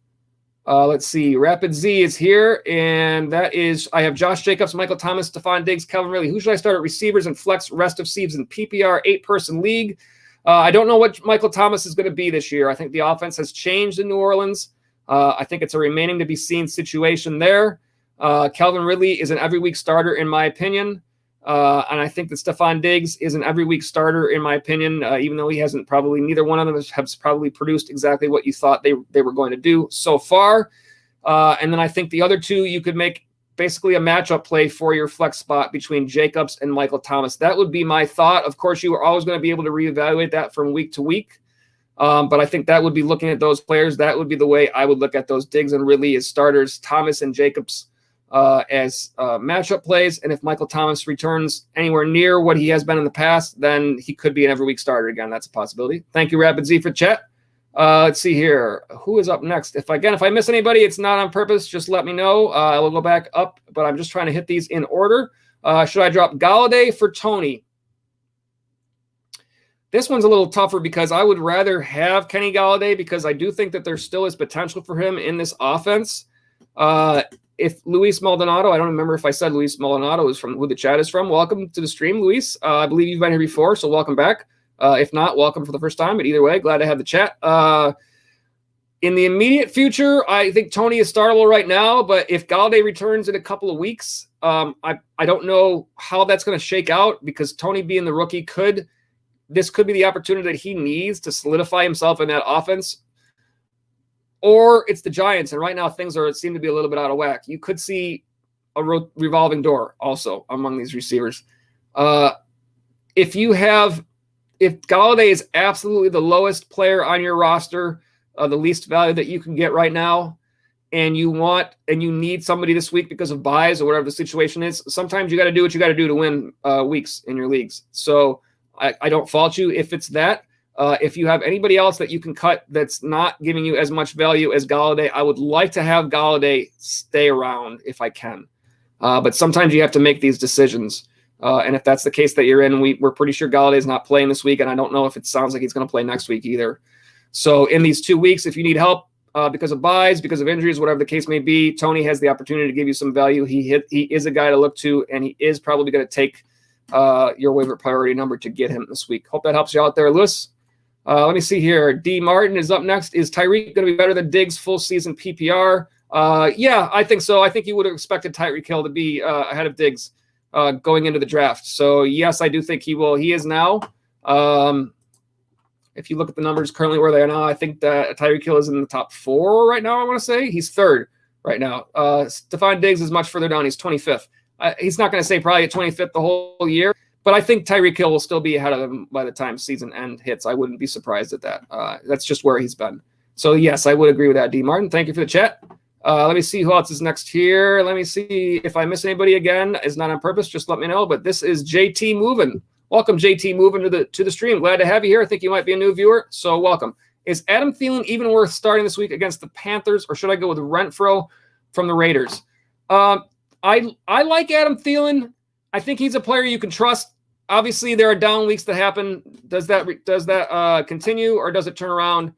Speaker 2: Let's see. Rapid Z is here, and that is I have Josh Jacobs, Michael Thomas, Stephon Diggs, Calvin Ridley. Who should I start at receivers and flex rest of season PPR 8-person league? I don't know what Michael Thomas is going to be this year. I think the offense has changed in New Orleans. I think it's a remaining to be seen situation there. Calvin Ridley is an every week starter in my opinion. And I think that Stephon Diggs is an every week starter, in my opinion, even though he hasn't neither one of them has probably produced exactly what you thought they were going to do so far. And then I think the other two, you could make basically a matchup play for your flex spot between Jacobs and Michael Thomas. That would be my thought. Of course, you are always going to be able to reevaluate that from week to week. But I think that would be looking at those players. That would be the way I would look at those. Diggs and Ridley as starters, Thomas and Jacobs as matchup plays. And if Michael Thomas returns anywhere near what he has been in the past, then he could be an every week starter again. That's a possibility. Thank you, Rapid Z, for chat. Let's see here. Who is up next? If I miss anybody, it's not on purpose. Just let me know. I will go back up, but I'm just trying to hit these in order. Should I drop Galladay for Tony? This one's a little tougher because I would rather have Kenny Galladay because I do think that there still is potential for him in this offense. If Luis Maldonado, I don't remember if I said Luis Maldonado is from who the chat is from. Welcome to the stream, Luis. I believe you've been here before, so welcome back. If not, welcome for the first time. But either way, glad to have the chat. In the immediate future, I think Tony is startable right now, but if Galladay returns in a couple of weeks, I don't know how that's going to shake out, because Tony being the rookie this could be the opportunity that he needs to solidify himself in that offense. Or it's the Giants, and right now things seem to be a little bit out of whack. You could see a revolving door also among these receivers. If Galladay is absolutely the lowest player on your roster, the least value that you can get right now, and you need somebody this week because of buys or whatever the situation is, sometimes you got to do what you got to do to win weeks in your leagues. So I don't fault you if it's that. If you have anybody else that you can cut that's not giving you as much value as Galladay, I would like to have Galladay stay around if I can. But sometimes you have to make these decisions. And if that's the case that you're in, we're pretty sure Galladay is not playing this week, and I don't know if it sounds like he's going to play next week either. So in these 2 weeks, if you need help because of buys, because of injuries, whatever the case may be, Tony has the opportunity to give you some value. He is a guy to look to, and he is probably going to take your waiver priority number to get him this week. Hope that helps you out there, Lewis. Let me see here. D. Martin is up next. Is Tyreek going to be better than Diggs full season PPR? Yeah, I think so. I think you would have expected Tyreek Hill to be ahead of Diggs going into the draft. So, yes, I do think he will. He is now. If you look at the numbers currently where they are now, I think that Tyreek Hill is in the top 4 right now, I want to say. He's 3rd right now. Stephon Diggs is much further down. He's 25th. He's not going to say probably at 25th the whole year, but I think Tyreek Hill will still be ahead of him by the time season end hits. I wouldn't be surprised at that. That's just where he's been. So, yes, I would agree with that, D. Martin. Thank you for the chat. Let me see who else is next here. Let me see if I miss anybody again. It's not on purpose. Just let me know. But this is JT Movin'. Welcome, JT Movin' to the stream. Glad to have you here. I think you might be a new viewer, so welcome. Is Adam Thielen even worth starting this week against the Panthers, or should I go with Renfro from the Raiders? I like Adam Thielen. I think he's a player you can trust. Obviously, there are down weeks that happen. Does that continue, or does it turn around?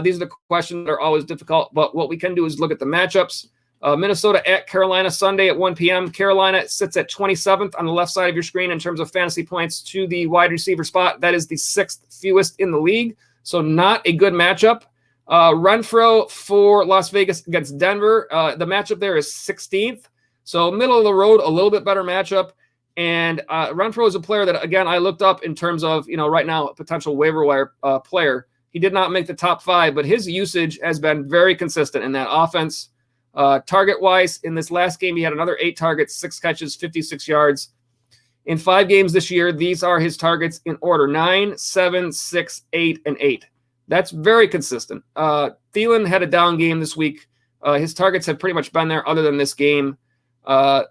Speaker 2: These are the questions that are always difficult, but what we can do is look at the matchups. Minnesota at Carolina Sunday at 1 p.m. Carolina sits at 27th on the left side of your screen in terms of fantasy points to the wide receiver spot. That is the 6th fewest in the league, so not a good matchup. Renfro for Las Vegas against Denver. The matchup there is 16th, so middle of the road, a little bit better matchup. And Renfro is a player that, again, I looked up in terms of, right now, a potential waiver wire player. He did not make the top 5, but his usage has been very consistent in that offense. Target-wise, in this last game, he had another 8 targets, 6 catches, 56 yards. In 5 games this year, these are his targets in order: 9, 7, 6, 8, and 8. That's very consistent. Thielen had a down game this week. His targets have pretty much been there other than this game.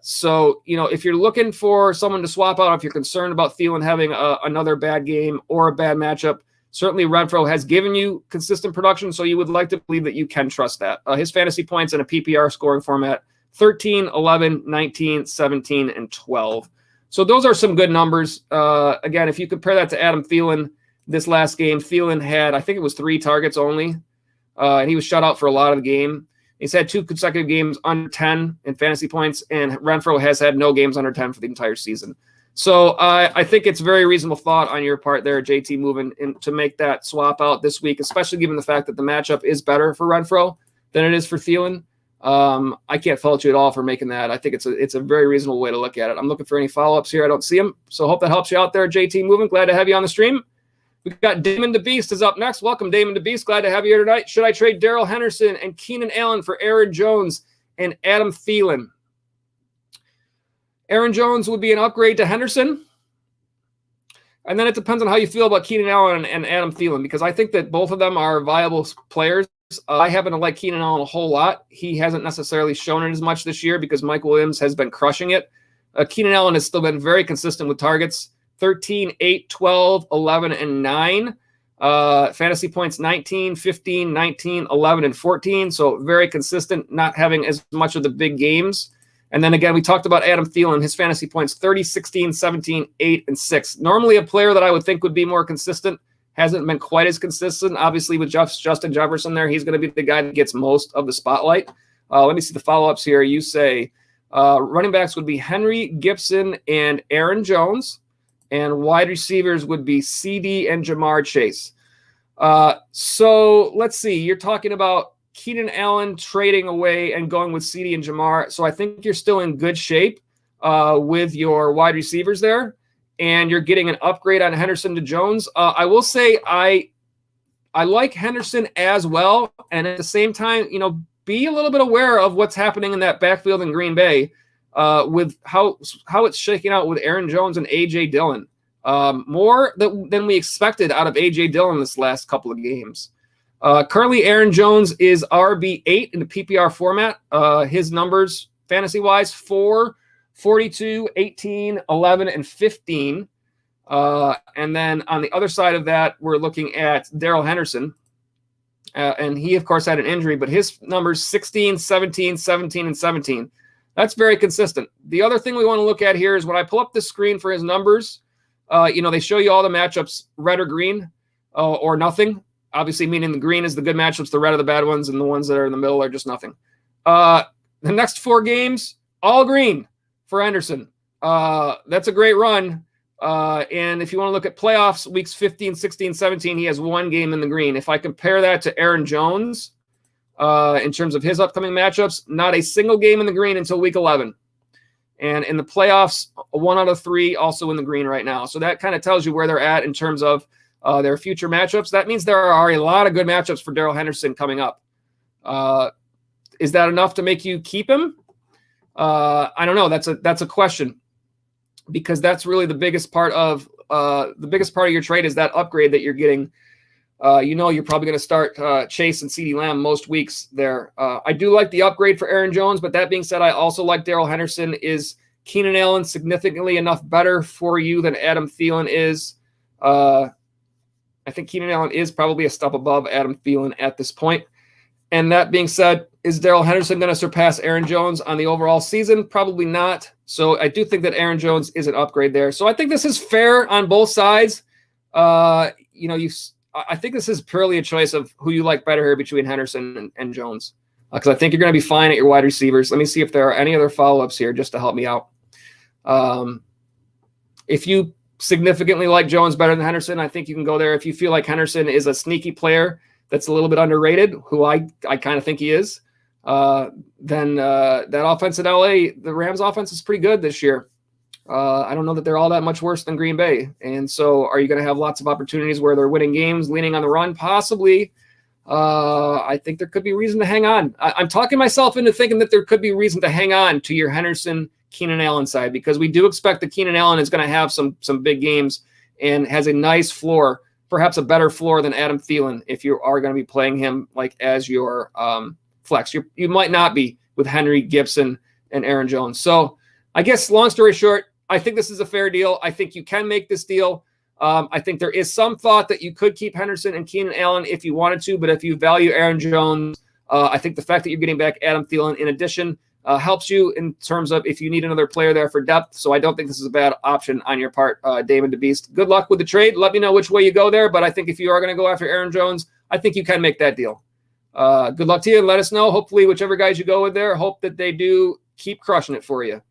Speaker 2: So, if you're looking for someone to swap out, if you're concerned about Thielen having another bad game or a bad matchup, certainly Renfro has given you consistent production, so you would like to believe that you can trust that. His fantasy points in a PPR scoring format, 13, 11, 19, 17, and 12. So those are some good numbers. Again, if you compare that to Adam Thielen, this last game, Thielen had, I think it was 3 targets only, and he was shut out for a lot of the game. He's had 2 consecutive games under 10 in fantasy points, and Renfro has had no games under 10 for the entire season. So I think it's very reasonable thought on your part there, JT, moving in to make that swap out this week, especially given the fact that the matchup is better for Renfro than it is for Thielen. I can't fault you at all for making that. I think it's a very reasonable way to look at it. I'm looking for any follow-ups here. I don't see them. So hope that helps you out there, JT moving. Glad to have you on the stream. We've got Damon DeBeast is up next. Welcome, Damon DeBeast. Glad to have you here tonight. Should I trade Darrell Henderson and Keenan Allen for Aaron Jones and Adam Thielen? Aaron Jones would be an upgrade to Henderson. And then it depends on how you feel about Keenan Allen and Adam Thielen, because I think that both of them are viable players. I happen to like Keenan Allen a whole lot. He hasn't necessarily shown it as much this year because Mike Williams has been crushing it. Keenan Allen has still been very consistent with targets: 13, 8, 12, 11, and 9. Fantasy points: 19, 15, 19, 11, and 14. So very consistent, not having as much of the big games. And then again, we talked about Adam Thielen, his fantasy points: 30, 16, 17, 8, and 6. Normally a player that I would think would be more consistent, hasn't been quite as consistent. Obviously with Justin Jefferson there, he's going to be the guy that gets most of the spotlight. Let me see the follow-ups here. You say running backs would be Henry, Gibson, and Aaron Jones. And wide receivers would be CD and Jamar Chase. So let's see. You're talking about Keenan Allen trading away and going with CD and Jamar. So I think you're still in good shape with your wide receivers there, and you're getting an upgrade on Henderson to Jones. I will say I like Henderson as well, and at the same time, be a little bit aware of what's happening in that backfield in Green Bay with how it's shaking out with Aaron Jones and A.J. Dillon. More than we expected out of A.J. Dillon this last couple of games. Currently, Aaron Jones is RB8 in the PPR format. His numbers, fantasy-wise, 4, 42, 18, 11, and 15. And then on the other side of that, we're looking at Darrell Henderson. And he, of course, had an injury, but his numbers 16, 17, 17, and 17. That's very consistent. The other thing we want to look at here is when I pull up the screen for his numbers, they show you all the matchups, red or green, or nothing. Obviously, meaning the green is the good matchups, the red are the bad ones, and the ones that are in the middle are just nothing. The next 4 games, all green for Henderson. That's a great run. And if you want to look at playoffs, weeks 15, 16, 17, he has 1 game in the green. If I compare that to Aaron Jones, in terms of his upcoming matchups, not a single game in the green until week 11. And in the playoffs, 1 out of 3 also in the green right now. So that kind of tells you where they're at in terms of their future matchups. That means there are a lot of good matchups for Darrell Henderson coming up. Is that enough to make you keep him? I don't know. That's a question, because that's really the biggest part of your trade is that upgrade that you're getting. You're probably going to start Chase and CeeDee Lamb most weeks there. I do like the upgrade for Aaron Jones, but that being said, I also like Darrell Henderson. Is Keenan Allen significantly enough better for you than Adam Thielen is? I think Keenan Allen is probably a step above Adam Thielen at this point. And that being said, is Darrell Henderson going to surpass Aaron Jones on the overall season? Probably not. So I do think that Aaron Jones is an upgrade there. So I think this is fair on both sides. I think this is purely a choice of who you like better here between Henderson and Jones, because I think you're going to be fine at your wide receivers. Let me see if there are any other follow-ups here just to help me out. If you significantly like Jones better than Henderson, I think you can go there. If you feel like Henderson is a sneaky player that's a little bit underrated, who I kind of think he is, then that offense in LA, the Rams offense is pretty good this year. I don't know that they're all that much worse than Green Bay. And so are you going to have lots of opportunities where they're winning games, leaning on the run? Possibly. I think there could be reason to hang on. I'm talking myself into thinking that there could be reason to hang on to your Henderson, Keenan Allen side, because we do expect that Keenan Allen is going to have some big games and has a nice floor, perhaps a better floor than Adam Thielen if you are going to be playing him like as your flex. You might not be with Henry, Gibson, and Aaron Jones. So I guess long story short, I think this is a fair deal. I think you can make this deal. I think there is some thought that you could keep Henderson and Keenan Allen if you wanted to, but if you value Aaron Jones, I think the fact that you're getting back Adam Thielen in addition helps you in terms of if you need another player there for depth. So I don't think this is a bad option on your part, Damon DeBeast. Good luck with the trade. Let me know which way you go there, but I think if you are going to go after Aaron Jones, I think you can make that deal. Good luck to you, and let us know. Hopefully, whichever guys you go with there, hope that they do keep crushing it for you.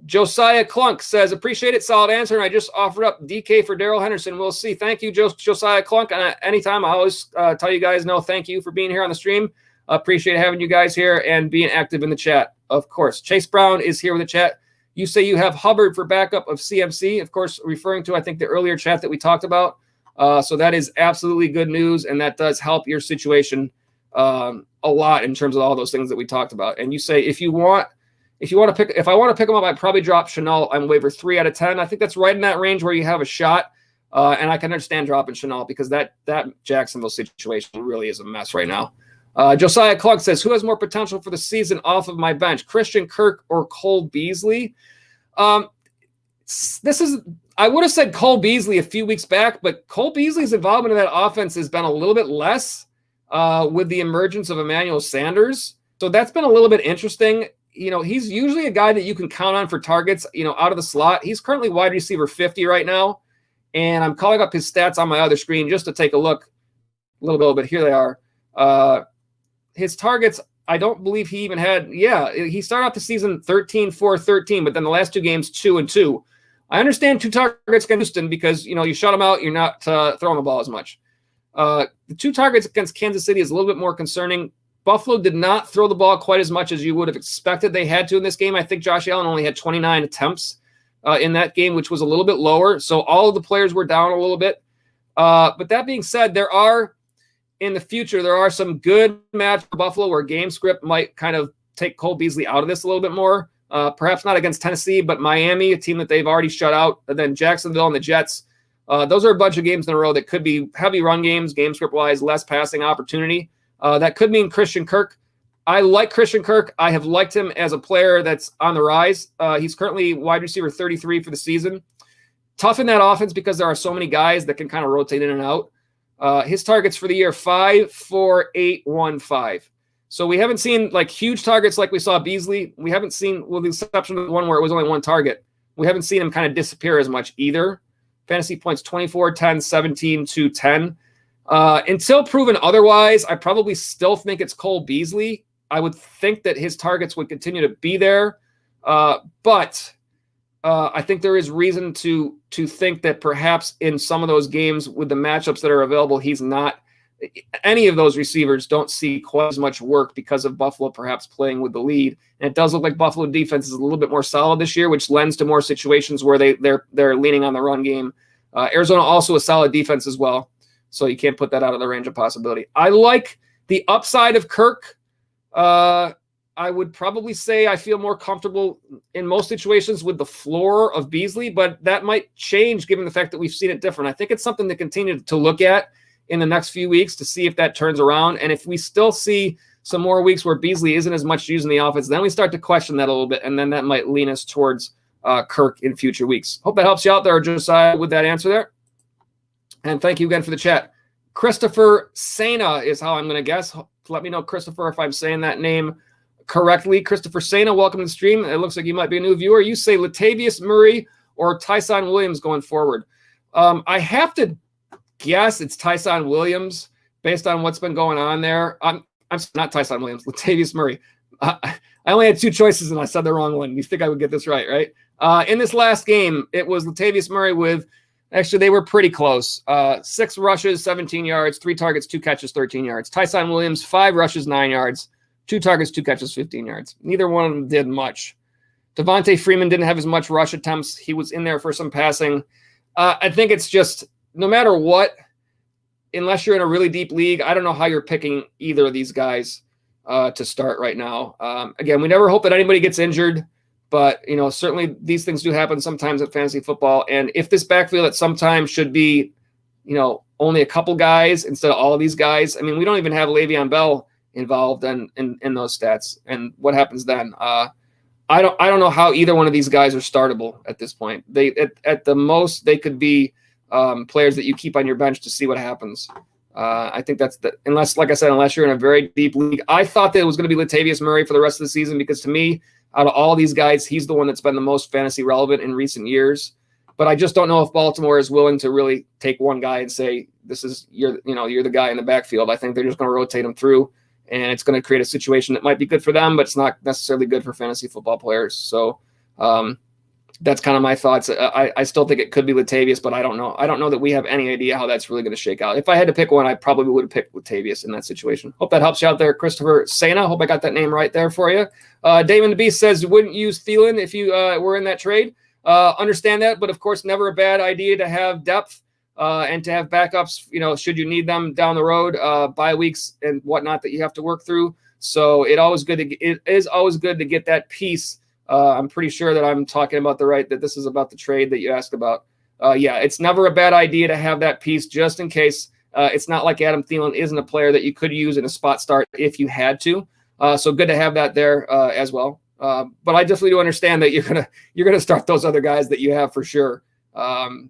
Speaker 2: Josiah Clunk says, appreciate it. Solid answer. And I just offered up DK for Darrell Henderson. We'll see. Thank you, Josiah Clunk. And anytime, I always tell you guys, no, thank you for being here on the stream. Appreciate having you guys here and being active in the chat. Of course, Chase Brown is here with the chat. You say you have Hubbard for backup of CMC, of course, referring to, I think, the earlier chat that we talked about. So that is absolutely good news. And that does help your situation a lot in terms of all those things that we talked about. And you say, if I want to pick them up, I'd probably drop Shenault on waiver 3 out of 10. I think that's right in that range where you have a shot. And I can understand dropping Shenault because that Jacksonville situation really is a mess right now. Josiah Clark says, who has more potential for the season off of my bench, Christian Kirk or Cole Beasley? I would have said Cole Beasley a few weeks back, but Cole Beasley's involvement in that offense has been a little bit less with the emergence of Emmanuel Sanders. So that's been a little bit interesting. He's usually a guy that you can count on for targets, out of the slot. He's currently wide receiver 50 right now. And I'm calling up his stats on my other screen just to take a look a little bit. Here they are. His targets, I don't believe he even had. Yeah, he started off the season 13-4-13, but then the last 2 games, 2-2. I understand 2 targets against Houston because, you shut him out. You're not throwing the ball as much. The 2 targets against Kansas City is a little bit more concerning. Buffalo did not throw the ball quite as much as you would have expected they had to in this game. I think Josh Allen only had 29 attempts in that game, which was a little bit lower. So all of the players were down a little bit. But that being said, in the future, there are some good matches for Buffalo where game script might kind of take Cole Beasley out of this a little bit more. Perhaps not against Tennessee, but Miami, a team that they've already shut out, and then Jacksonville and the Jets. Those are a bunch of games in a row that could be heavy run games, game script-wise, less passing opportunity. That could mean Christian Kirk. I like Christian Kirk. I have liked him as a player that's on the rise. He's currently wide receiver 33 for the season. Tough in that offense because there are so many guys that can kind of rotate in and out. His targets for the year, 5, 4, 8, 1, 5. So we haven't seen like huge targets like we saw Beasley. We haven't seen, with the exception of the one where it was only 1 target, we haven't seen him kind of disappear as much either. Fantasy points 24, 10, 17, 2, 10. Until proven otherwise, I probably still think it's Cole Beasley. I would think that his targets would continue to be there. But I think there is reason to think that perhaps in some of those games with the matchups that are available, he's not. Any of those receivers don't see quite as much work because of Buffalo perhaps playing with the lead. And it does look like Buffalo defense is a little bit more solid this year, which lends to more situations where they're leaning on the run game. Arizona also a solid defense as well, so you can't put that out of the range of possibility. I like the upside of Kirk. I would probably say I feel more comfortable in most situations with the floor of Beasley, but that might change given the fact that we've seen it different. I think it's something to continue to look at in the next few weeks to see if that turns around. And if we still see some more weeks where Beasley isn't as much used in the offense, then we start to question that a little bit, and then that might lean us towards Kirk in future weeks. Hope that helps you out there, Josiah, with that answer there. And thank you again for the chat. Christopher Sena is how I'm going to guess. Let me know, Christopher, if I'm saying that name correctly. Christopher Sena, welcome to the stream. It looks like you might be a new viewer. You say Latavius Murray or Tyson Williams going forward. I have to guess it's Tyson Williams based on what's been going on there. I'm not Tyson Williams, Latavius Murray. I only had 2 choices and I said the wrong one. You think I would get this right? In this last game, it was Latavius Murray with, actually they were pretty close. 6 rushes, 17 yards, 3 targets, 2 catches, 13 yards. Tyson Williams, 5 rushes, 9 yards, 2 targets, 2 catches, 15 yards. Neither one of them did much. Devontae Freeman didn't have as much rush attempts. He was in there for some passing. I think it's just, no matter what, unless you're in a really deep league, I don't know how you're picking either of these guys to start right now. Again, we never hope that anybody gets injured, but certainly these things do happen sometimes in fantasy football. And if this backfield at some time should be, only a couple guys instead of all of these guys, I mean, we don't even have Le'Veon Bell involved in those stats. And what happens then? I don't know how either one of these guys are startable at this point. They at the most they could be players that you keep on your bench to see what happens. I think that's unless you're in a very deep league. I thought that it was going to be Latavius Murray for the rest of the season because to me, out of all these guys, he's the one that's been the most fantasy relevant in recent years. But I just don't know if Baltimore is willing to really take one guy and say, you're the guy in the backfield. I think they're just going to rotate him through, and it's going to create a situation that might be good for them, but it's not necessarily good for fantasy football players. So that's kind of my thoughts. I still think it could be Latavius, but I don't know. I don't know that we have any idea how that's really going to shake out. If I had to pick one, I probably would have picked Latavius in that situation. Hope that helps you out there, Christopher Sena. Hope I got that name right there for you. Damon the Beast says you wouldn't use Thielen if you were in that trade. Understand that, but of course, never a bad idea to have depth and to have backups, should you need them down the road, bye weeks and whatnot that you have to work through. So it is always good to get that piece. I'm pretty sure that I'm talking about that this is about the trade that you asked about. It's never a bad idea to have that piece just in case. It's not like Adam Thielen isn't a player that you could use in a spot start if you had to. So good to have that there as well. But I definitely do understand that you're gonna start those other guys that you have for sure. I'm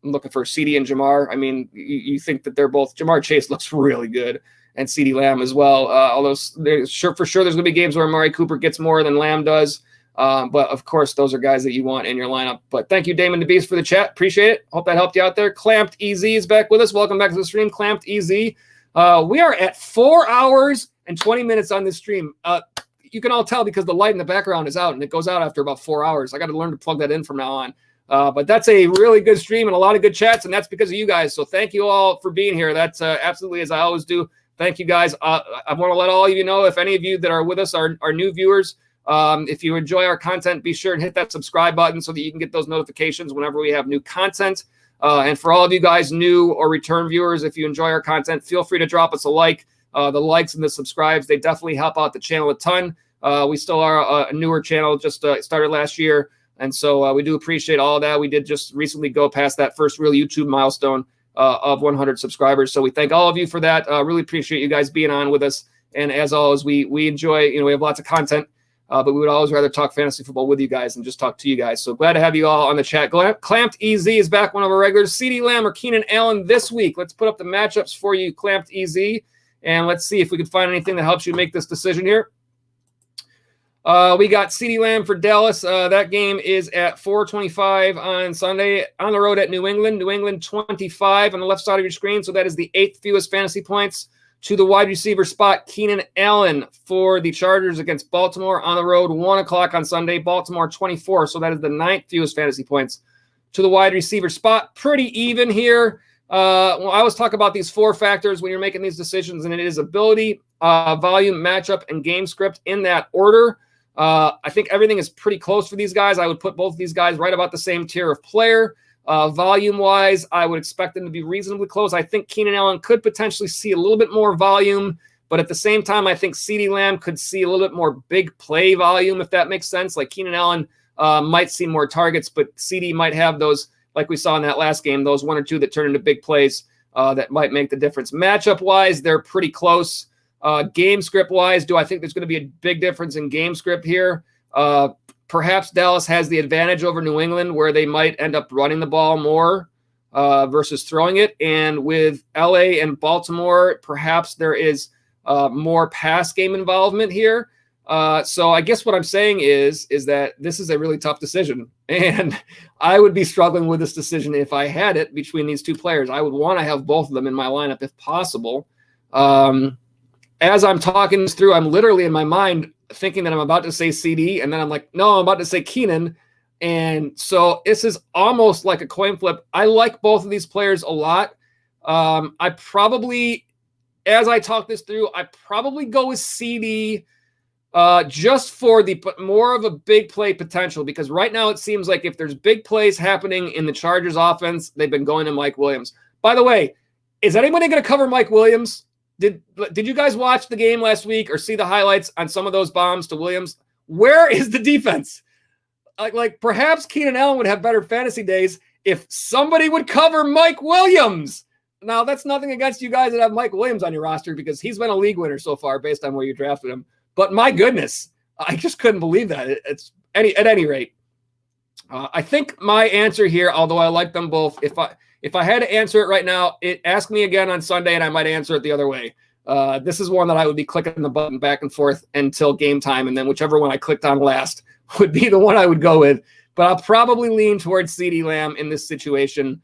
Speaker 2: looking for CD and Jamar. I mean, you think that they're both. Jamar Chase looks really good, and CD Lamb as well. Although for sure there's gonna be games where Amari Cooper gets more than Lamb does. But of course, those are guys that you want in your lineup. But thank you, Damon the Beast, for the chat. Appreciate it. Hope that helped you out there. Clamped EZ is back with us. Welcome back to the stream, Clamped EZ. We are at 4 hours and 20 minutes on this stream. You can all tell because the light in the background is out, and it goes out after about 4 hours. I got to learn to plug that in from now on. But that's a really good stream and a lot of good chats, and that's because of you guys. So thank you all for being here. That's absolutely, as I always do. Thank you guys. I want to let all of you know, if any of you that are with us are new viewers, if you enjoy our content, be sure and hit that subscribe button so that you can get those notifications whenever we have new content. And for all of you guys, new or return viewers, if you enjoy our content, feel free to drop us a like. The likes and the subscribes, they definitely help out the channel a ton. We still are a newer channel, just started last year. And so we do appreciate all of that. We did just recently go past that first real YouTube milestone of 100 subscribers. So we thank all of you for that. Really appreciate you guys being on with us. And as always, we enjoy, we have lots of content, but we would always rather talk fantasy football with you guys and just talk to you guys. So glad to have you all on the chat. Clamped EZ is back, one of our regulars. CeeDee Lamb or Keenan Allen this week. Let's put up the matchups for you, Clamped EZ, and let's see if we can find anything that helps you make this decision here. We got CeeDee Lamb for Dallas. That game is at 4:25 on Sunday on the road at New England. New England 25 on the left side of your screen. So that is the 8th fewest fantasy points to the wide receiver spot. Keenan Allen for the Chargers against Baltimore on the road, 1 o'clock on Sunday. Baltimore 24. So that is the 9th fewest fantasy points to the wide receiver spot. Pretty even here. Well, I always talk about these 4 factors when you're making these decisions, and it is ability, volume, matchup, and game script in that order. I think everything is pretty close for these guys. I would put both of these guys right about the same tier of player. Volume-wise, I would expect them to be reasonably close. I think Keenan Allen could potentially see a little bit more volume, but at the same time, I think CeeDee Lamb could see a little bit more big play volume, if that makes sense. Like Keenan Allen might see more targets, but CeeDee might have those, like we saw in that last game, those 1 or 2 that turn into big plays that might make the difference. Matchup-wise, they're pretty close. Game script wise, do I think there's going to be a big difference in game script here? Perhaps Dallas has the advantage over New England, where they might end up running the ball more versus throwing it. And with LA and Baltimore, perhaps there is more pass game involvement here. So I guess what I'm saying is that this is a really tough decision, and I would be struggling with this decision if I had it between these 2 players. I would want to have both of them in my lineup if possible. As I'm talking this through, I'm literally in my mind thinking that I'm about to say CD, and then I'm like, no, I'm about to say Keenan. And so this is almost like a coin flip. I like both of these players a lot. I probably, as I talk this through, I probably go with CD just for the more of a big play potential, because right now it seems like if there's big plays happening in the Chargers offense, they've been going to Mike Williams. By the way, is anybody going to cover Mike Williams? Did you guys watch the game last week or see the highlights on some of those bombs to Williams? Where is the defense? Like perhaps Keenan Allen would have better fantasy days if somebody would cover Mike Williams. Now, that's nothing against you guys that have Mike Williams on your roster, because he's been a league winner so far based on where you drafted him. But my goodness, I just couldn't believe that. At any rate, I think my answer here, although I like them both, if I had to answer it right now, ask me again on Sunday and I might answer it the other way. This is one that I would be clicking the button back and forth until game time, and then whichever one I clicked on last would be the one I would go with. But I'll probably lean towards CeeDee Lamb in this situation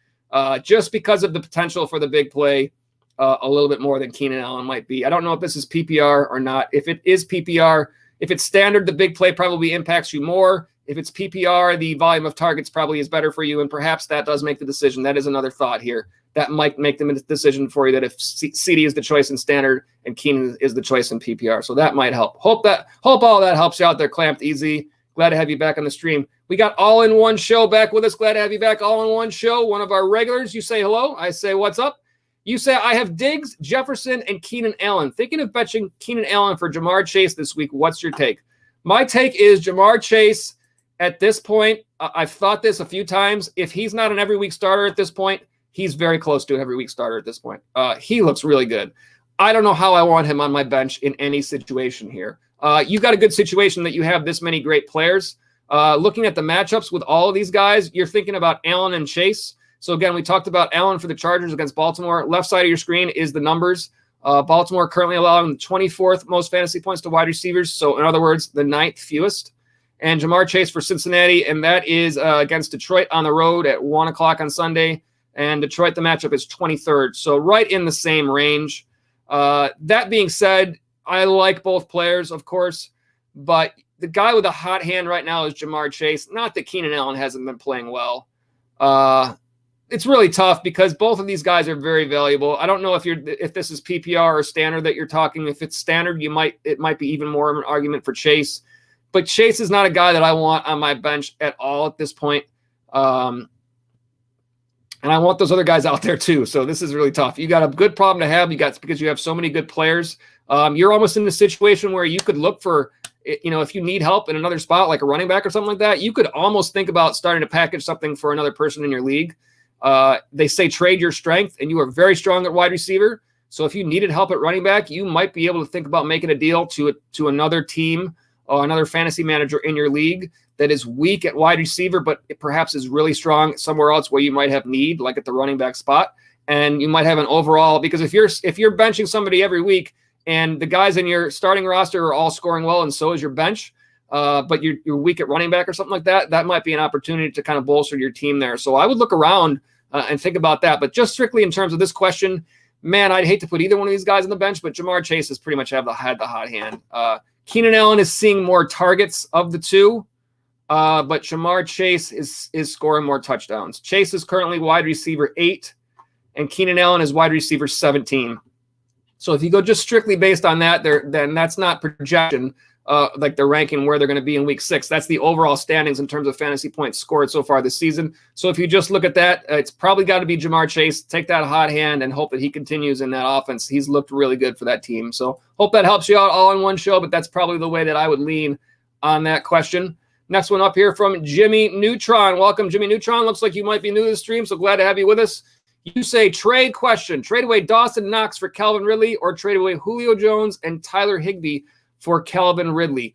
Speaker 2: just because of the potential for the big play a little bit more than Keenan Allen might be. I don't know if this is PPR or not. If it is PPR, if it's standard, the big play probably impacts you more. If it's PPR, the volume of targets probably is better for you, and perhaps that does make the decision. That is another thought here. That might make the decision for you, that if CD is the choice in standard and Keenan is the choice in PPR. So that might help. Hope all that helps you out there, Clamped Easy. Glad to have you back on the stream. We got All in One Show back with us. Glad to have you back, All in One Show, one of our regulars. You say hello. I say what's up. You say I have Diggs, Jefferson, and Keenan Allen. Thinking of betching Keenan Allen for Jamar Chase this week. What's your take? My take is Jamar Chase. At this point, I've thought this a few times. If he's not an every week starter at this point, he's very close to an every week starter at this point. He looks really good. I don't know how I want him on my bench in any situation here. You got a good situation that you have this many great players. Looking at the matchups with all of these guys, you're thinking about Allen and Chase. So again, we talked about Allen for the Chargers against Baltimore. Left side of your screen is the numbers. Baltimore currently allowing the 24th most fantasy points to wide receivers. So in other words, the 9th fewest. And Jamar Chase for Cincinnati, and that is against Detroit on the road at 1 o'clock on Sunday. And Detroit, the matchup is 23rd. So right in the same range. That being said, I like both players, of course, but the guy with a hot hand right now is Jamar Chase. Not that Keenan Allen hasn't been playing well. It's really tough because both of these guys are very valuable. I don't know if this is PPR or standard that you're talking. If it's standard, it might be even more of an argument for Chase. But Chase is not a guy that I want on my bench at all at this point. And I want those other guys out there too. So this is really tough. You got a good problem to have. Because you have so many good players. You're almost in a situation where you could look for, if you need help in another spot, like a running back or something like that, you could almost think about starting to package something for another person in your league. They say trade your strength, and you are very strong at wide receiver. So if you needed help at running back, you might be able to think about making a deal to another team or another fantasy manager in your league that is weak at wide receiver, but it perhaps is really strong somewhere else where you might have need, like at the running back spot. And you might have an overall, because if you're benching somebody every week and the guys in your starting roster are all scoring well and so is your bench, but you're weak at running back or something like that, that might be an opportunity to kind of bolster your team there. So I would look around and think about that. But just strictly in terms of this question, man, I'd hate to put either one of these guys on the bench, but Jamar Chase has pretty much had the hot hand. Keenan Allen is seeing more targets of the two, but Jamar Chase is scoring more touchdowns. Chase is currently wide receiver 8, and Keenan Allen is wide receiver 17. So if you go just strictly based on that, then that's not projection, like they're ranking where they're going to be in week 6. That's the overall standings in terms of fantasy points scored so far this season. So if you just look at that, it's probably got to be Jamar Chase. Take that hot hand and hope that he continues in that offense. He's looked really good for that team. So hope that helps you out all in one show, but that's probably the way that I would lean on that question. Next one up here from Jimmy Neutron. Welcome, Jimmy Neutron. Looks like you might be new to the stream, so glad to have you with us. You say trade question. Trade away Dawson Knox for Calvin Ridley, or trade away Julio Jones and Tyler Higbee for Calvin Ridley.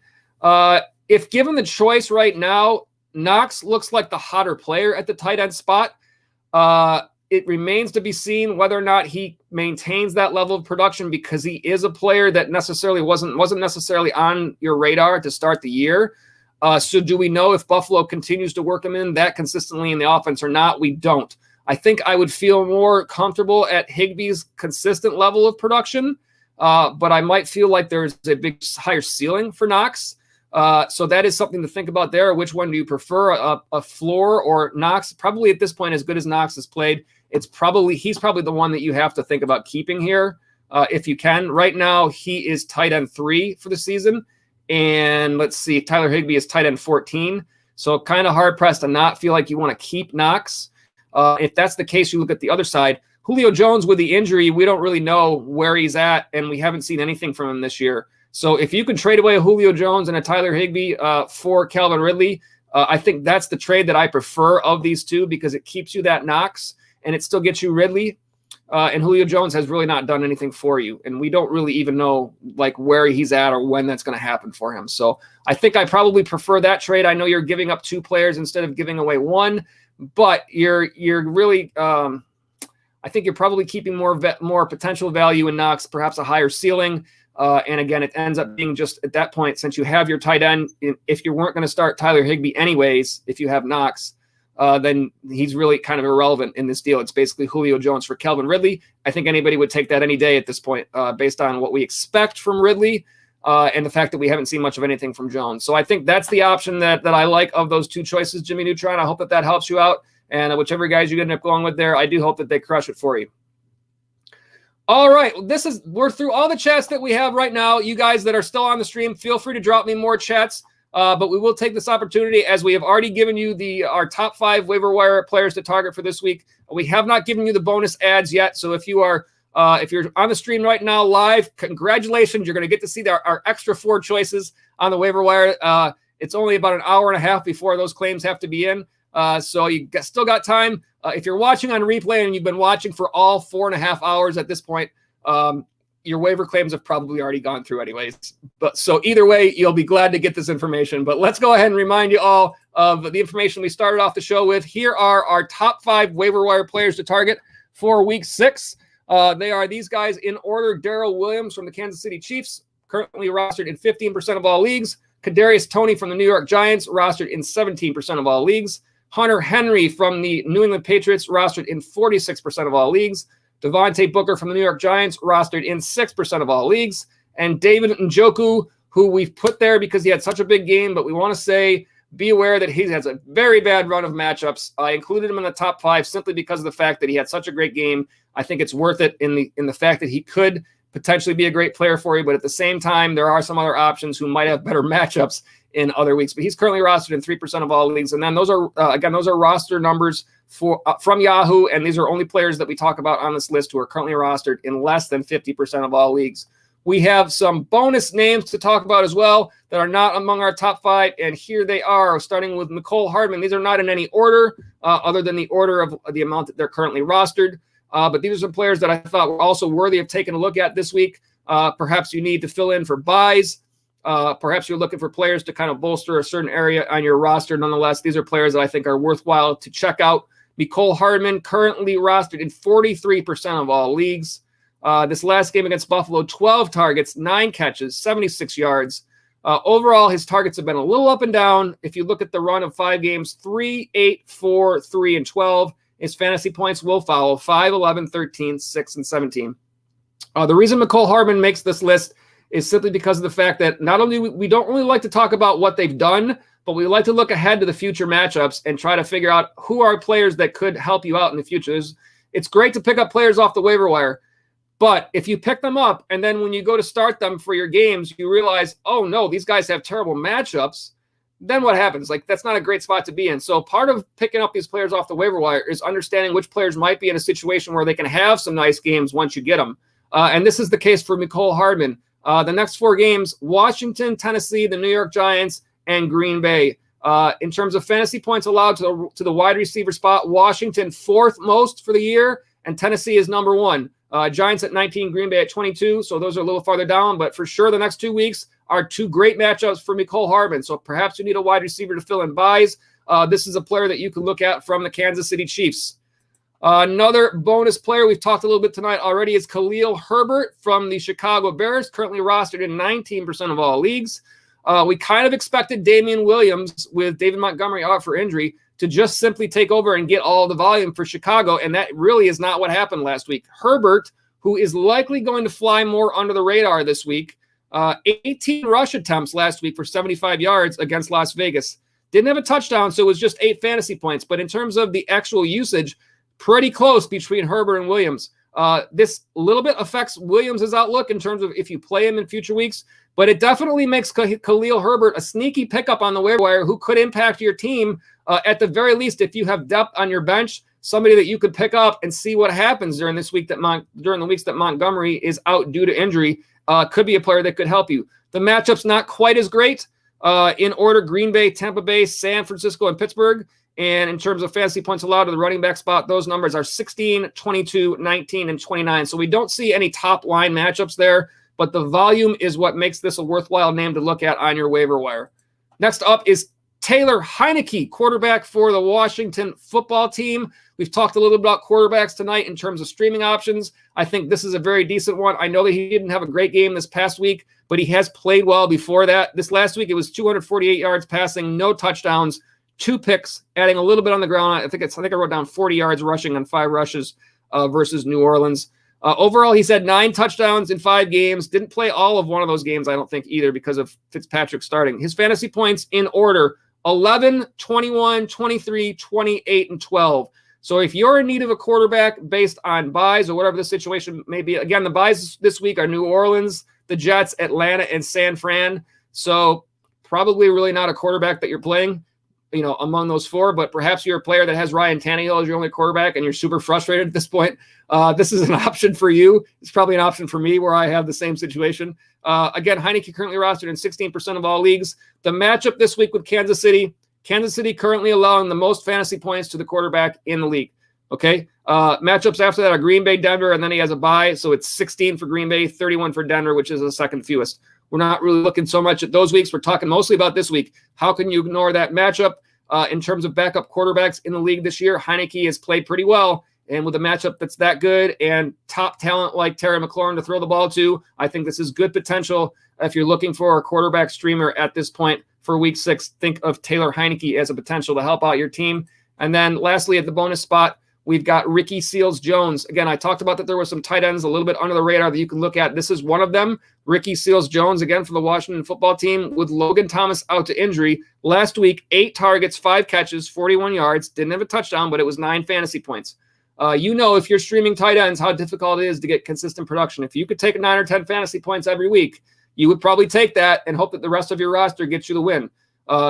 Speaker 2: If given the choice right now, Knox looks like the hotter player at the tight end spot. It remains to be seen whether or not he maintains that level of production, because he is a player that necessarily wasn't necessarily on your radar to start the year. So do we know if Buffalo continues to work him in that consistently in the offense or not? We don't. I think I would feel more comfortable at Higbee's consistent level of production, but I might feel like there's a big higher ceiling for Knox. So that is something to think about there. Which one do you prefer, a floor or Knox? Probably at this point, as good as Knox has played, he's probably the one that you have to think about keeping here if you can. Right now, he is tight end 3 for the season. And let's see, Tyler Higbee is tight end 14. So kind of hard pressed to not feel like you want to keep Knox. If that's the case, you look at the other side. Julio Jones with the injury, we don't really know where he's at, and we haven't seen anything from him this year. So if you can trade away a Julio Jones and a Tyler Higbee for Calvin Ridley, I think that's the trade that I prefer of these two, because it keeps you that Knox and it still gets you Ridley. And Julio Jones has really not done anything for you, and we don't really even know like where he's at or when that's going to happen for him. So I think I probably prefer that trade. I know you're giving up 2 players instead of giving away 1, but you're really I think you're probably keeping more potential value in Knox, perhaps a higher ceiling. And again, it ends up being just at that point, since you have your tight end, if you weren't going to start Tyler Higbee anyways, if you have Knox, then he's really kind of irrelevant in this deal. It's basically Julio Jones for Calvin Ridley. I think anybody would take that any day at this point, based on what we expect from Ridley and the fact that we haven't seen much of anything from Jones. So I think that's the option that I like of those 2 choices, Jimmy Neutron. I hope that helps you out. And whichever guys you end up going with there, I do hope that they crush it for you. All right, we're through all the chats that we have right now. You guys that are still on the stream, feel free to drop me more chats. But we will take this opportunity, as we have already given you our top 5 waiver wire players to target for this week. We have not given you the bonus ads yet. So if you're on the stream right now live, congratulations. You're going to get to see our extra 4 choices on the waiver wire. It's only about an hour and a half before those claims have to be in. So you still got time. If you're watching on replay and you've been watching for all 4.5 hours at this point, your waiver claims have probably already gone through anyways. But so either way, you'll be glad to get this information. But let's go ahead and remind you all of the information we started off the show with. Here are our top 5 waiver wire players to target for week 6. They are these guys in order: Darrell Williams from the Kansas City Chiefs, currently rostered in 15% of all leagues. Kadarius Toney from the New York Giants, rostered in 17% of all leagues. Hunter Henry from the New England Patriots, rostered in 46% of all leagues. Devontae Booker from the New York Giants, rostered in 6% of all leagues. And David Njoku, who we've put there because he had such a big game, but we want to say be aware that he has a very bad run of matchups. I included him in the top 5 simply because of the fact that he had such a great game. I think it's worth it in the fact that he could potentially be a great player for you, but at the same time, there are some other options who might have better matchups in other weeks. But he's currently rostered in 3% of all leagues, and then those are those are roster numbers from Yahoo, and these are only players that we talk about on this list who are currently rostered in less than 50% of all leagues. We have some bonus names to talk about as well that are not among our top 5, and here they are, starting with Mecole Hardman. These are not in any order other than the order of the amount that they're currently rostered, but these are some players that I thought were also worthy of taking a look at this week. Perhaps you need to fill in for buys. Perhaps you're looking for players to kind of bolster a certain area on your roster. Nonetheless, these are players that I think are worthwhile to check out. Mecole Hardman currently rostered in 43% of all leagues. This last game against Buffalo, 12 targets, 9 catches, 76 yards. Overall, his targets have been a little up and down. If you look at the run of 5 games, 3, 8, 4, 3, and 12, his fantasy points will follow 5, 11, 13, 6, and 17. The reason Mecole Hardman makes this list is simply because of the fact that not only we don't really like to talk about what they've done, but we like to look ahead to the future matchups and try to figure out who are players that could help you out in the future. It's great to pick up players off the waiver wire, but if you pick them up and then when you go to start them for your games, you realize, oh no, these guys have terrible matchups, then what happens? Like, that's not a great spot to be in. So part of picking up these players off the waiver wire is understanding which players might be in a situation where they can have some nice games once you get them. And this is the case for Mecole Hardman. The next 4 games, Washington, Tennessee, the New York Giants, and Green Bay. In terms of fantasy points allowed to the wide receiver spot, Washington 4th most for the year, and Tennessee is number 1. Giants at 19, Green Bay at 22, so those are a little farther down, but for sure the next 2 weeks are 2 great matchups for Mecole Hardman. So perhaps you need a wide receiver to fill in buys. This is a player that you can look at from the Kansas City Chiefs. Another bonus player we've talked a little bit tonight already is Khalil Herbert from the Chicago Bears, currently rostered in 19% of all leagues. We kind of expected Damian Williams with David Montgomery out for injury to just simply take over and get all the volume for Chicago, and that really is not what happened last week. Herbert, who is likely going to fly more under the radar this week, 18 rush attempts last week for 75 yards against Las Vegas. Didn't have a touchdown, so it was just 8 fantasy points, but in terms of the actual usage, pretty close between Herbert and Williams. This little bit affects Williams' outlook in terms of if you play him in future weeks, but it definitely makes Khalil Herbert a sneaky pickup on the waiver wire who could impact your team at the very least if you have depth on your bench, somebody that you could pick up and see what happens during this week during the weeks that Montgomery is out due to injury. Could be a player that could help you. The matchup's not quite as great. In order, Green Bay, Tampa Bay, San Francisco, and Pittsburgh. And in terms of fantasy points allowed to the running back spot, those numbers are 16, 22, 19, and 29. So we don't see any top line matchups there, but the volume is what makes this a worthwhile name to look at on your waiver wire. Next up is Taylor Heineke, quarterback for the Washington football team. We've talked a little bit about quarterbacks tonight in terms of streaming options. I think this is a very decent one. I know that he didn't have a great game this past week, but he has played well before that. This last week, it was 248 yards passing, no touchdowns, 2 picks, adding a little bit on the ground. I think I wrote down 40 yards rushing on 5 rushes versus New Orleans. Overall, he's had 9 touchdowns in 5 games. Didn't play all of one of those games, I don't think, either, because of Fitzpatrick starting. His fantasy points in order: 11, 21, 23, 28, and 12. So if you're in need of a quarterback based on buys or whatever the situation may be, again, the buys this week are New Orleans, the Jets, Atlanta, and San Fran. So probably really not a quarterback that you're playing, among those 4, but perhaps you're a player that has Ryan Tannehill as your only quarterback and you're super frustrated at this point. This is an option for you. It's probably an option for me where I have the same situation. Again, Heineke currently rostered in 16% of all leagues. The matchup this week with Kansas City currently allowing the most fantasy points to the quarterback in the league. Okay. Matchups after that are Green Bay, Denver, and then he has a bye. So it's 16 for Green Bay, 31 for Denver, which is the second fewest. We're not really looking so much at those weeks. We're talking mostly about this week. How can you ignore that matchup? In terms of backup quarterbacks in the league this year, Heineke has played pretty well. And with a matchup that's that good and top talent like Terry McLaurin to throw the ball to, I think this is good potential. If you're looking for a quarterback streamer at this point for week 6, think of Taylor Heineke as a potential to help out your team. And then lastly, at the bonus spot, we've got Ricky Seals-Jones. Again, I talked about that there were some tight ends a little bit under the radar that you can look at. This is one of them. Ricky Seals-Jones, again, for the Washington football team, with Logan Thomas out to injury. Last week, 8 targets, 5 catches, 41 yards. Didn't have a touchdown, but it was 9 fantasy points. If you're streaming tight ends, how difficult it is to get consistent production. If you could take 9 or 10 fantasy points every week, you would probably take that and hope that the rest of your roster gets you the win.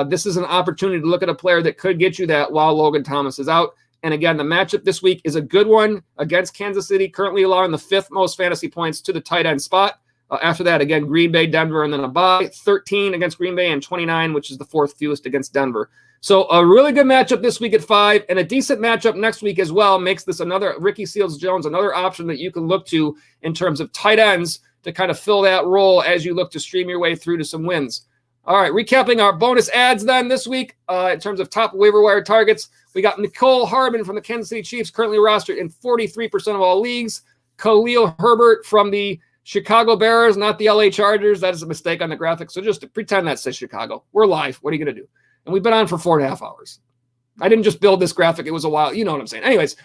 Speaker 2: This is an opportunity to look at a player that could get you that while Logan Thomas is out. And again, the matchup this week is a good one against Kansas City, currently allowing the 5th most fantasy points to the tight end spot. After that, again, Green Bay, Denver, and then a bye. 13 against Green Bay and 29, which is the 4th fewest against Denver. So a really good matchup this week at 5, and a decent matchup next week as well makes this another Ricky Seals-Jones, another option that you can look to in terms of tight ends to kind of fill that role as you look to stream your way through to some wins. All right, recapping our bonus ads then this week in terms of top waiver wire targets. We got Nicole Harbin from the Kansas City Chiefs, currently rostered in 43% of all leagues. Khalil Herbert from the Chicago Bears, not the LA Chargers. That is a mistake on the graphic, so just pretend that says Chicago. We're live. What are you going to do? And we've been on for 4.5 hours. I didn't just build this graphic. It was a while. You know what I'm saying. Anyways,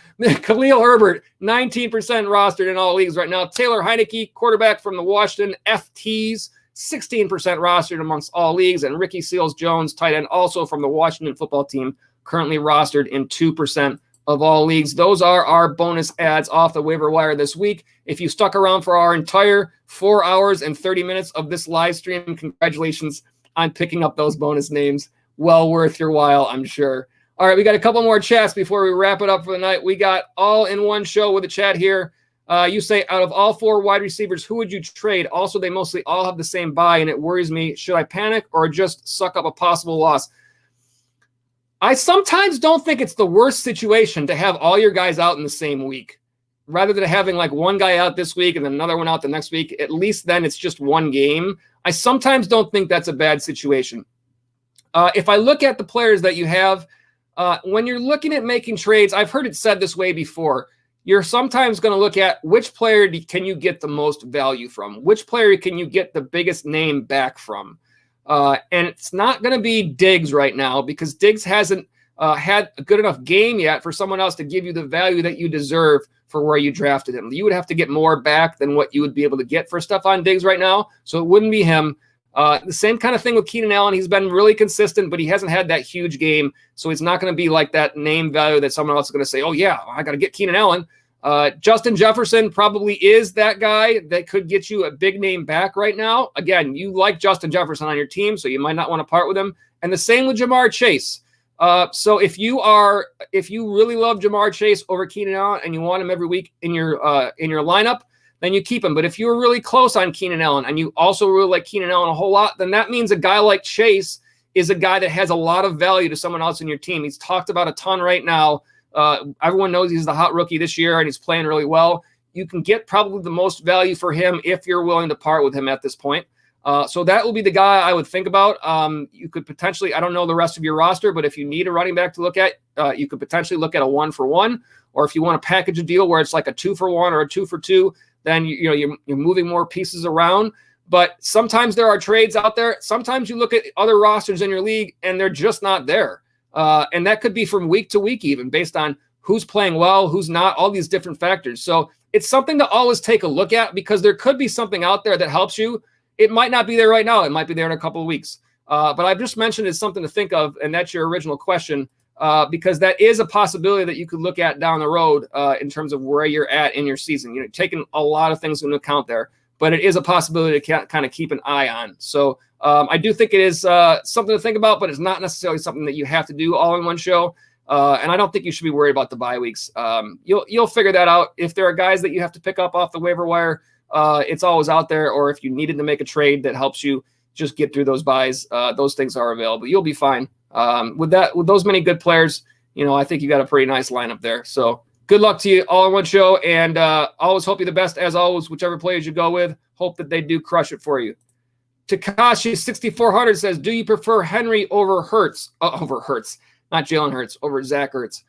Speaker 2: Khalil Herbert, 19% rostered in all leagues right now. Taylor Heineke, quarterback from the Washington FTs, 16% rostered amongst all leagues. And Ricky Seals-Jones, tight end, also from the Washington football team, currently rostered in 2% of all leagues. Those are our bonus ads off the waiver wire this week. If you stuck around for our entire 4 hours and 30 minutes of this live stream, congratulations on picking up those bonus names. Well worth your while, I'm sure. All right, we got a couple more chats before we wrap it up for the night. We got all in one show with a chat here. You say, out of all 4 wide receivers, who would you trade? Also, they mostly all have the same buy, and it worries me. Should I panic or just suck up a possible loss? I sometimes don't think it's the worst situation to have all your guys out in the same week. Rather than having like one guy out this week and then another one out the next week, at least then it's just one game. I sometimes don't think that's a bad situation. If I look at the players that you have, when you're looking at making trades, I've heard it said this way before. You're sometimes going to look at which player can you get the most value from? Which player can you get the biggest name back from? And it's not going to be Diggs right now because Diggs hasn't had a good enough game yet for someone else to give you the value that you deserve for where you drafted him. You would have to get more back than what you would be able to get for Stephon Diggs right now. So it wouldn't be him. The same kind of thing with Keenan Allen. He's been really consistent, but he hasn't had that huge game. So it's not going to be like that name value that someone else is going to say, oh, yeah, I got to get Keenan Allen. Justin Jefferson probably is that guy that could get you a big name back right now. Again, you like Justin Jefferson on your team, so you might not want to part with him. And the same with Jamar Chase. So if you really love Jamar Chase over Keenan Allen and you want him every week in your lineup, then you keep him. But if you're really close on Keenan Allen and you also really like Keenan Allen a whole lot, then that means a guy like Chase is a guy that has a lot of value to someone else in your team. He's talked about a ton right now. Everyone knows he's the hot rookie this year and he's playing really well. You can get probably the most value for him if you're willing to part with him at this point. So that will be the guy I would think about. You could potentially, I don't know the rest of your roster, but if you need a running back to look at, you could potentially look at a 1-for-1, or if you want to package a deal where it's like a 2-for-1 or a 2-for-2, then you're moving more pieces around. But sometimes there are trades out there. Sometimes you look at other rosters in your league and they're just not there. And that could be from week to week, even based on who's playing well, who's not, all these different factors. So it's something to always take a look at because there could be something out there that helps you. It might not be there right now. It might be there in a couple of weeks. But I've just mentioned it's something to think of, and that's your original question, because that is a possibility that you could look at down the road in terms of where you're at in your season. Taking a lot of things into account there, but it is a possibility to kind of keep an eye on. So I do think it is something to think about, but it's not necessarily something that you have to do all in one show. And I don't think you should be worried about the bye weeks. You'll figure that out. If there are guys that you have to pick up off the waiver wire, it's always out there. Or if you needed to make a trade that helps you just get through those buys, those things are available. You'll be fine. With those many good players, I think you got a pretty nice lineup there. So good luck to you all in one show. And always hope you the best as always, whichever players you go with. Hope that they do crush it for you. Takashi 6400 says, do you prefer Henry over Hurts? Over Hurts, not Jalen Hurts, over Zach Ertz.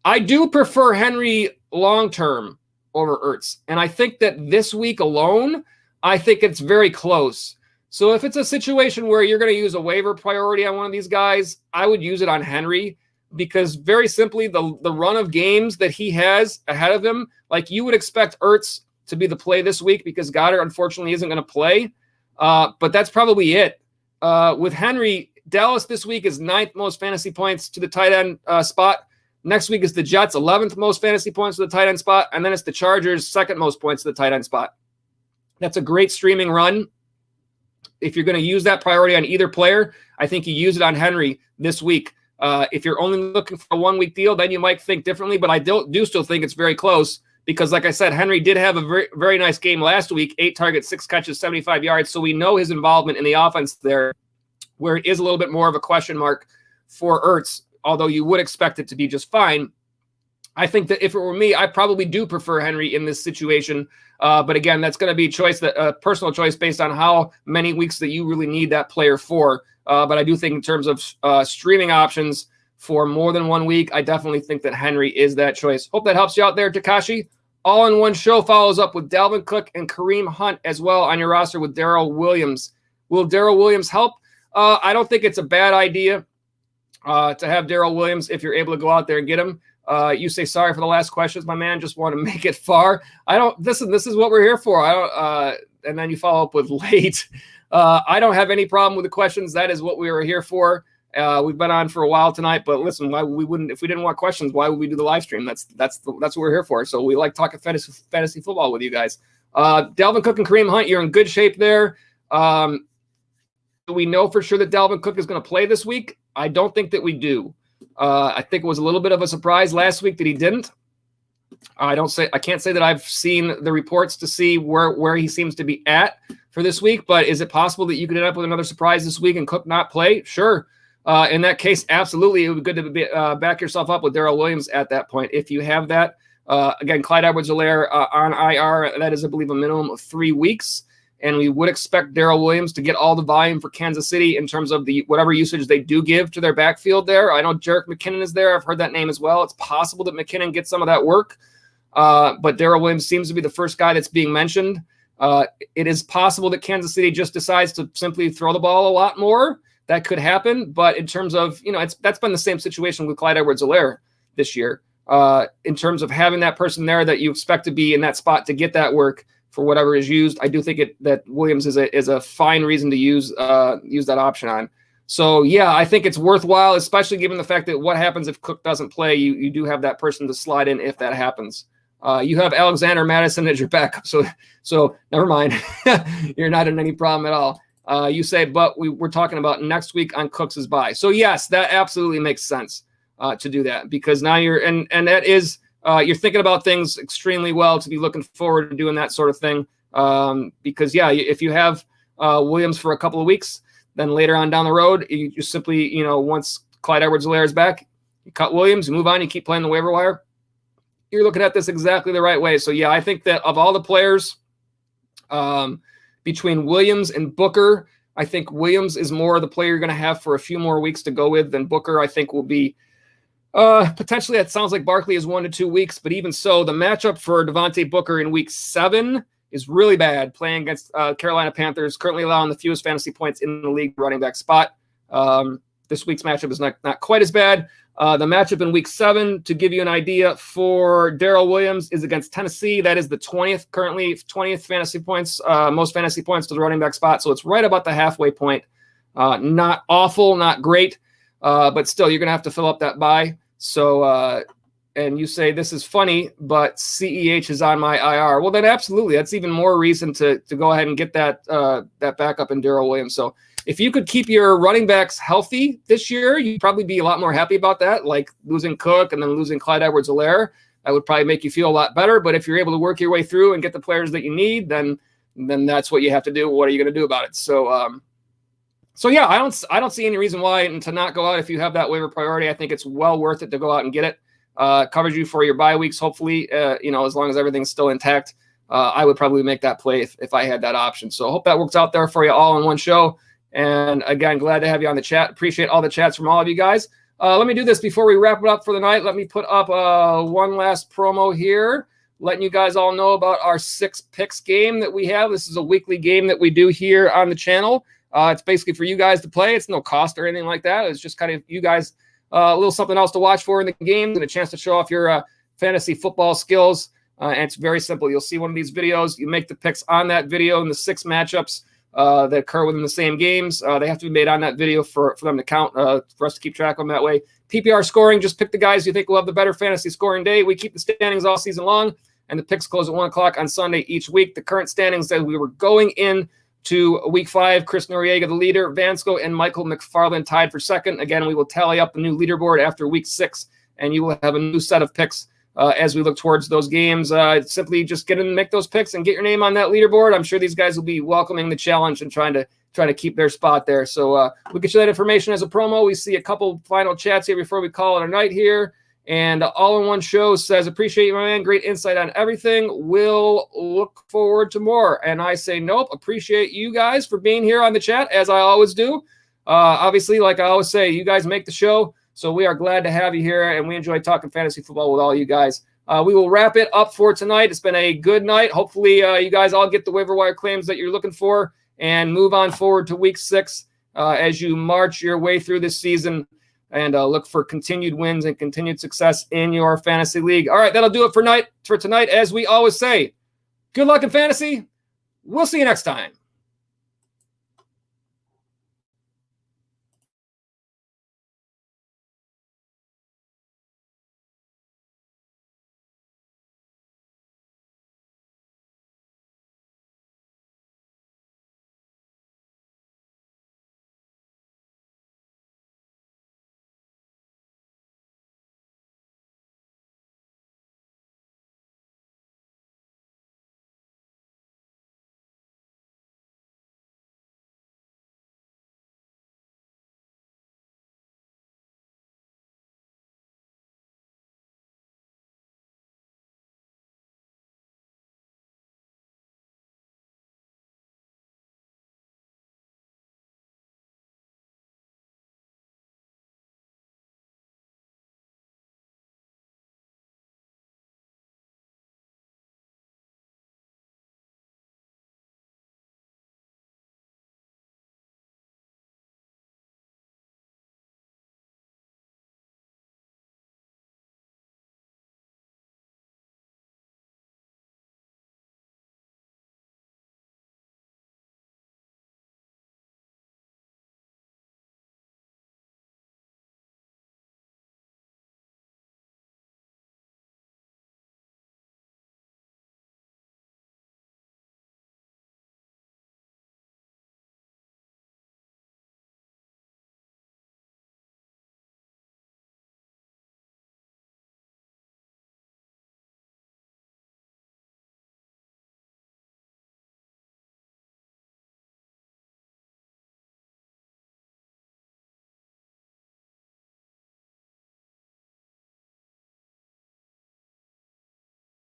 Speaker 2: I do prefer Henry long-term over Ertz. And I think that this week alone, I think it's very close. So if it's a situation where you're going to use a waiver priority on one of these guys, I would use it on Henry. because very simply the run of games that he has ahead of him, like you would expect Ertz to be the play this week because Goddard unfortunately isn't going to play. But that's probably it. With Henry, Dallas this week is 9th most fantasy points to the tight end spot. Next week is the Jets, 11th most fantasy points to the tight end spot. And then it's the Chargers, 2nd most points to the tight end spot. That's a great streaming run. If you're going to use that priority on either player, I think you use it on Henry this week. If you're only looking for a 1-week deal, then you might think differently. But I do still think it's very close because, like I said, Henry did have a very, very nice game last week, 8 targets, 6 catches, 75 yards. So we know his involvement in the offense there, where it is a little bit more of a question mark for Ertz, although you would expect it to be just fine. I think that if it were me, I probably do prefer Henry in this situation. But again, that's going to be a personal choice based on how many weeks that you really need that player for. But I do think in terms of streaming options for more than 1 week, I definitely think that Henry is that choice. Hope that helps you out there, Takashi. All in One Show follows up with Dalvin Cook and Kareem Hunt as well on your roster with Darrell Williams. Will Darrell Williams help? I don't think it's a bad idea to have Darrell Williams if you're able to go out there and get him. You say sorry for the last questions, my man. Just want to make it far. This is what we're here for. And then you follow up with late. I don't have any problem with the questions. That is what we were here for. We've been on for a while tonight, but listen, why we wouldn't, if we didn't want questions, why would we do the live stream? That's what we're here for. So we like talking fantasy football with you guys. Dalvin Cook and Kareem Hunt, you're in good shape there. Do we know for sure that Dalvin Cook is going to play this week? I don't think that we do. I think it was a little bit of a surprise last week that he didn't. I can't say that I've seen the reports to see where he seems to be at for this week, but is it possible that you could end up with another surprise this week and Cook not play? Sure. In that case, absolutely. It would be good to back yourself up with Darrell Williams at that point. If you have that, again, Clyde Edwards-Helaire on IR, that is, I believe, a minimum of 3 weeks. And we would expect Darrell Williams to get all the volume for Kansas City in terms of the whatever usage they do give to their backfield there. I know Jerick McKinnon is there. I've heard that name as well. It's possible that McKinnon gets some of that work. But Darrell Williams seems to be the first guy that's being mentioned. It is possible that Kansas City just decides to simply throw the ball a lot more. That could happen. But in terms of, that's been the same situation with Clyde Edwards-Helaire this year. In terms of having that person there that you expect to be in that spot to get that work for whatever is used, I do think that Williams is a fine reason to use that option on. So yeah, I think it's worthwhile, especially given the fact that what happens if Cook doesn't play, you do have that person to slide in if that happens. You have Alexander Madison as your backup, so never mind. You're not in any problem at all. You say, but we're talking about next week on Cook's bye. So yes, that absolutely makes sense to do that, because now you're that is. You're thinking about things extremely well to be looking forward to doing that sort of thing. Because, yeah, if you have Williams for a couple of weeks, then later on down the road, you just simply, once Clyde Edwards-Helaire is back, you cut Williams, you move on, you keep playing the waiver wire. You're looking at this exactly the right way. So, yeah, I think that of all the players between Williams and Booker, I think Williams is more the player you're going to have for a few more weeks to go with than Booker, I think, will be. Potentially, it sounds like Barkley is 1 to 2 weeks, but even so, the matchup for Devontae Booker in week 7 is really bad, playing against Carolina Panthers, currently allowing the fewest fantasy points in the league running back spot. This week's matchup is not quite as bad. The matchup in week 7, to give you an idea, for Darrell Williams is against Tennessee. That is the 20th fantasy points, most fantasy points to the running back spot. So it's right about the halfway point. Not awful, not great, but still, you're going to have to fill up that bye. So, and you say this is funny, but CEH is on my IR. Well, then absolutely, that's even more reason to go ahead and get that backup in Darrell Williams. So if you could keep your running backs healthy this year, you'd probably be a lot more happy about that. Like losing Cook and then losing Clyde Edwards-Helaire, that would probably make you feel a lot better. But if you're able to work your way through and get the players that you need, then that's what you have to do. What are you going to do about it? So yeah, I don't see any reason why to not go out if you have that waiver priority. I think it's well worth it to go out and get it. Covers you for your bye weeks, hopefully. As long as everything's still intact, I would probably make that play if I had that option. So I hope that works out there for you all in one show. And again, glad to have you on the chat. Appreciate all the chats from all of you guys. Let me do this before we wrap it up for the night. Let me put up one last promo here, letting you guys all know about our 6 picks game that we have. This is a weekly game that we do here on the channel. It's basically for you guys to play. It's no cost or anything like that. It's just kind of you guys a little something else to watch for in the games and a chance to show off your fantasy football skills. And it's very simple. You'll see one of these videos. You make the picks on that video in the 6 matchups that occur within the same games. They have to be made on that video for them to count, for us to keep track of them that way. PPR scoring, just pick the guys you think will have the better fantasy scoring day. We keep the standings all season long, and the picks close at 1 o'clock on Sunday each week. The current standings that we were going in to week 5, Chris Noriega, the leader, Vansco and Michael McFarland tied for second. Again, we will tally up the new leaderboard after week 6, and you will have a new set of picks as we look towards those games. Simply just get in and make those picks and get your name on that leaderboard. I'm sure these guys will be welcoming the challenge and trying to keep their spot there. So we'll get you that information as a promo. We see a couple final chats here before we call it a night here. And All in One Show says, appreciate you, my man. Great insight on everything. We'll look forward to more. And I say, nope, appreciate you guys for being here on the chat, as I always do. Obviously, like I always say, you guys make the show. So we are glad to have you here, and we enjoy talking fantasy football with all you guys. We will wrap it up for tonight. It's been a good night. Hopefully, you guys all get the waiver wire claims that you're looking for and move on forward to week 6 as you march your way through this season. And look for continued wins and continued success in your fantasy league. All right, that'll do it for tonight. As we always say, good luck in fantasy. We'll see you next time.